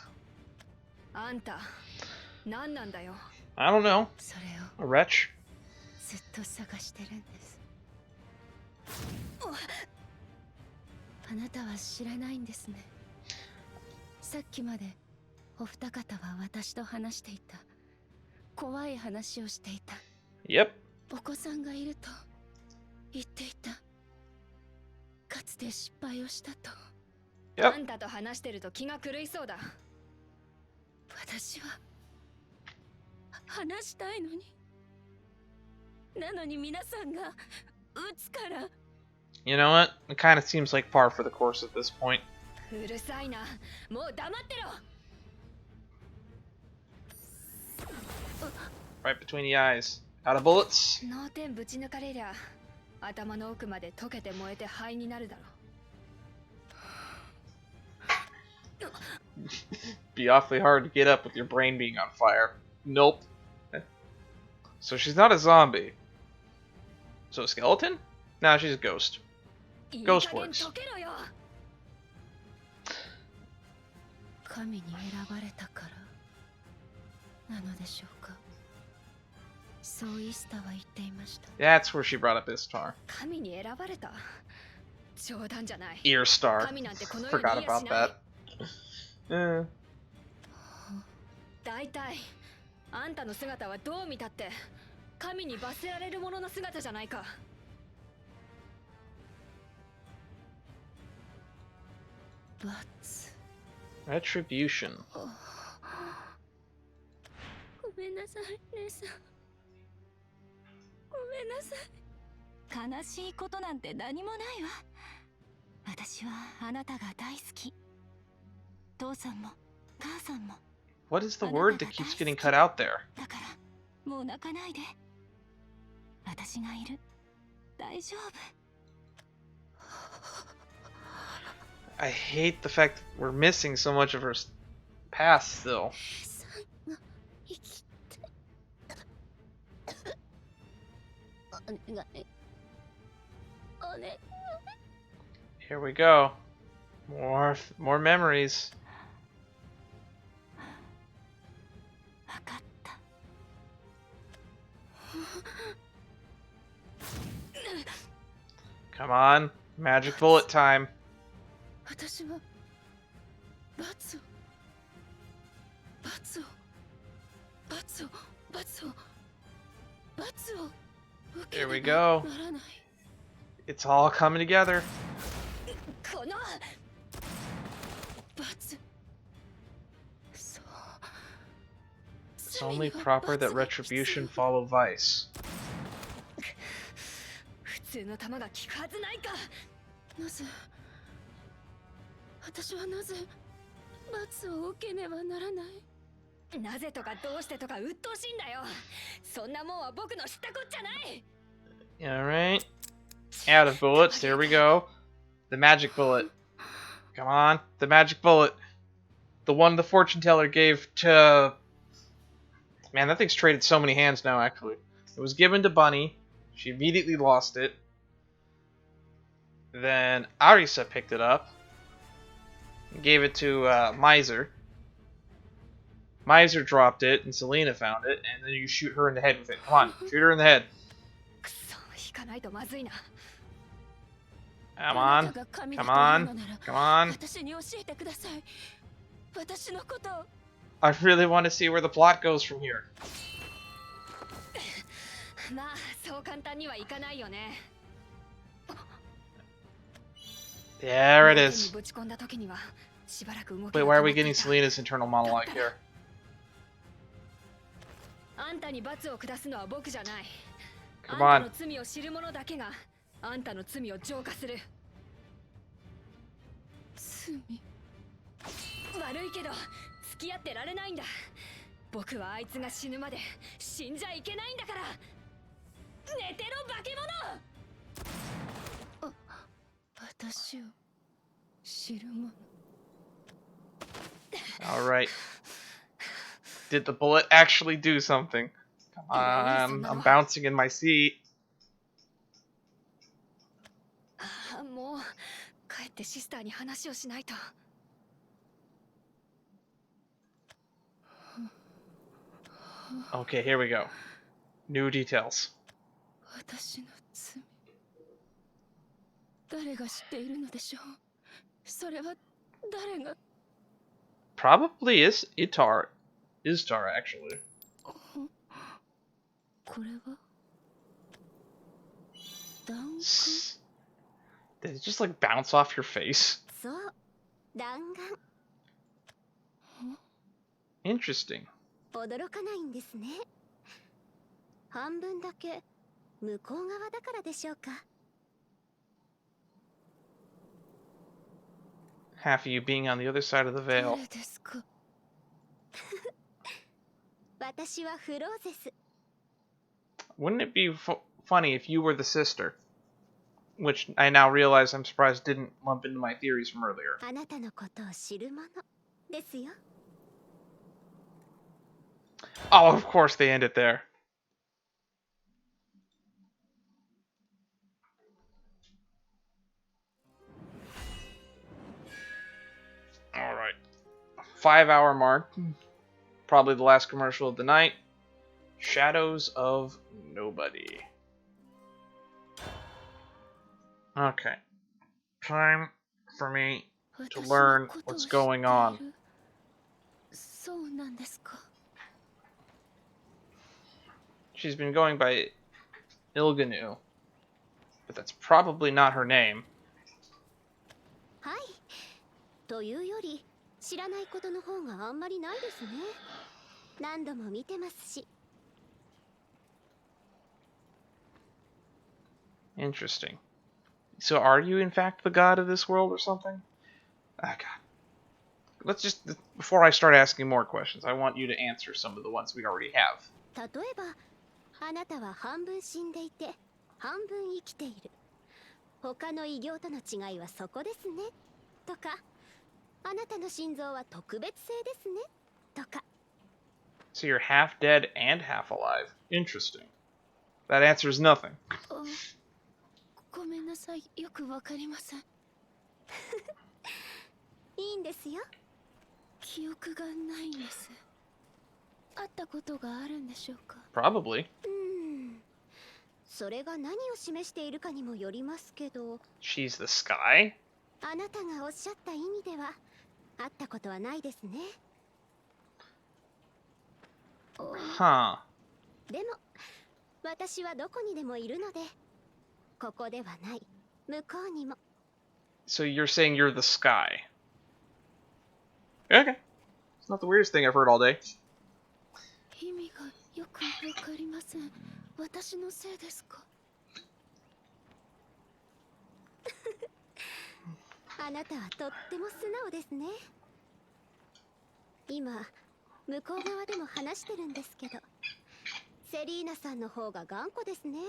あんた何なんだよ。 I don't know. それを A wretch. ずっと探してるんです。あなたは知らないんですね。さっきまでお二方は私と話していた。怖い話をしていた。 Yep. お子さんがいると言っていた。かつて失敗をしたと。あんたと話してると気が狂いそうだ。私は話したいのに。なのに皆さんが撃つから。 You know what? It kind of seems like par for the course at this point. うるさいな、もう黙ってろ。 Right between the eyes. Out of bullets? 脳天ぶち抜かれりゃ頭の奥まで溶けて燃えて灰になるだろう。 Be awfully hard to get up with your brain being on fire. Nope. So she's not a zombie. So a skeleton? Nah, she's a ghost. Ghost works. 神に選ばれたからなのでしょうか。そうイスタは言っていました。 That's where she brought up Istar. 神に選ばれた。冗談じゃない。 Ear Star. 神なんてこの世にいや Forgot し about ない。 that. だいたいあんたの姿はどう見たって神に罰せられるものの姿じゃないか。 罰。 Retribution. ごめんなさい、姉さん。ごめんなさい。悲しいことなんて何もないわ。私はあなたが大好き。父さんも母さんも。 What is the word that keeps getting cut out there? だからもう泣かないで。私がいる。大丈夫。 I hate the fact that we're missing so much of her past still. Here we go. More memories. Come on, magic bullet time. 私は罰を Here we go. It's all coming together. この It's only proper that retribution follow vice. 普通の弾が効くはずないか。なぜ私はなぜ罰を受けねばならない。なぜとかどうしてとか鬱陶しいんだよ。そんなもんは僕の知ったこっちゃない。 Alright. Out of bullets, there we go. The magic bullet. Come on, the magic bullet. The one the fortune teller gave to... Man, that thing's traded so many hands now, actually. It was given to Bunny. She immediately lost it. Then Arisa picked it up. And gave it to Miser. Miser dropped it, and Selena found it, and then you shoot her in the head with it. Come on, shoot her in the head. Come on, come on, come on. I really want to see where the plot goes from here. まあ、そう簡単にはいかないよね。 There it is. Wait, why are we getting Selena's internal monologue here? あんたに罰を下すのは僕じゃない。 Come あん on. たの罪を知る者だけがあんたの罪を浄化する。罪。悪いけど付き合ってられないんだ。僕はあいつが死ぬまで死んじゃいけないんだから。寝てろ化け物。私を知る者。 Alright. Did the bullet actually do something? Come on, I'm bouncing in my seat. もう帰ってシスターに話をしないと。 Okay, here we go. New details. 私の罪。誰が知っているのでしょう。それは誰が。 Probably is Istar, actually. これは。弾丸。 Did it just like bounce off your face? そう、弾丸。 Interesting. 驚かないんですね。半分だけ向こう側だからでしょうか。 Half of you being on the other side of the veil. 誰ですか。私はフローゼス。 Wouldn't it be funny if you were the sister? Which I now realize I'm surprised didn't lump into my theories from earlier. あなたのことを知るものですよ。 Oh, of course they end it there. Alright. 5-hour mark. Probably the last commercial of the night. Shadows of Nobody. Okay. Time for me to learn what's going on. そうなんですか。 She's been going by Illganeau, but that's probably not her name. はい。というより知らないことの方があんまりないですね。何度も見てますし。 Interesting. So are you in fact the god of this world or something? Ah, God. Let's just, before I start asking more questions, I want you to answer some of the ones we already have. 例えば、あなたは半分死んでいて、半分生きている。他の異形との違いはそこですね。とか、あなたの心臓は特別性ですね。とか。 So you're half dead and half alive. Interesting. That answers nothing. ごめんなさい、よくわかりません。いいんですよ。記憶がないんです。会ったことがあるんでしょうか。 Probably. それが何を示しているかにもよりますけど。 She's the sky? あなたがおっしゃった意味では会ったことはないですね。 Huh. でも私はどこにでもいるので、ここではない向こうにも。 So you're saying you're the sky? Okay. It's not the weirdest thing I've heard all day. 意味がよくわかりません。私のせいですか。あなたはとっても素直ですね。今向こう側でも話してるんですけど、セリーナさんの方が頑固ですね。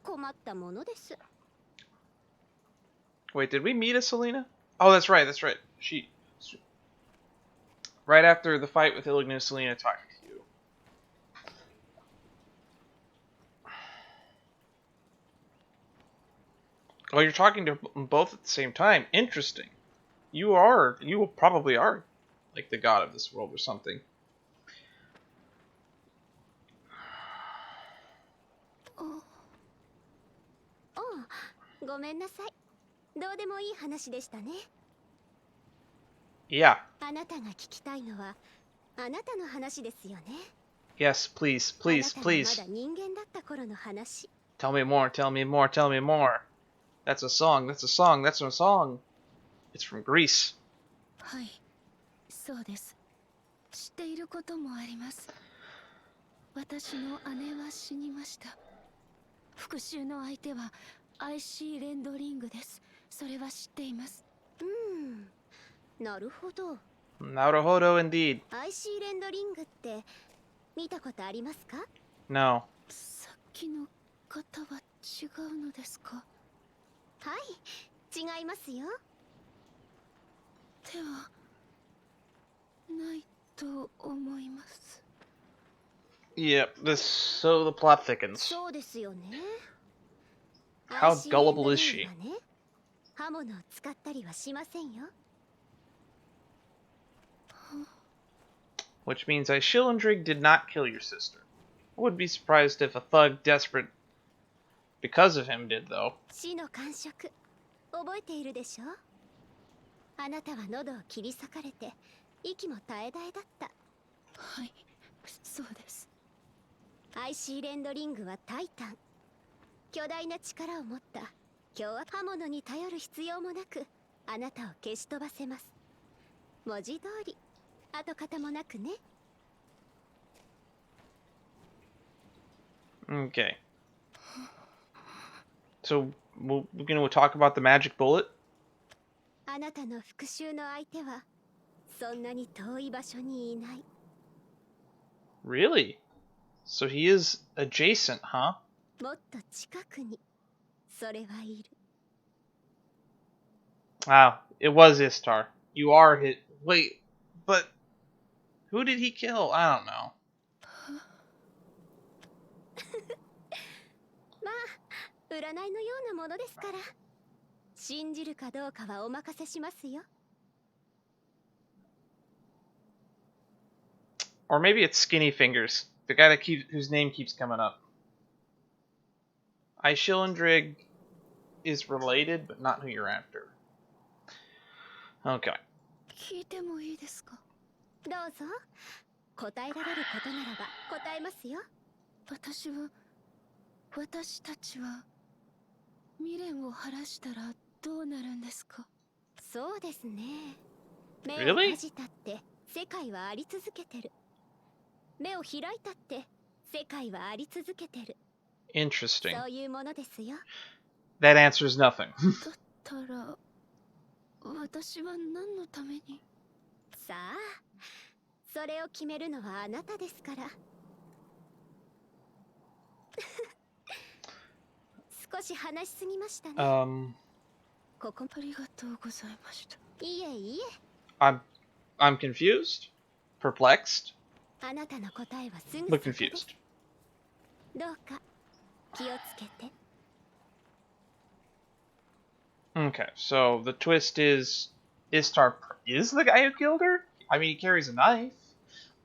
困ったものです。 Wait, did we meet a Selena? Oh, that's right, that's right. Right after the fight with Illganeau, Selena talked to you. Oh, you're talking to them both at the same time. Interesting. You probably are like the god of this world or something. ごめんなさい。どうでもいい話でしたね。 Yeah. あなたが聞きたいのはあなたの話ですよね。 Yes, please, please, あなたが please. まだ人間だった頃の話。 Tell me more, tell me more, tell me more. That's a song, that's a song, that's a song. It's from Greece. はい、そうです。知っていることもあります。私の姉は死にました。復讐の相手はIC レンドリングです。それは知っています。なるほど。Naruhodo indeed. IC レンドリングって見たことありますか？ No. さっきの方は違うのですか？はい、違いますよ。ではないと思います。 Yep, so the plot thickens. そうですよね。 How gullible is she? 刃物を使ったりはしませんよ。 Which means Shilendrig did not kill your sister. I would be surprised if a thug desperate because of him did, though. 死の感触覚えているでしょ。あなたは喉を切り裂かれて息も絶え絶えだった。はい、そうです。アイシーレンドリングはタイタン。巨大な力を持った凶悪刃物に頼る必要もなくあなたを消し飛ばせます。文字通り跡形もなくね。 Okay. So, we're gonna talk about the magic bullet? あなたの復讐の相手はそんなに遠い場所にいない。 Really? So he is adjacent, huh? もっと近くにそれはいる。 Wow, it was Istar. You are hit. Wait, but who did he kill? I don't know. まあ、占いのようなものですから。信じるかどうかはお任せしますよ。 Or maybe it's Skinny Fingers, the guy whose name keeps coming up. Shilendrig is related, but not who you're after. Okay. 聞いてもいいですか。どうぞ。答えられることならば答えますよ。私たちは未練を晴らしたらどうなるんですか。そうですね。 目を Really? 閉じたって世界はあり続けてる。目を開いたって世界はあり続けてる。 Interesting. そういうものですよ。 That answers nothing. だったら私は何のために。さあ、それを決めるのはあなたですから。少し話しすぎましたね。ここありがとうございました。いえいえ。 I'm confused, perplexed. あなたの答えはすぐ But そこです。 confused. どうか気をつけて。 Okay, so the twist is Istar is the guy who killed her? I mean, he carries a knife.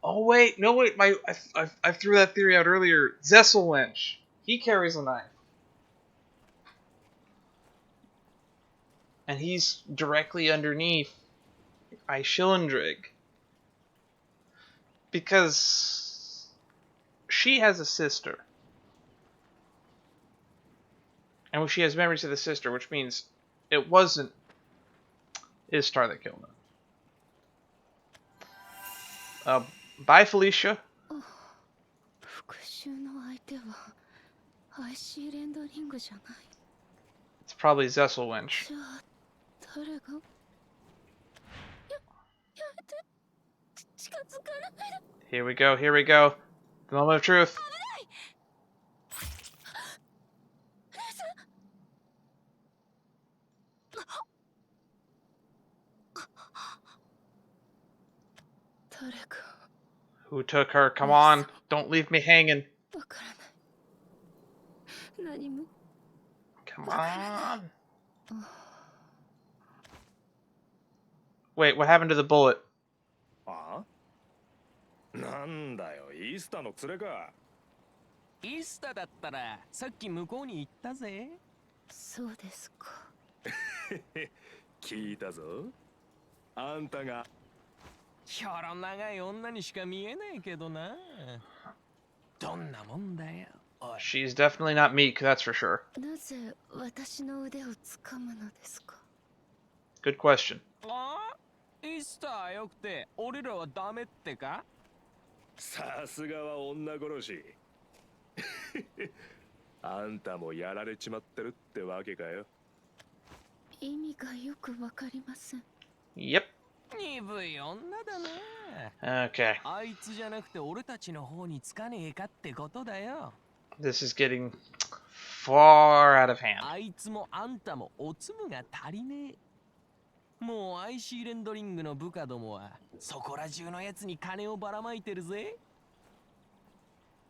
Oh wait, no wait, I threw that theory out earlier. Zesselwench, he carries a knife. And he's directly underneath Shilendrig. Because she has a sister. And she has memories of the sister, which means it wasn't Istar that killed him. Bye, Felicia. 復讐の相手はアイシーレンドリングじゃない。 It's probably Zesselwench. じゃあ誰が。やめて。近づかないで。 Here we go, here we go. The moment of truth. 誰か。 Who took her? Come on, don't leave me hanging. わからない。何も。 Come on. Wait, what happened to the bullet? あ？なんだよ、イースターの連れか。イースターだったらさっき向こうに行ったぜ。そうですか。聞いたぞ。あんたがひょろ長い女にしか見えないけどな。どんなもんだよ。 She's definitely not meek, that's for sure. なぜ私の腕を掴むのですか。 Good question. あ？イースターよくて俺らはダメってか？さすがは女殺し。あんたもやられちまってるってわけかよ。意味がよくわかりません。 Yep. 鈍い女だな。 Okay. あいつじゃなくて俺たちの方につかねえかってことだよ。 This is getting far out of hand. あいつもあんたもおつむが足りねえ。もう IC レンドリングの部下どもはそこら中のやつに金をばらまいてるぜ。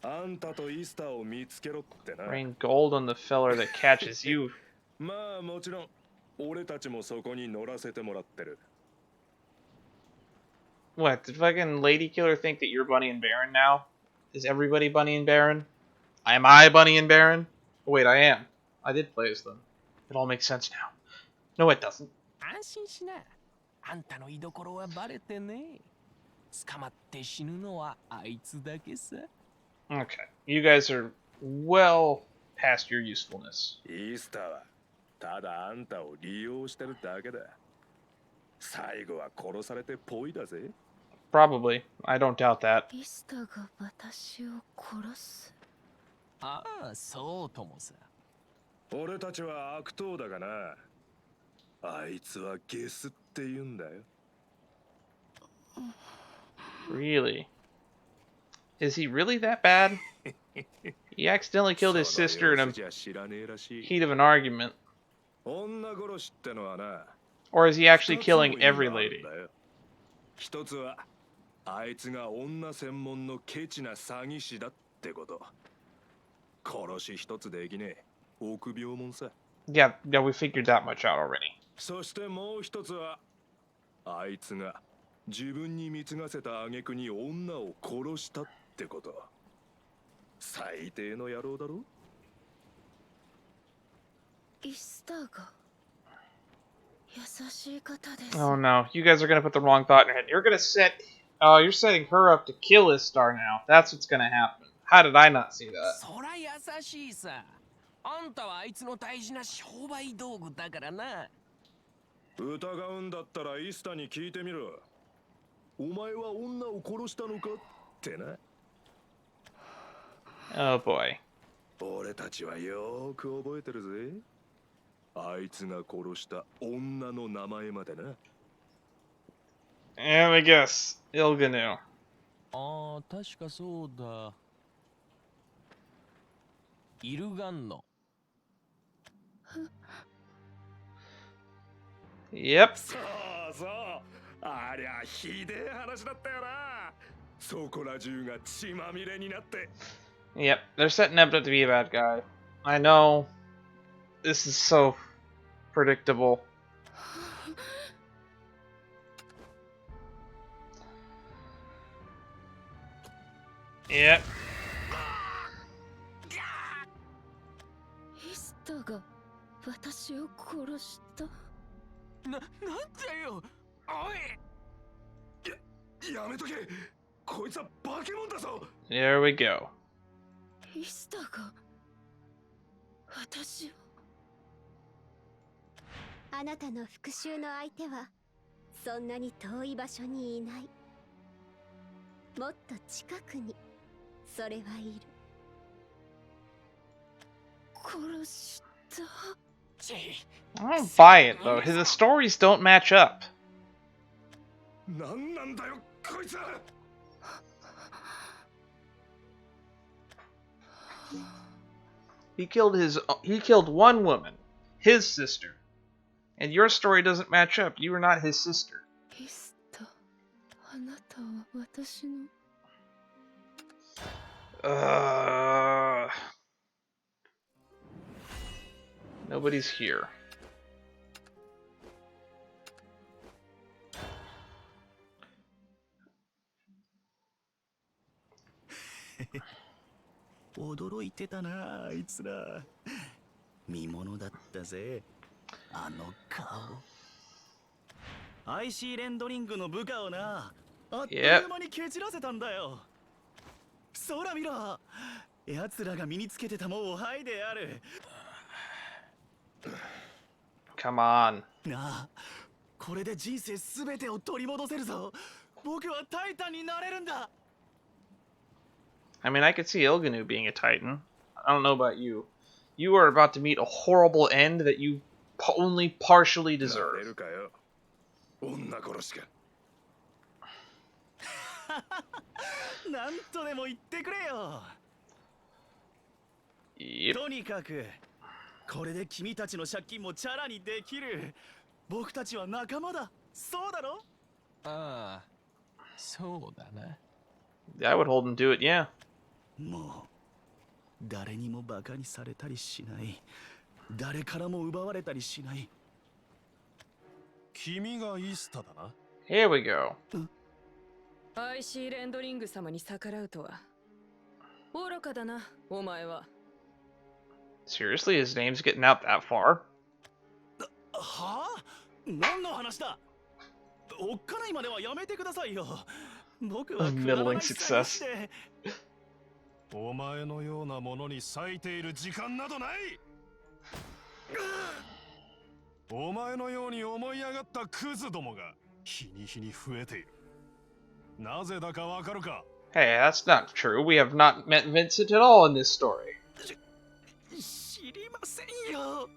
あんたとイースターを見つけろってな。 Rain gold on the feller that catches you. まあもちろん俺たちもそこに乗らせてもらってる。 What, did fucking Lady Killer think that you're Bunny and Baron now? Is everybody Bunny and Baron? Am I Bunny and Baron? Oh, wait, I am. I did play as them. It all makes sense now. No, it doesn't. 安心しな。あんたの居所はバレてねえ。捕まって死ぬのはあいつだけさ。 Okay, you guys are well past your usefulness. イースターはただあんたを利用してるだけだ。最後は殺されてぽいだぜ。 Probably. I don't doubt that. イスタが私を殺す。ああ、そうともさ。俺たちは悪党だがな。あいつはゲスって言うんだよ。 Really? Is he really that bad? He accidentally killed his sister in a heat of an argument. 女殺しってのはな。 Or is he actually killing every lady? 一つはあいつが女専門のケチな詐欺師だってこと。殺し一つできねえ臆病もんさ。 Yeah, we figured that much out already. そしてもう一つはあいつが自分に貢がせた挙句に女を殺したってこと。最低の野郎だろ。イスタが優しい方です。 Oh no, you guys are gonna put the wrong thought in your head. You're setting her up to kill Istar now. That's what's gonna happen. How did I not see that? そら優しいさ。あんたはあいつの大事な商売道具だからな。疑うんだったらイスタに聞いてみろ。お前は女を殺したのかってな。 Oh boy. 俺たちはよーく覚えてるぜ。あいつが殺した女の名前までな。 And I guess Illganeau. ああ、確かそうだ。イルガンノ。Yep. そうそう。ありゃひでえ話だったよな。そこら中が血まみれになって。 Yep, they're setting up to be a bad guy. I know. This is so predictable. Yep. イスタが私を殺した。なんだよ。おい。やめとけ。こいつは化け物だぞ。 There we go. イスタが私を。あなたの復讐の相手はそんなに遠い場所にいない。もっと近くにそれはいる。殺した。 I don't buy it though. The stories don't match up. なんなんだよこいつは。 He killed one woman, his sister. And your story doesn't match up. You are not his sister. イスタ、あなたは私の。 Nobody's here. Hehehe. 驚いてたなあいつら。見物だったぜあの顔。 IC レンドリングの部下をな、あっという間に蹴散らせたんだよ。空見ろ、奴らが身につけてたもんを剥いである。 Come on. なあ、これで人生すべてを取り戻せるぞ。僕はタイタンになれるんだ。 I mean, I could see Illganeau being a Titan. I don't know about you. You are about to meet a horrible end that you only partially deserve. なんとでも言ってくれよ。 Yep. とにかくこれで君たちの借金もチャラにできる。僕たちは仲間だ。そうだろ？ああ、そうだな。I would hold him to it, yeah. もう誰にもバカにされたりしない。誰からも奪われたりしない。君がイスタだな。 Here we go. アイシーレンドリング様に逆らうとは愚かだな、お前は。 Seriously, his name's getting out that far? はあ？何の話だ？おっかないまではやめてくださいよ。僕は Middling success. お前のようなものに割いている時間などない。お前のように思い上がったクズどもが日に日に増えている。なぜだかわかるか？ Hey, that's not true. We have not met Vincent at all in this story. 知りませんよ。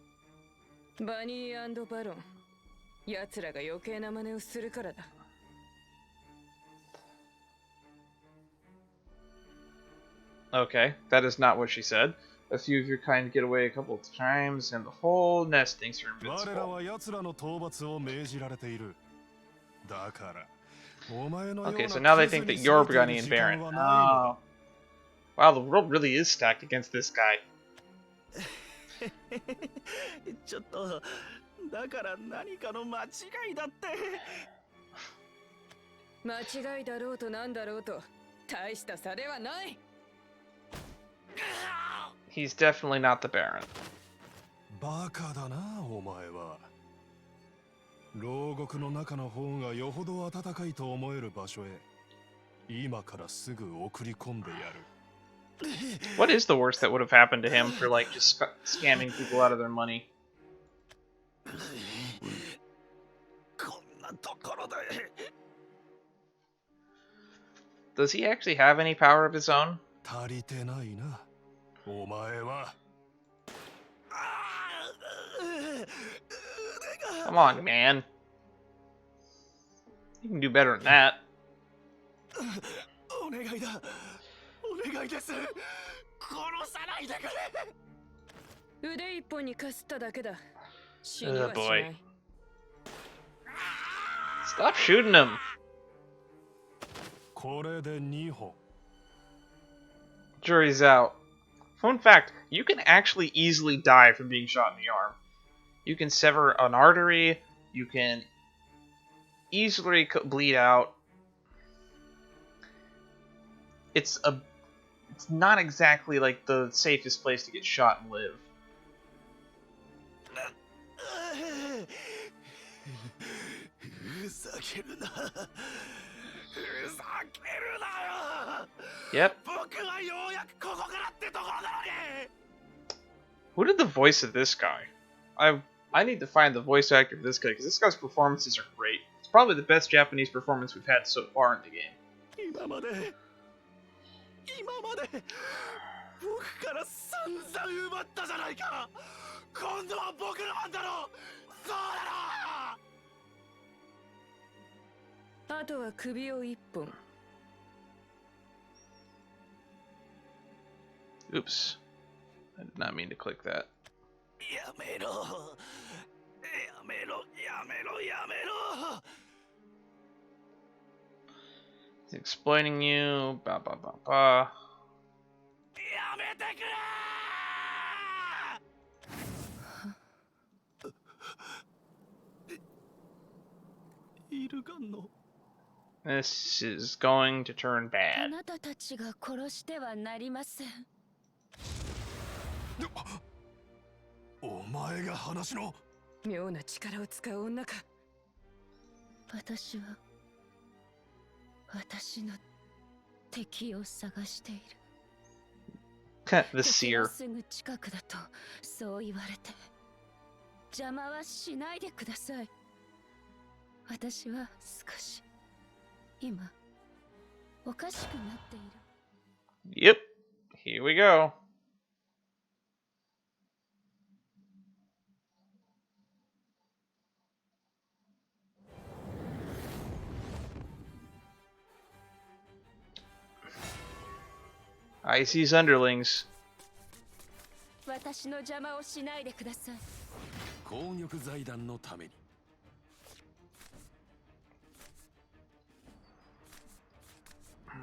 バニー&バロン、奴らが余計な真似をするからだ。Okay, that is not what she said. A few of your kind get away a couple of times, and the whole nest thinks you're 我ら invincible. は奴らの討伐を命じられている。だから、お前のような Okay, so now they クズ think that に you're 割いてい Gunny る and 時 Baron. 間はないの Oh. Wow, the world really is stacked against this guy. ちょっとだから何かの間違いだって。間違いだろうとなんだろうと大した差ではない。 He's definitely not the Baron. バカだな、お前は。牢獄の中の方がよほど暖かいと思える場所へ今からすぐ送り込んでやる。 What is the worst that would have happened to him for like just scamming people out of their money? こんなところで。 Does he actually have any power of his own? 足りてないな、お前は。 Come on, man. You can do better than that. お願いだ。お願いです。殺さないでくれ。腕一本にかすっただけだ。死にはしな boy. い。 Stop shooting him. これで2本。 Jury's out. Fun fact, you can actually easily die from being shot in the arm. You can sever an artery, you can easily bleed out. It's not exactly like the safest place to get shot and live. ふざけるな。ふざけるなよ。 Yep. 僕はようやくここからってところなのに。 Who did the voice of this guy? I need to find the voice actor of this guy because this guy's performances are great. It's probably the best Japanese performance we've had so far in the game. 今まで僕から散々奪ったじゃないか。今度は僕の番だろ。そうだろ。あとは首を一本。 Oops. I did not mean to click that. やめろ。やめろ。やめろ。やめろ。 He's exploiting you. Ba ba ba ba. やめてくれ。 Illganeau. This is going to turn あ bad. なたたちが殺してはなりません。お前が話の。妙な力を使う女か。私は私の敵を探している。 The 敵は seer. すぐ近くだとそう言われて邪魔はしないでください。私は少し今おかしくなっている。 Yep. Here we go. Icy's underlings. 私の邪魔をしないでください。紅玉財団のために。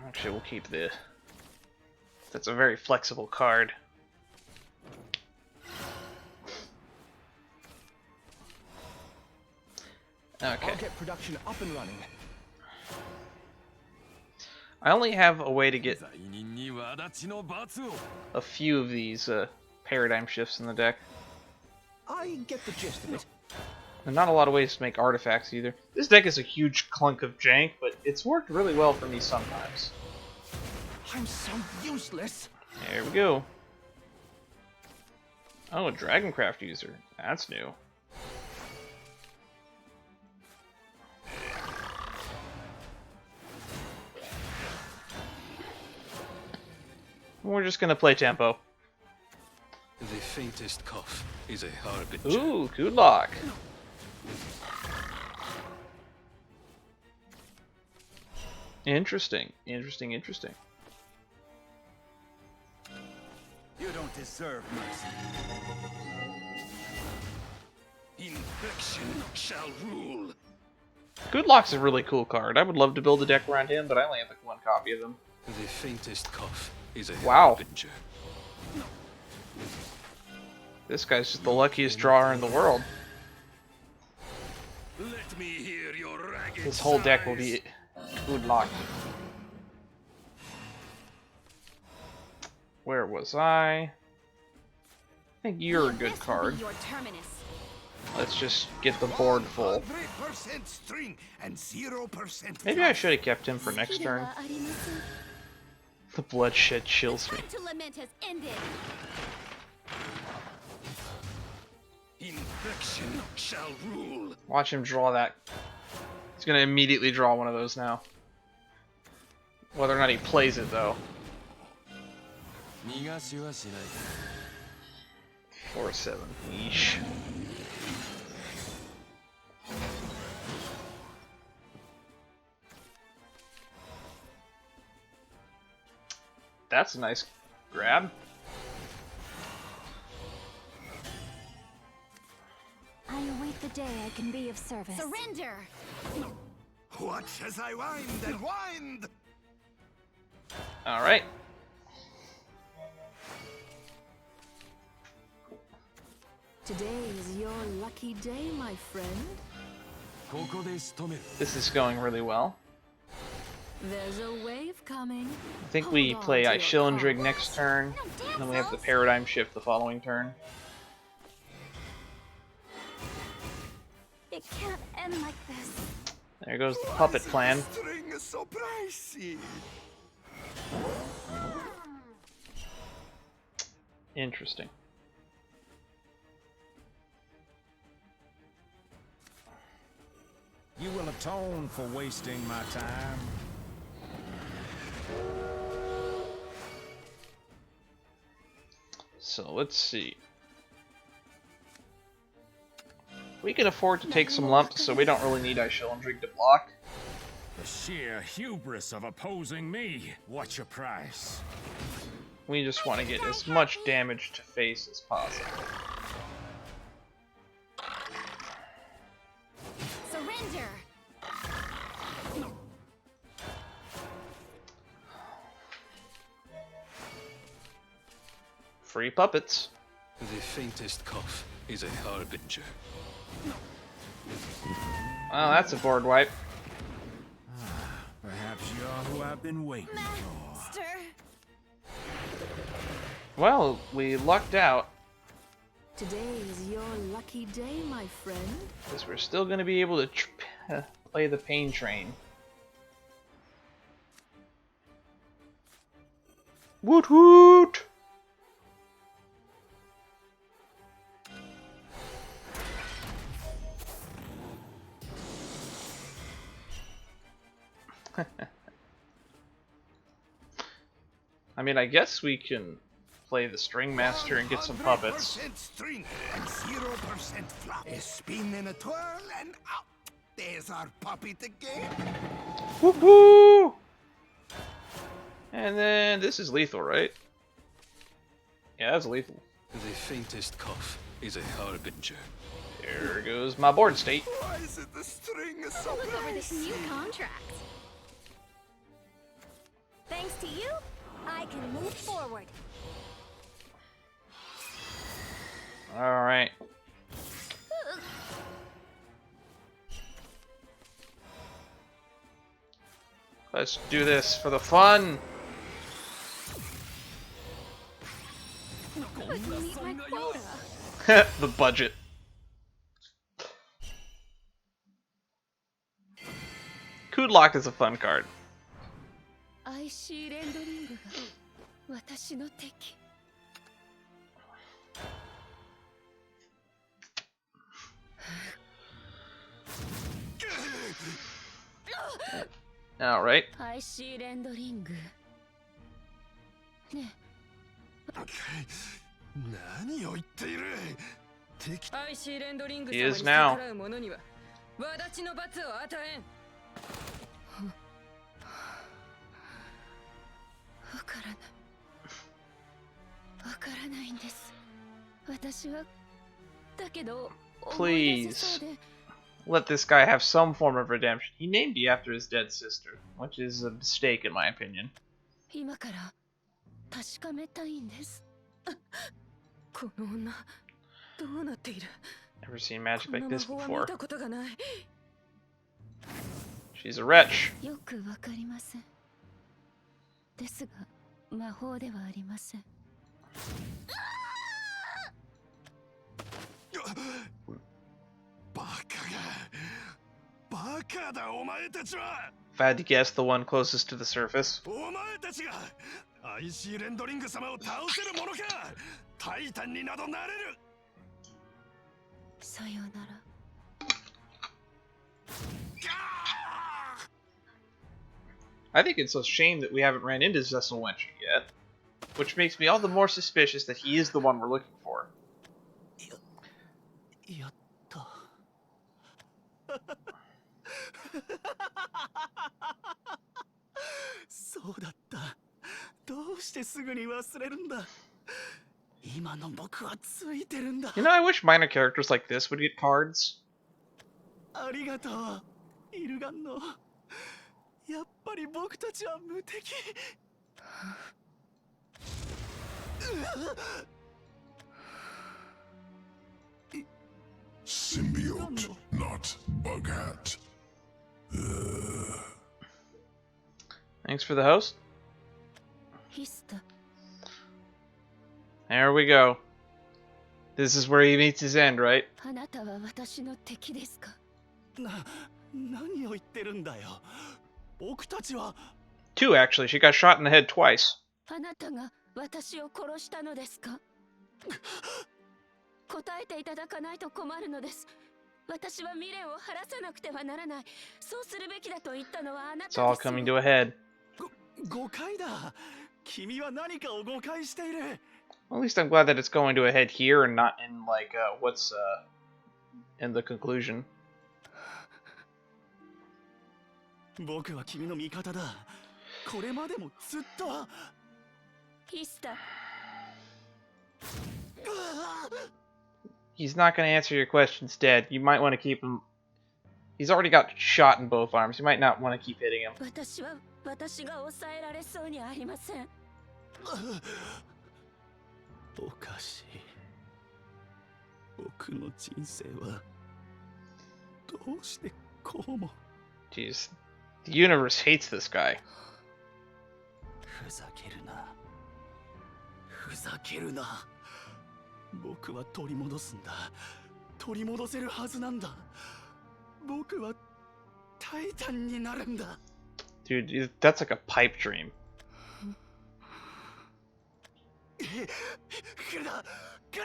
Actually, we'll keep the. That's a very flexible card. Okay. I'll get production up and running. I only have a way to get a few of these paradigm shifts in the deck. I get the gist of it. And not a lot of ways to make artifacts either. This deck is a huge clunk of jank, but it's worked really well for me sometimes. I'm so useless. There we go. Oh, a Dragoncraft user. That's new. We're just gonna play tempo. The faintest cough is a harbinger. Ooh, good luck. Interesting. Interesting, interesting. You don't deserve mercy. Infection shall rule. Good Luck's a really cool card. I would love to build a deck around him, but I only have like one copy of him. The faintest cough is a wow. harbinger. This guy's just the luckiest drawer in the world. Let me hear your ragged This whole deck will be Good Luck. Where was I? I think you're a good card. Let's just get the board full. 100% string and 0% Maybe I should have kept him for next turn. The bloodshed chills me. To lament has ended. Infection shall rule. Watch him draw that. He's gonna immediately draw one of those now. Whether or not he plays it though. 4/7. Yeesh. That's a nice grab. I await the day I can be of service. Surrender! Watch as I wind and wind! Alright. Today is your lucky day, my friend. This is going really well. There's a wave coming. I think we play Shillandrig next turn, and then we have the Paradigm Shift the following turn. It can't end like this. There goes the puppet plan. String is so pricey. Interesting. You will atone for wasting my time. So let's see. We can afford to take some lumps, so we don't really need Shillandrig to block. The sheer hubris of opposing me. What's your price? We just want to get as much damage to face as possible. Surrender! Free puppets. The faintest cough is a harbinger. Well, that's a board wipe. Perhaps you're who I've been waiting for. Well, we lucked out. Today is your lucky day, my friend. Because we're still going to be able to play the pain train. Woot woot! I mean, I guess we can play the String Master and get some puppets. 100% string and 0% flop. A spin and a twirl and out. There's our puppet again. Woohoo! And then this is lethal, right? Yeah, that's lethal. The faintest cough is a harbinger. There goes my board state. Why is it the string so Look over this nice? new contract. Thanks to you, I can move forward. All right. Let's do this for the fun. Couldn't meet my quota. The budget. Kudlock is a fun card. アイシーレンドリングが私の敵。 All right. アイシーレンドリング。ね。何を言っている？敵。アイシーレンドリング He 様に is 逆 now. らう者には轍の罰を与えん。わからない。わからないんです。私はだけど思い出せそう Please で。 let this guy have some form of redemption. He named you after his dead sister, which is a mistake in my opinion. 今から確かめたいんです。この女どうなっている？ Never seen magic こ like んな this 魔法は before. 見たことがない。 She's a wretch. よくわかりません。ですが魔法ではありません。バカだお前たちは。 If I had to guess, the one closest to the surface. お前たちがアイシーレンドリング様を倒せるものか。タイタンになどなれる。さようなら。 I think it's a shame that we haven't ran into Cecil Wench yet, which makes me all the more suspicious that he is the one we're looking for. やったそうだった。どうしてすぐに忘れるんだ。今の僕はついてるんだ。 You know, I wish minor characters like this would get cards. ありがとう、イルガンの。やっぱり僕たちは無敵。Symbiote, not Bughat. Thanks for the host. ヒスタ。 There we go. This is where he meets his end, right? あなたは私の敵ですか。何を言ってるんだよ。僕たちは。 Two, actually. She got shot in the head twice. あなたが私を殺したのですか。答えていただかないと困るのです。私は未練を晴らさなくてはならない。そうするべきだと言ったのはあなたです。 It's all coming to a head. 誤解だ。君は何かを誤解している。 Well, at least I'm glad that it's going to a head here and not in, like, what's, in the conclusion. 僕は君の味方だ。これまでもずっと。ヒスタ。 He's not going to answer your questions, Dad. You might want to keep him... He's already got shot in both arms. You might not want to keep hitting him. 私が抑えられそうにありません。おかしい。僕の人生はどうしてこうも。 Jeez. The universe hates this guy. ふざけるな。ふざけるな。僕は取り戻すんだ。取り戻せるはずなんだ。僕はタイタンになるんだ。Dude, that's like a pipe dream. 来るな！来る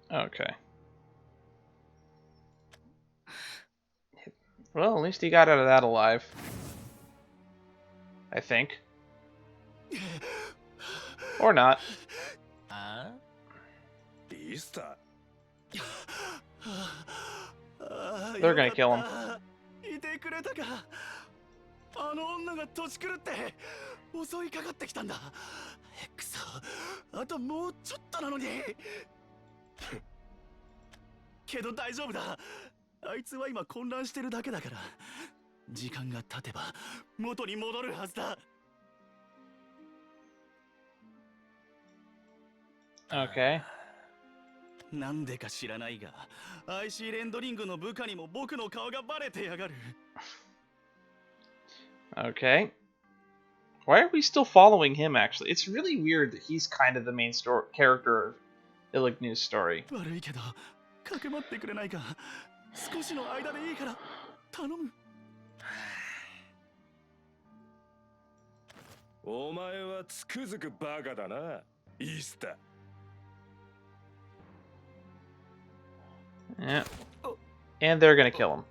な！ Okay. Well, at least he got out of that alive. I think. Or not. They're gonna kill him. あの女が年狂って襲いかかってきたんだ。くそ、あともうちょっとなのに。けど大丈夫だ。あいつは今混乱してるだけだから、時間が経てば元に戻るはずだ。Okay. なんでか知らないが、IC レンドリングの部下にも僕の顔がバレてやがる。Okay. Why are we still following him, actually? It's really weird that he's kind of the main character of Illganeau Story. 悪いけど、かけまってくれないか。少しの間でいいから、頼む。お前はつくづくバカだな、イースター。Yeah. And they're gonna kill him.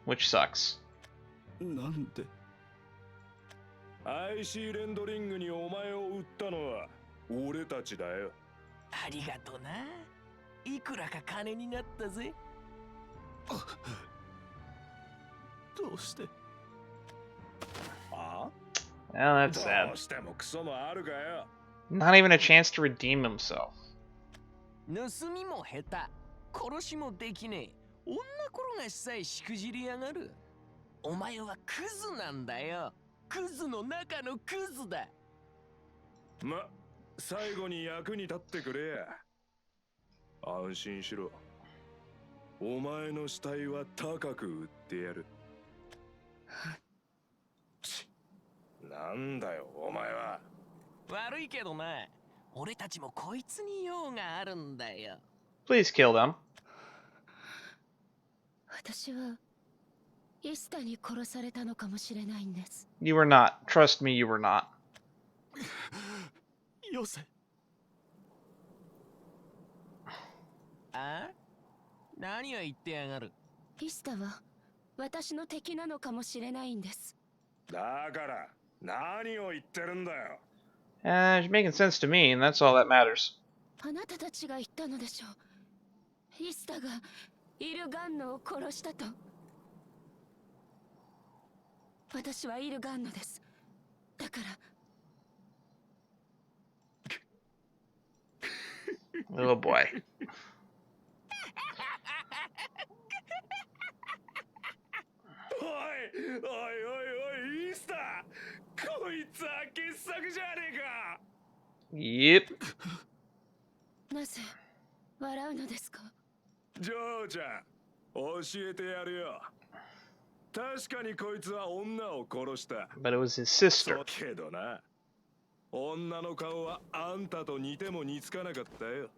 Which sucks. なんで IC レンドリングにお前を売ったのは俺たちだよ。ありがとな。いくらか金になったぜ。どうしてあ Well, that's ど sad. うしてもクソもあるかよ。Not even a chance to redeem himself. 盗みも下手、殺しもできねえ。女転がしさえしくじりやがる。お前はクズなんだよ。クズの中のクズだ。ま、最後に役に立ってくれや。安心しろ。お前の死体は高く売ってやる。なんだよ、お前は。悪いけどな。俺たちもこいつに用があるんだよ。Please kill them. 私はイスタに殺されたのかもしれないんです。You were not. Trust me, you were not. よせ。あ？何を言ってやがる。イスタは私の敵なのかもしれないんです。だから何を言ってるんだよ。It's making sense to me, and that's all that matters. あなたたちが言ったのでしょう。イスタがイルガンノを殺したと。私はイルガンノです。だから。Oh boy. おいおいおいおい、イースター、こいつは傑作じゃねえか。Yep. なぜ笑うのですか。ジョーちゃん、教えてやるよ。確かにこいつは女を殺した。But it was his sister. そうけどな、女の顔はあんたと似ても似つかなかったよ。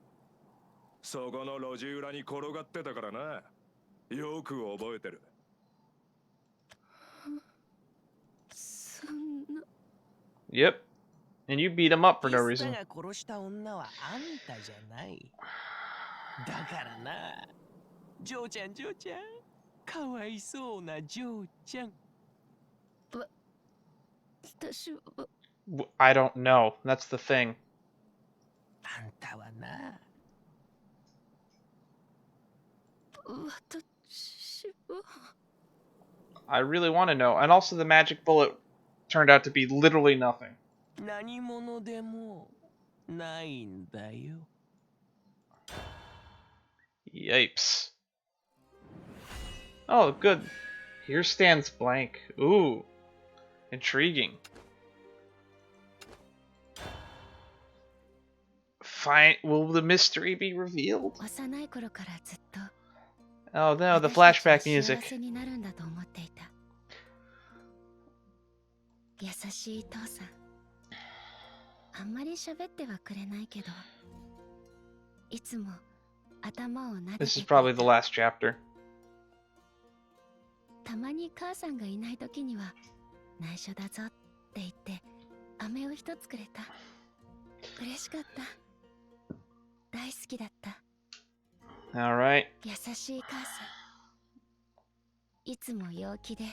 そこの路地裏に転がってたからな。よく覚えてる。そんな。Yep. And you beat him up for no イスタ reason. が殺した女はあんたじゃない。だからな、ジョーちゃん、ジョーちゃん、かわいそうなジョーちゃん。私は。I don't know. That's the thing. あんたはな。私は。I really want to know. And also, the magic bullet turned out to be literally nothing. 何者でもないんだよ。Yipes. Oh, good. Here stands blank. Ooh. Intriguing. Fine. Will the mystery be revealed? 幼い頃からずっと。Oh no, the flashback music. 幸せになるんだと思っていた。優しい父さん。あんまり喋ってはくれないけど、いつも頭を撫でてくれた。This is probably the last chapter. たまに母さんがいない時には内緒だぞって言って飴を一つくれた。嬉しかった。大好きだった。Alright. 優しい母さん。いつも陽気で、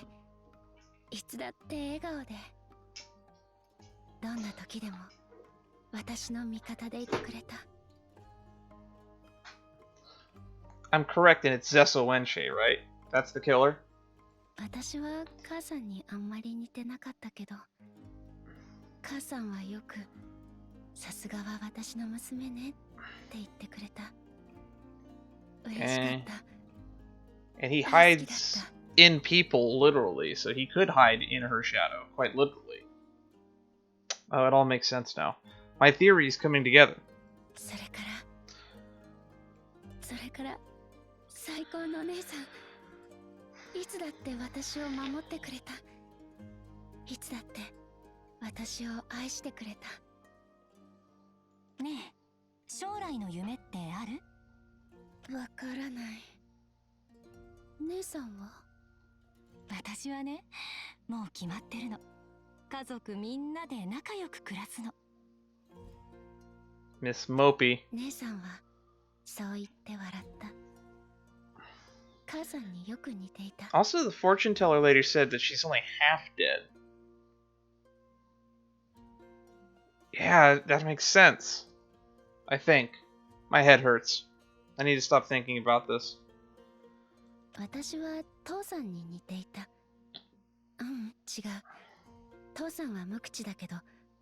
いつだって笑顔で、どんな時でも私の味方でいてくれた。I'm correct, and it's Zesso Wenshi, right? That's the killer? 私は母さんにあんまり似てなかったけど、母さんはよくさすがは私の娘ねって言ってくれた。嬉しかった。 And he hides in people literally, so he could hide in her shadow, quite literally. Oh, it all makes sense now. My theory is coming together. それから最高の姉さん、いつだって私を守ってくれた。いつだって私を愛してくれた。ねえ、将来の夢ってある？わからない。姉さんは？私はね、もう決まってるの。家族みんなで仲良く暮らすの。Miss Mopey. 姉さんはそう言って笑った。母さんによく似ていた。Also, the fortune teller later said that she's only half dead. Yeah, that makes sense. I think. My head hurts. I need to stop thinking about this. 私は父さんに似ていた。うん、違う。父さんは無口だけど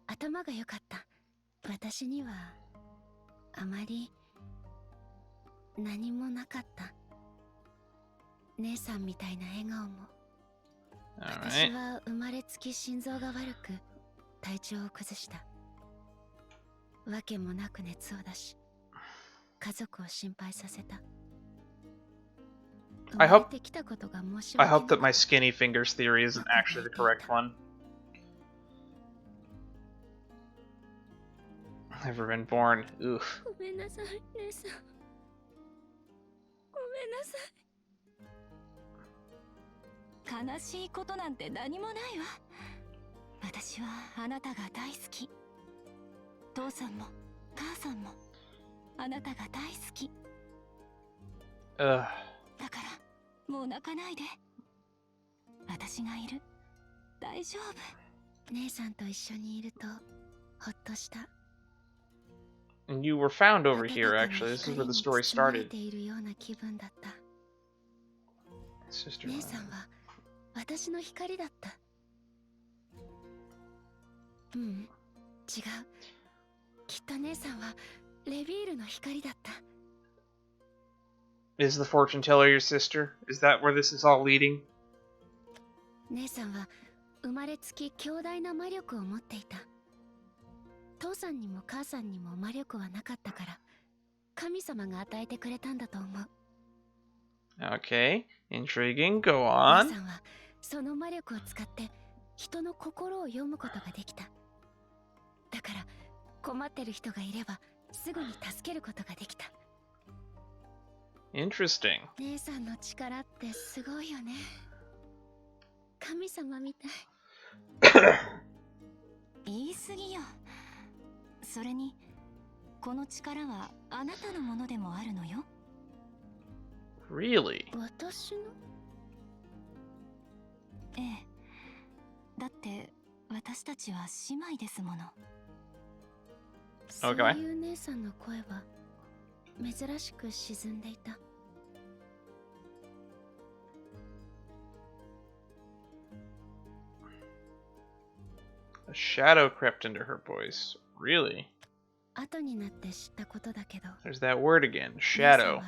頭が良かった。私にはあまり何もなかった。姉さんみたいな笑顔も。私は生まれつき心臓が悪く体調を崩した。わけもなく熱を出し、家族を心配させた。I hope that my skinny fingers theory isn't actually the correct one. Never been born. Oof. ごめんなさい、姉さん。ごめんなさい。悲しいことなんて何もないわ。私はあなたが大好き。父さんも母さんもあなたが大好き。だからもう泣かないで。私がいる。大丈夫。姉さんと一緒にいるとほっとした。And you were found over here, actually. This is where the story started. 姉さんは私の光だった。うん、違う。きっと姉さんはレビールの光だった。Is the fortune teller your sister? Is that where this is all leading? 姉さんは生まれつき強大な魔力を持っていた。父さんにも母さんにも魔力はなかったから、神様が与えてくれたんだと思う。Okay, intriguing. Go 姉 on. さんはその魔力を使って人の心を読むことができた。だから困ってる人がいればすぐに助けることができた。Interesting. 姉さんの力ってすごいよね。神様みたい。言い過ぎよ。それにこの力はあなたのものでもあるのよ。Really? 私の？ええ。だって私たちは姉妹ですもの。そういう姉さんの声は珍しく沈んでいた。A shadow crept into her voice. Really? 後になって知ったことだけど。There's that word again. Shadow.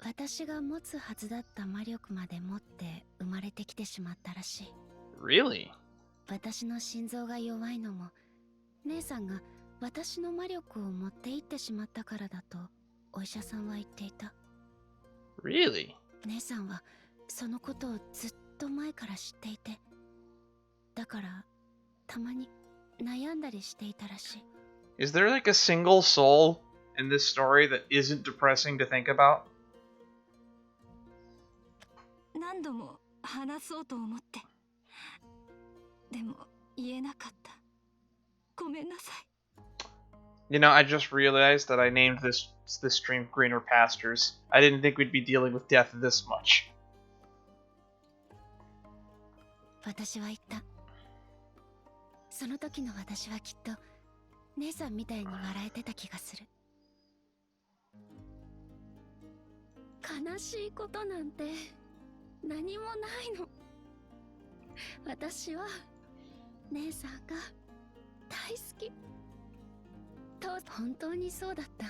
私が持つはずだった魔力まで持って生まれてきてしまったらしい。Really? 私の心臓が弱いのも姉さんが私の魔力を持って行ってしまったからだとお医者さんは言っていた。Really? 姉さんはそのことをずっと前から知っていて、だからたまに悩んだりしていたらしい。Is there like a single soul in this story that isn't depressing to think about? 何度も話そうと思って。でも言えなかった。ごめんなさい。You know, I just realized that I named this stream Greener Pastures. I didn't think we'd be dealing with death this much. 私は言った。その時の私はきっと姉さんみたいに笑えてた気がする。悲しいことなんて何もないの。私は姉さんが大好きと本当にそうだった。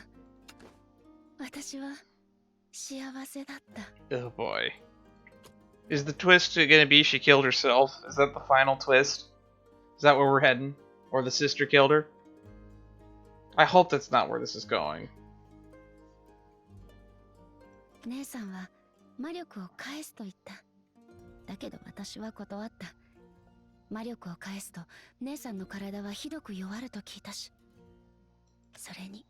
私は幸せだった。 Oh boy. Is the twist gonna be she killed herself? Is that the final twist? Is that where we're heading? Or the sister killed her? I hope that's not where this is going. 姉さんは魔力を返すと言った。だけど私は断った。魔力を返すと姉さんの体はひどく弱ると聞いたし、それに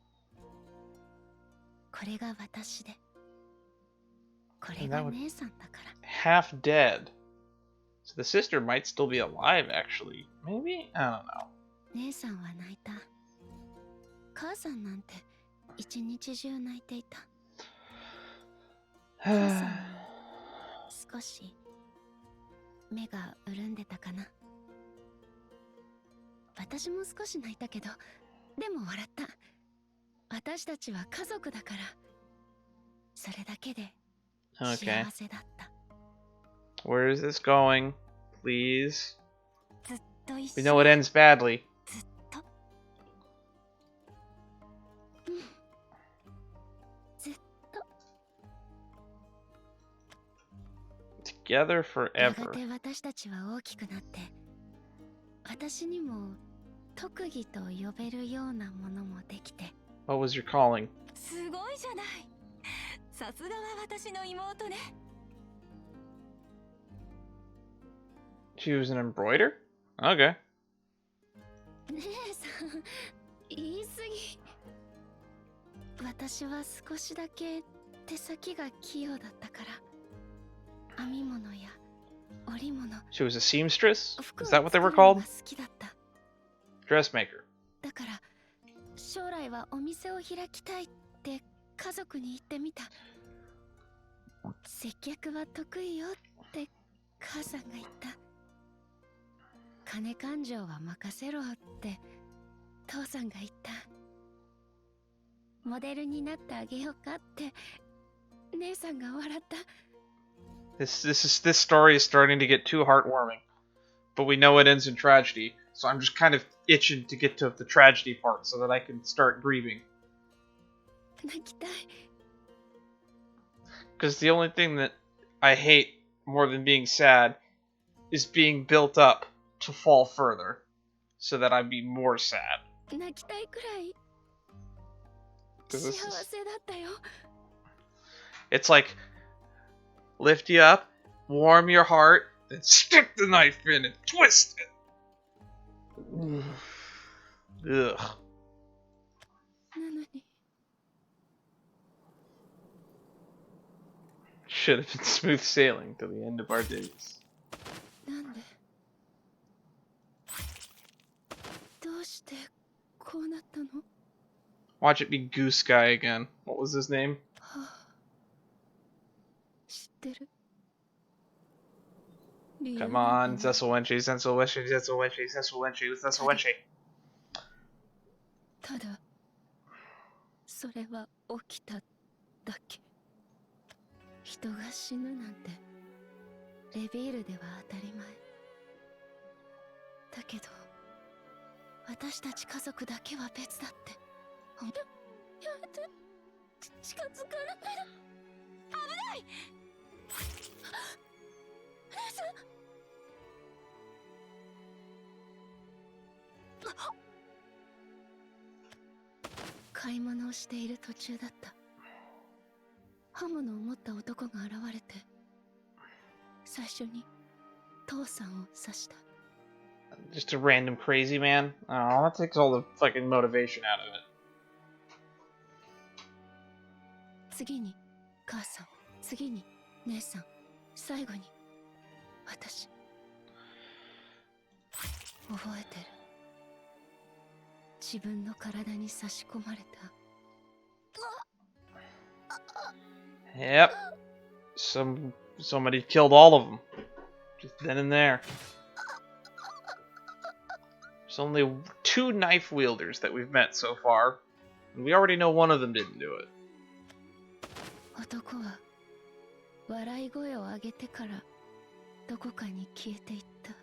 これが私で、これが姉さんだから。 Half dead. So the sister might still be alive, actually. Maybe? I don't know. 姉さんは泣いた。母さんなんて一日中泣いていた。母さんも少し目が潤んでたかな。私も少し泣いたけど、でも笑った。私たちは家族だから、それだけで幸せだった。 Where is this going? Please. ずっと一緒 We know it ends badly. ずっと、ずっと Together や forever. がて私たちは大きくなって、私にも特技と呼べるようなものもできて。 What was your calling? すごいじゃない。さすがは私の妹ね。 She was an embroider? Okay. 姉さん、言い過ぎ。私は少しだけ手先が器用だったから、編み物や織物、 She was a seamstress? Is that what they were called? 好きだった。 Dressmaker. だから将来はお店を開きたいって家族に言ってみた。接客は得意よって母さんが言った。金勘定は任せろって父さんが言った。モデルになってあげようかって姉さんが笑った。 This story is starting to get too heartwarming. But we know it ends in tragedy, so I'm just kind of itching to get to the tragedy part so that I can start grieving. 泣きたい。 Because the only thing that I hate more than being sad is being built up to fall further so that I'd be more sad. 泣きたいくらい 'Cause 幸 this is- せだったよ。 It's like, lift you up, warm your heart, then stick the knife in and twist it. Ugh. なのに Should have been smooth sailing till the end of our days. なんで、どうしてこうなったの？ Watch it be Goose Guy again. What was his name? はあ、知ってる。 Come on, Zesselwenchi, Zesselwenchi, Zesselwenchi, Zesselwenchi, Zesselwenchi. ただそれは起きただけ。人が死ぬなんてレビールでは当たり前だけど、私たち家族だけは別だって。やめて、近づかないで。危ない。姉さん。買い物をしている途中だった。刃物を持った男が現れて、最初に父さんを刺した。 Just a random crazy man? Oh, that takes all the fucking motivation out of it. 次に母さん、次に姉さん、最後に私。覚えてる。自分の体に差し込まれた。 Yep. Somebody killed all of them. Just then and there. There's only 2 knife wielders that we've met so far. And we already know one of them didn't do it. 男は笑い声を上げてからどこかに消えていった。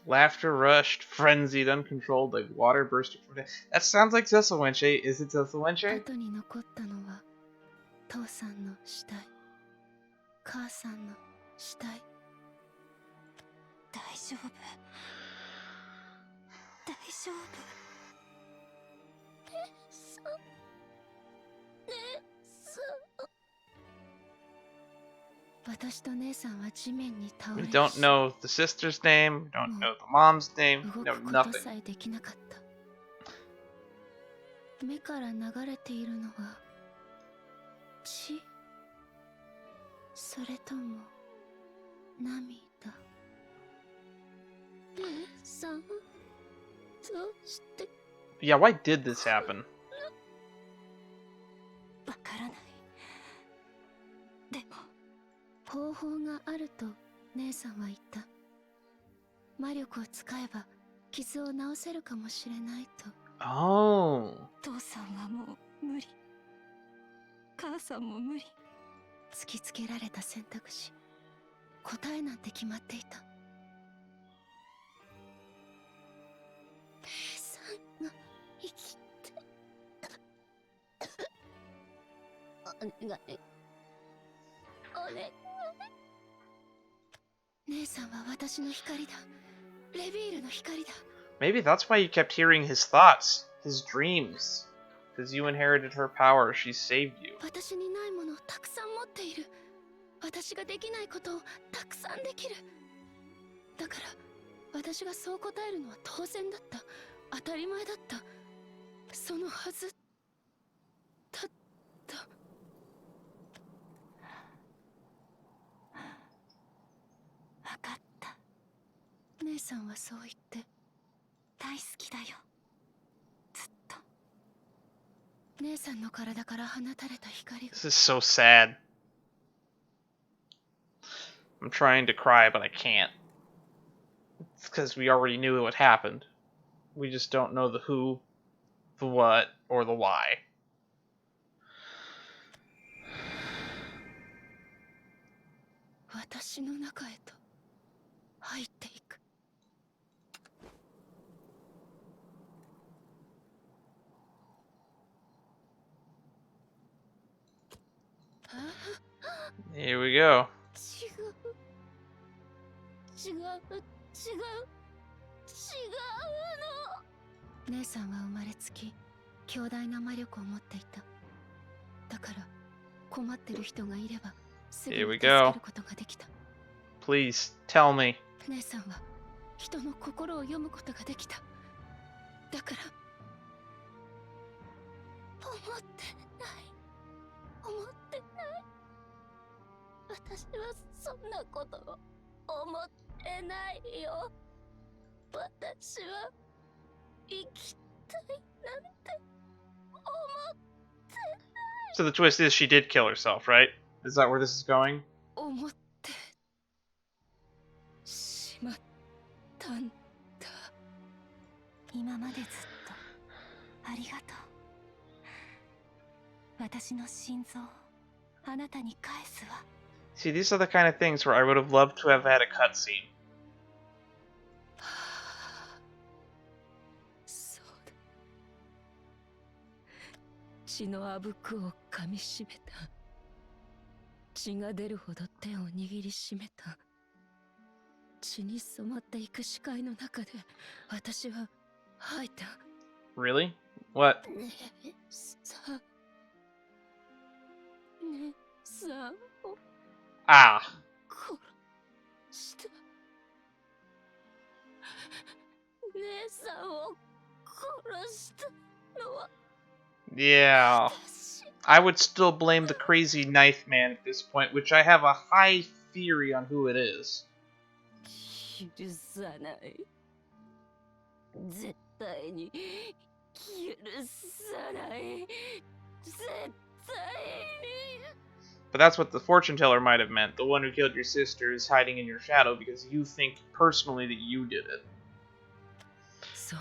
Laughter rushed, frenzied, uncontrolled, like water bursting from it. That sounds like Zesselwenche. Is it Zesselwenche? 後に残ったのは父さんの死体、母さんの死体。大丈夫、大丈夫。姉さん、姉さん。私と姉さんは地面に倒れ We る don't し、 know the sister's name, we don't know the mom's name, 動 we know くこと nothing. さえできなかった。目から流れているのは血、それとも涙。姉さん、どうして。 Yeah, why did this happen? わからない。でも方法があると姉さんは言った。魔力を使えば傷を治せるかもしれないと。 Oh. 父さんはもう無理、母さんも無理。突きつけられた選択肢、答えなんて決まっていた。姉さんが生きてお願い、お願い。姉さんは私の光だ。レビールの光だ。 Maybe that's why you kept hearing his thoughts, his dreams. Because you inherited her power, she saved you. 私にないものをたくさん持っている。私ができないことをたくさんできる。だから私がそう答えるのは当然だった。当たり前だった。そのはずだった。分かった。姉さんはそう言って大好きだよ、ずっと。姉さんの体から放たれた光が。 This is so sad. I'm trying to cry, but I can't. It's because we already knew what happened. We just don't know the who, the what, or the why. 私の中へと入っていく。 Here we go. 違う、違う、違う、違うの。姉さんは生まれつき強大な魔力を持っていた。だから困ってる人がいればすぐに Here we 助け go. ることができた。 Please tell me. 姉さんは人の心を読むことができた。だから思ってない、思ってない。私はそんなことを思ってないよ。私は生きたいなんて思ってない。 So the twist is she did kill herself, right? Is that where this is going? 思ってしまったんだ。今までずっとありがとう。私の心臓、あなたに返すわ。 See, these are the kind of things where I would have loved to have had a cutscene. そうだ。血のあぶくを噛みしめた。血が出るほど手を握りしめた。血に染まっていく視界の中で私は吐いた。 Really? What? ねえさん、ねえさんを Ah. 殺した。姉さんを殺したのは Yeah. I would still blame the crazy knife man at this point, which I have a high theory on who it is. 許さない。絶対に許さない。絶対に。 But that's what the fortune teller might have meant. The one who killed your sister is hiding in your shadow because you think personally that you did it. そう、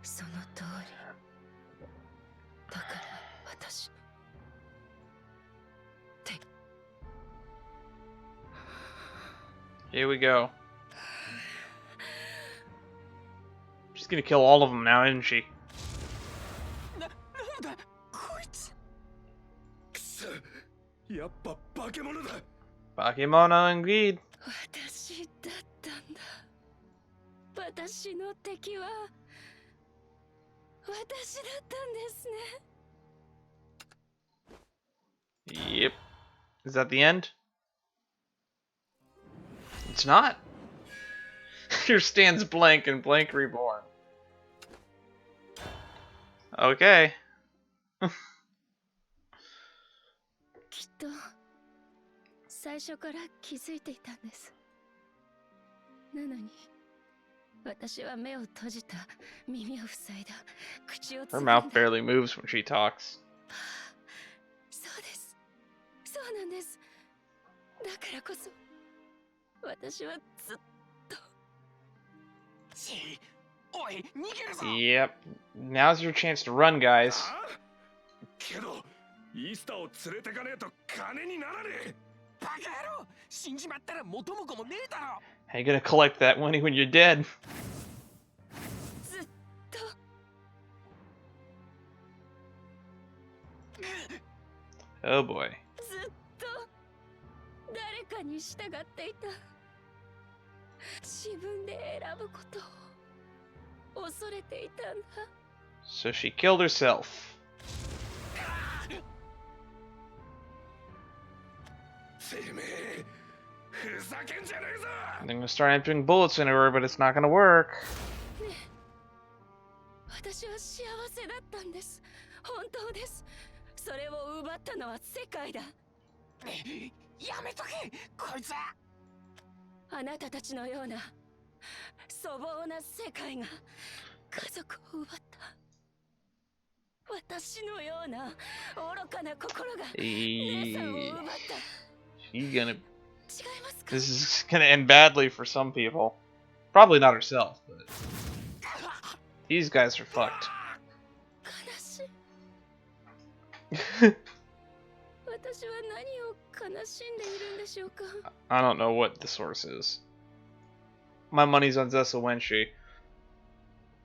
その通り。だから私の手。 Here we go. gonna kill all of them now, isn't she? Bakemono indeed. 私だったんだ。私の敵は私だったんですね。 Yep. Is that the end? It's not. Here stands blank and blank reborn. Okay. きっと最初から気づいていたんです。なのに私は目を閉じた、耳を塞いだ、口をつ Her ぐんだ。 mouth barely moves when she talks. そうです。そうなんです。だからこそ私はずっと。 Yep. Now's your chance to run, guys. けどイースターを連れてかねえと金にならねえ。バカ野郎、死んじまったら元も子もねえだろ。 How you gonna collect that money when you're dead? ずっと。 Oh boy. ずっと誰かに従っていた。自分で選ぶことを恐れていたんだ。 So she killed herself. てめえふざけんじゃねえぞ。 They're gonna start emptying bullets into her, but it's not gonna work. ねえ、私は幸せだったんです。本当です。それを奪ったのは世界だ。やめとけ、こいつは。あなたたちのような粗暴な世界が家族を奪った。私のような愚かな心が姉さんを奪った。 She's gonna. This is gonna end badly for some people. Probably not herself, but these guys are fucked. 悲しい。私は何を悲しんでいるんでしょうか。 I don't know what the source is. My money's on Zessa Wenshi.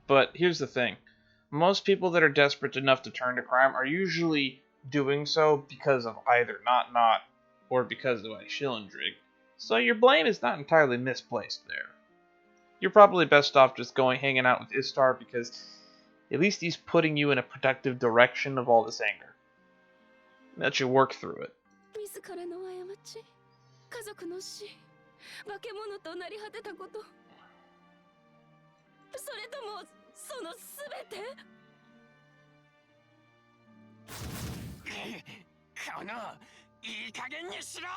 But here's the thing. Most people that are desperate enough to turn to crime are usually doing so because of either not or because of Schillendrig. So your blame is not entirely misplaced there. You're probably best off just going hanging out with Istar because at least he's putting you in a productive direction of all this anger. Let you work through it. 自らの過ち、家族の死、化け物となり果てたこと、それともそのすべて。このいい加減にしろ。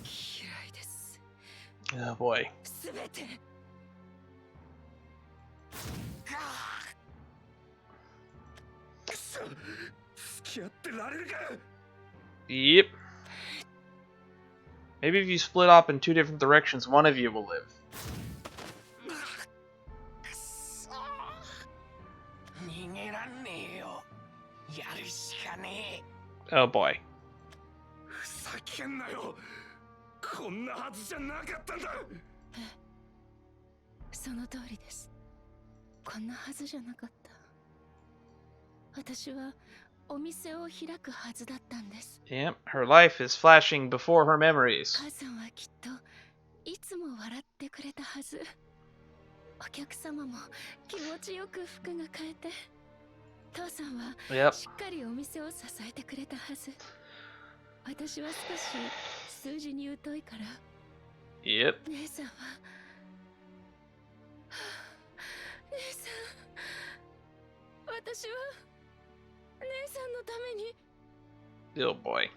嫌いです。 Oh boy. すべて。 付き合ってられるか。 Yep. Maybe if you split up in two different directions, one of you will live. 逃げらんねえよ。やるしかねえ。 Oh boy. ふざけんなよ。こんなはずじゃなかったんだ。その通りです。こんなはずじゃなかった。私はお店を開くはずだったんです。 Yep, her life is flashing before her memories. 母さんはきっといつも笑ってくれたはず。お客様も気持ちよく服が買えて、父さんは Yep. しっかりお店を支えてくれたはず。私は少し数字に疎いから。 Yep. 姉さんは、姉さん、私は姉さんのために、 Oh boy. 姉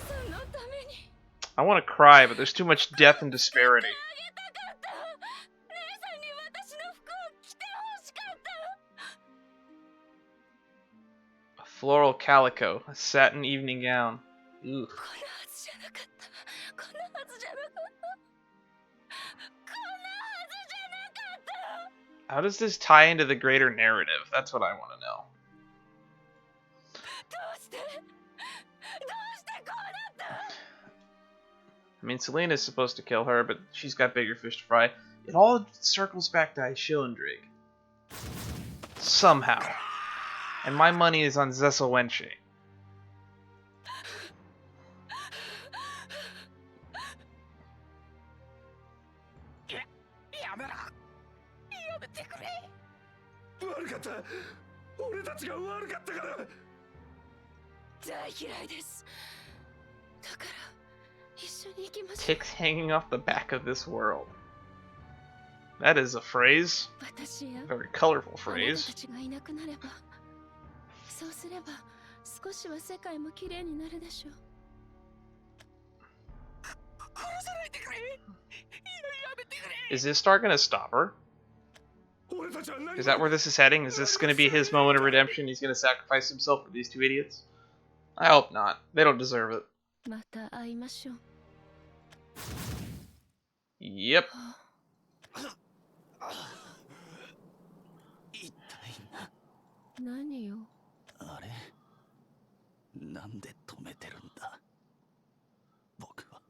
さんのために。 I want to cry, but there's too much death and disparity. 姉さんに私の服を着て欲しかった。 A floral calico, a satin evening gown. Ooh. こんなはずじゃなかった。こんなはずじゃなかった。こんなはずじゃなかった。 How does this tie into the greater narrative? That's what I want to know. どうしてこうなった。 I mean, Selena's supposed to kill her, but she's got bigger fish to fry. It all circles back to Ishilindrig. Somehow. And my money is on Zeselwenche. Ticks hanging off the back of this world. That is a phrase. A very colorful phrase. Is this star gonna stop her? Is that where this is heading? Is this gonna be his moment of redemption? He's gonna sacrifice himself for these two idiots? I hope not. They don't deserve it. Yep. 何よ。あれなんで止めてるんだ僕は。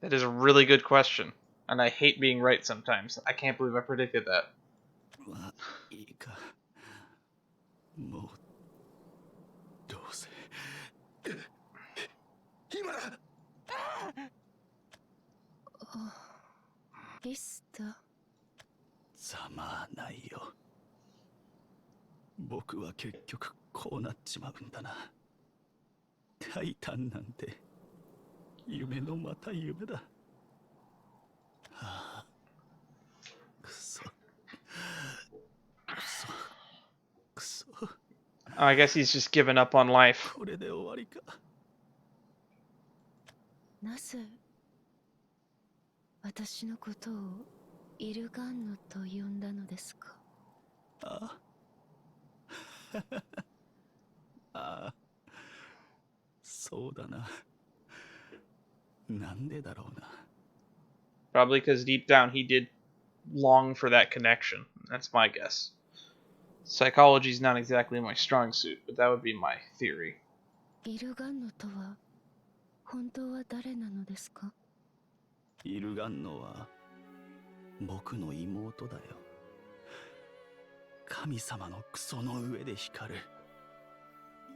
That is a really good question. And I hate being right sometimes. I can't believe I predicted that. いいか。もうどうせ。今だ。リスタ。ざまあないよ。僕は結局こうなっちまうんだな。タイタンなんて夢のまた夢だ。はあ、くそ。くそ。くそ。I guess he's just given up on life. これで終わりか。なぜ私のことをイルガンノと呼んだのですか？ああ、そうだな。なんでだろうな。Probably because deep down he did long for that connection. That's my guess. Psychology is not exactly my strong suit, but that would be my theory. イルガンノとは本当は誰なのですか？イルガンノは僕の妹だよ。神様のクソの上で光る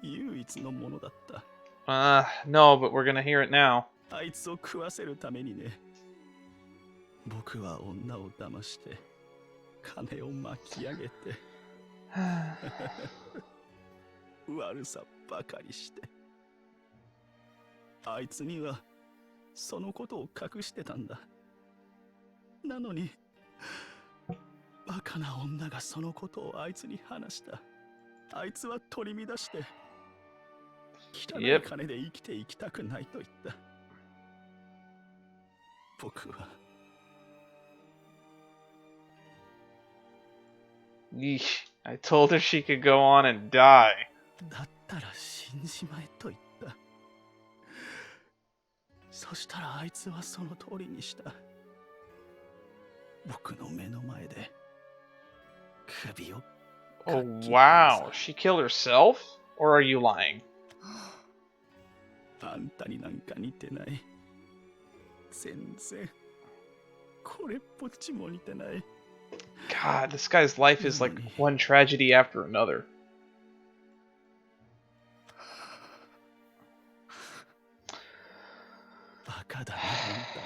唯一のものだった。No, but we're gonna hear it now. あいつを食わせるためにね。僕は女を騙して金を巻き上げて悪さばかりして。あいつにはそのことを隠してたんだ。なのにバカな女がそのことをあいつに話した。あいつは取り乱して汚い金で生きていきたくないと言った。僕はYeesh. I told her she could go on and die. だったら死んじまえと言った。そしたらあいつはその通りにした。僕の目の前で首を。Oh wow, she killed herself? Or are you lying? あんたになんか似てない。全然これっぽっちも似てない。God, this guy's life is like one tragedy after another. バカだな、あんたは。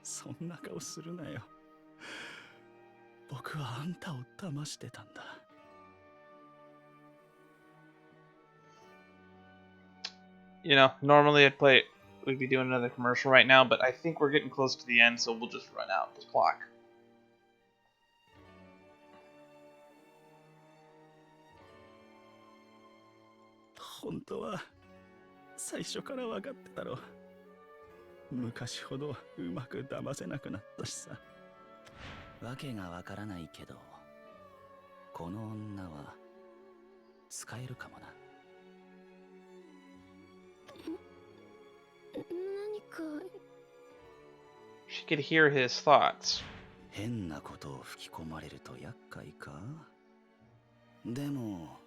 そんな顔するなよ。僕はあんたを騙してたんだ。You know, normally we'd be doing another commercial right now, but I think we're getting close to the end, so we'll just run out this clock. 本当は最初から分かってたろ。昔ほどうまく騙せなくなったしさ。わけがわからないけど、この女は使えるかもな。何か。She could hear his thoughts. 変なことを吹き込まれると厄介か。でも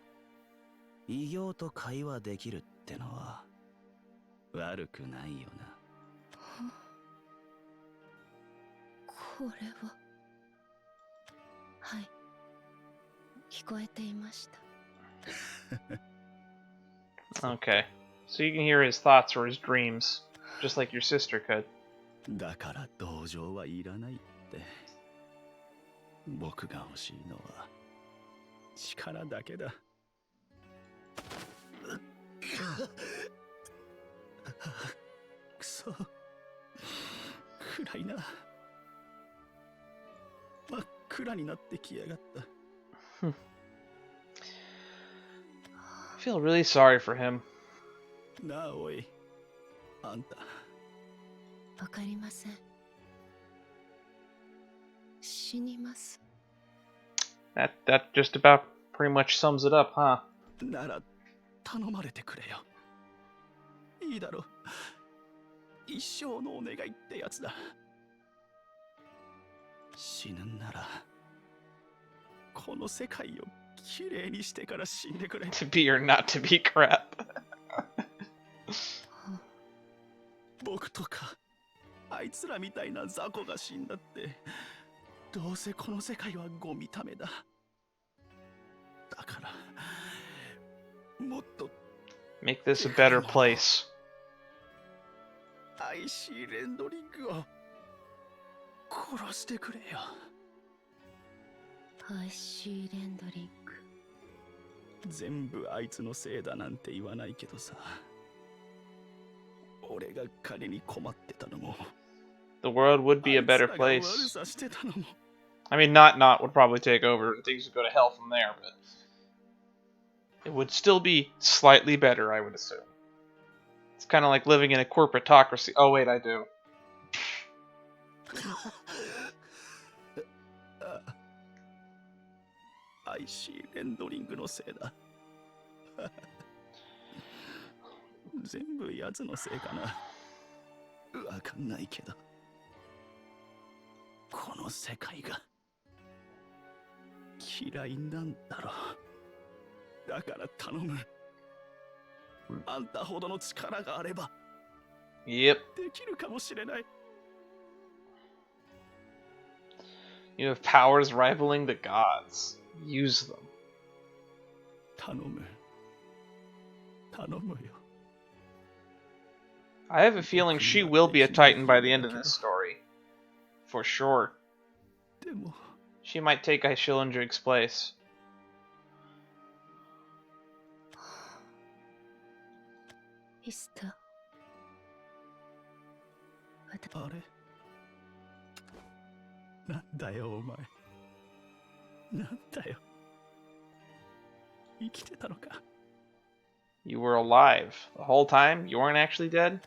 異形と会話できるってのは悪くないよな。これは。はい。聞こえていました。Okay. So you can hear his thoughts or his dreams, just like your sister could. だから同情はいらないって。僕が欲しいのは力だけだ。くそ。暗いな。真っ暗になってきやがった。I feel really sorry for him. なあおい、あんた。わかりません。死にます。That just about pretty much sums it up, huh? なら頼まれてくれよ。いいだろ。一生のお願いってやつだ。死ぬんならこの世界をきれいにしてから死んでくれ。To be or not to be crap. 僕とかあいつらみたいな雑魚が死んだってどうせこの世界はゴミためだ。だからもっと Make this a better place. アイシーレンドリングを殺してくれよ。アイシーレンドリング。全部あいつのせいだなんて言わないけどさ。俺が彼に困ってたのも。The world would be a better place. I mean, not would probably take over and things would go to hell from there, but it would still be slightly better, I would assume. It's kind of like living in a corporatocracy. Oh, wait, I do. アイシーレンドリングのせいだ。全部奴のせいかな。わかんないけど。この世界が嫌いなんだろう。だから頼む。あんたほどの力があれば。Yep. できるかもしれない。You have powers rivaling the gods. Use them. 頼む。頼むよ。I have a feeling she will be a Titan by the end of this story. For sure. She might take Aishilindrig's place. Mister. あれ？なんだよお前。なんだよ。生きてたのか。You were alive the whole time? You weren't actually dead?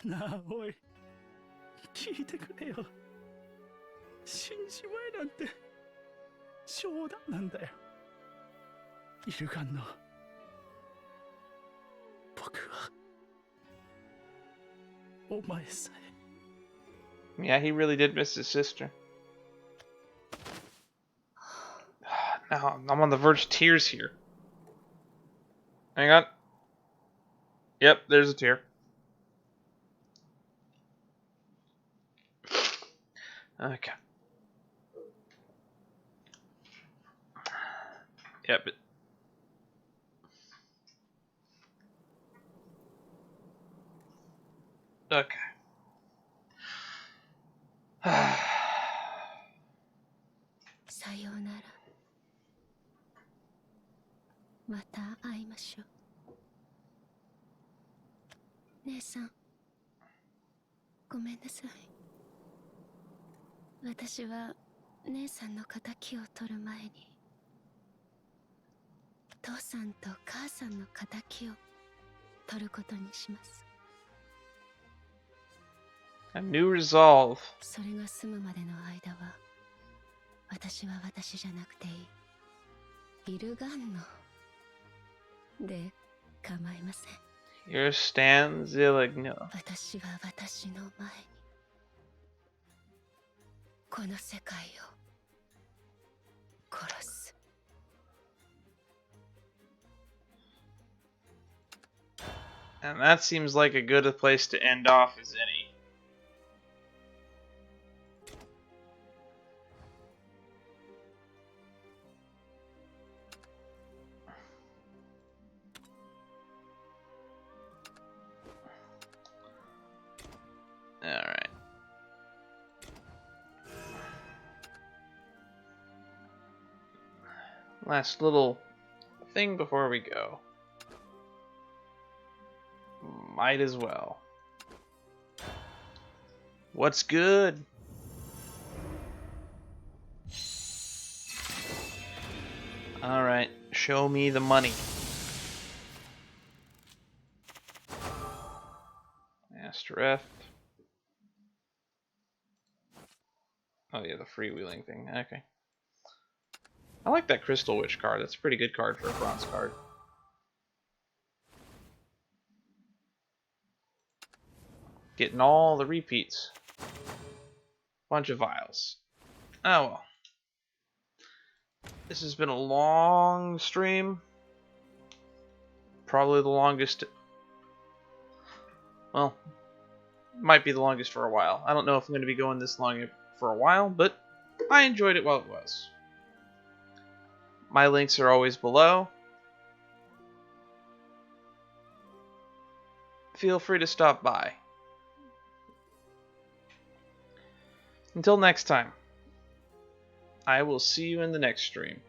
なあおい、聞いてくれよ。死んじまえなんて冗談なんだよ。イルガンの僕はお前さえ。Yeah, he really did miss his sister. Now I'm on the verge of tears here. Hang on. Yep, there's a tear. Okay. Yep. Okay. さようなら。また会いましょう。姉さん、ごめんなさい。私は姉さんの仇を取る前に、父さんと母さんの仇を取ることにします。A new resolve. それが済むまでの間は、私は私じゃなくていい。イルガンノで構いません。Here stands Illganeau. 私は私の前にこの世界を殺す。And that seems like a good a place to end off as any. Last little thing before we go. Might as well. What's good? Alright, show me the money. Asterisk. Oh yeah, the freewheeling thing. Okay. I like that Crystal Witch card. That's a pretty good card for a bronze card. Getting all the repeats. Bunch of vials. Oh well. This has been a long stream. Probably the longest. Well, might be the longest for a while. I don't know if I'm going to be going this long for a while, but I enjoyed it while it was. My links are always below. Feel free to stop by. Until next time, I will see you in the next stream.